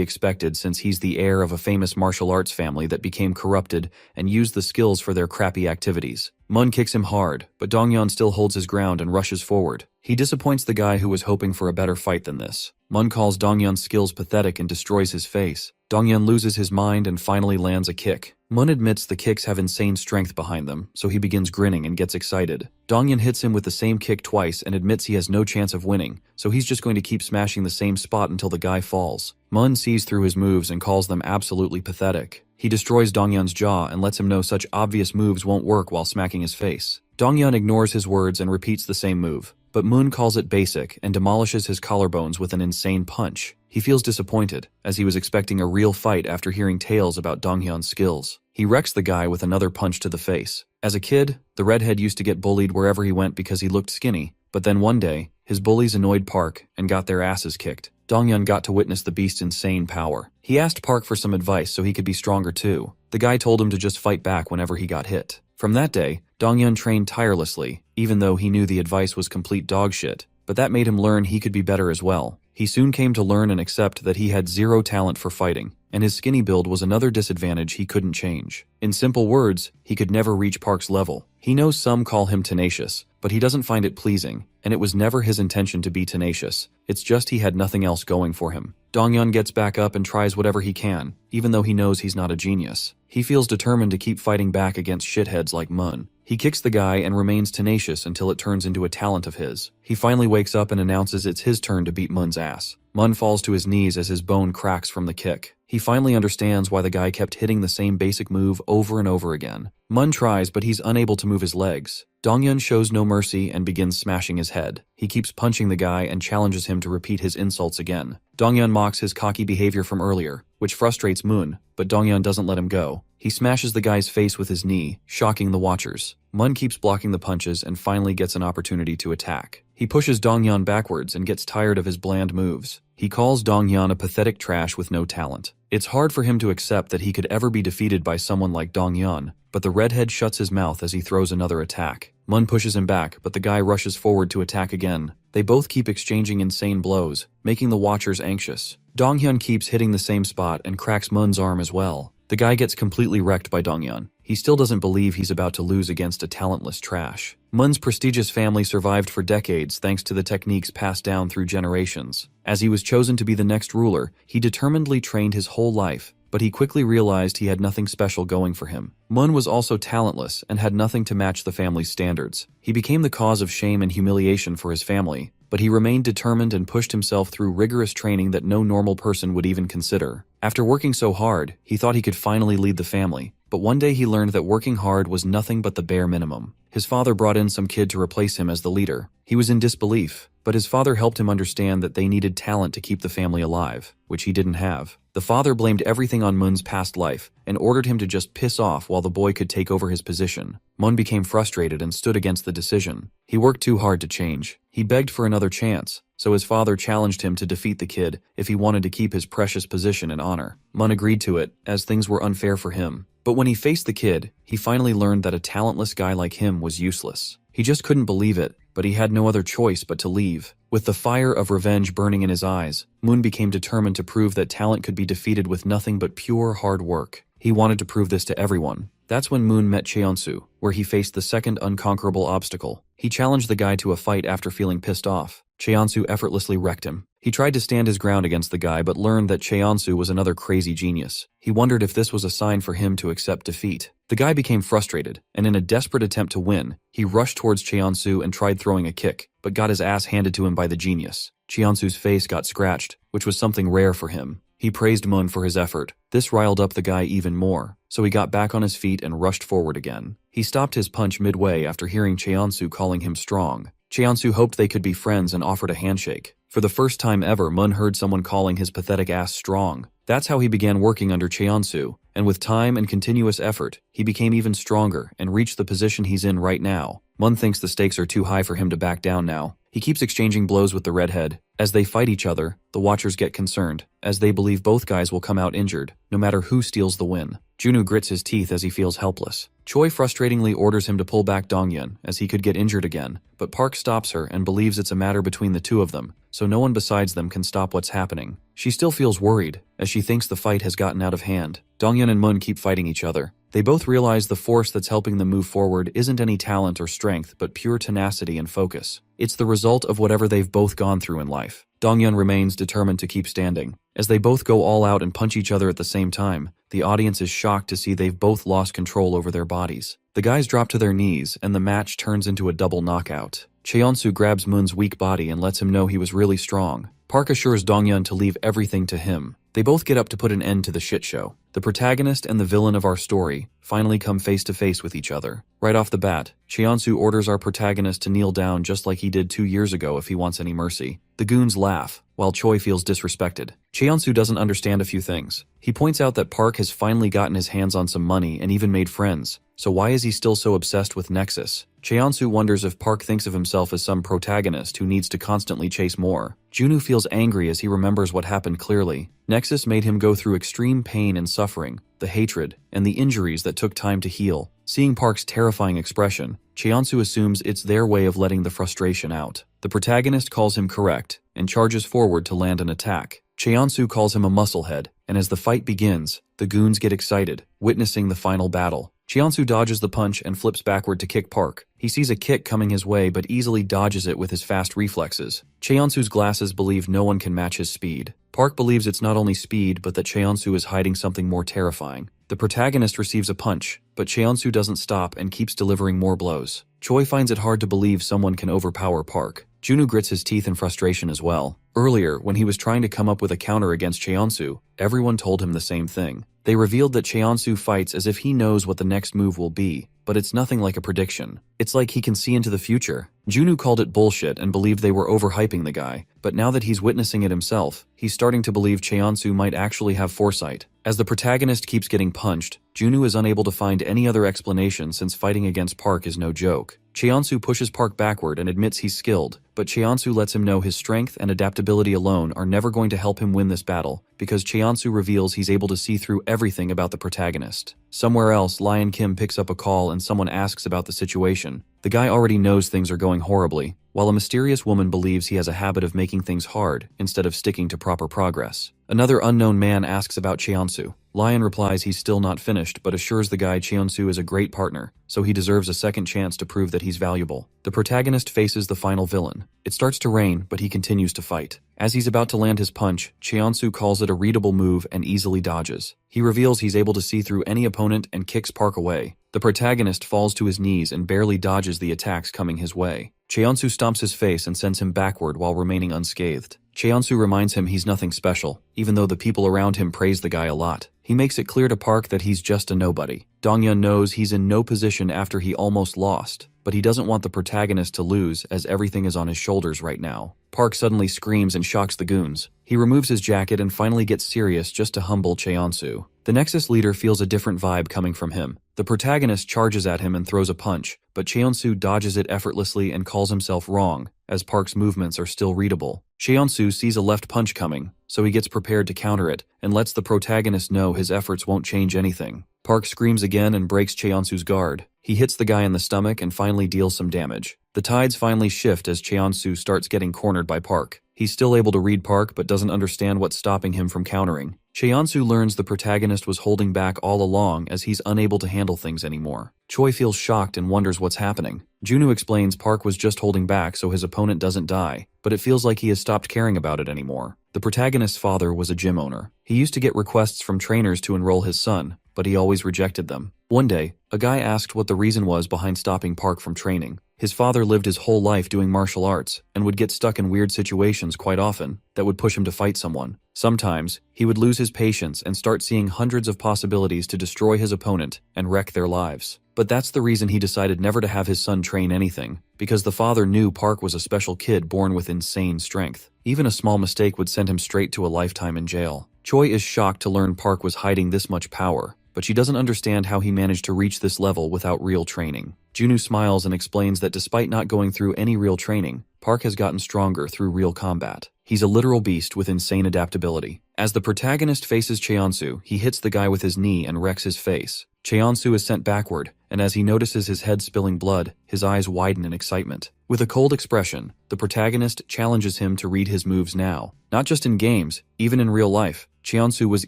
expected since he's the heir of a famous martial arts family that became corrupted and used the skills for their crappy activities. Mun kicks him hard, but Dongyan still holds his ground and rushes forward. He disappoints the guy who was hoping for a better fight than this. Mun calls Dongyan's skills pathetic and destroys his face. Dongyan loses his mind and finally lands a kick. Mun admits the kicks have insane strength behind them, so he begins grinning and gets excited. Dongyan hits him with the same kick twice and admits he has no chance of winning, so he's just going to keep smashing the same spot until the guy falls. Mun sees through his moves and calls them absolutely pathetic. He destroys Dongyan's jaw and lets him know such obvious moves won't work while smacking his face. Dongyan ignores his words and repeats the same move, but Mun calls it basic and demolishes his collarbones with an insane punch. He feels disappointed, as he was expecting a real fight after hearing tales about Donghyun's skills. He wrecks the guy with another punch to the face. As a kid, the redhead used to get bullied wherever he went because he looked skinny, but then one day, his bullies annoyed Park and got their asses kicked. Donghyun got to witness the beast's insane power. He asked Park for some advice so he could be stronger too. The guy told him to just fight back whenever he got hit. From that day, Donghyun trained tirelessly, even though he knew the advice was complete dog shit, but that made him learn he could be better as well. He soon came to learn and accept that he had zero talent for fighting, and his skinny build was another disadvantage he couldn't change. In simple words, he could never reach Park's level. He knows some call him tenacious, but he doesn't find it pleasing, and it was never his intention to be tenacious. It's just he had nothing else going for him. Donghyun gets back up and tries whatever he can, even though he knows he's not a genius. He feels determined to keep fighting back against shitheads like Mun. He kicks the guy and remains tenacious until it turns into a talent of his. He finally wakes up and announces it's his turn to beat Mun's ass. Mun falls to his knees as his bone cracks from the kick. He finally understands why the guy kept hitting the same basic move over and over again. Mun tries, but he's unable to move his legs. Donghyun shows no mercy and begins smashing his head. He keeps punching the guy and challenges him to repeat his insults again. Donghyun mocks his cocky behavior from earlier, which frustrates Mun, but Donghyun doesn't let him go. He smashes the guy's face with his knee, shocking the watchers. Mun keeps blocking the punches and finally gets an opportunity to attack. He pushes Donghyun backwards and gets tired of his bland moves. He calls Donghyun a pathetic trash with no talent. It's hard for him to accept that he could ever be defeated by someone like Donghyun, but the redhead shuts his mouth as he throws another attack. Mun pushes him back, but the guy rushes forward to attack again. They both keep exchanging insane blows, making the watchers anxious. Donghyun keeps hitting the same spot and cracks Mun's arm as well. The guy gets completely wrecked by Donghyun. He still doesn't believe he's about to lose against a talentless trash. Mun's prestigious family survived for decades thanks to the techniques passed down through generations. As he was chosen to be the next ruler, he determinedly trained his whole life, but he quickly realized he had nothing special going for him. Mun was also talentless and had nothing to match the family's standards. He became the cause of shame and humiliation for his family, but he remained determined and pushed himself through rigorous training that no normal person would even consider. After working so hard, he thought he could finally lead the family, but one day he learned that working hard was nothing but the bare minimum. His father brought in some kid to replace him as the leader. He was in disbelief, but his father helped him understand that they needed talent to keep the family alive, which he didn't have. The father blamed everything on Mun's past life and ordered him to just piss off while the boy could take over his position. Mun became frustrated and stood against the decision. He worked too hard to change. He begged for another chance, so his father challenged him to defeat the kid if he wanted to keep his precious position and honor. Mun agreed to it, as things were unfair for him. But when he faced the kid, he finally learned that a talentless guy like him was useless. He just couldn't believe it, but he had no other choice but to leave. With the fire of revenge burning in his eyes, Mun became determined to prove that talent could be defeated with nothing but pure hard work. He wanted to prove this to everyone. That's when Mun met Cheonsu, where he faced the second unconquerable obstacle. He challenged the guy to a fight after feeling pissed off. Cheonsu effortlessly wrecked him. He tried to stand his ground against the guy but learned that Cheonsu was another crazy genius. He wondered if this was a sign for him to accept defeat. The guy became frustrated, and in a desperate attempt to win, he rushed towards Cheonsu and tried throwing a kick, but got his ass handed to him by the genius. Cheonsu's face got scratched, which was something rare for him. He praised Mun for his effort. This riled up the guy even more, so he got back on his feet and rushed forward again. He stopped his punch midway after hearing Cheonsu calling him strong. Cheonsu hoped they could be friends and offered a handshake. For the first time ever, Mun heard someone calling his pathetic ass strong. That's how he began working under Cheonsu, and with time and continuous effort, he became even stronger and reached the position he's in right now. Mun thinks the stakes are too high for him to back down now. He keeps exchanging blows with the redhead. As they fight each other, the watchers get concerned, as they believe both guys will come out injured, no matter who steals the win. Junwoo grits his teeth as he feels helpless. Choi frustratingly orders him to pull back Donghyun, as he could get injured again, but Park stops her and believes it's a matter between the two of them, so no one besides them can stop what's happening. She still feels worried, as she thinks the fight has gotten out of hand. Donghyun and Mun keep fighting each other. They both realize the force that's helping them move forward isn't any talent or strength, but pure tenacity and focus. It's the result of whatever they've both gone through in life. Donghyun remains determined to keep standing. As they both go all out and punch each other at the same time, the audience is shocked to see they've both lost control over their bodies. The guys drop to their knees, and the match turns into a double knockout. Cheonsu grabs Mun's weak body and lets him know he was really strong. Park assures Donghyun to leave everything to him. They both get up to put an end to the shit show. The protagonist and the villain of our story finally come face to face with each other. Right off the bat, Cheonsu orders our protagonist to kneel down just like he did 2 years ago if he wants any mercy. The goons laugh, while Choi feels disrespected. Cheonsu doesn't understand a few things. He points out that Park has finally gotten his hands on some money and even made friends, so why is he still so obsessed with Nexus? Cheonsu wonders if Park thinks of himself as some protagonist who needs to constantly chase more. Junwoo feels angry as he remembers what happened clearly. Nexus made him go through extreme pain and suffering, the hatred, and the injuries that took time to heal. Seeing Park's terrifying expression, Cheonsu assumes it's their way of letting the frustration out. The protagonist calls him correct and charges forward to land an attack. Cheonsu calls him a musclehead, and as the fight begins, the goons get excited, witnessing the final battle. Cheonsu dodges the punch and flips backward to kick Park. He sees a kick coming his way but easily dodges it with his fast reflexes. Cheonsu's glasses believe no one can match his speed. Park believes it's not only speed but that Cheonsu is hiding something more terrifying. The protagonist receives a punch, but Cheonsu doesn't stop and keeps delivering more blows. Choi finds it hard to believe someone can overpower Park. Junwoo grits his teeth in frustration as well. Earlier, when he was trying to come up with a counter against Cheonsu, everyone told him the same thing. They revealed that Cheonsu fights as if he knows what the next move will be, but it's nothing like a prediction. It's like he can see into the future. Junwoo called it bullshit and believed they were overhyping the guy, but now that he's witnessing it himself, he's starting to believe Cheonsu might actually have foresight. As the protagonist keeps getting punched, Junwoo is unable to find any other explanation since fighting against Park is no joke. Cheonsu pushes Park backward and admits he's skilled, but Cheonsu lets him know his strength and adaptability alone are never going to help him win this battle, because Cheonsu reveals he's able to see through everything about the protagonist. Somewhere else, Lion Kim picks up a call and someone asks about the situation. The guy already knows things are going horribly, while a mysterious woman believes he has a habit of making things hard instead of sticking to proper progress. Another unknown man asks about Cheonsu. Lion replies he's still not finished but assures the guy Cheonsu is a great partner, so he deserves a second chance to prove that he's valuable. The protagonist faces the final villain. It starts to rain, but he continues to fight. As he's about to land his punch, Cheonsu calls it a readable move and easily dodges. He reveals he's able to see through any opponent and kicks Park away. The protagonist falls to his knees and barely dodges the attacks coming his way. Cheonsu stomps his face and sends him backward while remaining unscathed. Cheonsu reminds him he's nothing special, even though the people around him praise the guy a lot. He makes it clear to Park that he's just a nobody. Donghyun knows he's in no position after he almost lost, but he doesn't want the protagonist to lose as everything is on his shoulders right now. Park suddenly screams and shocks the goons. He removes his jacket and finally gets serious just to humble Cheonsu. The Nexus leader feels a different vibe coming from him. The protagonist charges at him and throws a punch, but Cheonsu dodges it effortlessly and calls himself wrong, as Park's movements are still readable. Cheonsu sees a left punch coming, so he gets prepared to counter it and lets the protagonist know his efforts won't change anything. Park screams again and breaks Cheonsu's guard. He hits the guy in the stomach and finally deals some damage. The tides finally shift as Cheonsu starts getting cornered by Park. He's still able to read Park but doesn't understand what's stopping him from countering. Cheonsu learns the protagonist was holding back all along as he's unable to handle things anymore. Choi feels shocked and wonders what's happening. Junwoo explains Park was just holding back so his opponent doesn't die, but it feels like he has stopped caring about it anymore. The protagonist's father was a gym owner. He used to get requests from trainers to enroll his son, but he always rejected them. One day, a guy asked what the reason was behind stopping Park from training. His father lived his whole life doing martial arts and would get stuck in weird situations quite often that would push him to fight someone. Sometimes, he would lose his patience and start seeing hundreds of possibilities to destroy his opponent and wreck their lives. But that's the reason he decided never to have his son train anything, because the father knew Park was a special kid born with insane strength. Even a small mistake would send him straight to a lifetime in jail. Choi is shocked to learn Park was hiding this much power, but she doesn't understand how he managed to reach this level without real training. Junwoo smiles and explains that despite not going through any real training, Park has gotten stronger through real combat. He's a literal beast with insane adaptability. As the protagonist faces Cheonsu, he hits the guy with his knee and wrecks his face. Cheonsu is sent backward, and as he notices his head spilling blood, his eyes widen in excitement. With a cold expression, the protagonist challenges him to read his moves now. Not just in games, even in real life, Cheonsu was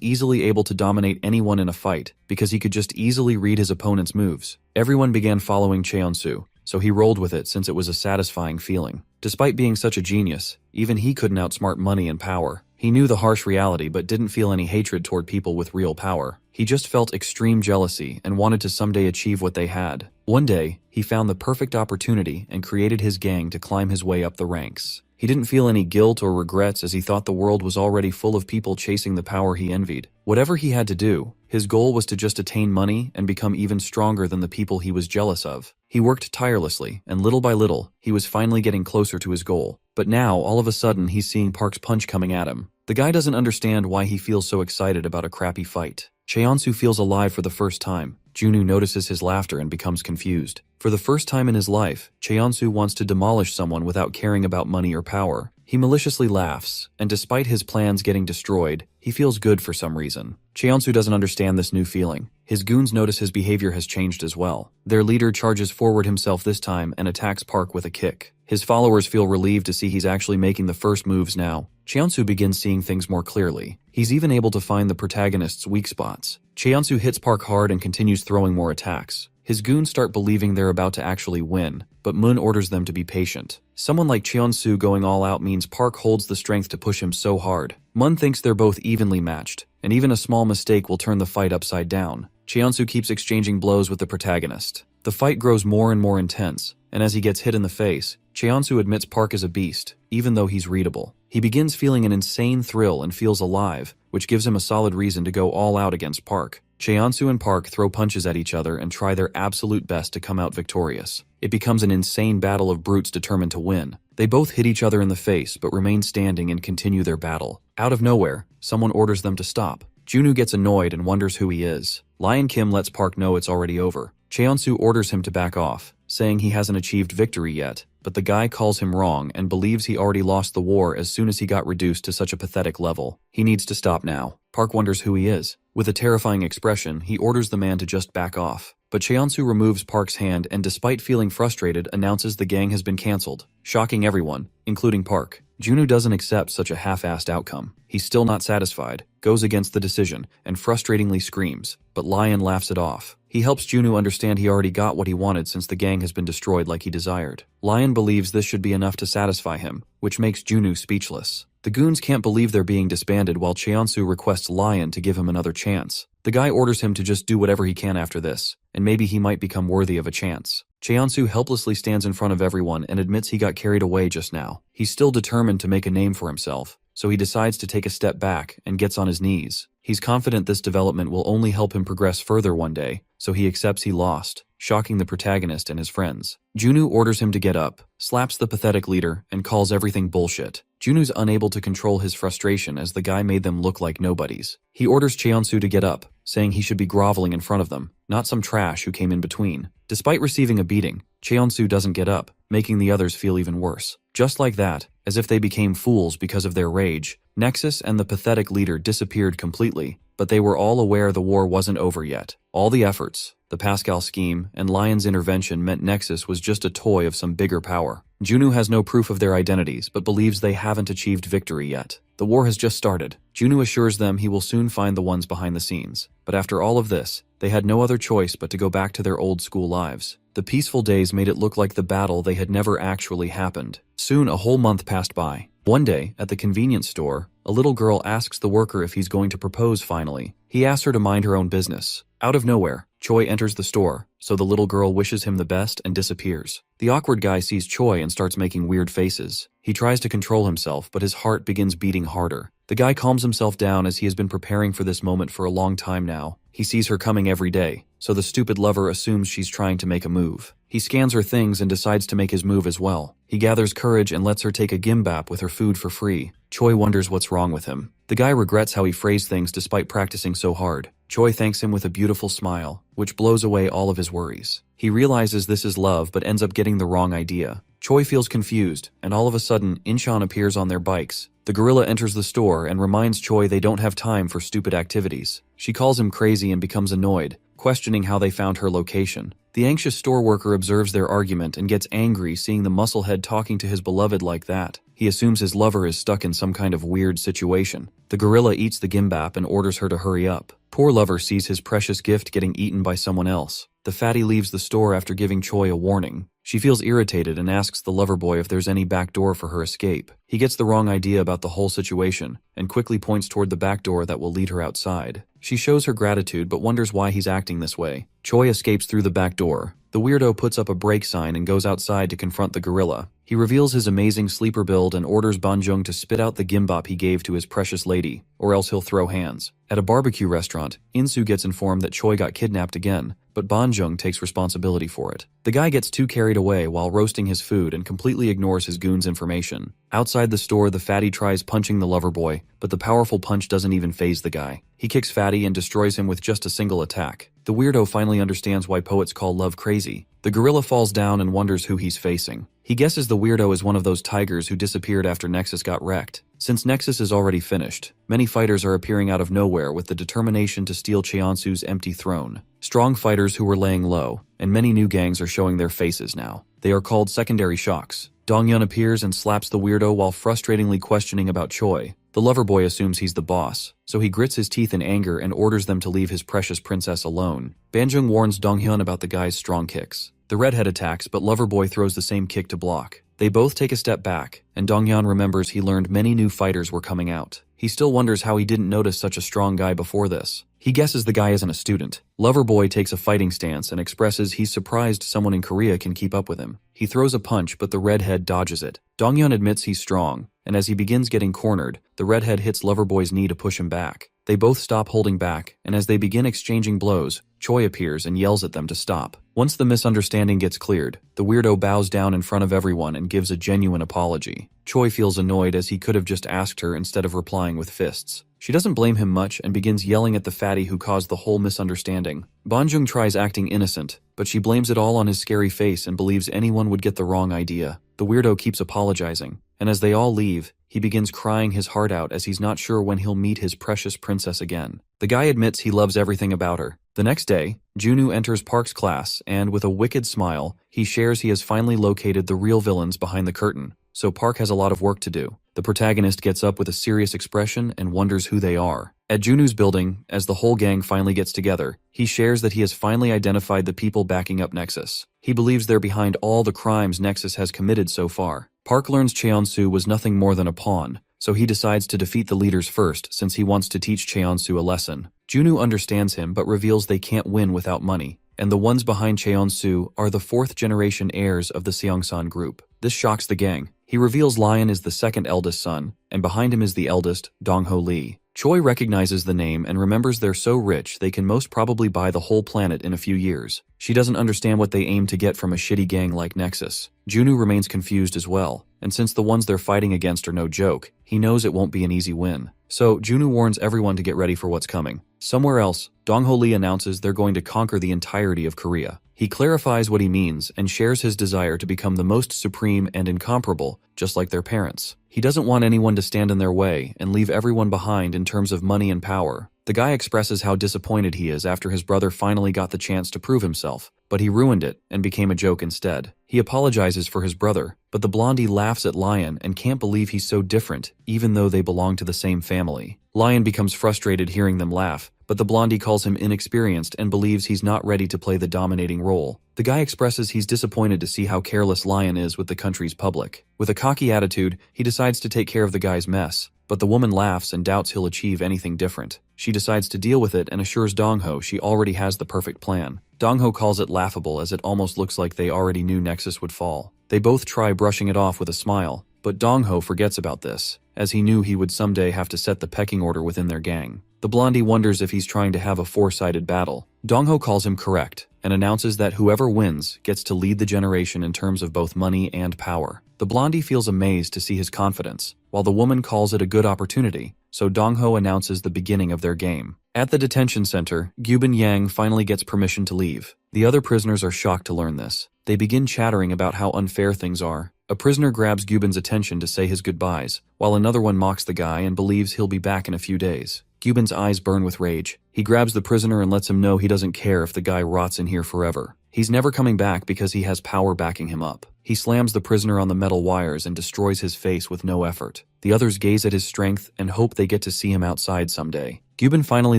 easily able to dominate anyone in a fight because he could just easily read his opponent's moves. Everyone began following Cheonsu, so he rolled with it since it was a satisfying feeling. Despite being such a genius, even he couldn't outsmart money and power. He knew the harsh reality but didn't feel any hatred toward people with real power. He just felt extreme jealousy and wanted to someday achieve what they had. One day, he found the perfect opportunity and created his gang to climb his way up the ranks. He didn't feel any guilt or regrets as he thought the world was already full of people chasing the power he envied. Whatever he had to do, his goal was to just attain money and become even stronger than the people he was jealous of. He worked tirelessly, and little by little, he was finally getting closer to his goal. But now, all of a sudden, he's seeing Park's punch coming at him. The guy doesn't understand why he feels so excited about a crappy fight. Cheonsu feels alive for the first time. Junwoo notices his laughter and becomes confused. For the first time in his life, Cheonsu wants to demolish someone without caring about money or power. He maliciously laughs, and despite his plans getting destroyed, he feels good for some reason. Cheonsu doesn't understand this new feeling. His goons notice his behavior has changed as well. Their leader charges forward himself this time and attacks Park with a kick. His followers feel relieved to see he's actually making the first moves now. Cheonsu begins seeing things more clearly. He's even able to find the protagonist's weak spots. Cheonsu hits Park hard and continues throwing more attacks. His goons start believing they're about to actually win, but Moon orders them to be patient. Someone like Cheonsu going all out means Park holds the strength to push him so hard. Moon thinks they're both evenly matched, and even a small mistake will turn the fight upside down. Cheonsu keeps exchanging blows with the protagonist. The fight grows more and more intense, and as he gets hit in the face, Cheonsu admits Park is a beast, even though he's readable. He begins feeling an insane thrill and feels alive, which gives him a solid reason to go all out against Park. Cheonsu and Park throw punches at each other and try their absolute best to come out victorious. It becomes an insane battle of brutes determined to win. They both hit each other in the face but remain standing and continue their battle. Out of nowhere, someone orders them to stop. Junwoo gets annoyed and wonders who he is. Lion Kim lets Park know it's already over. Cheonsu orders him to back off, saying he hasn't achieved victory yet, but the guy calls him wrong and believes he already lost the war as soon as he got reduced to such a pathetic level. He needs to stop now. Park wonders who he is. With a terrifying expression, he orders the man to just back off. But Cheonsu removes Park's hand and despite feeling frustrated announces the gang has been cancelled, shocking everyone, including Park. Junwoo doesn't accept such a half-assed outcome. He's still not satisfied, goes against the decision, and frustratingly screams, but Lion laughs it off. He helps Junwoo understand he already got what he wanted since the gang has been destroyed like he desired. Lion believes this should be enough to satisfy him, which makes Junwoo speechless. The goons can't believe they're being disbanded while Cheonsu requests Lion to give him another chance. The guy orders him to just do whatever he can after this, and maybe he might become worthy of a chance. Cheonsu helplessly stands in front of everyone and admits he got carried away just now. He's still determined to make a name for himself, so he decides to take a step back and gets on his knees. He's confident this development will only help him progress further one day, so he accepts he lost, shocking the protagonist and his friends. Junwoo orders him to get up, slaps the pathetic leader, and calls everything bullshit. Junwoo's unable to control his frustration as the guy made them look like nobodies. He orders Cheonsu to get up, saying he should be groveling in front of them, not some trash who came in between. Despite receiving a beating, Cheonsu doesn't get up, making the others feel even worse. Just like that, as if they became fools because of their rage, Nexus and the pathetic leader disappeared completely, but they were all aware the war wasn't over yet. All the efforts, the Pascal scheme, and Lion's intervention meant Nexus was just a toy of some bigger power. Junwoo has no proof of their identities, but believes they haven't achieved victory yet. The war has just started. Junwoo assures them he will soon find the ones behind the scenes. But after all of this, they had no other choice but to go back to their old school lives. The peaceful days made it look like the battle they had never actually happened. Soon a whole month passed by. One day, at the convenience store, a little girl asks the worker if he's going to propose finally. He asks her to mind her own business. Out of nowhere, Choi enters the store, so the little girl wishes him the best and disappears. The awkward guy sees Choi and starts making weird faces. He tries to control himself, but his heart begins beating harder. The guy calms himself down as he has been preparing for this moment for a long time now. He sees her coming every day, so the stupid lover assumes she's trying to make a move. He scans her things and decides to make his move as well. He gathers courage and lets her take a gimbap with her food for free. Choi wonders what's wrong with him. The guy regrets how he phrased things despite practicing so hard. Choi thanks him with a beautiful smile, which blows away all of his worries. He realizes this is love but ends up getting the wrong idea. Choi feels confused, and all of a sudden, Incheon appears on their bikes. The gorilla enters the store and reminds Choi they don't have time for stupid activities. She calls him crazy and becomes annoyed, questioning how they found her location. The anxious store worker observes their argument and gets angry seeing the musclehead talking to his beloved like that. He assumes his lover is stuck in some kind of weird situation. The gorilla eats the gimbap and orders her to hurry up. Poor lover sees his precious gift getting eaten by someone else. The fatty leaves the store after giving Choi a warning. She feels irritated and asks the lover boy if there's any back door for her escape. He gets the wrong idea about the whole situation and quickly points toward the back door that will lead her outside. She shows her gratitude but wonders why he's acting this way. Choi escapes through the back door. The weirdo puts up a break sign and goes outside to confront the gorilla. He reveals his amazing sleeper build and orders Banjung to spit out the gimbap he gave to his precious lady, or else he'll throw hands. At a barbecue restaurant, Insu gets informed that Choi got kidnapped again, but Banjung takes responsibility for it. The guy gets too carried away while roasting his food and completely ignores his goon's information. Outside the store, the fatty tries punching the lover boy, but the powerful punch doesn't even faze the guy. He kicks Fatty and destroys him with just a single attack. The weirdo finally understands why poets call love crazy. The gorilla falls down and wonders who he's facing. He guesses the weirdo is one of those tigers who disappeared after Nexus got wrecked. Since Nexus is already finished, many fighters are appearing out of nowhere with the determination to steal Cheonsu's empty throne. Strong fighters who were laying low, and many new gangs are showing their faces now. They are called secondary shocks. Dongyun appears and slaps the weirdo while frustratingly questioning about Choi. The lover boy assumes he's the boss, so he grits his teeth in anger and orders them to leave his precious princess alone. Banjung warns Donghyun about the guy's strong kicks. The redhead attacks, but Loverboy throws the same kick to block. They both take a step back, and Donghyun remembers he learned many new fighters were coming out. He still wonders how he didn't notice such a strong guy before this. He guesses the guy isn't a student. Loverboy takes a fighting stance and expresses he's surprised someone in Korea can keep up with him. He throws a punch, but the redhead dodges it. Donghyun admits he's strong, and as he begins getting cornered, the redhead hits Loverboy's knee to push him back. They both stop holding back, and as they begin exchanging blows, Choi appears and yells at them to stop. Once the misunderstanding gets cleared, the weirdo bows down in front of everyone and gives a genuine apology. Choi feels annoyed as he could have just asked her instead of replying with fists. She doesn't blame him much and begins yelling at the fatty who caused the whole misunderstanding. Banjung tries acting innocent, but she blames it all on his scary face and believes anyone would get the wrong idea. The weirdo keeps apologizing, and as they all leave, he begins crying his heart out as he's not sure when he'll meet his precious princess again. The guy admits he loves everything about her. The next day, Junwoo enters Park's class and, with a wicked smile, he shares he has finally located the real villains behind the curtain, so Park has a lot of work to do. The protagonist gets up with a serious expression and wonders who they are. At Junwoo's building, as the whole gang finally gets together, he shares that he has finally identified the people backing up Nexus. He believes they're behind all the crimes Nexus has committed so far. Park learns Cheonsu was nothing more than a pawn, so he decides to defeat the leaders first since he wants to teach Cheonsu a lesson. Junwoo understands him but reveals they can't win without money, and the ones behind Cheonsu are the fourth-generation heirs of the Seongsan group. This shocks the gang. He reveals Lion is the second eldest son, and behind him is the eldest, Dongho Lee. Choi recognizes the name and remembers they're so rich they can most probably buy the whole planet in a few years. She doesn't understand what they aim to get from a shitty gang like Nexus. Junwoo remains confused as well, and since the ones they're fighting against are no joke, he knows it won't be an easy win. So, Junwoo warns everyone to get ready for what's coming. Somewhere else, Dongho Lee announces they're going to conquer the entirety of Korea. He clarifies what he means and shares his desire to become the most supreme and incomparable, just like their parents. He doesn't want anyone to stand in their way and leave everyone behind in terms of money and power. The guy expresses how disappointed he is after his brother finally got the chance to prove himself, but he ruined it and became a joke instead. He apologizes for his brother, but the blondie laughs at Lion and can't believe he's so different, even though they belong to the same family. Lion becomes frustrated hearing them laugh, but the blondie calls him inexperienced and believes he's not ready to play the dominating role. The guy expresses he's disappointed to see how careless Lion is with the country's public. With a cocky attitude, he decides to take care of the guy's mess, but the woman laughs and doubts he'll achieve anything different. She decides to deal with it and assures Dongho she already has the perfect plan. Dongho calls it laughable as it almost looks like they already knew Nexus would fall. They both try brushing it off with a smile, but Dongho forgets about this, as he knew he would someday have to set the pecking order within their gang. The blondie wonders if he's trying to have a four-sided battle. Dongho calls him correct, and announces that whoever wins gets to lead the generation in terms of both money and power. The blondie feels amazed to see his confidence, while the woman calls it a good opportunity, so Dongho announces the beginning of their game. At the detention center, Gyubin Yang finally gets permission to leave. The other prisoners are shocked to learn this. They begin chattering about how unfair things are. A prisoner grabs Gyubin's attention to say his goodbyes, while another one mocks the guy and believes he'll be back in a few days. Gyubin's eyes burn with rage. He grabs the prisoner and lets him know he doesn't care if the guy rots in here forever. He's never coming back because he has power backing him up. He slams the prisoner on the metal wires and destroys his face with no effort. The others gaze at his strength and hope they get to see him outside someday. Gyubin finally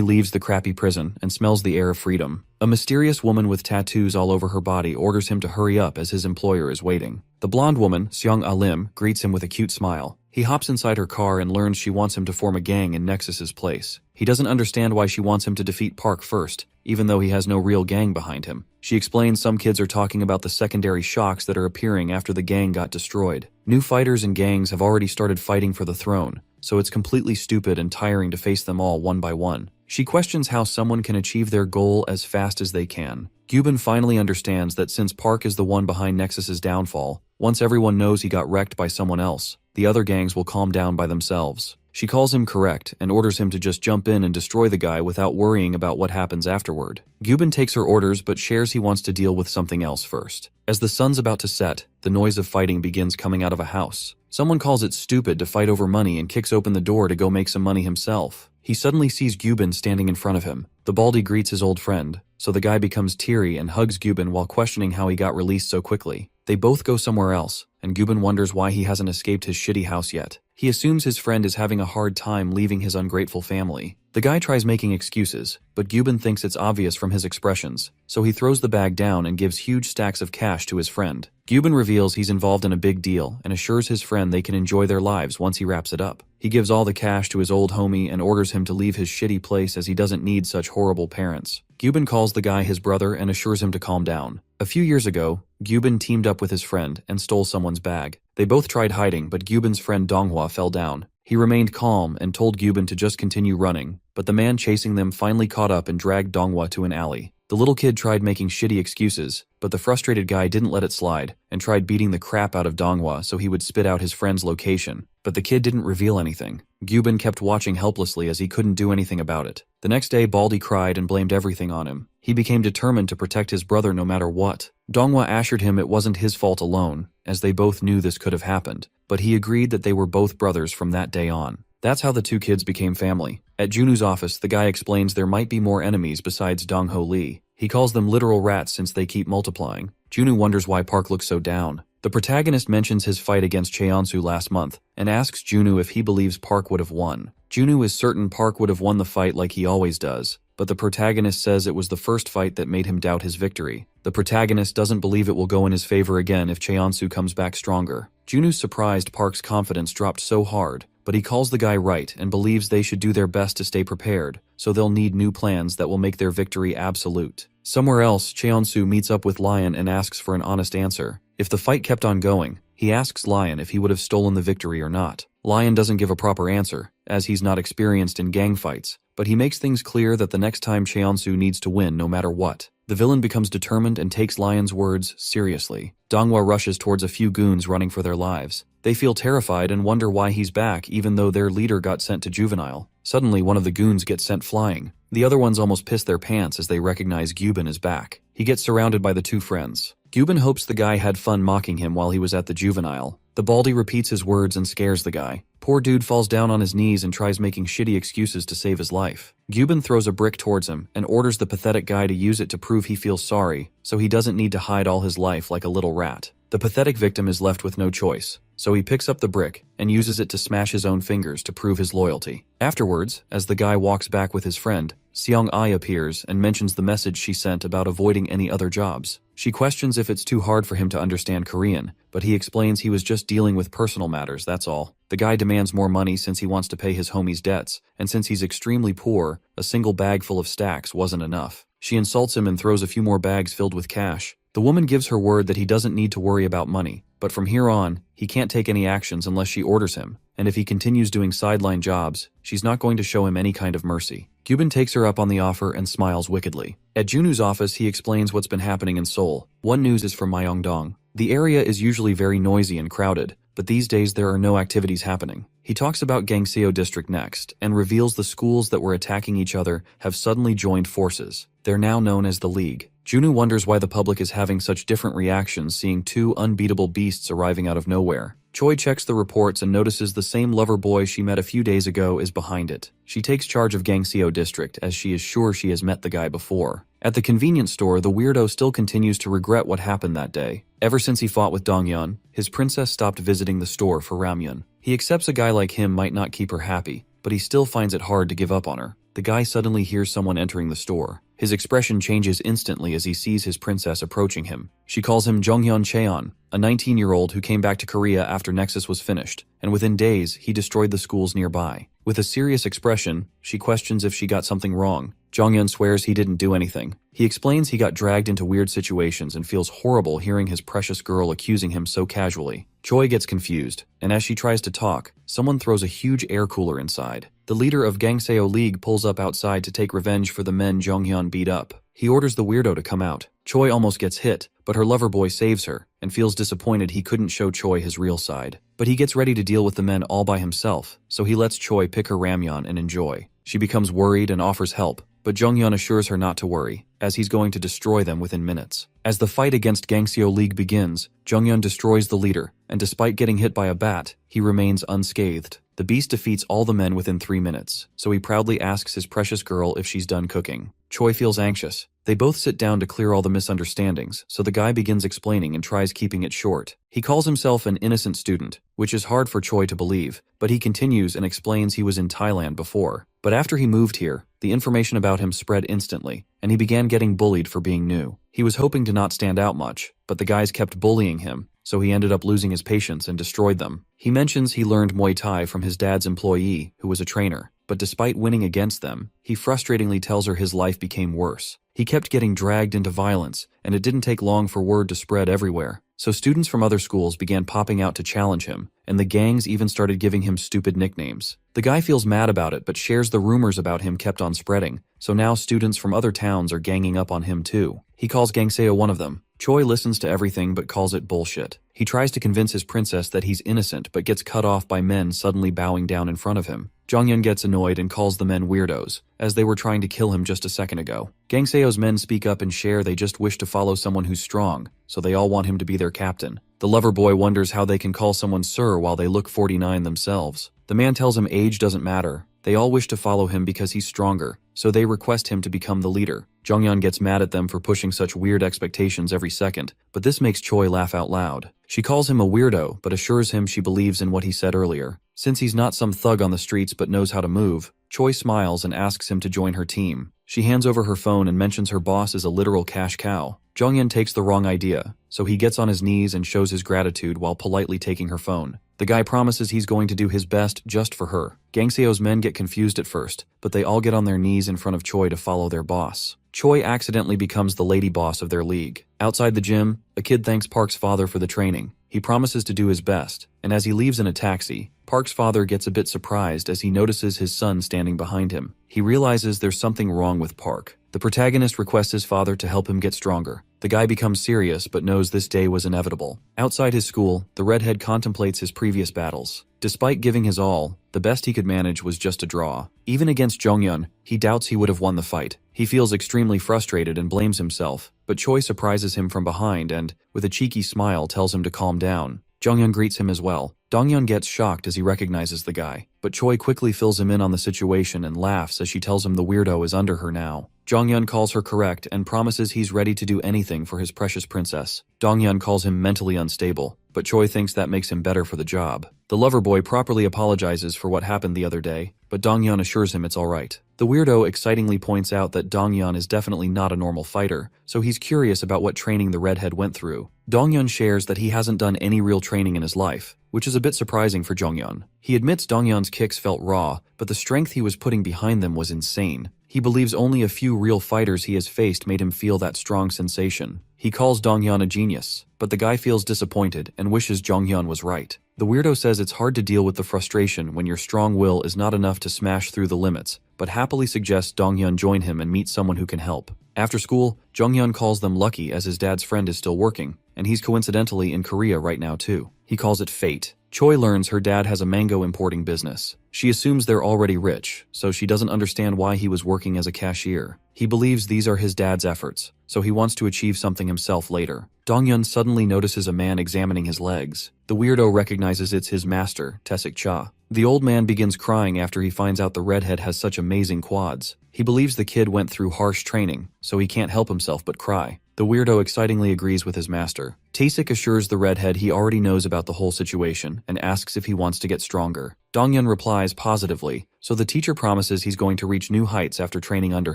leaves the crappy prison and smells the air of freedom. A mysterious woman with tattoos all over her body orders him to hurry up as his employer is waiting. The blonde woman, Seong Ah-lim, greets him with a cute smile. He hops inside her car and learns she wants him to form a gang in Nexus's place. He doesn't understand why she wants him to defeat Park first, even though he has no real gang behind him. She explains some kids are talking about the secondary shocks that are appearing after the gang got destroyed. New fighters and gangs have already started fighting for the throne, so it's completely stupid and tiring to face them all one by one. She questions how someone can achieve their goal as fast as they can. Gyubin finally understands that since Park is the one behind Nexus's downfall, once everyone knows he got wrecked by someone else, the other gangs will calm down by themselves. She calls him correct and orders him to just jump in and destroy the guy without worrying about what happens afterward. Gyubin takes her orders but shares he wants to deal with something else first. As the sun's about to set, the noise of fighting begins coming out of a house. Someone calls it stupid to fight over money and kicks open the door to go make some money himself. He suddenly sees Gyubin standing in front of him. The baldy greets his old friend, so the guy becomes teary and hugs Gyubin while questioning how he got released so quickly. They both go somewhere else, and Gyubin wonders why he hasn't escaped his shitty house yet. He assumes his friend is having a hard time leaving his ungrateful family. The guy tries making excuses, but Gyubin thinks it's obvious from his expressions, so he throws the bag down and gives huge stacks of cash to his friend. Gyubin reveals he's involved in a big deal and assures his friend they can enjoy their lives once he wraps it up. He gives all the cash to his old homie and orders him to leave his shitty place as he doesn't need such horrible parents. Gyubin calls the guy his brother and assures him to calm down. A few years ago, Gyubin teamed up with his friend and stole someone's bag. They both tried hiding, but Gyubin's friend Donghua fell down. He remained calm and told Gyubin to just continue running, but the man chasing them finally caught up and dragged Donghua to an alley. The little kid tried making shitty excuses, but the frustrated guy didn't let it slide and tried beating the crap out of Donghua so he would spit out his friend's location. But the kid didn't reveal anything. Gyubin kept watching helplessly as he couldn't do anything about it. The next day, Baldy cried and blamed everything on him. He became determined to protect his brother no matter what. Donghua assured him it wasn't his fault alone, as they both knew this could have happened, but he agreed that they were both brothers from that day on. That's how the two kids became family. At Junu's office, the guy explains there might be more enemies besides Dongho Lee. He calls them literal rats since they keep multiplying. Junu wonders why Park looks so down. The protagonist mentions his fight against Cheonsu last month and asks Junu if he believes Park would have won. Junu is certain Park would have won the fight like he always does, but the protagonist says it was the first fight that made him doubt his victory. The protagonist doesn't believe it will go in his favor again if Cheonsu comes back stronger. Junu's surprised Park's confidence dropped so hard, but he calls the guy right and believes they should do their best to stay prepared, so they'll need new plans that will make their victory absolute. Somewhere else, Cheonsu meets up with Lion and asks for an honest answer. If the fight kept on going, he asks Lion if he would have stolen the victory or not. Lion doesn't give a proper answer, as he's not experienced in gang fights, but he makes things clear that the next time Cheonsu needs to win no matter what. The villain becomes determined and takes Lion's words seriously. Donghua rushes towards a few goons running for their lives. They feel terrified and wonder why he's back even though their leader got sent to juvenile. Suddenly, one of the goons gets sent flying. The other ones almost piss their pants as they recognize Gyubin is back. He gets surrounded by the two friends. Gyubin hopes the guy had fun mocking him while he was at the juvenile. The baldy repeats his words and scares the guy. Poor dude falls down on his knees and tries making shitty excuses to save his life. Gyubin throws a brick towards him and orders the pathetic guy to use it to prove he feels sorry, so he doesn't need to hide all his life like a little rat. The pathetic victim is left with no choice, so he picks up the brick and uses it to smash his own fingers to prove his loyalty. Afterwards, as the guy walks back with his friend, Seong-ai appears and mentions the message she sent about avoiding any other jobs. She questions if it's too hard for him to understand Korean, but he explains he was just dealing with personal matters, that's all. The guy demands more money since he wants to pay his homie's debts, and since he's extremely poor, a single bag full of stacks wasn't enough. She insults him and throws a few more bags filled with cash. The woman gives her word that he doesn't need to worry about money, but from here on, he can't take any actions unless she orders him, and if he continues doing sideline jobs, she's not going to show him any kind of mercy. Gyubin takes her up on the offer and smiles wickedly. At Junu's office, he explains what's been happening in Seoul. One news is from Myeongdong. The area is usually very noisy and crowded, but these days there are no activities happening. He talks about Gangseo District next, and reveals the schools that were attacking each other have suddenly joined forces. They're now known as the League. Junu wonders why the public is having such different reactions seeing two unbeatable beasts arriving out of nowhere. Choi checks the reports and notices the same lover boy she met a few days ago is behind it. She takes charge of Gangseo District as she is sure she has met the guy before. At the convenience store, the weirdo still continues to regret what happened that day. Ever since he fought with Donghyun, his princess stopped visiting the store for ramyun. He accepts a guy like him might not keep her happy, but he still finds it hard to give up on her. The guy suddenly hears someone entering the store. His expression changes instantly as he sees his princess approaching him. She calls him Jonghyun Cheon, a 19-year-old who came back to Korea after Nexus was finished, and within days, he destroyed the schools nearby. With a serious expression, she questions if she got something wrong. Jonghyun swears he didn't do anything. He explains he got dragged into weird situations and feels horrible hearing his precious girl accusing him so casually. Choi gets confused, and as she tries to talk, someone throws a huge air cooler inside. The leader of Gangseo League pulls up outside to take revenge for the men Jonghyun beat up. He orders the weirdo to come out. Choi almost gets hit, but her lover boy saves her, and feels disappointed he couldn't show Choi his real side. But he gets ready to deal with the men all by himself, so he lets Choi pick her ramyeon and enjoy. She becomes worried and offers help, but Jonghyun assures her not to worry, as he's going to destroy them within minutes. As the fight against Gangseo League begins, Jonghyun destroys the leader, and despite getting hit by a bat, he remains unscathed. The beast defeats all the men within 3 minutes, so he proudly asks his precious girl if she's done cooking. Choi feels anxious. They both sit down to clear all the misunderstandings, so the guy begins explaining and tries keeping it short. He calls himself an innocent student, which is hard for Choi to believe, but he continues and explains he was in Thailand before. But after he moved here, the information about him spread instantly, and he began getting bullied for being new. He was hoping to not stand out much, but the guys kept bullying him, so he ended up losing his patience and destroyed them. He mentions he learned Muay Thai from his dad's employee, who was a trainer, but despite winning against them, he frustratingly tells her his life became worse. He kept getting dragged into violence, and it didn't take long for word to spread everywhere. So students from other schools began popping out to challenge him, and the gangs even started giving him stupid nicknames. The guy feels mad about it but shares the rumors about him kept on spreading, so now students from other towns are ganging up on him too. He calls Gangseo one of them. Choi listens to everything but calls it bullshit. He tries to convince his princess that he's innocent but gets cut off by men suddenly bowing down in front of him. Jonghyun gets annoyed and calls the men weirdos, as they were trying to kill him just a second ago. Gangseo's men speak up and share they just wish to follow someone who's strong, so they all want him to be their captain. The lover boy wonders how they can call someone sir while they look 49 themselves. The man tells him age doesn't matter. They all wish to follow him because he's stronger, so they request him to become the leader. Jonghyun gets mad at them for pushing such weird expectations every second, but this makes Choi laugh out loud. She calls him a weirdo, but assures him she believes in what he said earlier. Since he's not some thug on the streets but knows how to move, Choi smiles and asks him to join her team. She hands over her phone and mentions her boss is a literal cash cow. Jonghyun takes the wrong idea, so he gets on his knees and shows his gratitude while politely taking her phone. The guy promises he's going to do his best just for her. Gangseo's men get confused at first, but they all get on their knees in front of Choi to follow their boss. Choi accidentally becomes the lady boss of their league. Outside the gym, a kid thanks Park's father for the training. He promises to do his best, and as he leaves in a taxi, Park's father gets a bit surprised as he notices his son standing behind him. He realizes there's something wrong with Park. The protagonist requests his father to help him get stronger. The guy becomes serious but knows this day was inevitable. Outside his school, the redhead contemplates his previous battles. Despite giving his all, the best he could manage was just a draw. Even against Jonghyun, he doubts he would have won the fight. He feels extremely frustrated and blames himself, but Choi surprises him from behind and, with a cheeky smile, tells him to calm down. Jonghyun greets him as well. Donghyun gets shocked as he recognizes the guy, but Choi quickly fills him in on the situation and laughs as she tells him the weirdo is under her now. Jonghyun calls her correct and promises he's ready to do anything for his precious princess. Donghyun calls him mentally unstable, but Choi thinks that makes him better for the job. The lover boy properly apologizes for what happened the other day, but Donghyun assures him it's alright. The weirdo excitingly points out that Donghyun is definitely not a normal fighter, so he's curious about what training the redhead went through. Donghyun shares that he hasn't done any real training in his life, which is a bit surprising for Jonghyun. He admits Donghyun's kicks felt raw, but the strength he was putting behind them was insane. He believes only a few real fighters he has faced made him feel that strong sensation. He calls Donghyun a genius, but the guy feels disappointed and wishes Jonghyun was right. The weirdo says it's hard to deal with the frustration when your strong will is not enough to smash through the limits, but happily suggests Donghyun join him and meet someone who can help. After school, Jonghyun calls them lucky as his dad's friend is still working, and he's coincidentally in Korea right now too. He calls it fate. Choi learns her dad has a mango importing business. She assumes they're already rich, so she doesn't understand why he was working as a cashier. He believes these are his dad's efforts, so he wants to achieve something himself later. Donghyun suddenly notices a man examining his legs. The weirdo recognizes it's his master, Taesik Cha. The old man begins crying after he finds out the redhead has such amazing quads. He believes the kid went through harsh training, so he can't help himself but cry. The weirdo excitingly agrees with his master. Taesik assures the redhead he already knows about the whole situation and asks if he wants to get stronger. Donghyun replies positively, so the teacher promises he's going to reach new heights after training under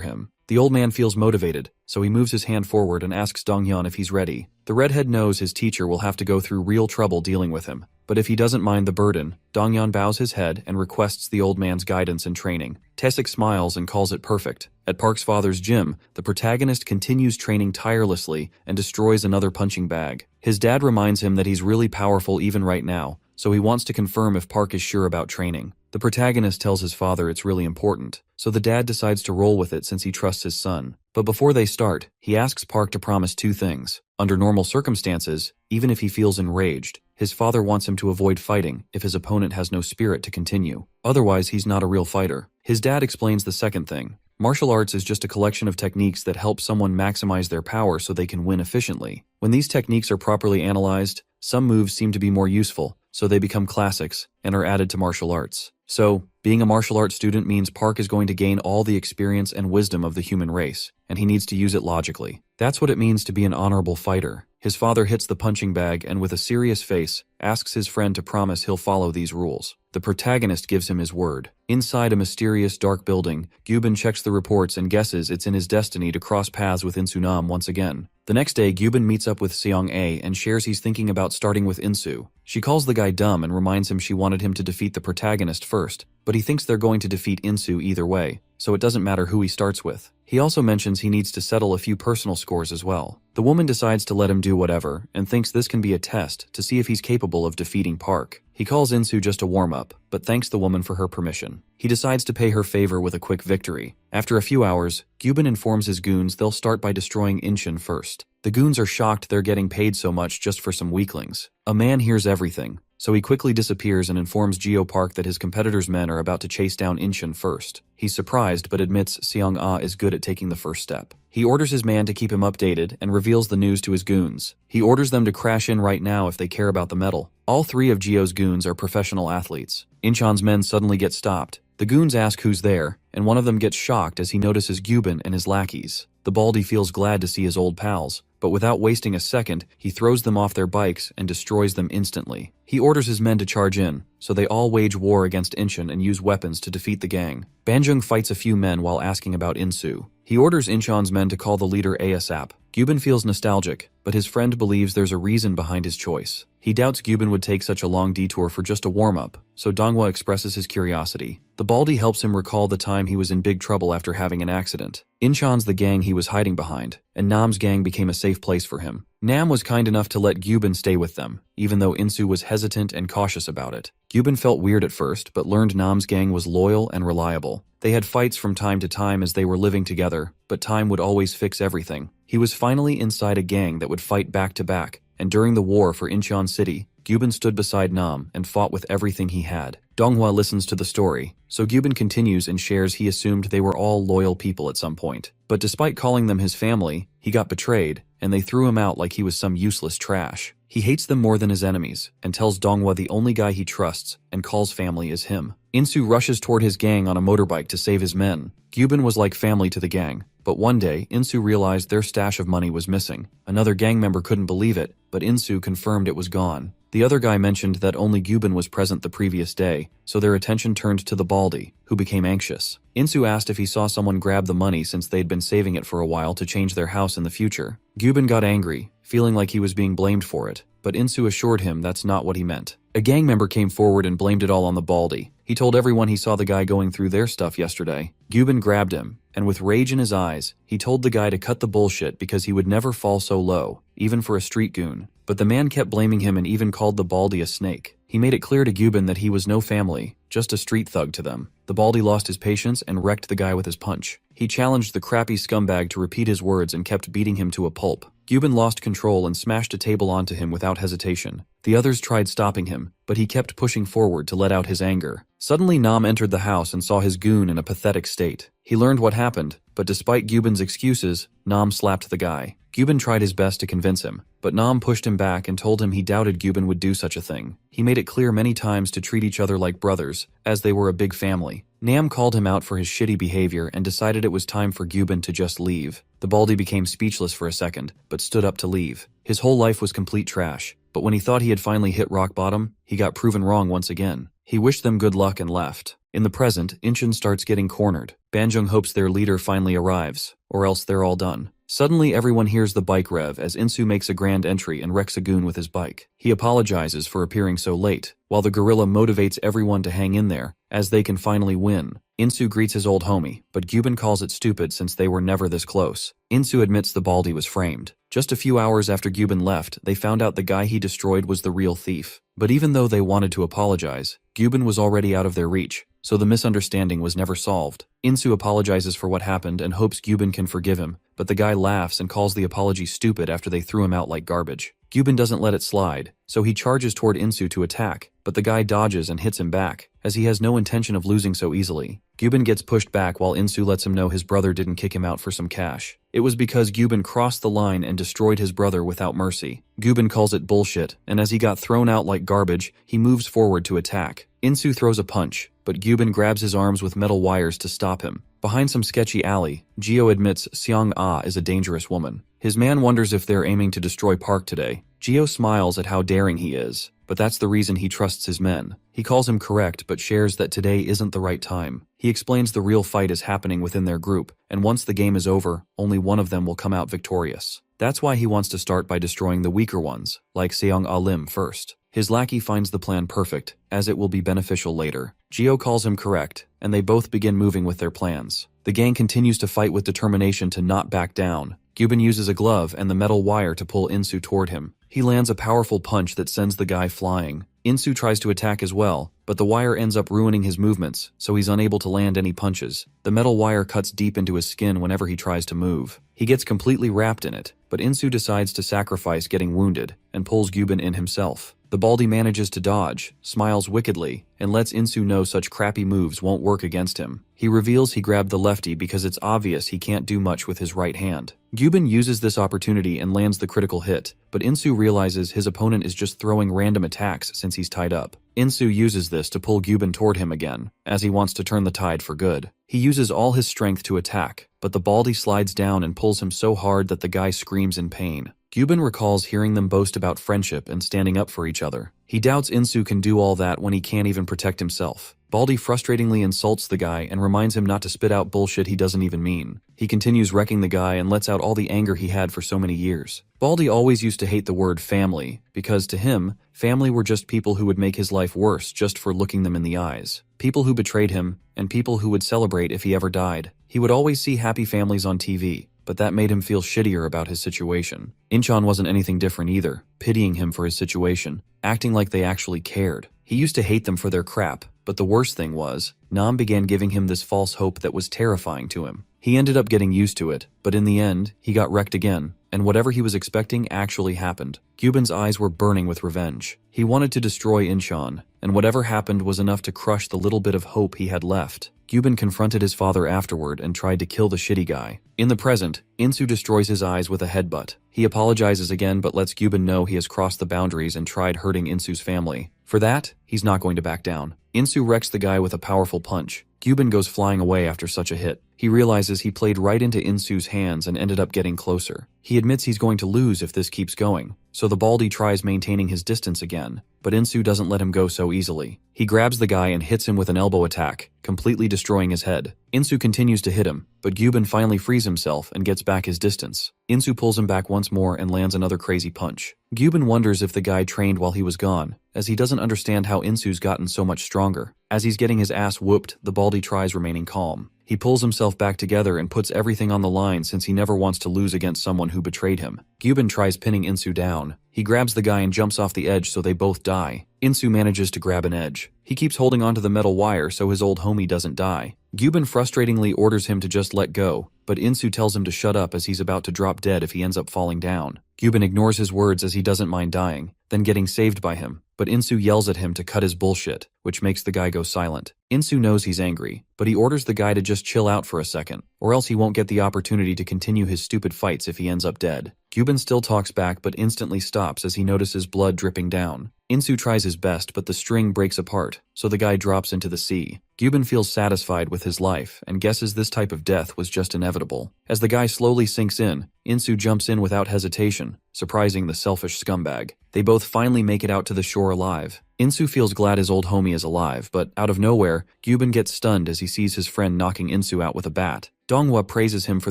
him. The old man feels motivated, so he moves his hand forward and asks Donghyun if he's ready. The redhead knows his teacher will have to go through real trouble dealing with him, but if he doesn't mind the burden, Donghyun bows his head and requests the old man's guidance and training. Taesik smiles and calls it perfect. At Park's father's gym, the protagonist continues training tirelessly and destroys another punching bag. His dad reminds him that he's really powerful even right now, so he wants to confirm if Park is sure about training. The protagonist tells his father it's really important, so the dad decides to roll with it since he trusts his son. But before they start, he asks Park to promise two things. Under normal circumstances, even if he feels enraged, his father wants him to avoid fighting if his opponent has no spirit to continue. Otherwise, he's not a real fighter. His dad explains the second thing. Martial arts is just a collection of techniques that help someone maximize their power so they can win efficiently. When these techniques are properly analyzed, some moves seem to be more useful, so they become classics and are added to martial arts. So, being a martial arts student means Park is going to gain all the experience and wisdom of the human race, and he needs to use it logically. That's what it means to be an honorable fighter. His father hits the punching bag and with a serious face, asks his friend to promise he'll follow these rules. The protagonist gives him his word. Inside a mysterious dark building, Gyubin checks the reports and guesses it's in his destiny to cross paths with Insu Nam once again. The next day, Gyubin meets up with Seong-A and shares he's thinking about starting with Insu. She calls the guy dumb and reminds him she wanted him to defeat the protagonist first, but he thinks they're going to defeat Insu either way, so it doesn't matter who he starts with. He also mentions he needs to settle a few personal scores as well. The woman decides to let him do whatever, and thinks this can be a test to see if he's capable of defeating Park. He calls Insu just a warm-up, but thanks the woman for her permission. He decides to pay her favor with a quick victory. After a few hours, Gyubin informs his goons they'll start by destroying Incheon first. The goons are shocked they're getting paid so much just for some weaklings. A man hears everything, so he quickly disappears and informs Geo Park that his competitor's men are about to chase down Incheon first. He's surprised but admits Seong-A is good at taking the first step. He orders his man to keep him updated and reveals the news to his goons. He orders them to crash in right now if they care about the medal. All three of Geo's goons are professional athletes. Incheon's men suddenly get stopped. The goons ask who's there, and one of them gets shocked as he notices Gyubin and his lackeys. The baldy feels glad to see his old pals, but without wasting a second, he throws them off their bikes and destroys them instantly. He orders his men to charge in, so they all wage war against Incheon and use weapons to defeat the gang. Banjung fights a few men while asking about Insu. He orders Incheon's men to call the leader ASAP. Gyubin feels nostalgic, but his friend believes there's a reason behind his choice. He doubts Gyubin would take such a long detour for just a warm-up, so Donghua expresses his curiosity. The baldy helps him recall the time he was in big trouble after having an accident. Incheon's the gang he was hiding behind, and Nam's gang became a safe place for him. Nam was kind enough to let Gyubin stay with them, even though Insu was hesitant and cautious about it. Gyubin felt weird at first, but learned Nam's gang was loyal and reliable. They had fights from time to time as they were living together, but time would always fix everything. He was finally inside a gang that would fight back to back, and during the war for Incheon City, Gyubin stood beside Nam and fought with everything he had. Donghua listens to the story, so Gyubin continues and shares he assumed they were all loyal people at some point. But despite calling them his family, he got betrayed, and they threw him out like he was some useless trash. He hates them more than his enemies, and tells Donghua the only guy he trusts and calls family is him. Insu rushes toward his gang on a motorbike to save his men. Gyubin was like family to the gang, but one day, Insu realized their stash of money was missing. Another gang member couldn't believe it, but Insu confirmed it was gone. The other guy mentioned that only Gyubin was present the previous day, so their attention turned to the baldy, who became anxious. Insu asked if he saw someone grab the money since they'd been saving it for a while to change their house in the future. Gyubin got angry, feeling like he was being blamed for it, but Insu assured him that's not what he meant. A gang member came forward and blamed it all on the baldy. He told everyone he saw the guy going through their stuff yesterday. Gyubin grabbed him, and with rage in his eyes, he told the guy to cut the bullshit because he would never fall so low, even for a street goon. But the man kept blaming him and even called the baldy a snake. He made it clear to Gyubin that he was no family, just a street thug to them. The baldy lost his patience and wrecked the guy with his punch. He challenged the crappy scumbag to repeat his words and kept beating him to a pulp. Gyubin lost control and smashed a table onto him without hesitation. The others tried stopping him, but he kept pushing forward to let out his anger. Suddenly Nam entered the house and saw his goon in a pathetic state. He learned what happened, but despite Gyubin's excuses, Nam slapped the guy. Gyubin tried his best to convince him, but Nam pushed him back and told him he doubted Gyubin would do such a thing. He made it clear many times to treat each other like brothers, as they were a big family. Nam called him out for his shitty behavior and decided it was time for Gyubin to just leave. The baldy became speechless for a second, but stood up to leave. His whole life was complete trash, but when he thought he had finally hit rock bottom, he got proven wrong once again. He wished them good luck and left. In the present, Incheon starts getting cornered. Banjung hopes their leader finally arrives, or else they're all done. Suddenly everyone hears the bike rev as Insu makes a grand entry and wrecks a goon with his bike. He apologizes for appearing so late, while the gorilla motivates everyone to hang in there, as they can finally win. Insu greets his old homie, but Gyubin calls it stupid since they were never this close. Insu admits the baldy was framed. Just a few hours after Gyubin left, they found out the guy he destroyed was the real thief. But even though they wanted to apologize, Gyubin was already out of their reach, so the misunderstanding was never solved. Insu apologizes for what happened and hopes Gyubin can forgive him, but the guy laughs and calls the apology stupid after they threw him out like garbage. Gyubin doesn't let it slide, so he charges toward Insu to attack, but the guy dodges and hits him back, as he has no intention of losing so easily. Gyubin gets pushed back while Insu lets him know his brother didn't kick him out for some cash. It was because Gyubin crossed the line and destroyed his brother without mercy. Gyubin calls it bullshit, and as he got thrown out like garbage, he moves forward to attack. Insu throws a punch, but Gyubin grabs his arms with metal wires to stop him. Behind some sketchy alley, Gio admits Seong-ah is a dangerous woman. His man wonders if they're aiming to destroy Park today. Gio smiles at how daring he is, but that's the reason he trusts his men. He calls him correct but shares that today isn't the right time. He explains the real fight is happening within their group, and once the game is over, only one of them will come out victorious. That's why he wants to start by destroying the weaker ones, like Seong-ah Lim first. His lackey finds the plan perfect, as it will be beneficial later. Gio calls him correct, and they both begin moving with their plans. The gang continues to fight with determination to not back down. Gyubin uses a glove and the metal wire to pull Insu toward him. He lands a powerful punch that sends the guy flying. Insu tries to attack as well, but the wire ends up ruining his movements, so he's unable to land any punches. The metal wire cuts deep into his skin whenever he tries to move. He gets completely wrapped in it, but Insu decides to sacrifice getting wounded and pulls Gyubin in himself. The baldy manages to dodge, smiles wickedly, and lets Insu know such crappy moves won't work against him. He reveals he grabbed the lefty because it's obvious he can't do much with his right hand. Gyubin uses this opportunity and lands the critical hit, but Insu realizes his opponent is just throwing random attacks since he's tied up. Insu uses this to pull Gyubin toward him again, as he wants to turn the tide for good. He uses all his strength to attack, but the baldy slides down and pulls him so hard that the guy screams in pain. Gyubin recalls hearing them boast about friendship and standing up for each other. He doubts Insu can do all that when he can't even protect himself. Baldy frustratingly insults the guy and reminds him not to spit out bullshit he doesn't even mean. He continues wrecking the guy and lets out all the anger he had for so many years. Baldy always used to hate the word family, because to him, family were just people who would make his life worse just for looking them in the eyes. People who betrayed him, and people who would celebrate if he ever died. He would always see happy families on TV, but that made him feel shittier about his situation. Incheon wasn't anything different either, pitying him for his situation, acting like they actually cared. He used to hate them for their crap, but the worst thing was, Nam began giving him this false hope that was terrifying to him. He ended up getting used to it, but in the end, he got wrecked again, and whatever he was expecting actually happened. Gyubin's eyes were burning with revenge. He wanted to destroy Incheon, and whatever happened was enough to crush the little bit of hope he had left. Gyubin confronted his father afterward and tried to kill the shitty guy. In the present, Insu destroys his eyes with a headbutt. He apologizes again but lets Gyubin know he has crossed the boundaries and tried hurting Insu's family. For that, he's not going to back down. Insu wrecks the guy with a powerful punch. Gyubin goes flying away after such a hit. He realizes he played right into Insu's hands and ended up getting closer. He admits he's going to lose if this keeps going, so the baldy tries maintaining his distance again, but Insu doesn't let him go so easily. He grabs the guy and hits him with an elbow attack, completely destroying his head. Insu continues to hit him, but Gyubin finally frees himself and gets back his distance. Insu pulls him back once more and lands another crazy punch. Gyubin wonders if the guy trained while he was gone, as he doesn't understand how Insu's gotten so much stronger. As he's getting his ass whooped, the baldy tries remaining calm. He pulls himself back together and puts everything on the line since he never wants to lose against someone who betrayed him. Gyubin tries pinning Insu down. He grabs the guy and jumps off the edge so they both die. Insu manages to grab an edge. He keeps holding onto the metal wire so his old homie doesn't die. Gyubin frustratingly orders him to just let go, but Insu tells him to shut up as he's about to drop dead if he ends up falling down. Gyubin ignores his words as he doesn't mind dying, then getting saved by him, but Insu yells at him to cut his bullshit, which makes the guy go silent. Insu knows he's angry, but he orders the guy to just chill out for a second, or else he won't get the opportunity to continue his stupid fights if he ends up dead. Gyubin still talks back but instantly stops as he notices blood dripping down. Insu tries his best but the string breaks apart, so the guy drops into the sea. Gyubin feels satisfied with his life and guesses this type of death was just inevitable. As the guy slowly sinks in, Insu jumps in without hesitation, surprising the selfish scumbag. They both finally make it out to the shore alive. Insu feels glad his old homie is alive, but out of nowhere, Gyubin gets stunned as he sees his friend knocking Insu out with a bat. Donghua praises him for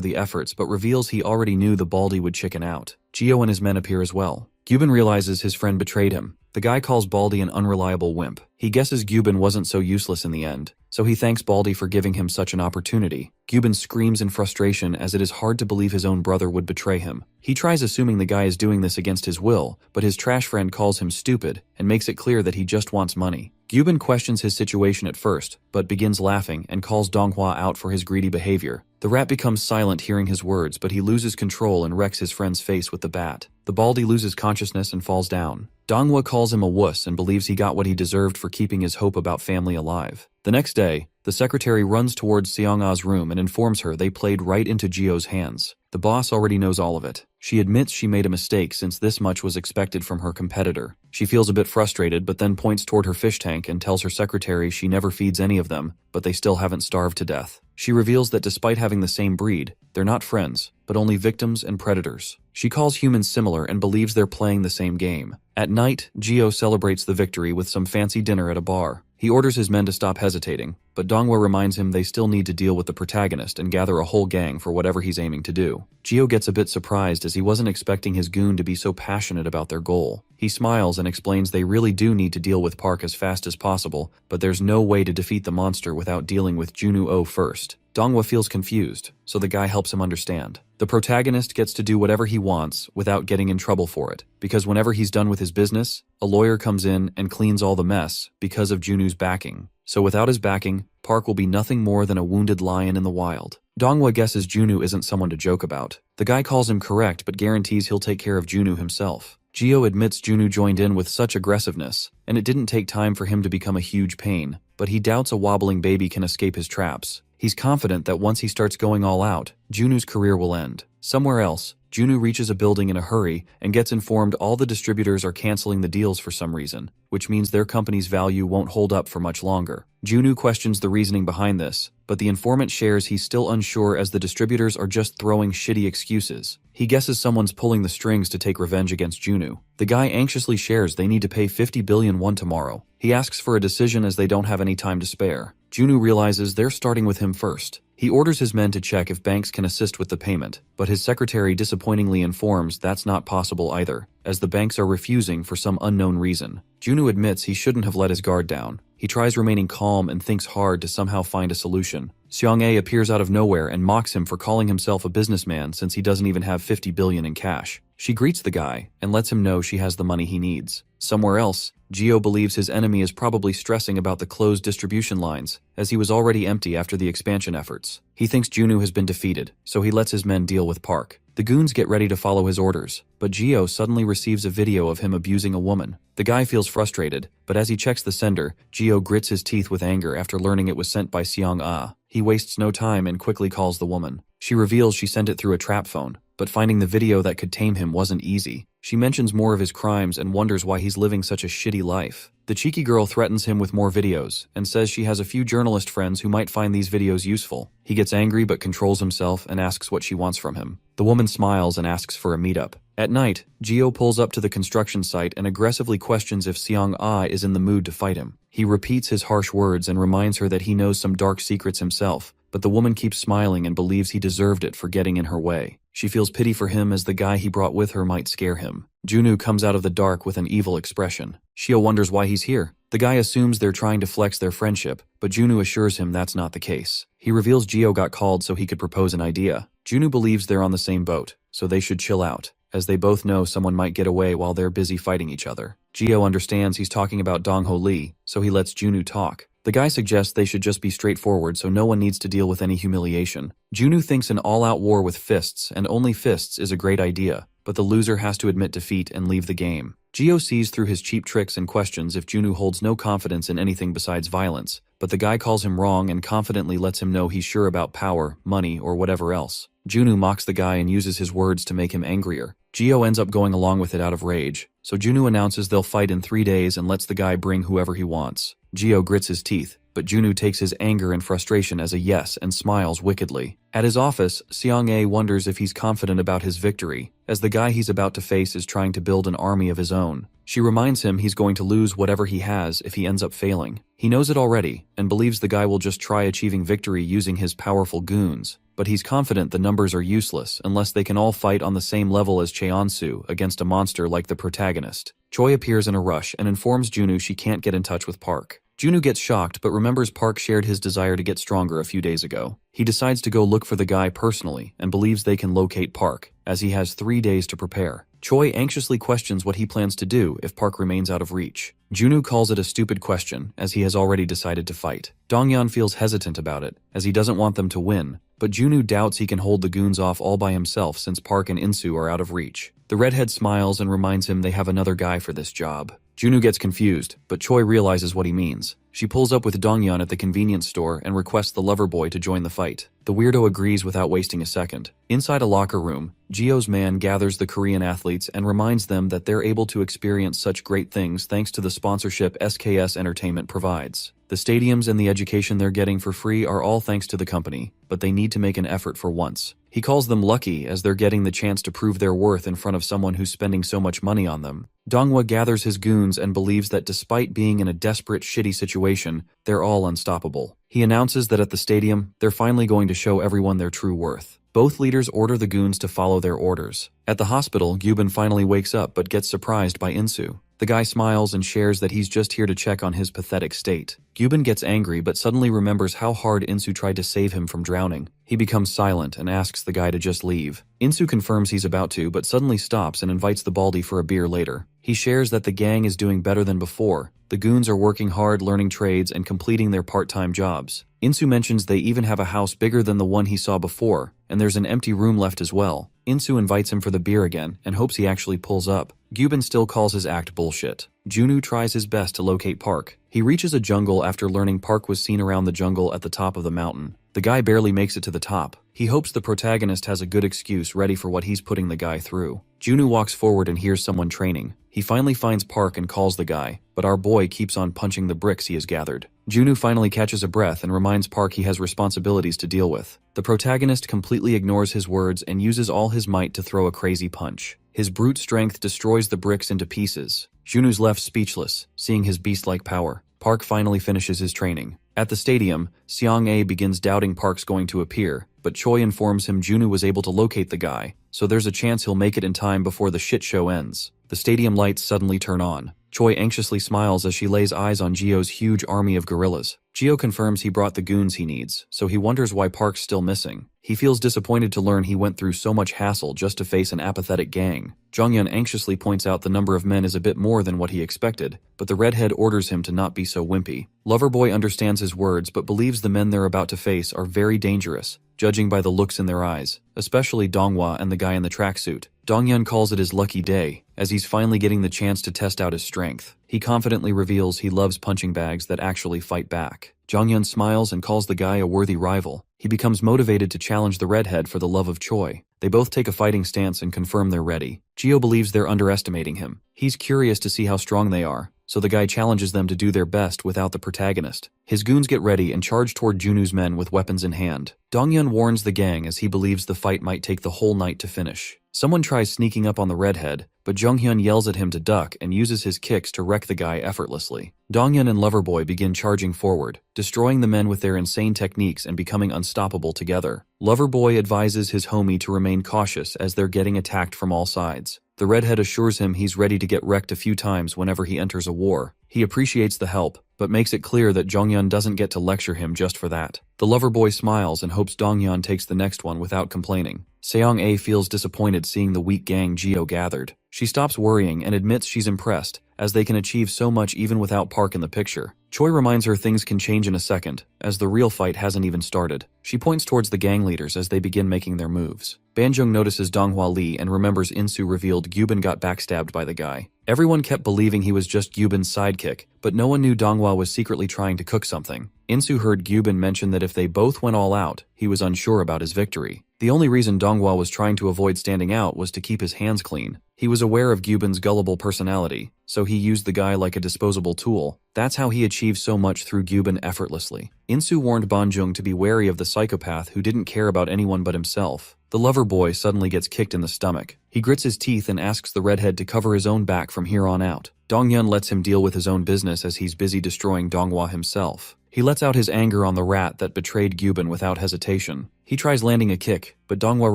the efforts but reveals he already knew the baldy would chicken out. Gio and his men appear as well. Gyubin realizes his friend betrayed him. The guy calls Baldy an unreliable wimp. He guesses Gyubin wasn't so useless in the end, so he thanks Baldy for giving him such an opportunity. Gyubin screams in frustration as it is hard to believe his own brother would betray him. He tries assuming the guy is doing this against his will, but his trash friend calls him stupid and makes it clear that he just wants money. Gyubin questions his situation at first, but begins laughing and calls Donghua out for his greedy behavior. The rat becomes silent hearing his words, but he loses control and wrecks his friend's face with the bat. The baldy loses consciousness and falls down. Donghua calls him a wuss and believes he got what he deserved for keeping his hope about family alive. The next day, the secretary runs towards Seong-ah's room and informs her they played right into Jio's hands. The boss already knows all of it. She admits she made a mistake since this much was expected from her competitor. She feels a bit frustrated but then points toward her fish tank and tells her secretary she never feeds any of them, but they still haven't starved to death. She reveals that despite having the same breed, they're not friends, but only victims and predators. She calls humans similar and believes they're playing the same game. At night, Jio celebrates the victory with some fancy dinner at a bar. He orders his men to stop hesitating, but Donghua reminds him they still need to deal with the protagonist and gather a whole gang for whatever he's aiming to do. Jio gets a bit surprised as he wasn't expecting his goon to be so passionate about their goal. He smiles and explains they really do need to deal with Park as fast as possible, but there's no way to defeat the monster without dealing with Junwoo first. Donghua feels confused, so the guy helps him understand. The protagonist gets to do whatever he wants without getting in trouble for it, because whenever he's done with his business, a lawyer comes in and cleans all the mess because of Junwoo's backing. So without his backing, Park will be nothing more than a wounded lion in the wild. Donghua guesses Junwoo isn't someone to joke about. The guy calls him correct but guarantees he'll take care of Junwoo himself. Jio admits Junwoo joined in with such aggressiveness, and it didn't take time for him to become a huge pain, but he doubts a wobbling baby can escape his traps. He's confident that once he starts going all out, Junwoo's career will end. Somewhere else, Junwoo reaches a building in a hurry and gets informed all the distributors are canceling the deals for some reason, which means their company's value won't hold up for much longer. Junwoo questions the reasoning behind this, but the informant shares he's still unsure as the distributors are just throwing shitty excuses. He guesses someone's pulling the strings to take revenge against Junwoo. The guy anxiously shares they need to pay 50 billion won tomorrow. He asks for a decision as they don't have any time to spare. Junwoo realizes they're starting with him first. He orders his men to check if banks can assist with the payment, but his secretary disappointingly informs that's not possible either, as the banks are refusing for some unknown reason. Junwoo admits he shouldn't have let his guard down. He tries remaining calm and thinks hard to somehow find a solution. Seong-ae appears out of nowhere and mocks him for calling himself a businessman since he doesn't even have 50 billion in cash. She greets the guy and lets him know she has the money he needs. Somewhere else, Jio believes his enemy is probably stressing about the closed distribution lines, as he was already empty after the expansion efforts. He thinks Junwoo has been defeated, so he lets his men deal with Park. The goons get ready to follow his orders, but Jio suddenly receives a video of him abusing a woman. The guy feels frustrated, but as he checks the sender, Jio grits his teeth with anger after learning it was sent by Seong-ah. He wastes no time and quickly calls the woman. She reveals she sent it through a trap phone, but finding the video that could tame him wasn't easy. She mentions more of his crimes and wonders why he's living such a shitty life. The cheeky girl threatens him with more videos and says she has a few journalist friends who might find these videos useful. He gets angry but controls himself and asks what she wants from him. The woman smiles and asks for a meetup. At night, Jio pulls up to the construction site and aggressively questions if Seong-ah is in the mood to fight him. He repeats his harsh words and reminds her that he knows some dark secrets himself, but the woman keeps smiling and believes he deserved it for getting in her way. She feels pity for him as the guy he brought with her might scare him. Junwoo comes out of the dark with an evil expression. Shio wonders why he's here. The guy assumes they're trying to flex their friendship, but Junwoo assures him that's not the case. He reveals Jio got called so he could propose an idea. Junwoo believes they're on the same boat, so they should chill out, as they both know someone might get away while they're busy fighting each other. Jio understands he's talking about Dongho Lee, so he lets Junwoo talk. The guy suggests they should just be straightforward so no one needs to deal with any humiliation. Junwoo thinks an all-out war with fists and only fists is a great idea, but the loser has to admit defeat and leave the game. Jio sees through his cheap tricks and questions if Junwoo holds no confidence in anything besides violence, but the guy calls him wrong and confidently lets him know he's sure about power, money, or whatever else. Junwoo mocks the guy and uses his words to make him angrier. Jio ends up going along with it out of rage, so Junwoo announces they'll fight in 3 days and lets the guy bring whoever he wants. Jio grits his teeth, but Junwoo takes his anger and frustration as a yes and smiles wickedly. At his office, Seong-ae wonders if he's confident about his victory, as the guy he's about to face is trying to build an army of his own. She reminds him he's going to lose whatever he has if he ends up failing. He knows it already, and believes the guy will just try achieving victory using his powerful goons, but he's confident the numbers are useless unless they can all fight on the same level as Cheonsu against a monster like the protagonist. Choi appears in a rush and informs Junwoo she can't get in touch with Park. Junwoo gets shocked but remembers Park shared his desire to get stronger a few days ago. He decides to go look for the guy personally and believes they can locate Park, as he has 3 days to prepare. Choi anxiously questions what he plans to do if Park remains out of reach. Junwoo calls it a stupid question, as he has already decided to fight. Donghyun feels hesitant about it, as he doesn't want them to win, but Junwoo doubts he can hold the goons off all by himself since Park and Insu are out of reach. The redhead smiles and reminds him they have another guy for this job. Junwoo gets confused, but Choi realizes what he means. She pulls up with Donghyun at the convenience store and requests the lover boy to join the fight. The weirdo agrees without wasting a second. Inside a locker room, Jio's man gathers the Korean athletes and reminds them that they're able to experience such great things thanks to the sponsorship SKS Entertainment provides. The stadiums and the education they're getting for free are all thanks to the company, but they need to make an effort for once. He calls them lucky as they're getting the chance to prove their worth in front of someone who's spending so much money on them. Donghwa gathers his goons and believes that despite being in a desperate, shitty situation, they're all unstoppable. He announces that at the stadium, they're finally going to show everyone their true worth. Both leaders order the goons to follow their orders. At the hospital, Gyubin finally wakes up but gets surprised by Insu. The guy smiles and shares that he's just here to check on his pathetic state. Gyubin gets angry but suddenly remembers how hard Insu tried to save him from drowning. He becomes silent and asks the guy to just leave. Insu confirms he's about to but suddenly stops and invites the baldy for a beer later. He shares that the gang is doing better than before. The goons are working hard learning trades and completing their part-time jobs. Insu mentions they even have a house bigger than the one he saw before, and there's an empty room left as well. Insu invites him for the beer again and hopes he actually pulls up. Gyubin still calls his act bullshit. Junwoo tries his best to locate Park. He reaches a jungle after learning Park was seen around the jungle at the top of the mountain. The guy barely makes it to the top. He hopes the protagonist has a good excuse ready for what he's putting the guy through. Junwoo walks forward and hears someone training. He finally finds Park and calls the guy, but our boy keeps on punching the bricks he has gathered. Junwoo finally catches a breath and reminds Park he has responsibilities to deal with. The protagonist completely ignores his words and uses all his might to throw a crazy punch. His brute strength destroys the bricks into pieces. Junwoo's left speechless, seeing his beast-like power. Park finally finishes his training. At the stadium, Seong-ae begins doubting Park's going to appear, but Choi informs him Junwoo was able to locate the guy, so there's a chance he'll make it in time before the shit show ends. The stadium lights suddenly turn on. Choi anxiously smiles as she lays eyes on Gio's huge army of gorillas. Gio confirms he brought the goons he needs, so he wonders why Park's still missing. He feels disappointed to learn he went through so much hassle just to face an apathetic gang. Jonghyun anxiously points out the number of men is a bit more than what he expected, but the redhead orders him to not be so wimpy. Loverboy understands his words but believes the men they're about to face are very dangerous, judging by the looks in their eyes, especially Donghwa and the guy in the tracksuit. Donghyun calls it his lucky day, as he's finally getting the chance to test out his strength. He confidently reveals he loves punching bags that actually fight back. Jonghyun smiles and calls the guy a worthy rival. He becomes motivated to challenge the redhead for the love of Choi. They both take a fighting stance and confirm they're ready. Gio believes they're underestimating him. He's curious to see how strong they are, so the guy challenges them to do their best without the protagonist. His goons get ready and charge toward Junwoo's men with weapons in hand. Donghyun warns the gang as he believes the fight might take the whole night to finish. Someone tries sneaking up on the redhead, but Jonghyun yells at him to duck and uses his kicks to wreck the guy effortlessly. Donghyun and Loverboy begin charging forward, destroying the men with their insane techniques and becoming unstoppable together. Loverboy advises his homie to remain cautious as they're getting attacked from all sides. The redhead assures him he's ready to get wrecked a few times whenever he enters a war. He appreciates the help, but makes it clear that Jonghyun doesn't get to lecture him just for that. The Loverboy smiles and hopes Donghyun takes the next one without complaining. Seong-ae feels disappointed seeing the weak gang Gio gathered. She stops worrying and admits she's impressed, as they can achieve so much even without Park in the picture. Choi reminds her things can change in a second, as the real fight hasn't even started. She points towards the gang leaders as they begin making their moves. Banjung notices Donghwa Lee and remembers Insu revealed Gyubin got backstabbed by the guy. Everyone kept believing he was just Gyubin's sidekick, but no one knew Donghwa was secretly trying to cook something. Insu heard Gyubin mention that if they both went all out, he was unsure about his victory. The only reason Donghwa was trying to avoid standing out was to keep his hands clean. He was aware of Gyubin's gullible personality, so he used the guy like a disposable tool. That's how he achieved so much through Gyubin effortlessly. Insu warned Banjung to be wary of the psychopath who didn't care about anyone but himself. The lover boy suddenly gets kicked in the stomach. He grits his teeth and asks the redhead to cover his own back from here on out. Donghyun lets him deal with his own business as he's busy destroying Donghwa himself. He lets out his anger on the rat that betrayed Gyubin without hesitation. He tries landing a kick, but Donghwa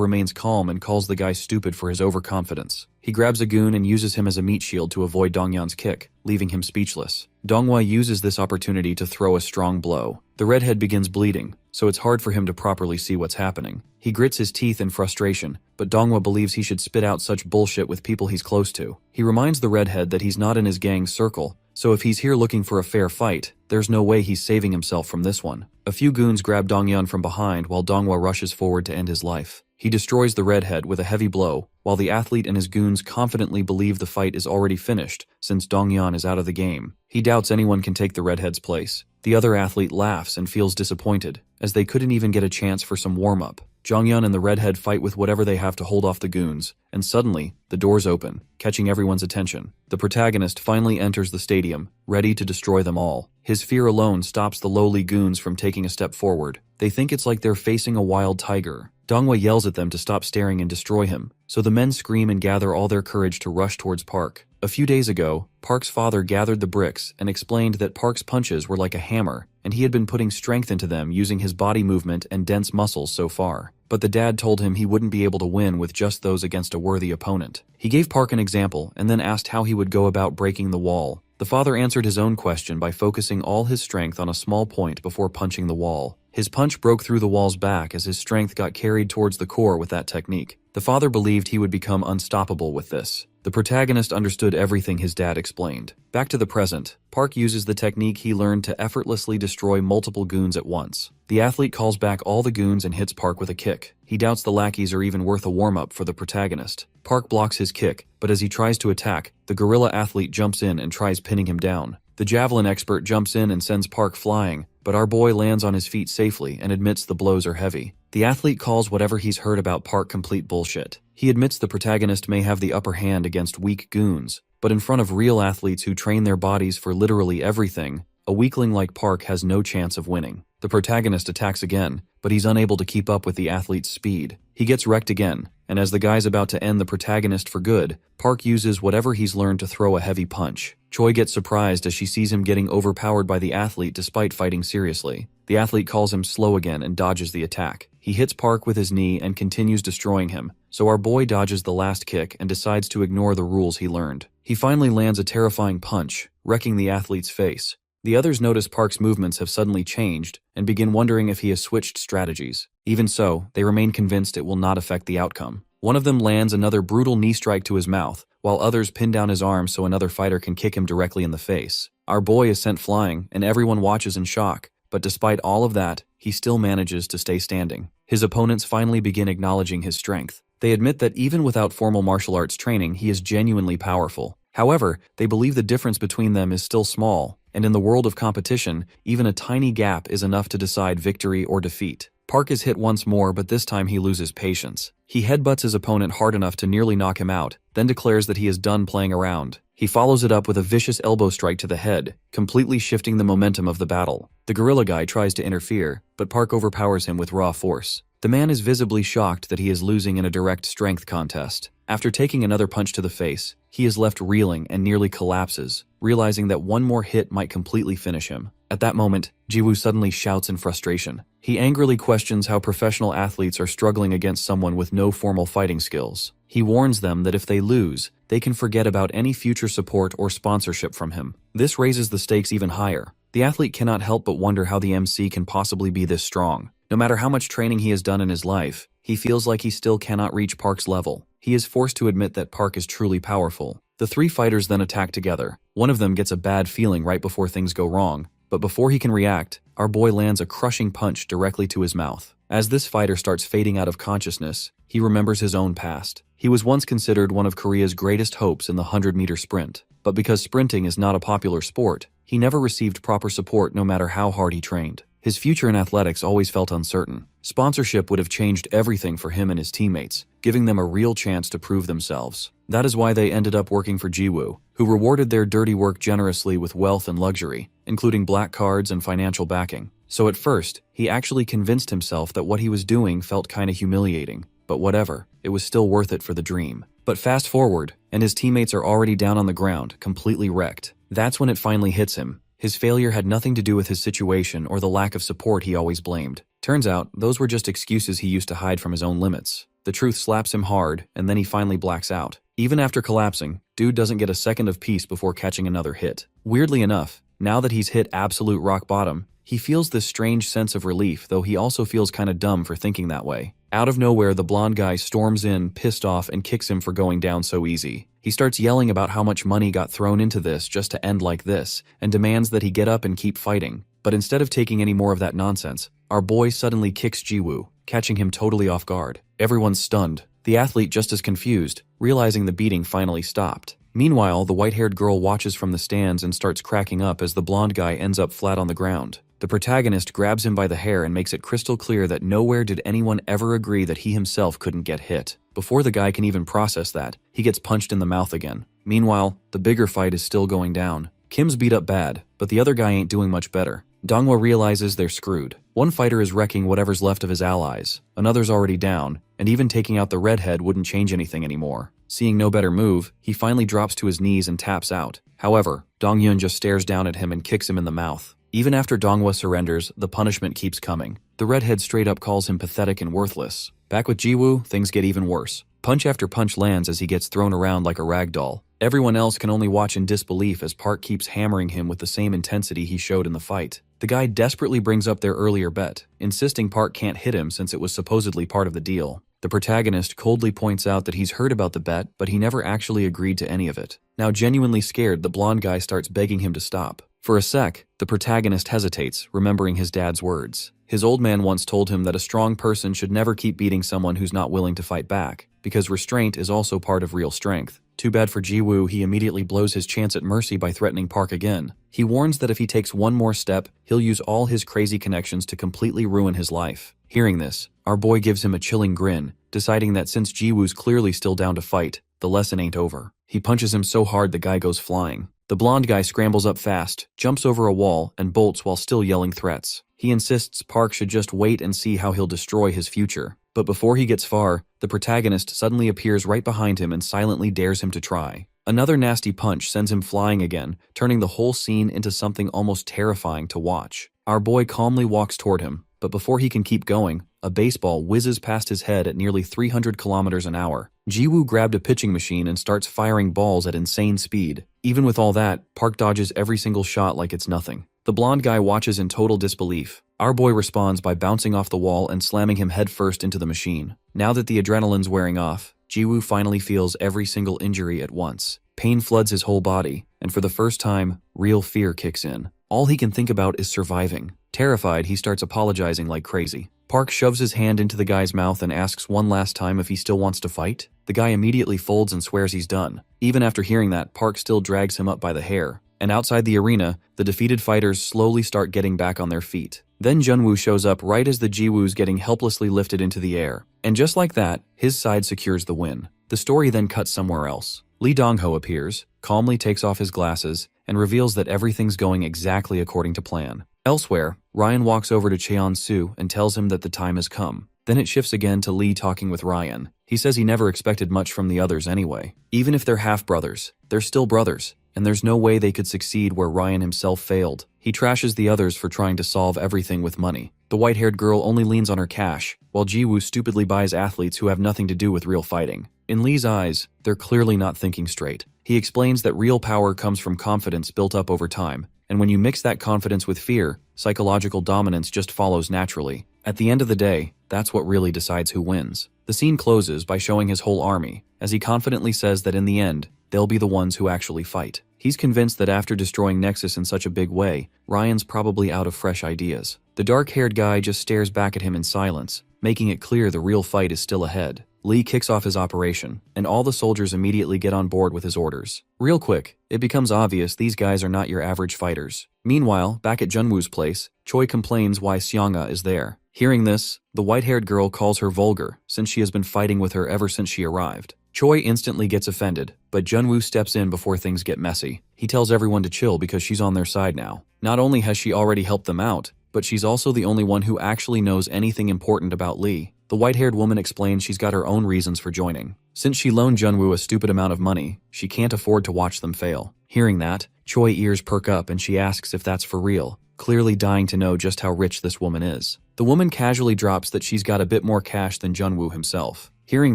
remains calm and calls the guy stupid for his overconfidence. He grabs a goon and uses him as a meat shield to avoid Donghyun's kick, leaving him speechless. Donghua uses this opportunity to throw a strong blow. The redhead begins bleeding, so it's hard for him to properly see what's happening. He grits his teeth in frustration, but Donghua believes he should spit out such bullshit with people he's close to. He reminds the redhead that he's not in his gang's circle, so if he's here looking for a fair fight, there's no way he's saving himself from this one. A few goons grab Donghyun from behind while Donghua rushes forward to end his life. He destroys the redhead with a heavy blow, while the athlete and his goons confidently believe the fight is already finished since Donghyun is out of the game. He doubts anyone can take the redhead's place. The other athlete laughs and feels disappointed, as they couldn't even get a chance for some warm-up. Jongyun and the redhead fight with whatever they have to hold off the goons, and suddenly, the doors open, catching everyone's attention. The protagonist finally enters the stadium, ready to destroy them all. His fear alone stops the lowly goons from taking a step forward. They think it's like they're facing a wild tiger. Donghua yells at them to stop staring and destroy him, so the men scream and gather all their courage to rush towards Park. A few days ago, Park's father gathered the bricks and explained that Park's punches were like a hammer, and he had been putting strength into them using his body movement and dense muscles so far. But the dad told him he wouldn't be able to win with just those against a worthy opponent. He gave Park an example and then asked how he would go about breaking the wall. The father answered his own question by focusing all his strength on a small point before punching the wall. His punch broke through the wall's back as his strength got carried towards the core with that technique. The father believed he would become unstoppable with this. The protagonist understood everything his dad explained. Back to the present, Park uses the technique he learned to effortlessly destroy multiple goons at once. The athlete calls back all the goons and hits Park with a kick. He doubts the lackeys are even worth a warm-up for the protagonist. Park blocks his kick, but as he tries to attack, the gorilla athlete jumps in and tries pinning him down. The javelin expert jumps in and sends Park flying, but our boy lands on his feet safely and admits the blows are heavy. The athlete calls whatever he's heard about Park complete bullshit. He admits the protagonist may have the upper hand against weak goons, but in front of real athletes who train their bodies for literally everything, a weakling like Park has no chance of winning. The protagonist attacks again, but he's unable to keep up with the athlete's speed. He gets wrecked again, and as the guy's about to end the protagonist for good, Park uses whatever he's learned to throw a heavy punch. Choi gets surprised as she sees him getting overpowered by the athlete despite fighting seriously. The athlete calls him slow again and dodges the attack. He hits Park with his knee and continues destroying him, so our boy dodges the last kick and decides to ignore the rules he learned. He finally lands a terrifying punch, wrecking the athlete's face. The others notice Park's movements have suddenly changed and begin wondering if he has switched strategies. Even so, they remain convinced it will not affect the outcome. One of them lands another brutal knee strike to his mouth, while others pin down his arm so another fighter can kick him directly in the face. Our boy is sent flying, and everyone watches in shock, but despite all of that, he still manages to stay standing. His opponents finally begin acknowledging his strength. They admit that even without formal martial arts training, he is genuinely powerful. However, they believe the difference between them is still small, and in the world of competition, even a tiny gap is enough to decide victory or defeat. Park is hit once more, but this time he loses patience. He headbutts his opponent hard enough to nearly knock him out, then declares that he is done playing around. He follows it up with a vicious elbow strike to the head, completely shifting the momentum of the battle. The gorilla guy tries to interfere, but Park overpowers him with raw force. The man is visibly shocked that he is losing in a direct strength contest. After taking another punch to the face, he is left reeling and nearly collapses, realizing that one more hit might completely finish him. At that moment, Jiwoo suddenly shouts in frustration. He angrily questions how professional athletes are struggling against someone with no formal fighting skills. He warns them that if they lose, they can forget about any future support or sponsorship from him. This raises the stakes even higher. The athlete cannot help but wonder how the MC can possibly be this strong. No matter how much training he has done in his life, he feels like he still cannot reach Park's level. He is forced to admit that Park is truly powerful. The three fighters then attack together. One of them gets a bad feeling right before things go wrong, but before he can react, our boy lands a crushing punch directly to his mouth. As this fighter starts fading out of consciousness, he remembers his own past. He was once considered one of Korea's greatest hopes in the 100-meter sprint, but because sprinting is not a popular sport, he never received proper support no matter how hard he trained. His future in athletics always felt uncertain. Sponsorship would have changed everything for him and his teammates, giving them a real chance to prove themselves. That is why they ended up working for Jiwoo, who rewarded their dirty work generously with wealth and luxury, including black cards and financial backing. So at first, he actually convinced himself that what he was doing felt kinda humiliating, but whatever, it was still worth it for the dream. But fast forward, and his teammates are already down on the ground, completely wrecked. That's when it finally hits him. His failure had nothing to do with his situation or the lack of support he always blamed. Turns out, those were just excuses he used to hide from his own limits. The truth slaps him hard, and then he finally blacks out. Even after collapsing, dude doesn't get a second of peace before catching another hit. Weirdly enough, Now that he's hit absolute rock bottom, he feels this strange sense of relief, though he also feels kinda dumb for thinking that way. Out of nowhere, the blonde guy storms in, pissed off, and kicks him for going down so easy. He starts yelling about how much money got thrown into this just to end like this, and demands that he get up and keep fighting. But instead of taking any more of that nonsense, our boy suddenly kicks Jiwoo, catching him totally off guard. Everyone's stunned, the athlete just as confused, realizing the beating finally stopped. Meanwhile, the white-haired girl watches from the stands and starts cracking up as the blonde guy ends up flat on the ground. The protagonist grabs him by the hair and makes it crystal clear that nowhere did anyone ever agree that he himself couldn't get hit. Before the guy can even process that, he gets punched in the mouth again. Meanwhile, the bigger fight is still going down. Kim's beat up bad, but the other guy ain't doing much better. Donghwa realizes they're screwed. One fighter is wrecking whatever's left of his allies, another's already down, and even taking out the redhead wouldn't change anything anymore. Seeing no better move, he finally drops to his knees and taps out. However, Dongyun just stares down at him and kicks him in the mouth. Even after Donghwa surrenders, the punishment keeps coming. The redhead straight up calls him pathetic and worthless. Back with Jiwoo, things get even worse. Punch after punch lands as he gets thrown around like a rag doll. Everyone else can only watch in disbelief as Park keeps hammering him with the same intensity he showed in the fight. The guy desperately brings up their earlier bet, insisting Park can't hit him since it was supposedly part of the deal. The protagonist coldly points out that he's heard about the bet, but he never actually agreed to any of it. Now genuinely scared, the blonde guy starts begging him to stop. For a sec, the protagonist hesitates, remembering his dad's words. His old man once told him that a strong person should never keep beating someone who's not willing to fight back, because restraint is also part of real strength. Too bad for Jiwoo, he immediately blows his chance at mercy by threatening Park again. He warns that if he takes one more step, he'll use all his crazy connections to completely ruin his life. Hearing this, our boy gives him a chilling grin, deciding that since Jiwoo's clearly still down to fight, the lesson ain't over. He punches him so hard the guy goes flying. The blonde guy scrambles up fast, jumps over a wall, and bolts while still yelling threats. He insists Park should just wait and see how he'll destroy his future. But before he gets far, the protagonist suddenly appears right behind him and silently dares him to try. Another nasty punch sends him flying again, turning the whole scene into something almost terrifying to watch. Our boy calmly walks toward him, but before he can keep going, a baseball whizzes past his head at nearly 300 kilometers an hour. Jiwoo grabbed a pitching machine and starts firing balls at insane speed. Even with all that, Park dodges every single shot like it's nothing. The blonde guy watches in total disbelief. Our boy responds by bouncing off the wall and slamming him headfirst into the machine. Now that the adrenaline's wearing off, Jiwoo finally feels every single injury at once. Pain floods his whole body, and for the first time, real fear kicks in. All he can think about is surviving. Terrified, he starts apologizing like crazy. Park shoves his hand into the guy's mouth and asks one last time if he still wants to fight. The guy immediately folds and swears he's done. Even after hearing that, Park still drags him up by the hair. And outside the arena, the defeated fighters slowly start getting back on their feet. Then Junwoo shows up right as the Jiwoo's getting helplessly lifted into the air. And just like that, his side secures the win. The story then cuts somewhere else. Lee Dong-ho appears, calmly takes off his glasses, and reveals that everything's going exactly according to plan. Elsewhere, Ryan walks over to Cheon-soo and tells him that the time has come. Then it shifts again to Lee talking with Ryan. He says he never expected much from the others anyway. Even if they're half-brothers, they're still brothers, and there's no way they could succeed where Ryan himself failed. He trashes the others for trying to solve everything with money. The white-haired girl only leans on her cash, while Jiwoo stupidly buys athletes who have nothing to do with real fighting. In Lee's eyes, they're clearly not thinking straight. He explains that real power comes from confidence built up over time, and when you mix that confidence with fear, psychological dominance just follows naturally. At the end of the day, that's what really decides who wins. The scene closes by showing his whole army, as he confidently says that in the end, they'll be the ones who actually fight. He's convinced that after destroying Nexus in such a big way, Ryan's probably out of fresh ideas. The dark-haired guy just stares back at him in silence, making it clear the real fight is still ahead. Lee kicks off his operation, and all the soldiers immediately get on board with his orders. Real quick, it becomes obvious these guys are not your average fighters. Meanwhile, back at Junwoo's place, Choi complains why Seonga is there. Hearing this, the white-haired girl calls her vulgar, since she has been fighting with her ever since she arrived. Choi instantly gets offended, but Junwoo steps in before things get messy. He tells everyone to chill because she's on their side now. Not only has she already helped them out, but she's also the only one who actually knows anything important about Lee. The white-haired woman explains she's got her own reasons for joining. Since she loaned Junwoo a stupid amount of money, she can't afford to watch them fail. Hearing that, Choi ears perk up and she asks if that's for real, clearly dying to know just how rich this woman is. The woman casually drops that she's got a bit more cash than Junwoo himself. Hearing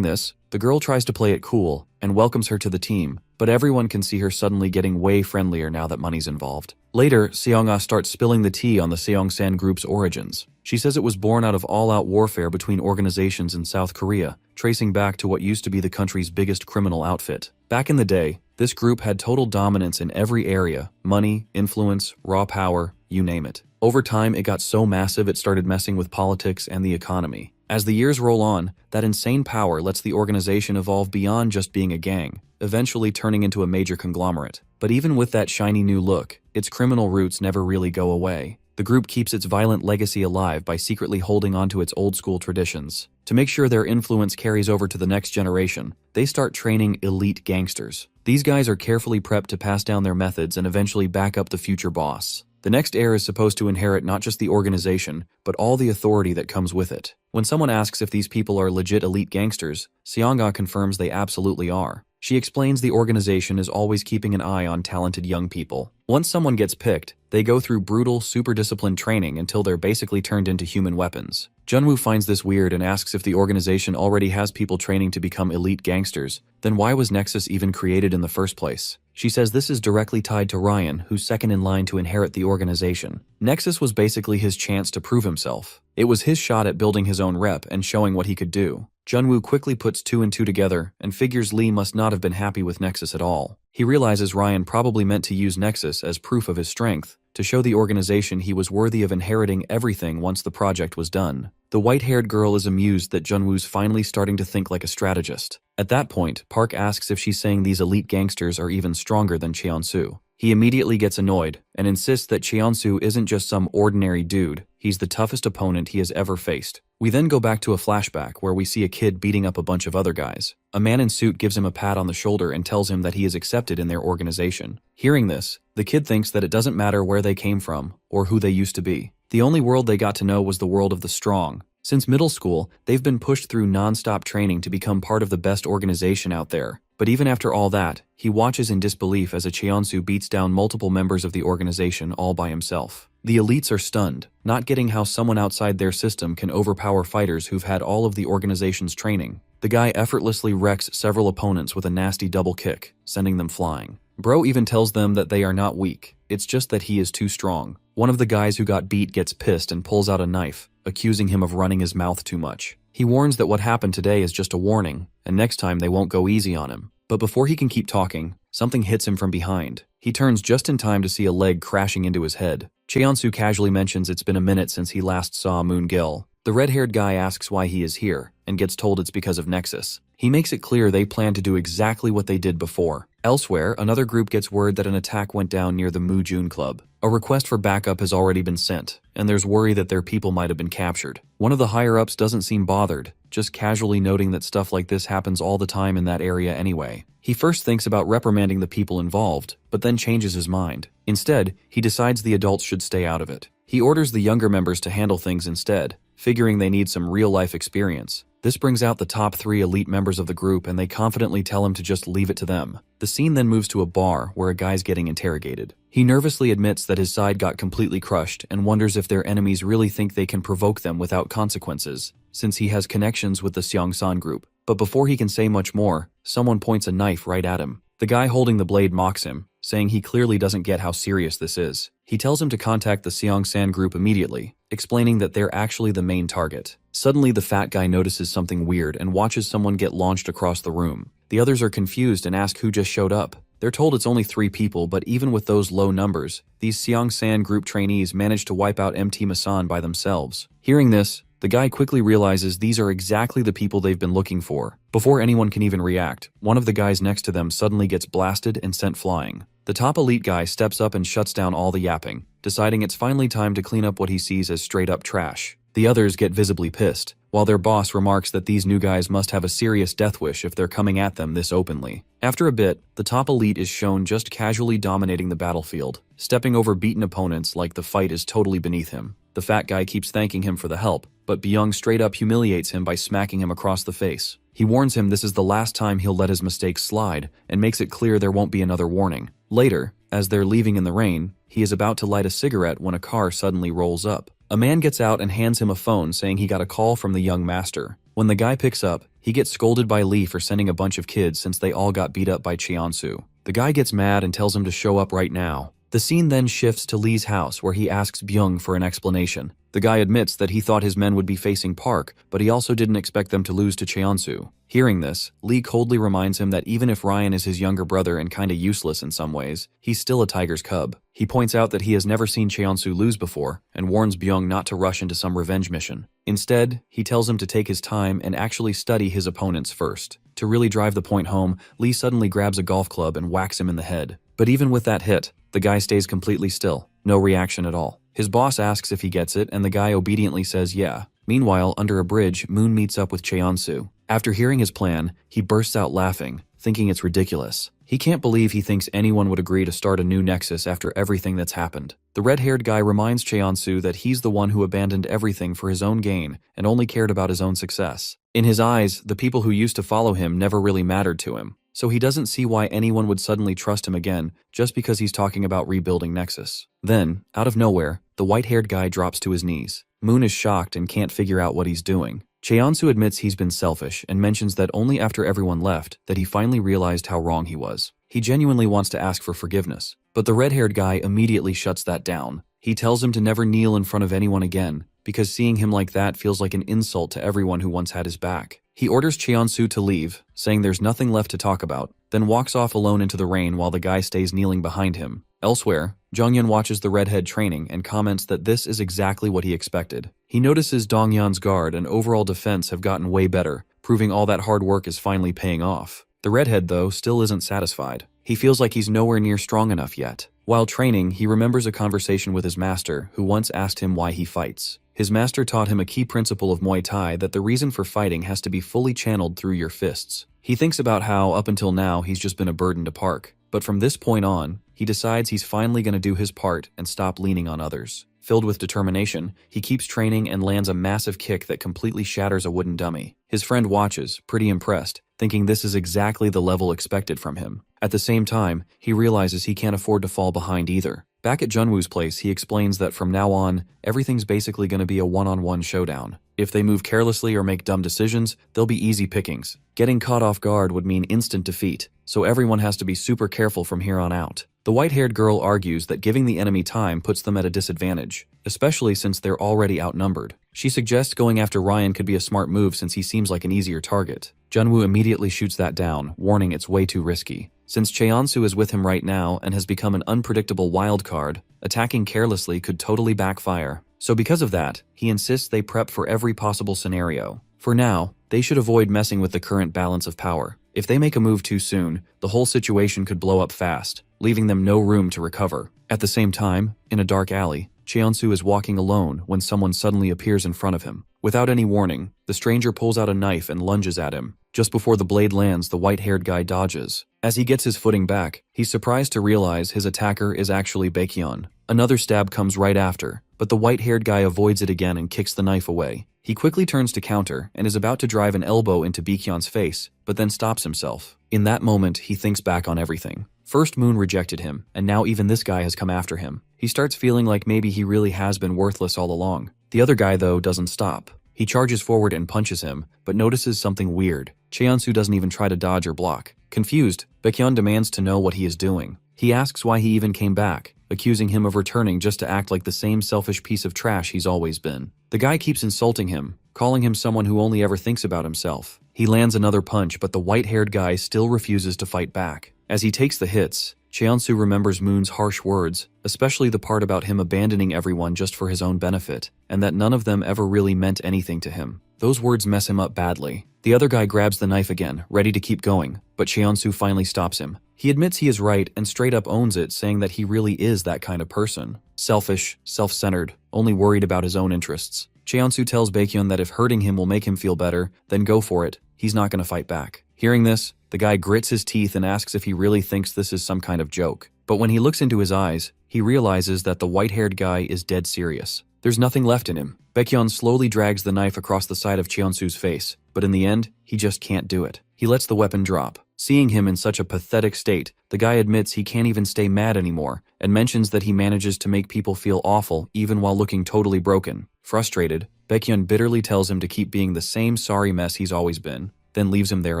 this, the girl tries to play it cool and welcomes her to the team, but everyone can see her suddenly getting way friendlier now that money's involved. Later, Seong-ah starts spilling the tea on the Seongsan group's origins. She says it was born out of all-out warfare between organizations in South Korea, tracing back to what used to be the country's biggest criminal outfit. Back in the day, this group had total dominance in every area: money, influence, raw power, you name it. Over time, it got so massive it started messing with politics and the economy. As the years roll on, that insane power lets the organization evolve beyond just being a gang, eventually turning into a major conglomerate. But even with that shiny new look, its criminal roots never really go away. The group keeps its violent legacy alive by secretly holding onto its old-school traditions. To make sure their influence carries over to the next generation, they start training elite gangsters. These guys are carefully prepped to pass down their methods and eventually back up the future boss. The next heir is supposed to inherit not just the organization, but all the authority that comes with it. When someone asks if these people are legit elite gangsters, Seong-ah confirms they absolutely are. She explains the organization is always keeping an eye on talented young people. Once someone gets picked, they go through brutal, super disciplined training until they're basically turned into human weapons. Junwoo finds this weird and asks if the organization already has people training to become elite gangsters, then why was Nexus even created in the first place? She says this is directly tied to Ryan, who's second in line to inherit the organization. Nexus was basically his chance to prove himself. It was his shot at building his own rep and showing what he could do. Junwoo quickly puts 2 and 2 together and figures Lee must not have been happy with Nexus at all. He realizes Ryan probably meant to use Nexus as proof of his strength, to show the organization he was worthy of inheriting everything once the project was done. The white-haired girl is amused that Junwoo's finally starting to think like a strategist. At that point, Park asks if she's saying these elite gangsters are even stronger than Cheonsu. He immediately gets annoyed and insists that Cheonsu isn't just some ordinary dude, he's the toughest opponent he has ever faced. We then go back to a flashback where we see a kid beating up a bunch of other guys. A man in suit gives him a pat on the shoulder and tells him that he is accepted in their organization. Hearing this, the kid thinks that it doesn't matter where they came from or who they used to be. The only world they got to know was the world of the strong. Since middle school, they've been pushed through non-stop training to become part of the best organization out there. But even after all that, he watches in disbelief as a Cheonsu beats down multiple members of the organization all by himself. The elites are stunned, not getting how someone outside their system can overpower fighters who've had all of the organization's training. The guy effortlessly wrecks several opponents with a nasty double kick, sending them flying. Bro even tells them that they are not weak, it's just that he is too strong. One of the guys who got beat gets pissed and pulls out a knife, accusing him of running his mouth too much. He warns that what happened today is just a warning, and next time they won't go easy on him. But before he can keep talking, something hits him from behind. He turns just in time to see a leg crashing into his head. Cheonsu casually mentions it's been a minute since he last saw Moon-gil. The red-haired guy asks why he is here, and gets told it's because of Nexus. He makes it clear they plan to do exactly what they did before. Elsewhere, another group gets word that an attack went down near the Mu-jun Club. A request for backup has already been sent, and there's worry that their people might have been captured. One of the higher-ups doesn't seem bothered, just casually noting that stuff like this happens all the time in that area anyway. He first thinks about reprimanding the people involved, but then changes his mind. Instead, he decides the adults should stay out of it. He orders the younger members to handle things instead, figuring they need some real-life experience. This brings out the top 3 elite members of the group and they confidently tell him to just leave it to them. The scene then moves to a bar where a guy's getting interrogated. He nervously admits that his side got completely crushed and wonders if their enemies really think they can provoke them without consequences, since he has connections with the Seongsan group. But before he can say much more, someone points a knife right at him. The guy holding the blade mocks him, saying he clearly doesn't get how serious this is. He tells him to contact the Seongsan group immediately, explaining that they're actually the main target. Suddenly, the fat guy notices something weird and watches someone get launched across the room. The others are confused and ask who just showed up. They're told it's only 3 people, but even with those low numbers, these Seongsan group trainees managed to wipe out MT Masan by themselves. Hearing this, the guy quickly realizes these are exactly the people they've been looking for. Before anyone can even react, one of the guys next to them suddenly gets blasted and sent flying. The top elite guy steps up and shuts down all the yapping, deciding it's finally time to clean up what he sees as straight-up trash. The others get visibly pissed, while their boss remarks that these new guys must have a serious death wish if they're coming at them this openly. After a bit, the top elite is shown just casually dominating the battlefield, stepping over beaten opponents like the fight is totally beneath him. The fat guy keeps thanking him for the help, but Byung straight up humiliates him by smacking him across the face. He warns him this is the last time he'll let his mistakes slide, and makes it clear there won't be another warning. Later, as they're leaving in the rain, he is about to light a cigarette when a car suddenly rolls up. A man gets out and hands him a phone saying he got a call from the young master. When the guy picks up, He gets scolded by Lee for sending a bunch of kids since they all got beat up by Cheonsu. The guy gets mad and tells him to show up right now. The scene then shifts to Lee's house where he asks Byung for an explanation. The guy admits that he thought his men would be facing Park, but he also didn't expect them to lose to Cheonsu. Hearing this, Lee coldly reminds him that even if Ryan is his younger brother and kinda useless in some ways, he's still a tiger's cub. He points out that he has never seen Cheonsu lose before and warns Byung not to rush into some revenge mission. Instead, he tells him to take his time and actually study his opponents first. To really drive the point home, Lee suddenly grabs a golf club and whacks him in the head. But even with that hit, the guy stays completely still, no reaction at all. His boss asks if he gets it, and the guy obediently says yeah. Meanwhile, under a bridge, Moon meets up with Cheonsu. After hearing his plan, he bursts out laughing, thinking it's ridiculous. He can't believe he thinks anyone would agree to start a new nexus after everything that's happened. The red-haired guy reminds Cheonsu that he's the one who abandoned everything for his own gain and only cared about his own success. In his eyes, the people who used to follow him never really mattered to him, so he doesn't see why anyone would suddenly trust him again just because he's talking about rebuilding Nexus. Then, out of nowhere, the white-haired guy drops to his knees. Moon is shocked and can't figure out what he's doing. Cheonsu admits he's been selfish and mentions that only after everyone left that he finally realized how wrong he was. He genuinely wants to ask for forgiveness, but the red-haired guy immediately shuts that down. He tells him to never kneel in front of anyone again, because seeing him like that feels like an insult to everyone who once had his back. He orders Cheonsu to leave, saying there's nothing left to talk about, then walks off alone into the rain while the guy stays kneeling behind him. Elsewhere, Jongyun watches the redhead training and comments that this is exactly what he expected. He notices Donghyun's guard and overall defense have gotten way better, proving all that hard work is finally paying off. The redhead, though, still isn't satisfied. He feels like he's nowhere near strong enough yet. While training, he remembers a conversation with his master, who once asked him why he fights. His master taught him a key principle of Muay Thai that the reason for fighting has to be fully channeled through your fists. He thinks about how, up until now, he's just been a burden to Park. But from this point on, he decides he's finally going to do his part and stop leaning on others. Filled with determination, he keeps training and lands a massive kick that completely shatters a wooden dummy. His friend watches, pretty impressed, thinking this is exactly the level expected from him. At the same time, he realizes he can't afford to fall behind either. Back at Junwoo's place, he explains that from now on, everything's basically going to be a one-on-one showdown. If they move carelessly or make dumb decisions, they'll be easy pickings. Getting caught off guard would mean instant defeat, so everyone has to be super careful from here on out. The white-haired girl argues that giving the enemy time puts them at a disadvantage, especially since they're already outnumbered. She suggests going after Ryan could be a smart move since he seems like an easier target. Junwoo immediately shoots that down, warning it's way too risky. Since Cheonsu is with him right now and has become an unpredictable wild card, attacking carelessly could totally backfire. So because of that, he insists they prep for every possible scenario. For now, they should avoid messing with the current balance of power. If they make a move too soon, the whole situation could blow up fast, leaving them no room to recover. At the same time, in a dark alley, Cheonsu is walking alone when someone suddenly appears in front of him. Without any warning, the stranger pulls out a knife and lunges at him. Just before the blade lands, the white-haired guy dodges. As he gets his footing back, he's surprised to realize his attacker is actually Baekhyun. Another stab comes right after, but the white-haired guy avoids it again and kicks the knife away. He quickly turns to counter and is about to drive an elbow into Baekhyun's face, but then stops himself. In that moment, he thinks back on everything. First, Moon rejected him, and now even this guy has come after him. He starts feeling like maybe he really has been worthless all along. The other guy, though, doesn't stop. He charges forward and punches him, but notices something weird. Cheonsu doesn't even try to dodge or block. Confused, Baekhyun demands to know what he is doing. He asks why he even came back, accusing him of returning just to act like the same selfish piece of trash he's always been. The guy keeps insulting him, calling him someone who only ever thinks about himself. He lands another punch, but the white-haired guy still refuses to fight back. As he takes the hits, Cheonsu remembers Moon's harsh words, especially the part about him abandoning everyone just for his own benefit, and that none of them ever really meant anything to him. Those words mess him up badly. The other guy grabs the knife again, ready to keep going, but Cheonsu finally stops him. He admits he is right and straight up owns it, saying that he really is that kind of person. Selfish, self-centered, only worried about his own interests. Cheonsu tells Baekhyun that if hurting him will make him feel better, then go for it. He's not going to fight back. Hearing this, the guy grits his teeth and asks if he really thinks this is some kind of joke. But when he looks into his eyes, he realizes that the white-haired guy is dead serious. There's nothing left in him. Baekhyun slowly drags the knife across the side of Cheonsu's face, but in the end, he just can't do it. He lets the weapon drop. Seeing him in such a pathetic state, the guy admits he can't even stay mad anymore, and mentions that he manages to make people feel awful even while looking totally broken. Frustrated, Baekhyun bitterly tells him to keep being the same sorry mess he's always been. then leaves him there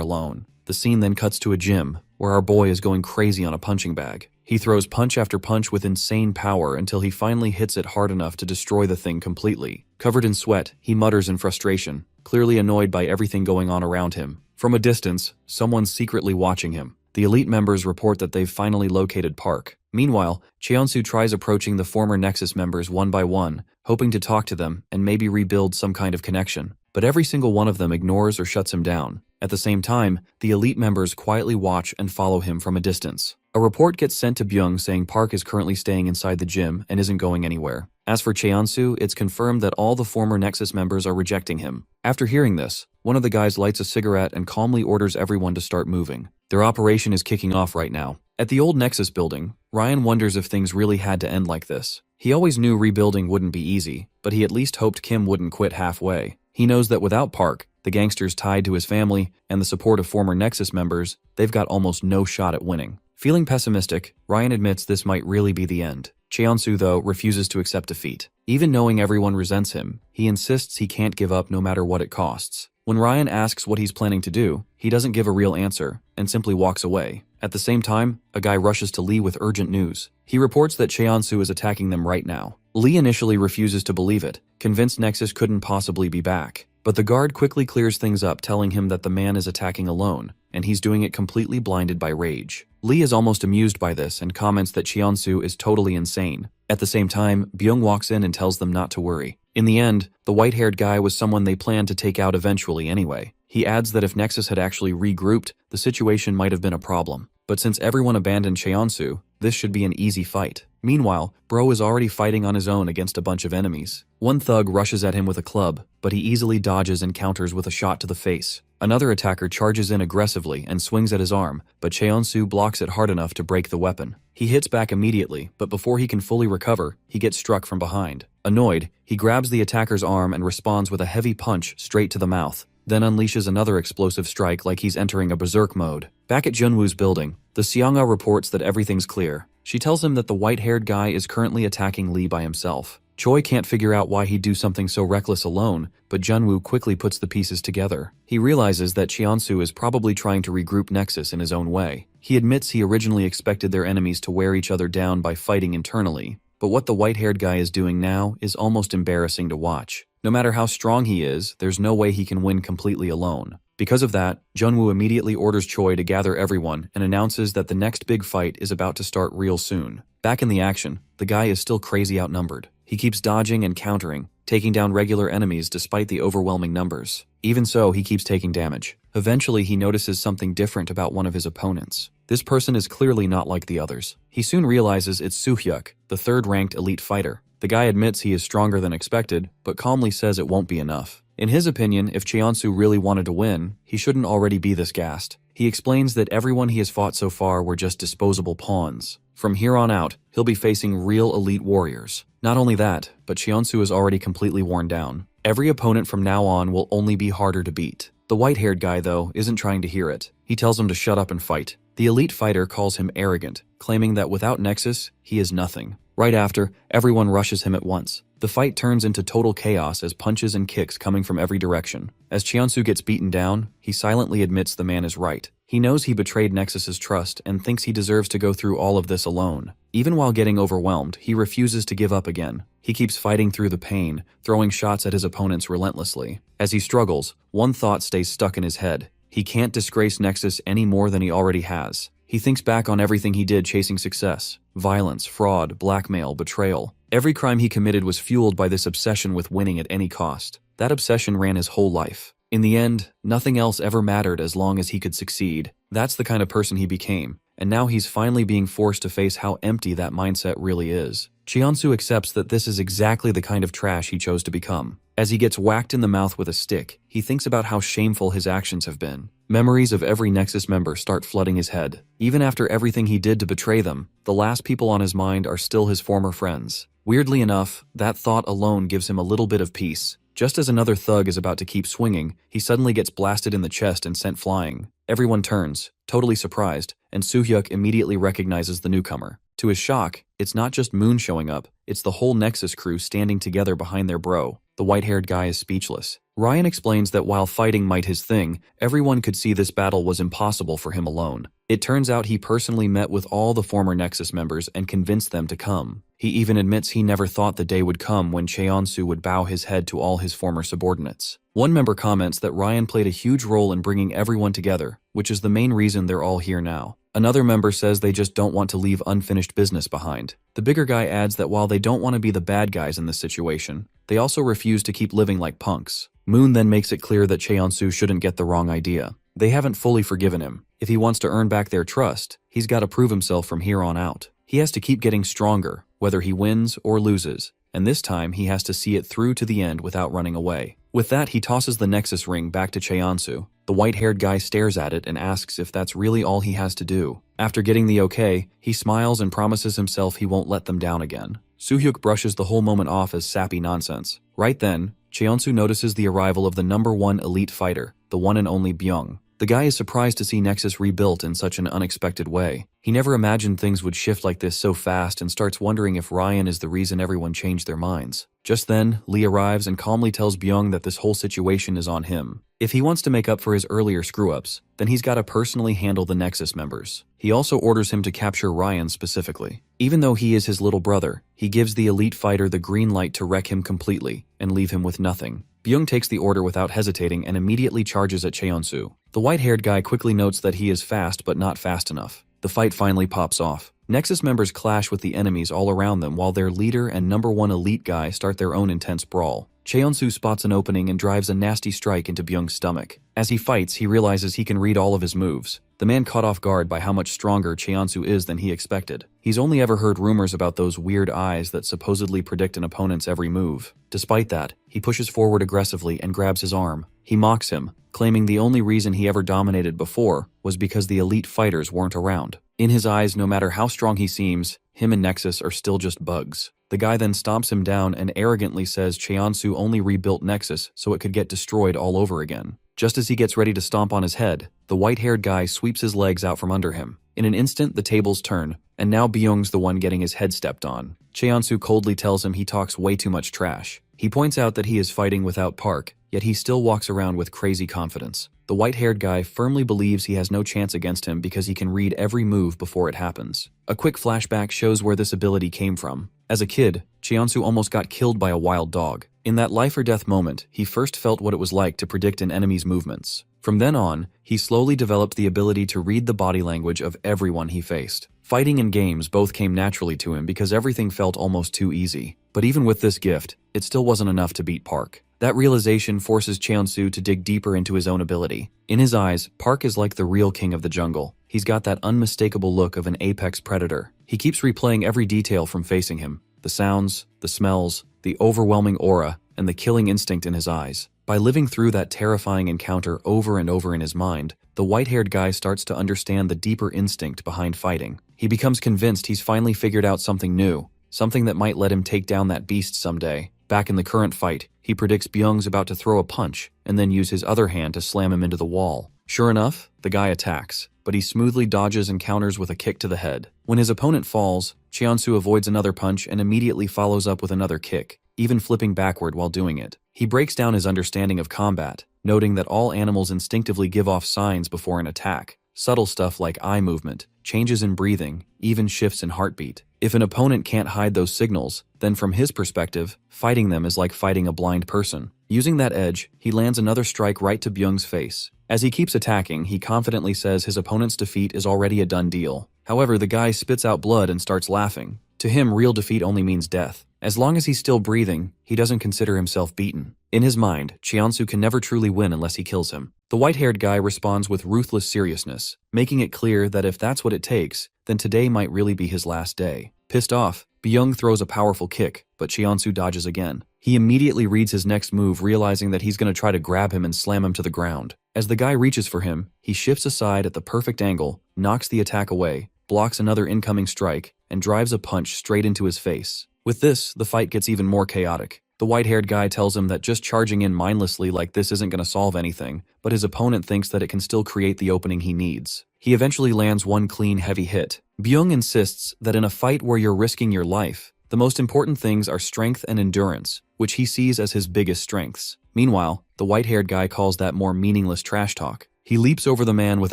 alone. The scene then cuts to a gym, where our boy is going crazy on a punching bag. He throws punch after punch with insane power until he finally hits it hard enough to destroy the thing completely. Covered in sweat, he mutters in frustration, clearly annoyed by everything going on around him. From a distance, someone's secretly watching him. The elite members report that they've finally located Park. Meanwhile, Cheonsu tries approaching the former Nexus members one by one, hoping to talk to them and maybe rebuild some kind of connection. But every single one of them ignores or shuts him down. At the same time, the elite members quietly watch and follow him from a distance. A report gets sent to Byung saying Park is currently staying inside the gym and isn't going anywhere. As for Cheonsu, it's confirmed that all the former Nexus members are rejecting him. After hearing this, one of the guys lights a cigarette and calmly orders everyone to start moving. Their operation is kicking off right now. At the old Nexus building, Ryan wonders if things really had to end like this. He always knew rebuilding wouldn't be easy, but he at least hoped Kim wouldn't quit halfway. He knows that without Park, the gangsters tied to his family, and the support of former Nexus members, they've got almost no shot at winning. Feeling pessimistic, Ryan admits this might really be the end. Cheonsu, though, refuses to accept defeat. Even knowing everyone resents him, he insists he can't give up no matter what it costs. When Ryan asks what he's planning to do, he doesn't give a real answer and simply walks away. At the same time, a guy rushes to Lee with urgent news. He reports that Cheonsu is attacking them right now. Lee initially refuses to believe it, convinced Nexus couldn't possibly be back. But the guard quickly clears things up, telling him that the man is attacking alone, and he's doing it completely blinded by rage. Lee is almost amused by this and comments that Cheonsu is totally insane. At the same time, Byung walks in and tells them not to worry. In the end, the white-haired guy was someone they planned to take out eventually anyway. He adds that if Nexus had actually regrouped, the situation might have been a problem. But since everyone abandoned Cheonsu, this should be an easy fight. Meanwhile, Bro is already fighting on his own against a bunch of enemies. One thug rushes at him with a club, but he easily dodges and counters with a shot to the face. Another attacker charges in aggressively and swings at his arm, but Cheonsu blocks it hard enough to break the weapon. He hits back immediately, but before he can fully recover, he gets struck from behind. Annoyed, he grabs the attacker's arm and responds with a heavy punch straight to the mouth, then unleashes another explosive strike like he's entering a berserk mode. Back at Junwoo's building, the Seonga reports that everything's clear. She tells him that the white-haired guy is currently attacking Lee by himself. Choi can't figure out why he'd do something so reckless alone, but Junwoo quickly puts the pieces together. He realizes that Cheonsu is probably trying to regroup Nexus in his own way. He admits he originally expected their enemies to wear each other down by fighting internally, but what the white-haired guy is doing now is almost embarrassing to watch. No matter how strong he is, there's no way he can win completely alone. Because of that, Junwoo immediately orders Choi to gather everyone and announces that the next big fight is about to start real soon. Back in the action, the guy is still crazy outnumbered. He keeps dodging and countering, taking down regular enemies despite the overwhelming numbers. Even so, he keeps taking damage. Eventually, he notices something different about one of his opponents. This person is clearly not like the others. He soon realizes it's Soo-hyuk, the third-ranked elite fighter. The guy admits he is stronger than expected, but calmly says it won't be enough. In his opinion, if Cheonsu really wanted to win, he shouldn't already be this gassed. He explains that everyone he has fought so far were just disposable pawns. From here on out, he'll be facing real elite warriors. Not only that, but Cheonsu is already completely worn down. Every opponent from now on will only be harder to beat. The white-haired guy, though, isn't trying to hear it. He tells him to shut up and fight. The elite fighter calls him arrogant, claiming that without Nexus, he is nothing. Right after, everyone rushes him at once. The fight turns into total chaos as punches and kicks coming from every direction. As Cheonsu gets beaten down, he silently admits the man is right. He knows he betrayed Nexus's trust and thinks he deserves to go through all of this alone. Even while getting overwhelmed, he refuses to give up again. He keeps fighting through the pain, throwing shots at his opponents relentlessly. As he struggles, one thought stays stuck in his head. He can't disgrace Nexus any more than he already has. He thinks back on everything he did chasing success: violence, fraud, blackmail, betrayal. Every crime he committed was fueled by this obsession with winning at any cost. That obsession ran his whole life. In the end, nothing else ever mattered as long as he could succeed. That's the kind of person he became, and now he's finally being forced to face how empty that mindset really is. Cheonsu accepts that this is exactly the kind of trash he chose to become. As he gets whacked in the mouth with a stick, he thinks about how shameful his actions have been. Memories of every Nexus member start flooding his head. Even after everything he did to betray them, the last people on his mind are still his former friends. Weirdly enough, that thought alone gives him a little bit of peace. Just as another thug is about to keep swinging, he suddenly gets blasted in the chest and sent flying. Everyone turns, totally surprised, and Soo-hyuk immediately recognizes the newcomer. To his shock, it's not just Moon showing up, it's the whole Nexus crew standing together behind their bro. The white-haired guy is speechless. Ryan explains that while fighting might his thing, everyone could see this battle was impossible for him alone. It turns out he personally met with all the former Nexus members and convinced them to come. He even admits he never thought the day would come when Cheonsu would bow his head to all his former subordinates. One member comments that Ryan played a huge role in bringing everyone together, which is the main reason they're all here now. Another member says they just don't want to leave unfinished business behind. The bigger guy adds that while they don't want to be the bad guys in this situation, they also refuse to keep living like punks. Moon then makes it clear that Cheonsu shouldn't get the wrong idea. They haven't fully forgiven him. If he wants to earn back their trust, he's got to prove himself from here on out. He has to keep getting stronger, whether he wins or loses, and this time he has to see it through to the end without running away. With that, he tosses the Nexus ring back to Cheonsu. The white-haired guy stares at it and asks if that's really all he has to do. After getting the okay, he smiles and promises himself he won't let them down again. Soo-hyuk brushes the whole moment off as sappy nonsense. Right then, Cheonsu notices the arrival of the #1 elite fighter, the one and only Byung. The guy is surprised to see Nexus rebuilt in such an unexpected way. He never imagined things would shift like this so fast and starts wondering if Ryan is the reason everyone changed their minds. Just then, Lee arrives and calmly tells Byung that this whole situation is on him. If he wants to make up for his earlier screw-ups, then he's got to personally handle the Nexus members. He also orders him to capture Ryan specifically. Even though he is his little brother, he gives the elite fighter the green light to wreck him completely and leave him with nothing. Byung takes the order without hesitating and immediately charges at Cheonsu. The white-haired guy quickly notes that he is fast but not fast enough. The fight finally pops off. Nexus members clash with the enemies all around them while their leader and #1 elite guy start their own intense brawl. Cheonsu spots an opening and drives a nasty strike into Byung's stomach. As he fights, he realizes he can read all of his moves. The man caught off guard by how much stronger Cheonsu is than he expected. He's only ever heard rumors about those weird eyes that supposedly predict an opponent's every move. Despite that, he pushes forward aggressively and grabs his arm. He mocks him, claiming the only reason he ever dominated before was because the elite fighters weren't around. In his eyes, no matter how strong he seems, him and Nexus are still just bugs. The guy then stomps him down and arrogantly says Cheonsu only rebuilt Nexus so it could get destroyed all over again. Just as he gets ready to stomp on his head, the white-haired guy sweeps his legs out from under him. In an instant, the tables turn, and now Byung's the one getting his head stepped on. Cheonsu coldly tells him he talks way too much trash. He points out that he is fighting without Park, yet he still walks around with crazy confidence. The white-haired guy firmly believes he has no chance against him because he can read every move before it happens. A quick flashback shows where this ability came from. As a kid, Cheonsu almost got killed by a wild dog. In that life-or-death moment, he first felt what it was like to predict an enemy's movements. From then on, he slowly developed the ability to read the body language of everyone he faced. Fighting and games both came naturally to him because everything felt almost too easy. But even with this gift, it still wasn't enough to beat Park. That realization forces Cheonsu to dig deeper into his own ability. In his eyes, Park is like the real king of the jungle. He's got that unmistakable look of an apex predator. He keeps replaying every detail from facing him. The sounds, the smells, the overwhelming aura, and the killing instinct in his eyes. By living through that terrifying encounter over and over in his mind, the white-haired guy starts to understand the deeper instinct behind fighting. He becomes convinced he's finally figured out something new, something that might let him take down that beast someday. Back in the current fight, he predicts Byung's about to throw a punch and then use his other hand to slam him into the wall. Sure enough, the guy attacks, but he smoothly dodges and counters with a kick to the head. When his opponent falls, Cheonsu avoids another punch and immediately follows up with another kick, even flipping backward while doing it. He breaks down his understanding of combat, noting that all animals instinctively give off signs before an attack. Subtle stuff like eye movement, changes in breathing, even shifts in heartbeat. If an opponent can't hide those signals, then from his perspective, fighting them is like fighting a blind person. Using that edge, he lands another strike right to Byung's face. As he keeps attacking, he confidently says his opponent's defeat is already a done deal. However, the guy spits out blood and starts laughing. To him, real defeat only means death. As long as he's still breathing, he doesn't consider himself beaten. In his mind, Cheonsu can never truly win unless he kills him. The white-haired guy responds with ruthless seriousness, making it clear that if that's what it takes, then today might really be his last day. Pissed off, Byung throws a powerful kick, but Cheonsu dodges again. He immediately reads his next move, realizing that he's going to try to grab him and slam him to the ground. As the guy reaches for him, he shifts aside at the perfect angle, knocks the attack away, blocks another incoming strike, and drives a punch straight into his face. With this, the fight gets even more chaotic. The white-haired guy tells him that just charging in mindlessly like this isn't going to solve anything, but his opponent thinks that it can still create the opening he needs. He eventually lands one clean, heavy hit. Byung insists that in a fight where you're risking your life, the most important things are strength and endurance, which he sees as his biggest strengths. Meanwhile, the white-haired guy calls that more meaningless trash talk. He leaps over the man with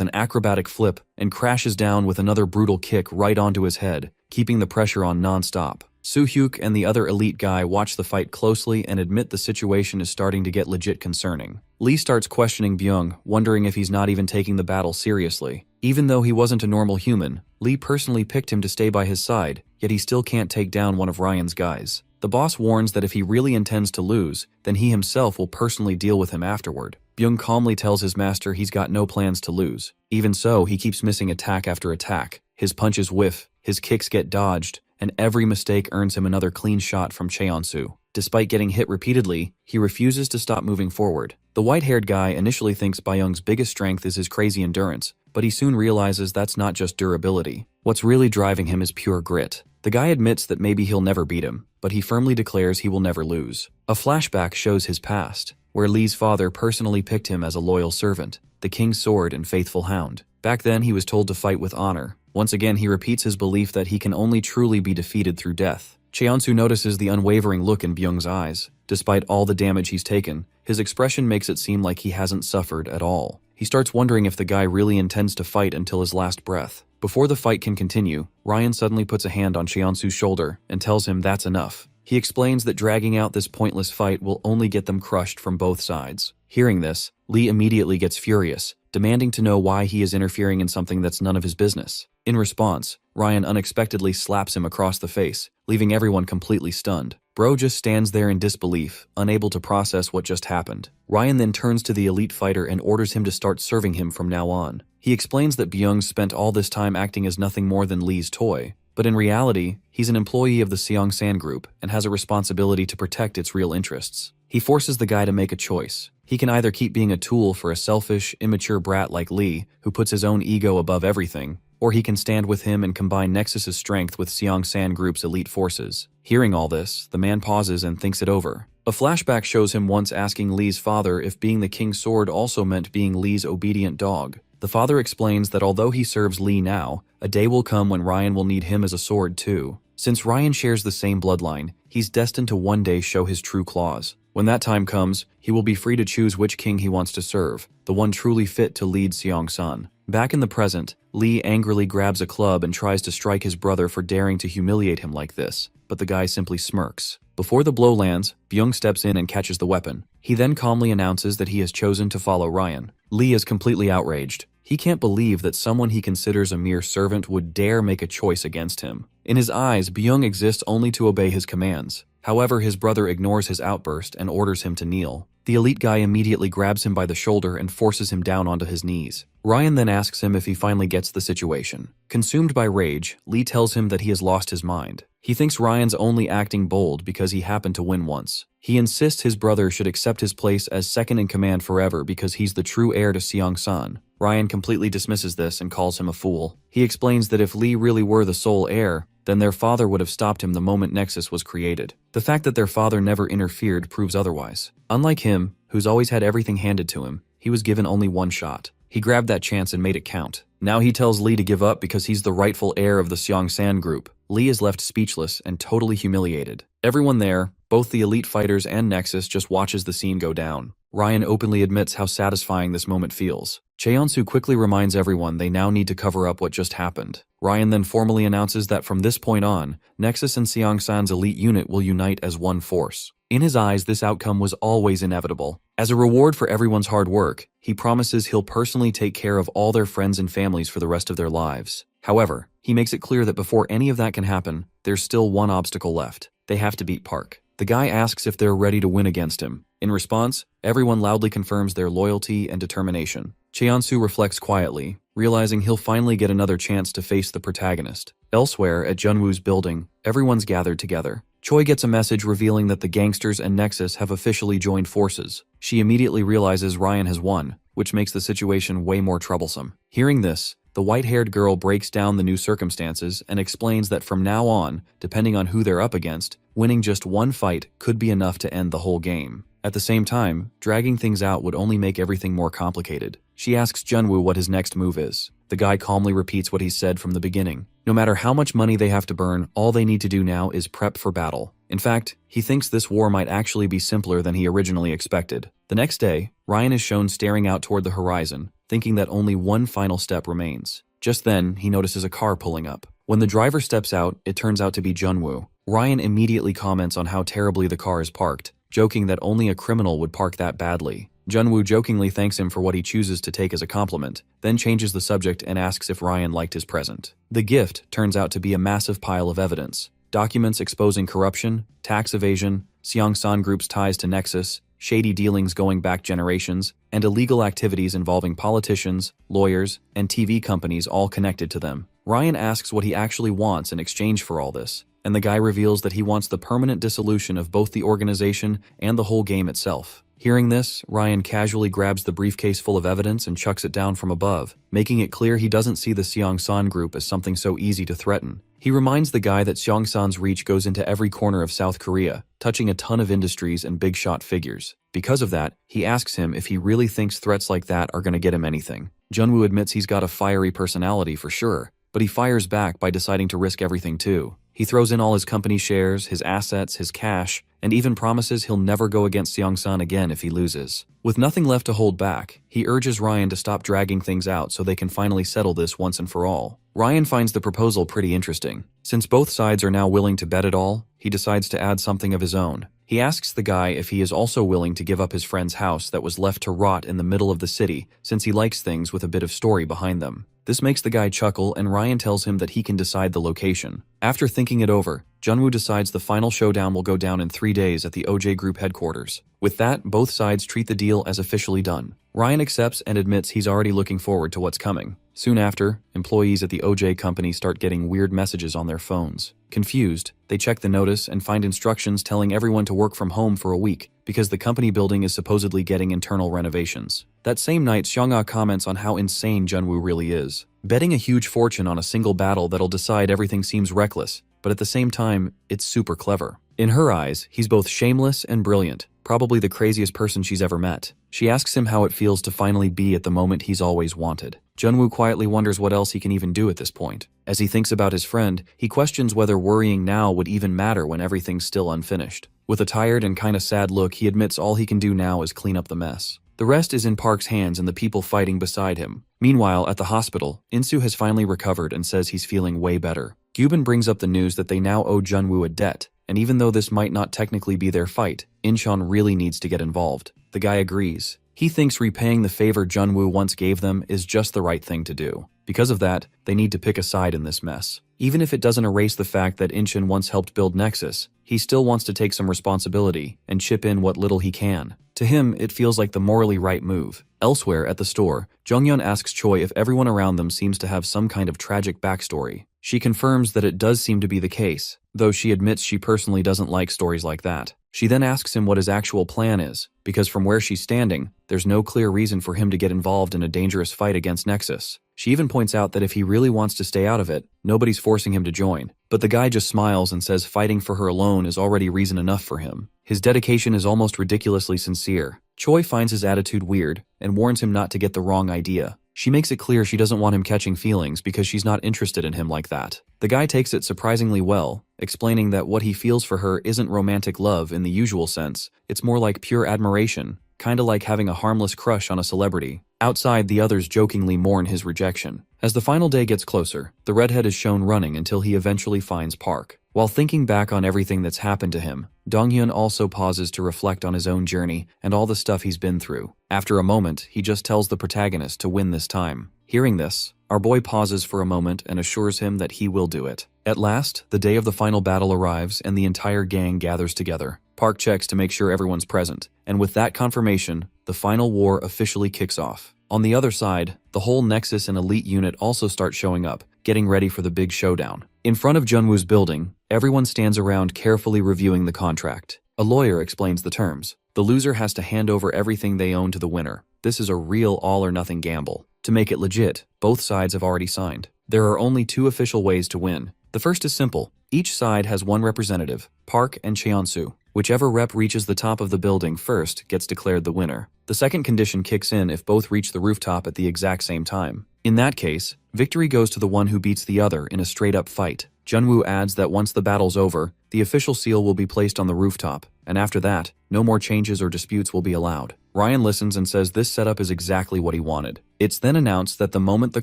an acrobatic flip and crashes down with another brutal kick right onto his head, keeping the pressure on non-stop. Soo-hyuk and the other elite guy watch the fight closely and admit the situation is starting to get legit concerning. Lee starts questioning Byung, wondering if he's not even taking the battle seriously. Even though he wasn't a normal human, Lee personally picked him to stay by his side, yet he still can't take down one of Ryan's guys. The boss warns that if he really intends to lose, then he himself will personally deal with him afterward. Byung calmly tells his master he's got no plans to lose. Even so, he keeps missing attack after attack. His punches whiff, his kicks get dodged, and every mistake earns him another clean shot from Cheonsu. Despite getting hit repeatedly, he refuses to stop moving forward. The white-haired guy initially thinks Byung's biggest strength is his crazy endurance, but he soon realizes that's not just durability. What's really driving him is pure grit. The guy admits that maybe he'll never beat him, but he firmly declares he will never lose. A flashback shows his past, where Lee's father personally picked him as a loyal servant, the king's sword and faithful hound. Back then he was told to fight with honor. Once again he repeats his belief that he can only truly be defeated through death. Cheonsu notices the unwavering look in Byung's eyes. Despite all the damage he's taken, his expression makes it seem like he hasn't suffered at all. He starts wondering if the guy really intends to fight until his last breath. Before the fight can continue, Ryan suddenly puts a hand on Cheonsu's shoulder and tells him that's enough. He explains that dragging out this pointless fight will only get them crushed from both sides. Hearing this, Lee immediately gets furious, demanding to know why he is interfering in something that's none of his business. In response, Ryan unexpectedly slaps him across the face, leaving everyone completely stunned. Bro just stands there in disbelief, unable to process what just happened. Ryan then turns to the elite fighter and orders him to start serving him from now on. He explains that Byung spent all this time acting as nothing more than Lee's toy, but in reality, he's an employee of the Seongsan group and has a responsibility to protect its real interests. He forces the guy to make a choice. He can either keep being a tool for a selfish, immature brat like Lee, who puts his own ego above everything, or he can stand with him and combine Nexus's strength with Seongsan Group's elite forces. Hearing all this, the man pauses and thinks it over. A flashback shows him once asking Lee's father if being the king's sword also meant being Lee's obedient dog. The father explains that although he serves Lee now, a day will come when Ryan will need him as a sword too. Since Ryan shares the same bloodline, he's destined to one day show his true claws. When that time comes, he will be free to choose which king he wants to serve, the one truly fit to lead Seongsan. Back in the present, Lee angrily grabs a club and tries to strike his brother for daring to humiliate him like this, but the guy simply smirks. Before the blow lands, Byung steps in and catches the weapon. He then calmly announces that he has chosen to follow Ryan. Lee is completely outraged. He can't believe that someone he considers a mere servant would dare make a choice against him. In his eyes, Byung exists only to obey his commands. However, his brother ignores his outburst and orders him to kneel. The elite guy immediately grabs him by the shoulder and forces him down onto his knees. Ryan then asks him if he finally gets the situation. Consumed by rage, Lee tells him that he has lost his mind. He thinks Ryan's only acting bold because he happened to win once. He insists his brother should accept his place as second in command forever because he's the true heir to Seongsan. Ryan completely dismisses this and calls him a fool. He explains that if Lee really were the sole heir, then their father would have stopped him the moment Nexus was created. The fact that their father never interfered proves otherwise. Unlike him, who's always had everything handed to him, he was given only one shot. He grabbed that chance and made it count. Now he tells Lee to give up because he's the rightful heir of the Seongsan group. Lee is left speechless and totally humiliated. Everyone there, both the elite fighters and Nexus, just watches the scene go down. Ryan openly admits how satisfying this moment feels. Cheonsu quickly reminds everyone they now need to cover up what just happened. Ryan then formally announces that from this point on, Nexus and Seongsan's elite unit will unite as one force. In his eyes, this outcome was always inevitable. As a reward for everyone's hard work, he promises he'll personally take care of all their friends and families for the rest of their lives. However, he makes it clear that before any of that can happen, there's still one obstacle left. They have to beat Park. The guy asks if they're ready to win against him. In response, everyone loudly confirms their loyalty and determination. Cheonsu reflects quietly, realizing he'll finally get another chance to face the protagonist. Elsewhere, at Junwoo's building, everyone's gathered together. Choi gets a message revealing that the gangsters and Nexus have officially joined forces. She immediately realizes Ryan has won, which makes the situation way more troublesome. Hearing this, the white-haired girl breaks down the new circumstances and explains that from now on, depending on who they're up against, winning just one fight could be enough to end the whole game. At the same time, dragging things out would only make everything more complicated. She asks Junwoo what his next move is. The guy calmly repeats what he said from the beginning. No matter how much money they have to burn, all they need to do now is prep for battle. In fact, he thinks this war might actually be simpler than he originally expected. The next day, Ryan is shown staring out toward the horizon, thinking that only one final step remains. Just then, he notices a car pulling up. When the driver steps out, it turns out to be Junwoo. Ryan immediately comments on how terribly the car is parked, joking that only a criminal would park that badly. Junwoo jokingly thanks him for what he chooses to take as a compliment, then changes the subject and asks if Ryan liked his present. The gift turns out to be a massive pile of evidence. Documents exposing corruption, tax evasion, Seongsan Group's ties to Nexus, shady dealings going back generations, and illegal activities involving politicians, lawyers, and TV companies all connected to them. Ryan asks what he actually wants in exchange for all this, and the guy reveals that he wants the permanent dissolution of both the organization and the whole game itself. Hearing this, Ryan casually grabs the briefcase full of evidence and chucks it down from above, making it clear he doesn't see the Seongsan Group as something so easy to threaten. He reminds the guy that Seongsan's reach goes into every corner of South Korea, touching a ton of industries and big-shot figures. Because of that, he asks him if he really thinks threats like that are going to get him anything. Junwoo admits he's got a fiery personality for sure, but he fires back by deciding to risk everything too. He throws in all his company shares, his assets, his cash, and even promises he'll never go against Seongsan again if he loses. With nothing left to hold back, he urges Ryan to stop dragging things out so they can finally settle this once and for all. Ryan finds the proposal pretty interesting. Since both sides are now willing to bet it all, he decides to add something of his own. He asks the guy if he is also willing to give up his friend's house that was left to rot in the middle of the city, since he likes things with a bit of story behind them. This makes the guy chuckle, and Ryan tells him that he can decide the location. After thinking it over, Junwoo decides the final showdown will go down in 3 days at the OJ Group headquarters. With that, both sides treat the deal as officially done. Ryan accepts and admits he's already looking forward to what's coming. Soon after, employees at the OJ company start getting weird messages on their phones. Confused, they check the notice and find instructions telling everyone to work from home for a week because the company building is supposedly getting internal renovations. That same night, Seong-ah comments on how insane Junwoo really is. Betting a huge fortune on a single battle that'll decide everything seems reckless, but at the same time, it's super clever. In her eyes, he's both shameless and brilliant, probably the craziest person she's ever met. She asks him how it feels to finally be at the moment he's always wanted. Junwoo quietly wonders what else he can even do at this point. As he thinks about his friend, he questions whether worrying now would even matter when everything's still unfinished. With a tired and kinda sad look, he admits all he can do now is clean up the mess. The rest is in Park's hands and the people fighting beside him. Meanwhile, at the hospital, Insu has finally recovered and says he's feeling way better. Gyubin brings up the news that they now owe Junwoo a debt, and even though this might not technically be their fight, Incheon really needs to get involved. The guy agrees. He thinks repaying the favor Junwoo once gave them is just the right thing to do. Because of that, they need to pick a side in this mess. Even if it doesn't erase the fact that Incheon once helped build Nexus, he still wants to take some responsibility and chip in what little he can. To him, it feels like the morally right move. Elsewhere, at the store, Jonghyun asks Choi if everyone around them seems to have some kind of tragic backstory. She confirms that it does seem to be the case, though she admits she personally doesn't like stories like that. She then asks him what his actual plan is, because from where she's standing, there's no clear reason for him to get involved in a dangerous fight against Nexus. She even points out that if he really wants to stay out of it, nobody's forcing him to join. But the guy just smiles and says fighting for her alone is already reason enough for him. His dedication is almost ridiculously sincere. Choi finds his attitude weird and warns him not to get the wrong idea. She makes it clear she doesn't want him catching feelings because she's not interested in him like that. The guy takes it surprisingly well, explaining that what he feels for her isn't romantic love in the usual sense, it's more like pure admiration, kinda like having a harmless crush on a celebrity. Outside, the others jokingly mourn his rejection. As the final day gets closer, the redhead is shown running until he eventually finds Park. While thinking back on everything that's happened to him, Donghyun also pauses to reflect on his own journey and all the stuff he's been through. After a moment, he just tells the protagonist to win this time. Hearing this, our boy pauses for a moment and assures him that he will do it. At last, the day of the final battle arrives and the entire gang gathers together. Park checks to make sure everyone's present, and with that confirmation, the final war officially kicks off. On the other side, the whole Nexus and Elite unit also start showing up, getting ready for the big showdown. In front of Junwoo's building, everyone stands around carefully reviewing the contract. A lawyer explains the terms. The loser has to hand over everything they own to the winner. This is a real all-or-nothing gamble. To make it legit, both sides have already signed. There are only 2 official ways to win. The first is simple. Each side has one representative, Park and Cheonsu. Whichever rep reaches the top of the building first gets declared the winner. The second condition kicks in if both reach the rooftop at the exact same time. In that case, victory goes to the one who beats the other in a straight-up fight. Junwoo adds that once the battle's over, the official seal will be placed on the rooftop, and after that, no more changes or disputes will be allowed. Ryan listens and says this setup is exactly what he wanted. It's then announced that the moment the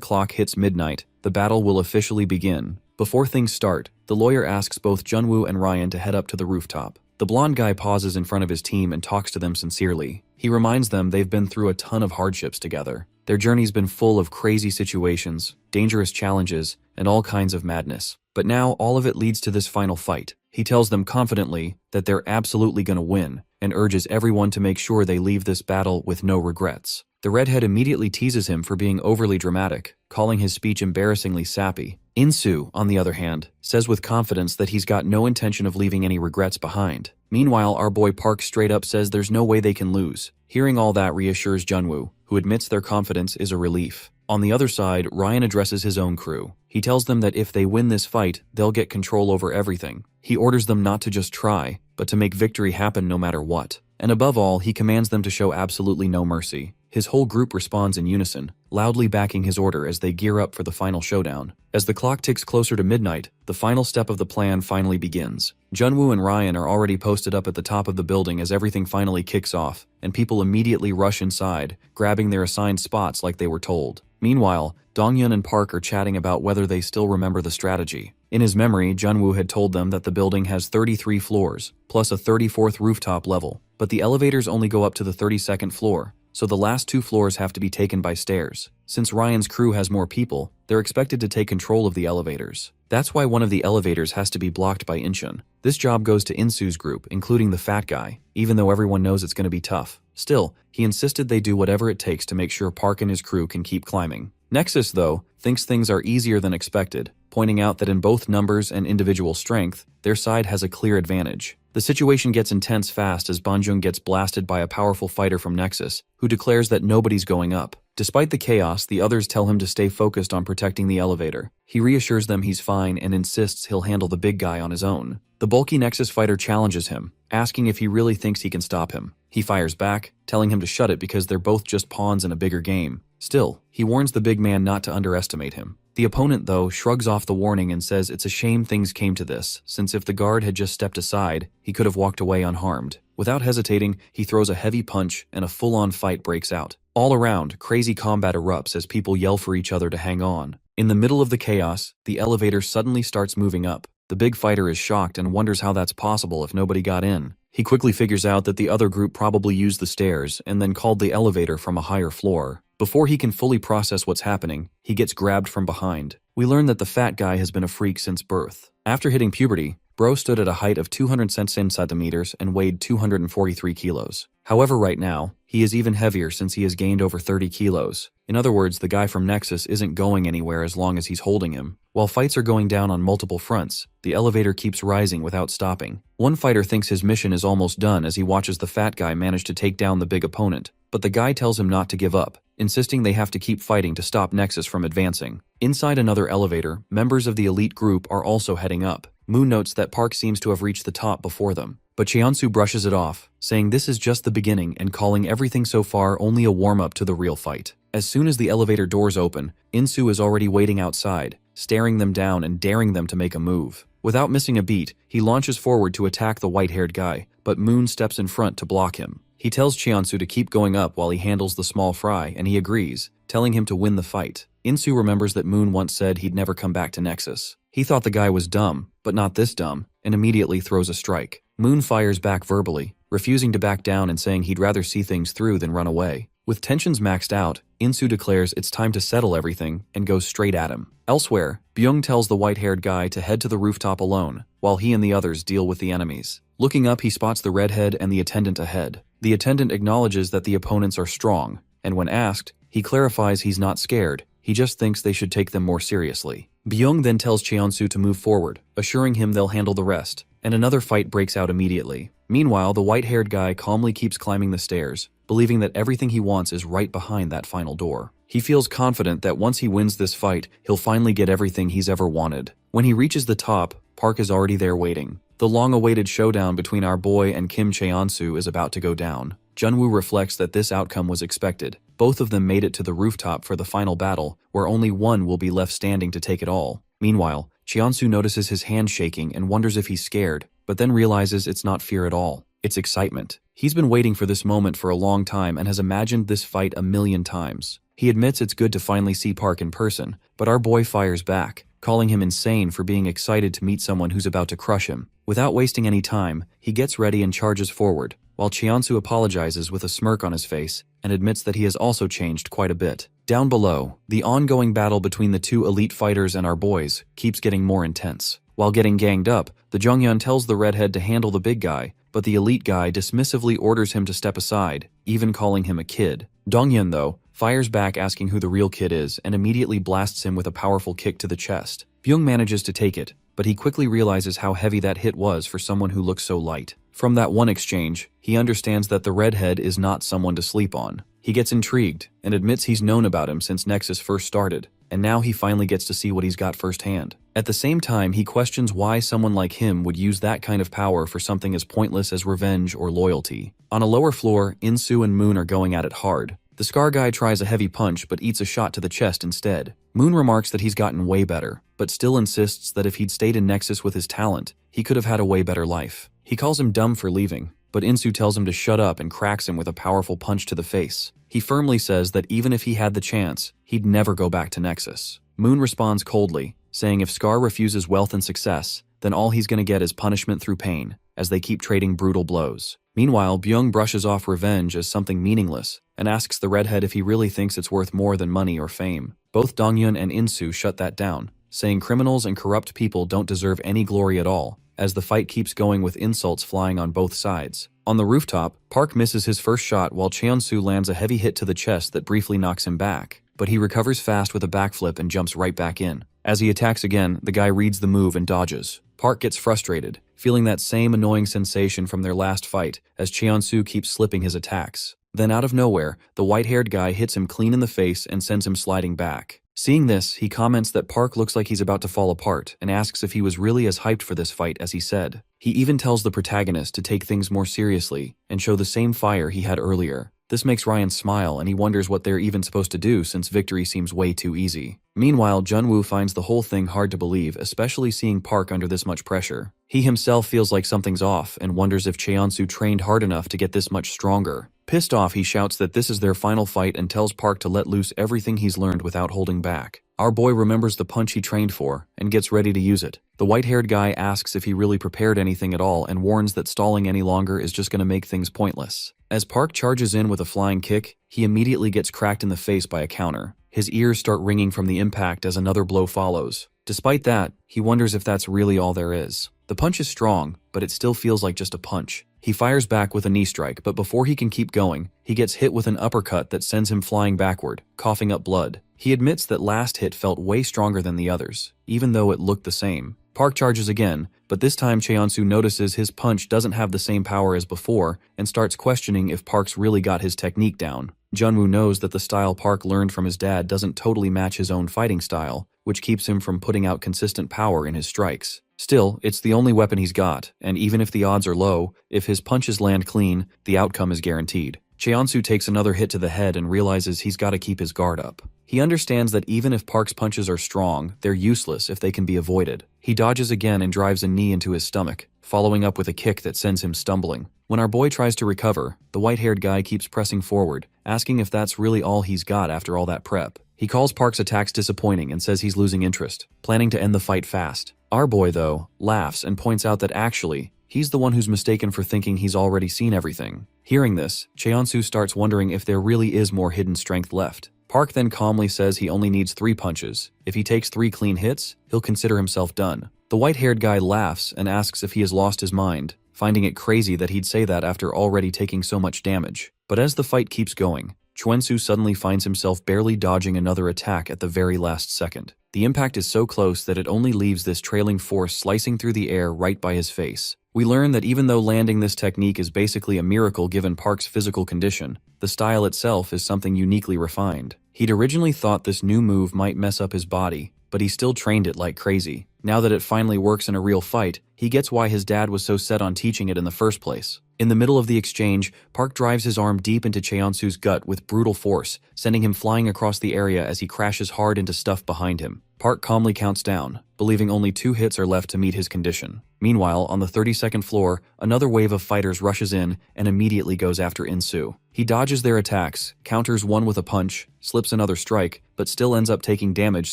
clock hits midnight, the battle will officially begin. Before things start, the lawyer asks both Junwoo and Ryan to head up to the rooftop. The blonde guy pauses in front of his team and talks to them sincerely. He reminds them they've been through a ton of hardships together. Their journey's been full of crazy situations, dangerous challenges, and all kinds of madness. But now all of it leads to this final fight. He tells them confidently that they're absolutely gonna win, and urges everyone to make sure they leave this battle with no regrets. The redhead immediately teases him for being overly dramatic, calling his speech embarrassingly sappy. Insu, on the other hand, says with confidence that he's got no intention of leaving any regrets behind. Meanwhile, our boy Park straight up says there's no way they can lose. Hearing all that reassures Junwoo, who admits their confidence is a relief. On the other side, Ryan addresses his own crew. He tells them that if they win this fight, they'll get control over everything. He orders them not to just try, but to make victory happen no matter what. And above all, he commands them to show absolutely no mercy. His whole group responds in unison, loudly backing his order as they gear up for the final showdown. As the clock ticks closer to midnight, the final step of the plan finally begins. Junwoo and Ryan are already posted up at the top of the building as everything finally kicks off, and people immediately rush inside, grabbing their assigned spots like they were told. Meanwhile, Dongyun and Park are chatting about whether they still remember the strategy. In his memory, Junwoo had told them that the building has 33 floors, plus a 34th rooftop level, but the elevators only go up to the 32nd floor, so the last 2 floors have to be taken by stairs. Since Ryan's crew has more people, they're expected to take control of the elevators. That's why one of the elevators has to be blocked by Incheon. This job goes to Insu's group, including the fat guy, even though everyone knows it's going to be tough. Still, he insisted they do whatever it takes to make sure Park and his crew can keep climbing. Nexus, though, thinks things are easier than expected, pointing out that in both numbers and individual strength, their side has a clear advantage. The situation gets intense fast as Banjung gets blasted by a powerful fighter from Nexus, who declares that nobody's going up. Despite the chaos, the others tell him to stay focused on protecting the elevator. He reassures them he's fine and insists he'll handle the big guy on his own. The bulky Nexus fighter challenges him, asking if he really thinks he can stop him. He fires back, telling him to shut it because they're both just pawns in a bigger game. Still, he warns the big man not to underestimate him. The opponent, though, shrugs off the warning and says it's a shame things came to this, since if the guard had just stepped aside, he could have walked away unharmed. Without hesitating, he throws a heavy punch and a full-on fight breaks out. All around, crazy combat erupts as people yell for each other to hang on. In the middle of the chaos, the elevator suddenly starts moving up. The big fighter is shocked and wonders how that's possible if nobody got in. He quickly figures out that the other group probably used the stairs and then called the elevator from a higher floor. Before he can fully process what's happening, he gets grabbed from behind. We learn that the fat guy has been a freak since birth. After hitting puberty, Bro stood at a height of 200 centimeters and weighed 243 kilos. However, right now, he is even heavier since he has gained over 30 kilos. In other words, the guy from Nexus isn't going anywhere as long as he's holding him. While fights are going down on multiple fronts, the elevator keeps rising without stopping. One fighter thinks his mission is almost done as he watches the fat guy manage to take down the big opponent, but the guy tells him not to give up, insisting they have to keep fighting to stop Nexus from advancing. Inside another elevator, members of the elite group are also heading up. Moon notes that Park seems to have reached the top before them, but Cheonsu brushes it off, saying this is just the beginning and calling everything so far only a warm-up to the real fight. As soon as the elevator doors open, Insu is already waiting outside, staring them down and daring them to make a move. Without missing a beat, he launches forward to attack the white-haired guy, but Moon steps in front to block him. He tells Cheonsu to keep going up while he handles the small fry, and he agrees, telling him to win the fight. Insu remembers that Moon once said he'd never come back to Nexus. He thought the guy was dumb, but not this dumb, and immediately throws a strike. Moon fires back verbally, refusing to back down and saying he'd rather see things through than run away. With tensions maxed out, Insu declares it's time to settle everything and goes straight at him. Elsewhere, Byung tells the white-haired guy to head to the rooftop alone, while he and the others deal with the enemies. Looking up, he spots the redhead and the attendant ahead. The attendant acknowledges that the opponents are strong, and when asked, he clarifies he's not scared, he just thinks they should take them more seriously. Byung then tells Cheonsu to move forward, assuring him they'll handle the rest, and another fight breaks out immediately. Meanwhile, the white-haired guy calmly keeps climbing the stairs, believing that everything he wants is right behind that final door. He feels confident that once he wins this fight, he'll finally get everything he's ever wanted. When he reaches the top, Park is already there waiting. The long-awaited showdown between our boy and Kim Cheonsu is about to go down. Junwoo reflects that this outcome was expected. Both of them made it to the rooftop for the final battle, where only one will be left standing to take it all. Meanwhile, Cheonsu notices his hand shaking and wonders if he's scared, but then realizes it's not fear at all. It's excitement. He's been waiting for this moment for a long time and has imagined this fight a million times. He admits it's good to finally see Park in person, but our boy fires back, calling him insane for being excited to meet someone who's about to crush him. Without wasting any time, he gets ready and charges forward, while Cheonsu apologizes with a smirk on his face and admits that he has also changed quite a bit. Down below, the ongoing battle between the two elite fighters and our boys keeps getting more intense. While getting ganged up, the Jonghyun tells the redhead to handle the big guy, but the elite guy dismissively orders him to step aside, even calling him a kid. Donghyun, though, fires back asking who the real kid is and immediately blasts him with a powerful kick to the chest. Byung manages to take it, but he quickly realizes how heavy that hit was for someone who looks so light. From that one exchange, he understands that the redhead is not someone to sleep on. He gets intrigued and admits he's known about him since Nexus first started, and now he finally gets to see what he's got firsthand. At the same time, he questions why someone like him would use that kind of power for something as pointless as revenge or loyalty. On a lower floor, Insu and Moon are going at it hard. The Scar guy tries a heavy punch but eats a shot to the chest instead. Moon remarks that he's gotten way better, but still insists that if he'd stayed in Nexus with his talent, he could have had a way better life. He calls him dumb for leaving, but Insu tells him to shut up and cracks him with a powerful punch to the face. He firmly says that even if he had the chance, he'd never go back to Nexus. Moon responds coldly, saying if Scar refuses wealth and success, then all he's gonna get is punishment through pain, as they keep trading brutal blows. Meanwhile, Byung brushes off revenge as something meaningless, and asks the redhead if he really thinks it's worth more than money or fame. Both Donghyun and Insu shut that down, saying criminals and corrupt people don't deserve any glory at all, as the fight keeps going with insults flying on both sides. On the rooftop, Park misses his first shot while Cheonsu lands a heavy hit to the chest that briefly knocks him back, but he recovers fast with a backflip and jumps right back in. As he attacks again, the guy reads the move and dodges. Park gets frustrated, feeling that same annoying sensation from their last fight as Cheonsu keeps slipping his attacks. Then out of nowhere, the white-haired guy hits him clean in the face and sends him sliding back. Seeing this, he comments that Park looks like he's about to fall apart and asks if he was really as hyped for this fight as he said. He even tells the protagonist to take things more seriously and show the same fire he had earlier. This makes Ryan smile and he wonders what they're even supposed to do since victory seems way too easy. Meanwhile, Junwoo finds the whole thing hard to believe, especially seeing Park under this much pressure. He himself feels like something's off and wonders if Cheonsu trained hard enough to get this much stronger. Pissed off, he shouts that this is their final fight and tells Park to let loose everything he's learned without holding back. Our boy remembers the punch he trained for and gets ready to use it. The white-haired guy asks if he really prepared anything at all and warns that stalling any longer is just going to make things pointless. As Park charges in with a flying kick, he immediately gets cracked in the face by a counter. His ears start ringing from the impact as another blow follows. Despite that, he wonders if that's really all there is. The punch is strong, but it still feels like just a punch. He fires back with a knee strike, but before he can keep going, he gets hit with an uppercut that sends him flying backward, coughing up blood. He admits that last hit felt way stronger than the others, even though it looked the same. Park charges again, but this time Cheonsu notices his punch doesn't have the same power as before and starts questioning if Park's really got his technique down. Junwoo knows that the style Park learned from his dad doesn't totally match his own fighting style, which keeps him from putting out consistent power in his strikes. Still, it's the only weapon he's got, and even if the odds are low, if his punches land clean, the outcome is guaranteed. Cheonsu takes another hit to the head and realizes he's got to keep his guard up. He understands that even if Park's punches are strong, they're useless if they can be avoided. He dodges again and drives a knee into his stomach, following up with a kick that sends him stumbling. When our boy tries to recover, the white-haired guy keeps pressing forward, asking if that's really all he's got after all that prep. He calls Park's attacks disappointing and says he's losing interest, planning to end the fight fast. Our boy, though, laughs and points out that actually, he's the one who's mistaken for thinking he's already seen everything. Hearing this, Cheonsu starts wondering if there really is more hidden strength left. Park then calmly says he only needs 3 punches. If he takes 3 clean hits, he'll consider himself done. The white-haired guy laughs and asks if he has lost his mind, finding it crazy that he'd say that after already taking so much damage. But as the fight keeps going, Cheonsu suddenly finds himself barely dodging another attack at the very last second. The impact is so close that it only leaves this trailing force slicing through the air right by his face. We learn that even though landing this technique is basically a miracle given Park's physical condition, the style itself is something uniquely refined. He'd originally thought this new move might mess up his body, but he still trained it like crazy. Now that it finally works in a real fight, he gets why his dad was so set on teaching it in the first place. In the middle of the exchange, Park drives his arm deep into Cheonsu's gut with brutal force, sending him flying across the area as he crashes hard into stuff behind him. Park calmly counts down, believing only 2 hits are left to meet his condition. Meanwhile, on the 32nd floor, another wave of fighters rushes in and immediately goes after Insu. He dodges their attacks, counters one with a punch, slips another strike, but still ends up taking damage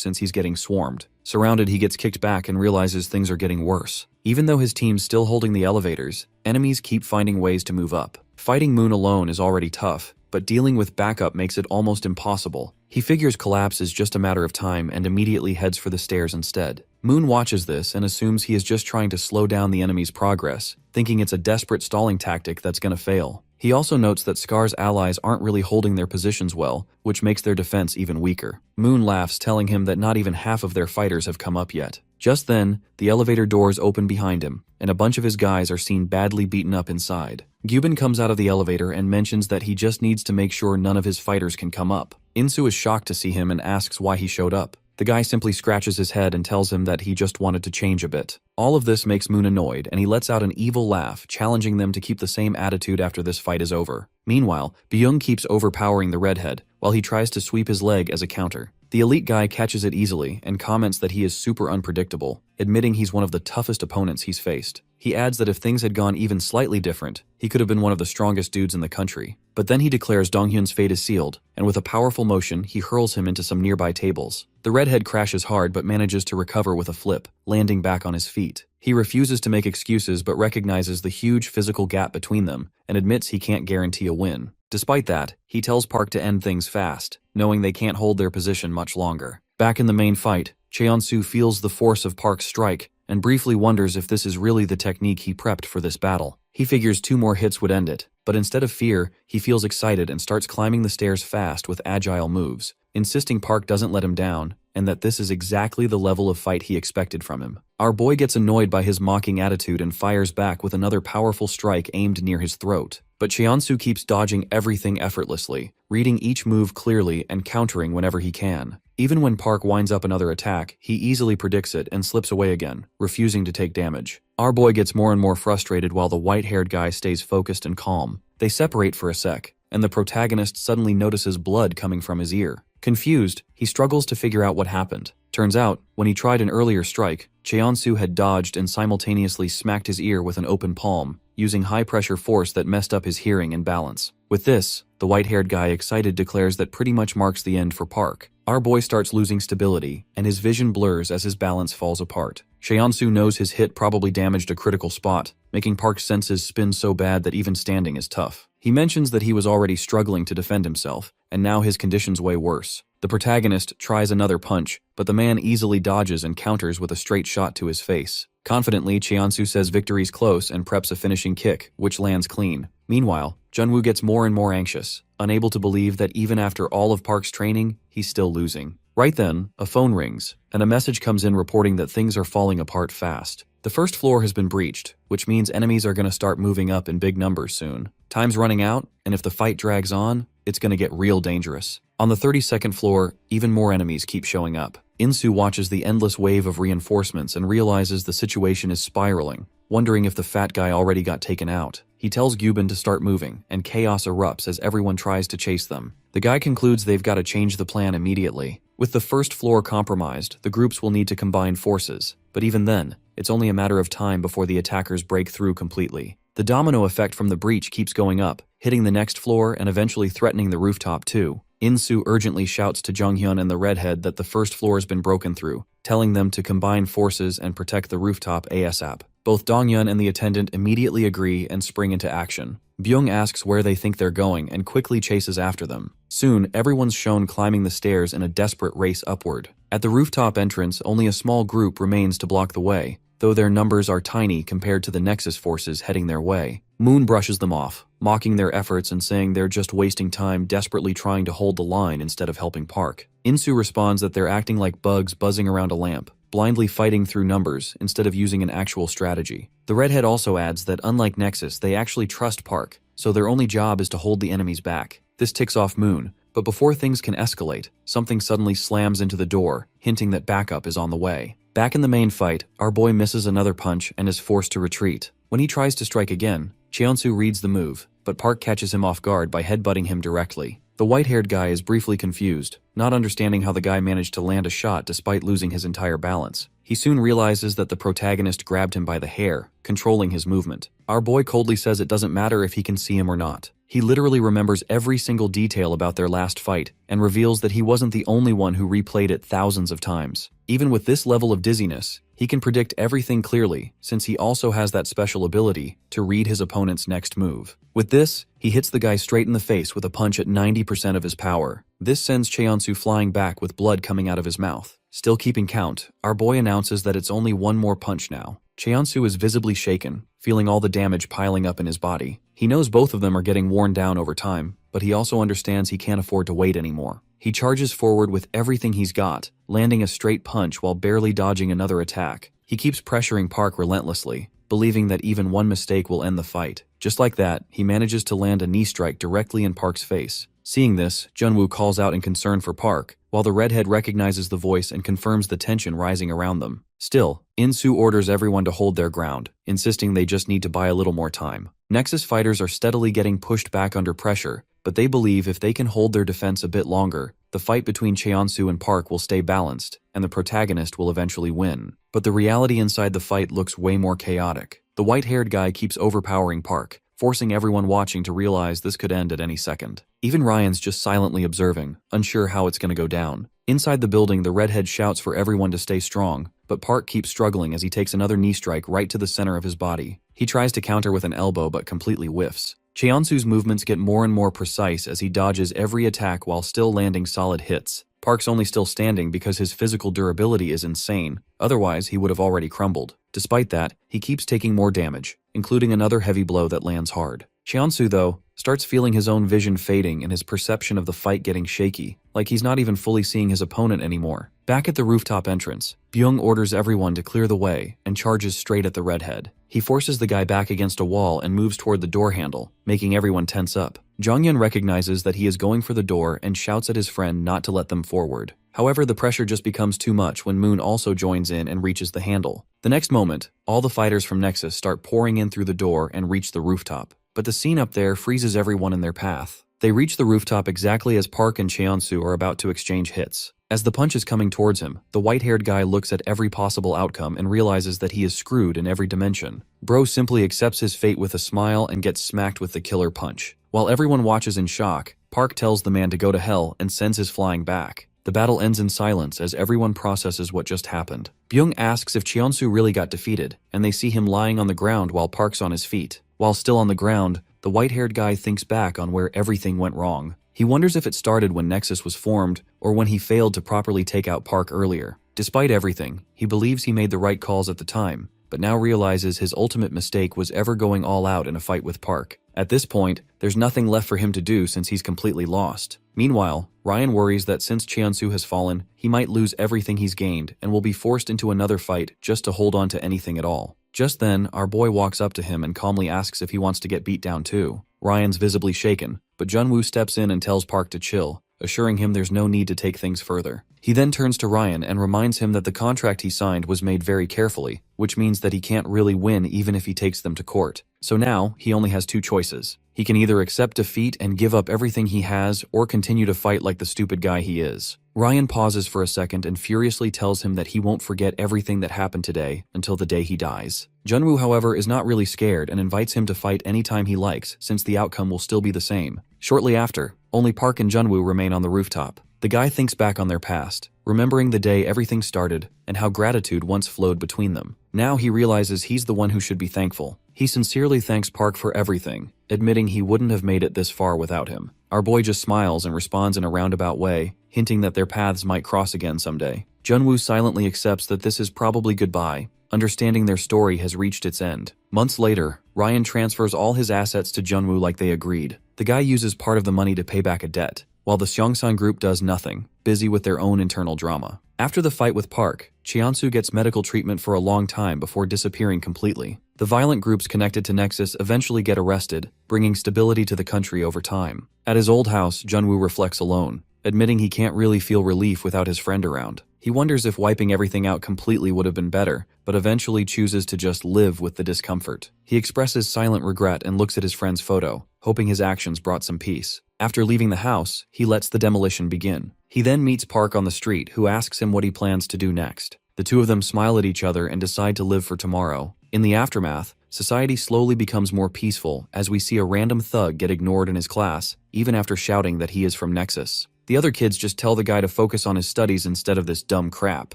since he's getting swarmed. Surrounded, he gets kicked back and realizes things are getting worse. Even though his team's still holding the elevators, enemies keep finding ways to move up. Fighting Moon alone is already tough, but dealing with backup makes it almost impossible. He figures collapse is just a matter of time and immediately heads for the stairs instead. Moon watches this and assumes he is just trying to slow down the enemy's progress, thinking it's a desperate stalling tactic that's gonna fail. He also notes that Scar's allies aren't really holding their positions well, which makes their defense even weaker. Moon laughs, telling him that not even half of their fighters have come up yet. Just then, the elevator doors open behind him, and a bunch of his guys are seen badly beaten up inside. Gyubin comes out of the elevator and mentions that he just needs to make sure none of his fighters can come up. Insu is shocked to see him and asks why he showed up. The guy simply scratches his head and tells him that he just wanted to change a bit. All of this makes Moon annoyed, and he lets out an evil laugh, challenging them to keep the same attitude after this fight is over. Meanwhile, Byung keeps overpowering the redhead, while he tries to sweep his leg as a counter. The elite guy catches it easily and comments that he is super unpredictable, admitting he's one of the toughest opponents he's faced. He adds that if things had gone even slightly different, he could have been one of the strongest dudes in the country. But then he declares Donghyun's fate is sealed, and with a powerful motion, he hurls him into some nearby tables. The redhead crashes hard but manages to recover with a flip, landing back on his feet. He refuses to make excuses but recognizes the huge physical gap between them and admits he can't guarantee a win. Despite that, he tells Park to end things fast, knowing they can't hold their position much longer. Back in the main fight, Cheon-soo feels the force of Park's strike and briefly wonders if this is really the technique he prepped for this battle. He figures 2 more hits would end it, but instead of fear, he feels excited and starts climbing the stairs fast with agile moves, insisting Park doesn't let him down and that this is exactly the level of fight he expected from him. Our boy gets annoyed by his mocking attitude and fires back with another powerful strike aimed near his throat. But Cheon-soo keeps dodging everything effortlessly, reading each move clearly and countering whenever he can. Even when Park winds up another attack, he easily predicts it and slips away again, refusing to take damage. Our boy gets more and more frustrated while the white-haired guy stays focused and calm. They separate for a sec, and the protagonist suddenly notices blood coming from his ear. Confused, he struggles to figure out what happened. Turns out, when he tried an earlier strike, Cheon-soo had dodged and simultaneously smacked his ear with an open palm, using high-pressure force that messed up his hearing and balance. With this, the white-haired guy excited declares that pretty much marks the end for Park. Our boy starts losing stability, and his vision blurs as his balance falls apart. Cheon-soo knows his hit probably damaged a critical spot, making Park's senses spin so bad that even standing is tough. He mentions that he was already struggling to defend himself, and now his condition's way worse. The protagonist tries another punch, but the man easily dodges and counters with a straight shot to his face. Confidently, Cheon-soo says victory's close and preps a finishing kick, which lands clean. Meanwhile, Junwoo gets more and more anxious, unable to believe that even after all of Park's training, he's still losing. Right then, a phone rings, and a message comes in reporting that things are falling apart fast. The first floor has been breached, which means enemies are going to start moving up in big numbers soon. Time's running out, and if the fight drags on, it's going to get real dangerous. On the 32nd floor, even more enemies keep showing up. Insu watches the endless wave of reinforcements and realizes the situation is spiraling, wondering if the fat guy already got taken out. He tells Gyubin to start moving, and chaos erupts as everyone tries to chase them. The guy concludes they've got to change the plan immediately. With the first floor compromised, the groups will need to combine forces, but even then, it's only a matter of time before the attackers break through completely. The domino effect from the breach keeps going up, hitting the next floor and eventually threatening the rooftop too. Insu urgently shouts to Jonghyun and the redhead that the first floor has been broken through, telling them to combine forces and protect the rooftop ASAP. Both Donghyun and the attendant immediately agree and spring into action. Byung asks where they think they're going and quickly chases after them. Soon, everyone's shown climbing the stairs in a desperate race upward. At the rooftop entrance, only a small group remains to block the way, though their numbers are tiny compared to the Nexus forces heading their way. Moon brushes them off, mocking their efforts and saying they're just wasting time desperately trying to hold the line instead of helping Park. Insu responds that they're acting like bugs buzzing around a lamp, blindly fighting through numbers instead of using an actual strategy. The redhead also adds that unlike Nexus, they actually trust Park, so their only job is to hold the enemies back. This ticks off Moon, but before things can escalate, something suddenly slams into the door, hinting that backup is on the way. Back in the main fight, our boy misses another punch and is forced to retreat. When he tries to strike again, Cheon-soo reads the move, but Park catches him off guard by headbutting him directly. The white-haired guy is briefly confused, not understanding how the guy managed to land a shot despite losing his entire balance. He soon realizes that the protagonist grabbed him by the hair, controlling his movement. Our boy coldly says it doesn't matter if he can see him or not. He literally remembers every single detail about their last fight and reveals that he wasn't the only one who replayed it thousands of times. Even with this level of dizziness, he can predict everything clearly since he also has that special ability to read his opponent's next move. With this, he hits the guy straight in the face with a punch at 90% of his power. This sends Cheonsu flying back with blood coming out of his mouth. Still keeping count, our boy announces that it's only one more punch now. Cheonsu is visibly shaken, feeling all the damage piling up in his body. He knows both of them are getting worn down over time, but he also understands he can't afford to wait anymore. He charges forward with everything he's got, landing a straight punch while barely dodging another attack. He keeps pressuring Park relentlessly, believing that even one mistake will end the fight. Just like that, he manages to land a knee strike directly in Park's face. Seeing this, Junwoo calls out in concern for Park, while the redhead recognizes the voice and confirms the tension rising around them. Still, Insu orders everyone to hold their ground, insisting they just need to buy a little more time. Nexus fighters are steadily getting pushed back under pressure, but they believe if they can hold their defense a bit longer, the fight between Cheonsu and Park will stay balanced, and the protagonist will eventually win. But the reality inside the fight looks way more chaotic. The white-haired guy keeps overpowering Park, forcing everyone watching to realize this could end at any second. Even Ryan's just silently observing, unsure how it's gonna go down. Inside the building, the redhead shouts for everyone to stay strong, but Park keeps struggling as he takes another knee strike right to the center of his body. He tries to counter with an elbow but completely whiffs. Cheonsu's movements get more and more precise as he dodges every attack while still landing solid hits. Park's only still standing because his physical durability is insane, otherwise he would have already crumbled. Despite that, he keeps taking more damage, including another heavy blow that lands hard. Cheonsu, though, starts feeling his own vision fading and his perception of the fight getting shaky, like he's not even fully seeing his opponent anymore. Back at the rooftop entrance, Byung orders everyone to clear the way and charges straight at the redhead. He forces the guy back against a wall and moves toward the door handle, making everyone tense up. Jongyun recognizes that he is going for the door and shouts at his friend not to let them forward. However, the pressure just becomes too much when Moon also joins in and reaches the handle. The next moment, all the fighters from Nexus start pouring in through the door and reach the rooftop. But the scene up there freezes everyone in their path. They reach the rooftop exactly as Park and Cheonsu are about to exchange hits. As the punch is coming towards him, the white-haired guy looks at every possible outcome and realizes that he is screwed in every dimension. Bro simply accepts his fate with a smile and gets smacked with the killer punch. While everyone watches in shock, Park tells the man to go to hell and sends his flying back. The battle ends in silence as everyone processes what just happened. Byung asks if Cheonsu really got defeated, and they see him lying on the ground while Park's on his feet. While still on the ground, the white-haired guy thinks back on where everything went wrong. He wonders if it started when Nexus was formed or when he failed to properly take out Park earlier. Despite everything, he believes he made the right calls at the time, but now realizes his ultimate mistake was ever going all out in a fight with Park. At this point, there's nothing left for him to do since he's completely lost. Meanwhile, Ryan worries that since Cheonsu has fallen, he might lose everything he's gained and will be forced into another fight just to hold on to anything at all. Just then, our boy walks up to him and calmly asks if he wants to get beat down too. Ryan's visibly shaken, but Junwoo steps in and tells Park to chill, assuring him there's no need to take things further. He then turns to Ryan and reminds him that the contract he signed was made very carefully, which means that he can't really win even if he takes them to court. So now, he only has two choices. He can either accept defeat and give up everything he has, or continue to fight like the stupid guy he is. Ryan pauses for a second and furiously tells him that he won't forget everything that happened today until the day he dies. Junwoo, however, is not really scared and invites him to fight anytime he likes, since the outcome will still be the same. Shortly after, only Park and Junwoo remain on the rooftop. The guy thinks back on their past, remembering the day everything started and how gratitude once flowed between them. Now he realizes he's the one who should be thankful. He sincerely thanks Park for everything, admitting he wouldn't have made it this far without him. Our boy just smiles and responds in a roundabout way, hinting that their paths might cross again someday. Junwoo silently accepts that this is probably goodbye, understanding their story has reached its end. Months later, Ryan transfers all his assets to Junwoo like they agreed. The guy uses part of the money to pay back a debt, while the Seongsan group does nothing, busy with their own internal drama. After the fight with Park, Cheonsu gets medical treatment for a long time before disappearing completely. The violent groups connected to Nexus eventually get arrested, bringing stability to the country over time. At his old house, Junwoo reflects alone, admitting he can't really feel relief without his friend around. He wonders if wiping everything out completely would have been better, but eventually chooses to just live with the discomfort. He expresses silent regret and looks at his friend's photo, hoping his actions brought some peace. After leaving the house, he lets the demolition begin. He then meets Park on the street, who asks him what he plans to do next. The two of them smile at each other and decide to live for tomorrow. In the aftermath, society slowly becomes more peaceful as we see a random thug get ignored in his class, even after shouting that he is from Nexus. The other kids just tell the guy to focus on his studies instead of this dumb crap.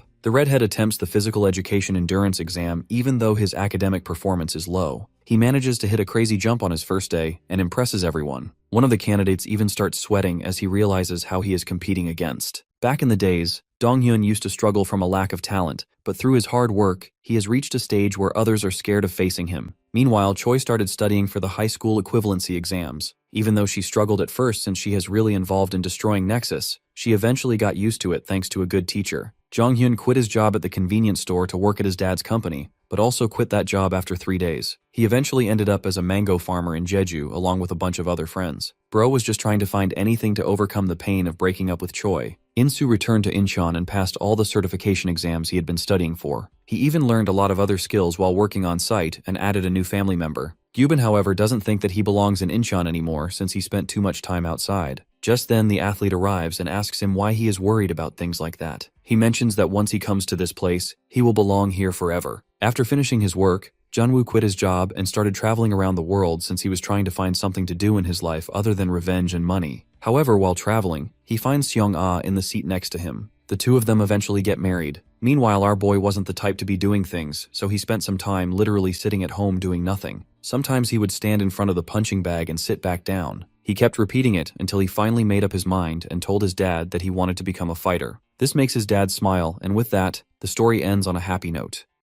The redhead attempts the physical education endurance exam even though his academic performance is low. He manages to hit a crazy jump on his first day and impresses everyone. One of the candidates even starts sweating as he realizes how he is competing against. Back in the days, Donghyun used to struggle from a lack of talent, but through his hard work, he has reached a stage where others are scared of facing him. Meanwhile, Choi started studying for the high school equivalency exams. Even though she struggled at first since she has really involved in destroying Nexus, she eventually got used to it thanks to a good teacher. Jonghyun quit his job at the convenience store to work at his dad's company, but also quit that job after 3 days. He eventually ended up as a mango farmer in Jeju along with a bunch of other friends. Bro was just trying to find anything to overcome the pain of breaking up with Choi. Insu returned to Incheon and passed all the certification exams he had been studying for. He even learned a lot of other skills while working on site and added a new family member. Gyubin, however, doesn't think that he belongs in Incheon anymore since he spent too much time outside. Just then, the athlete arrives and asks him why he is worried about things like that. He mentions that once he comes to this place, he will belong here forever. After finishing his work, Junwoo quit his job and started traveling around the world since he was trying to find something to do in his life other than revenge and money. However, while traveling, he finds Seong-ah in the seat next to him. The two of them eventually get married. Meanwhile, our boy wasn't the type to be doing things, so he spent some time literally sitting at home doing nothing. Sometimes he would stand in front of the punching bag and sit back down. He kept repeating it until he finally made up his mind and told his dad that he wanted to become a fighter. This makes his dad smile, and with that, the story ends on a happy note.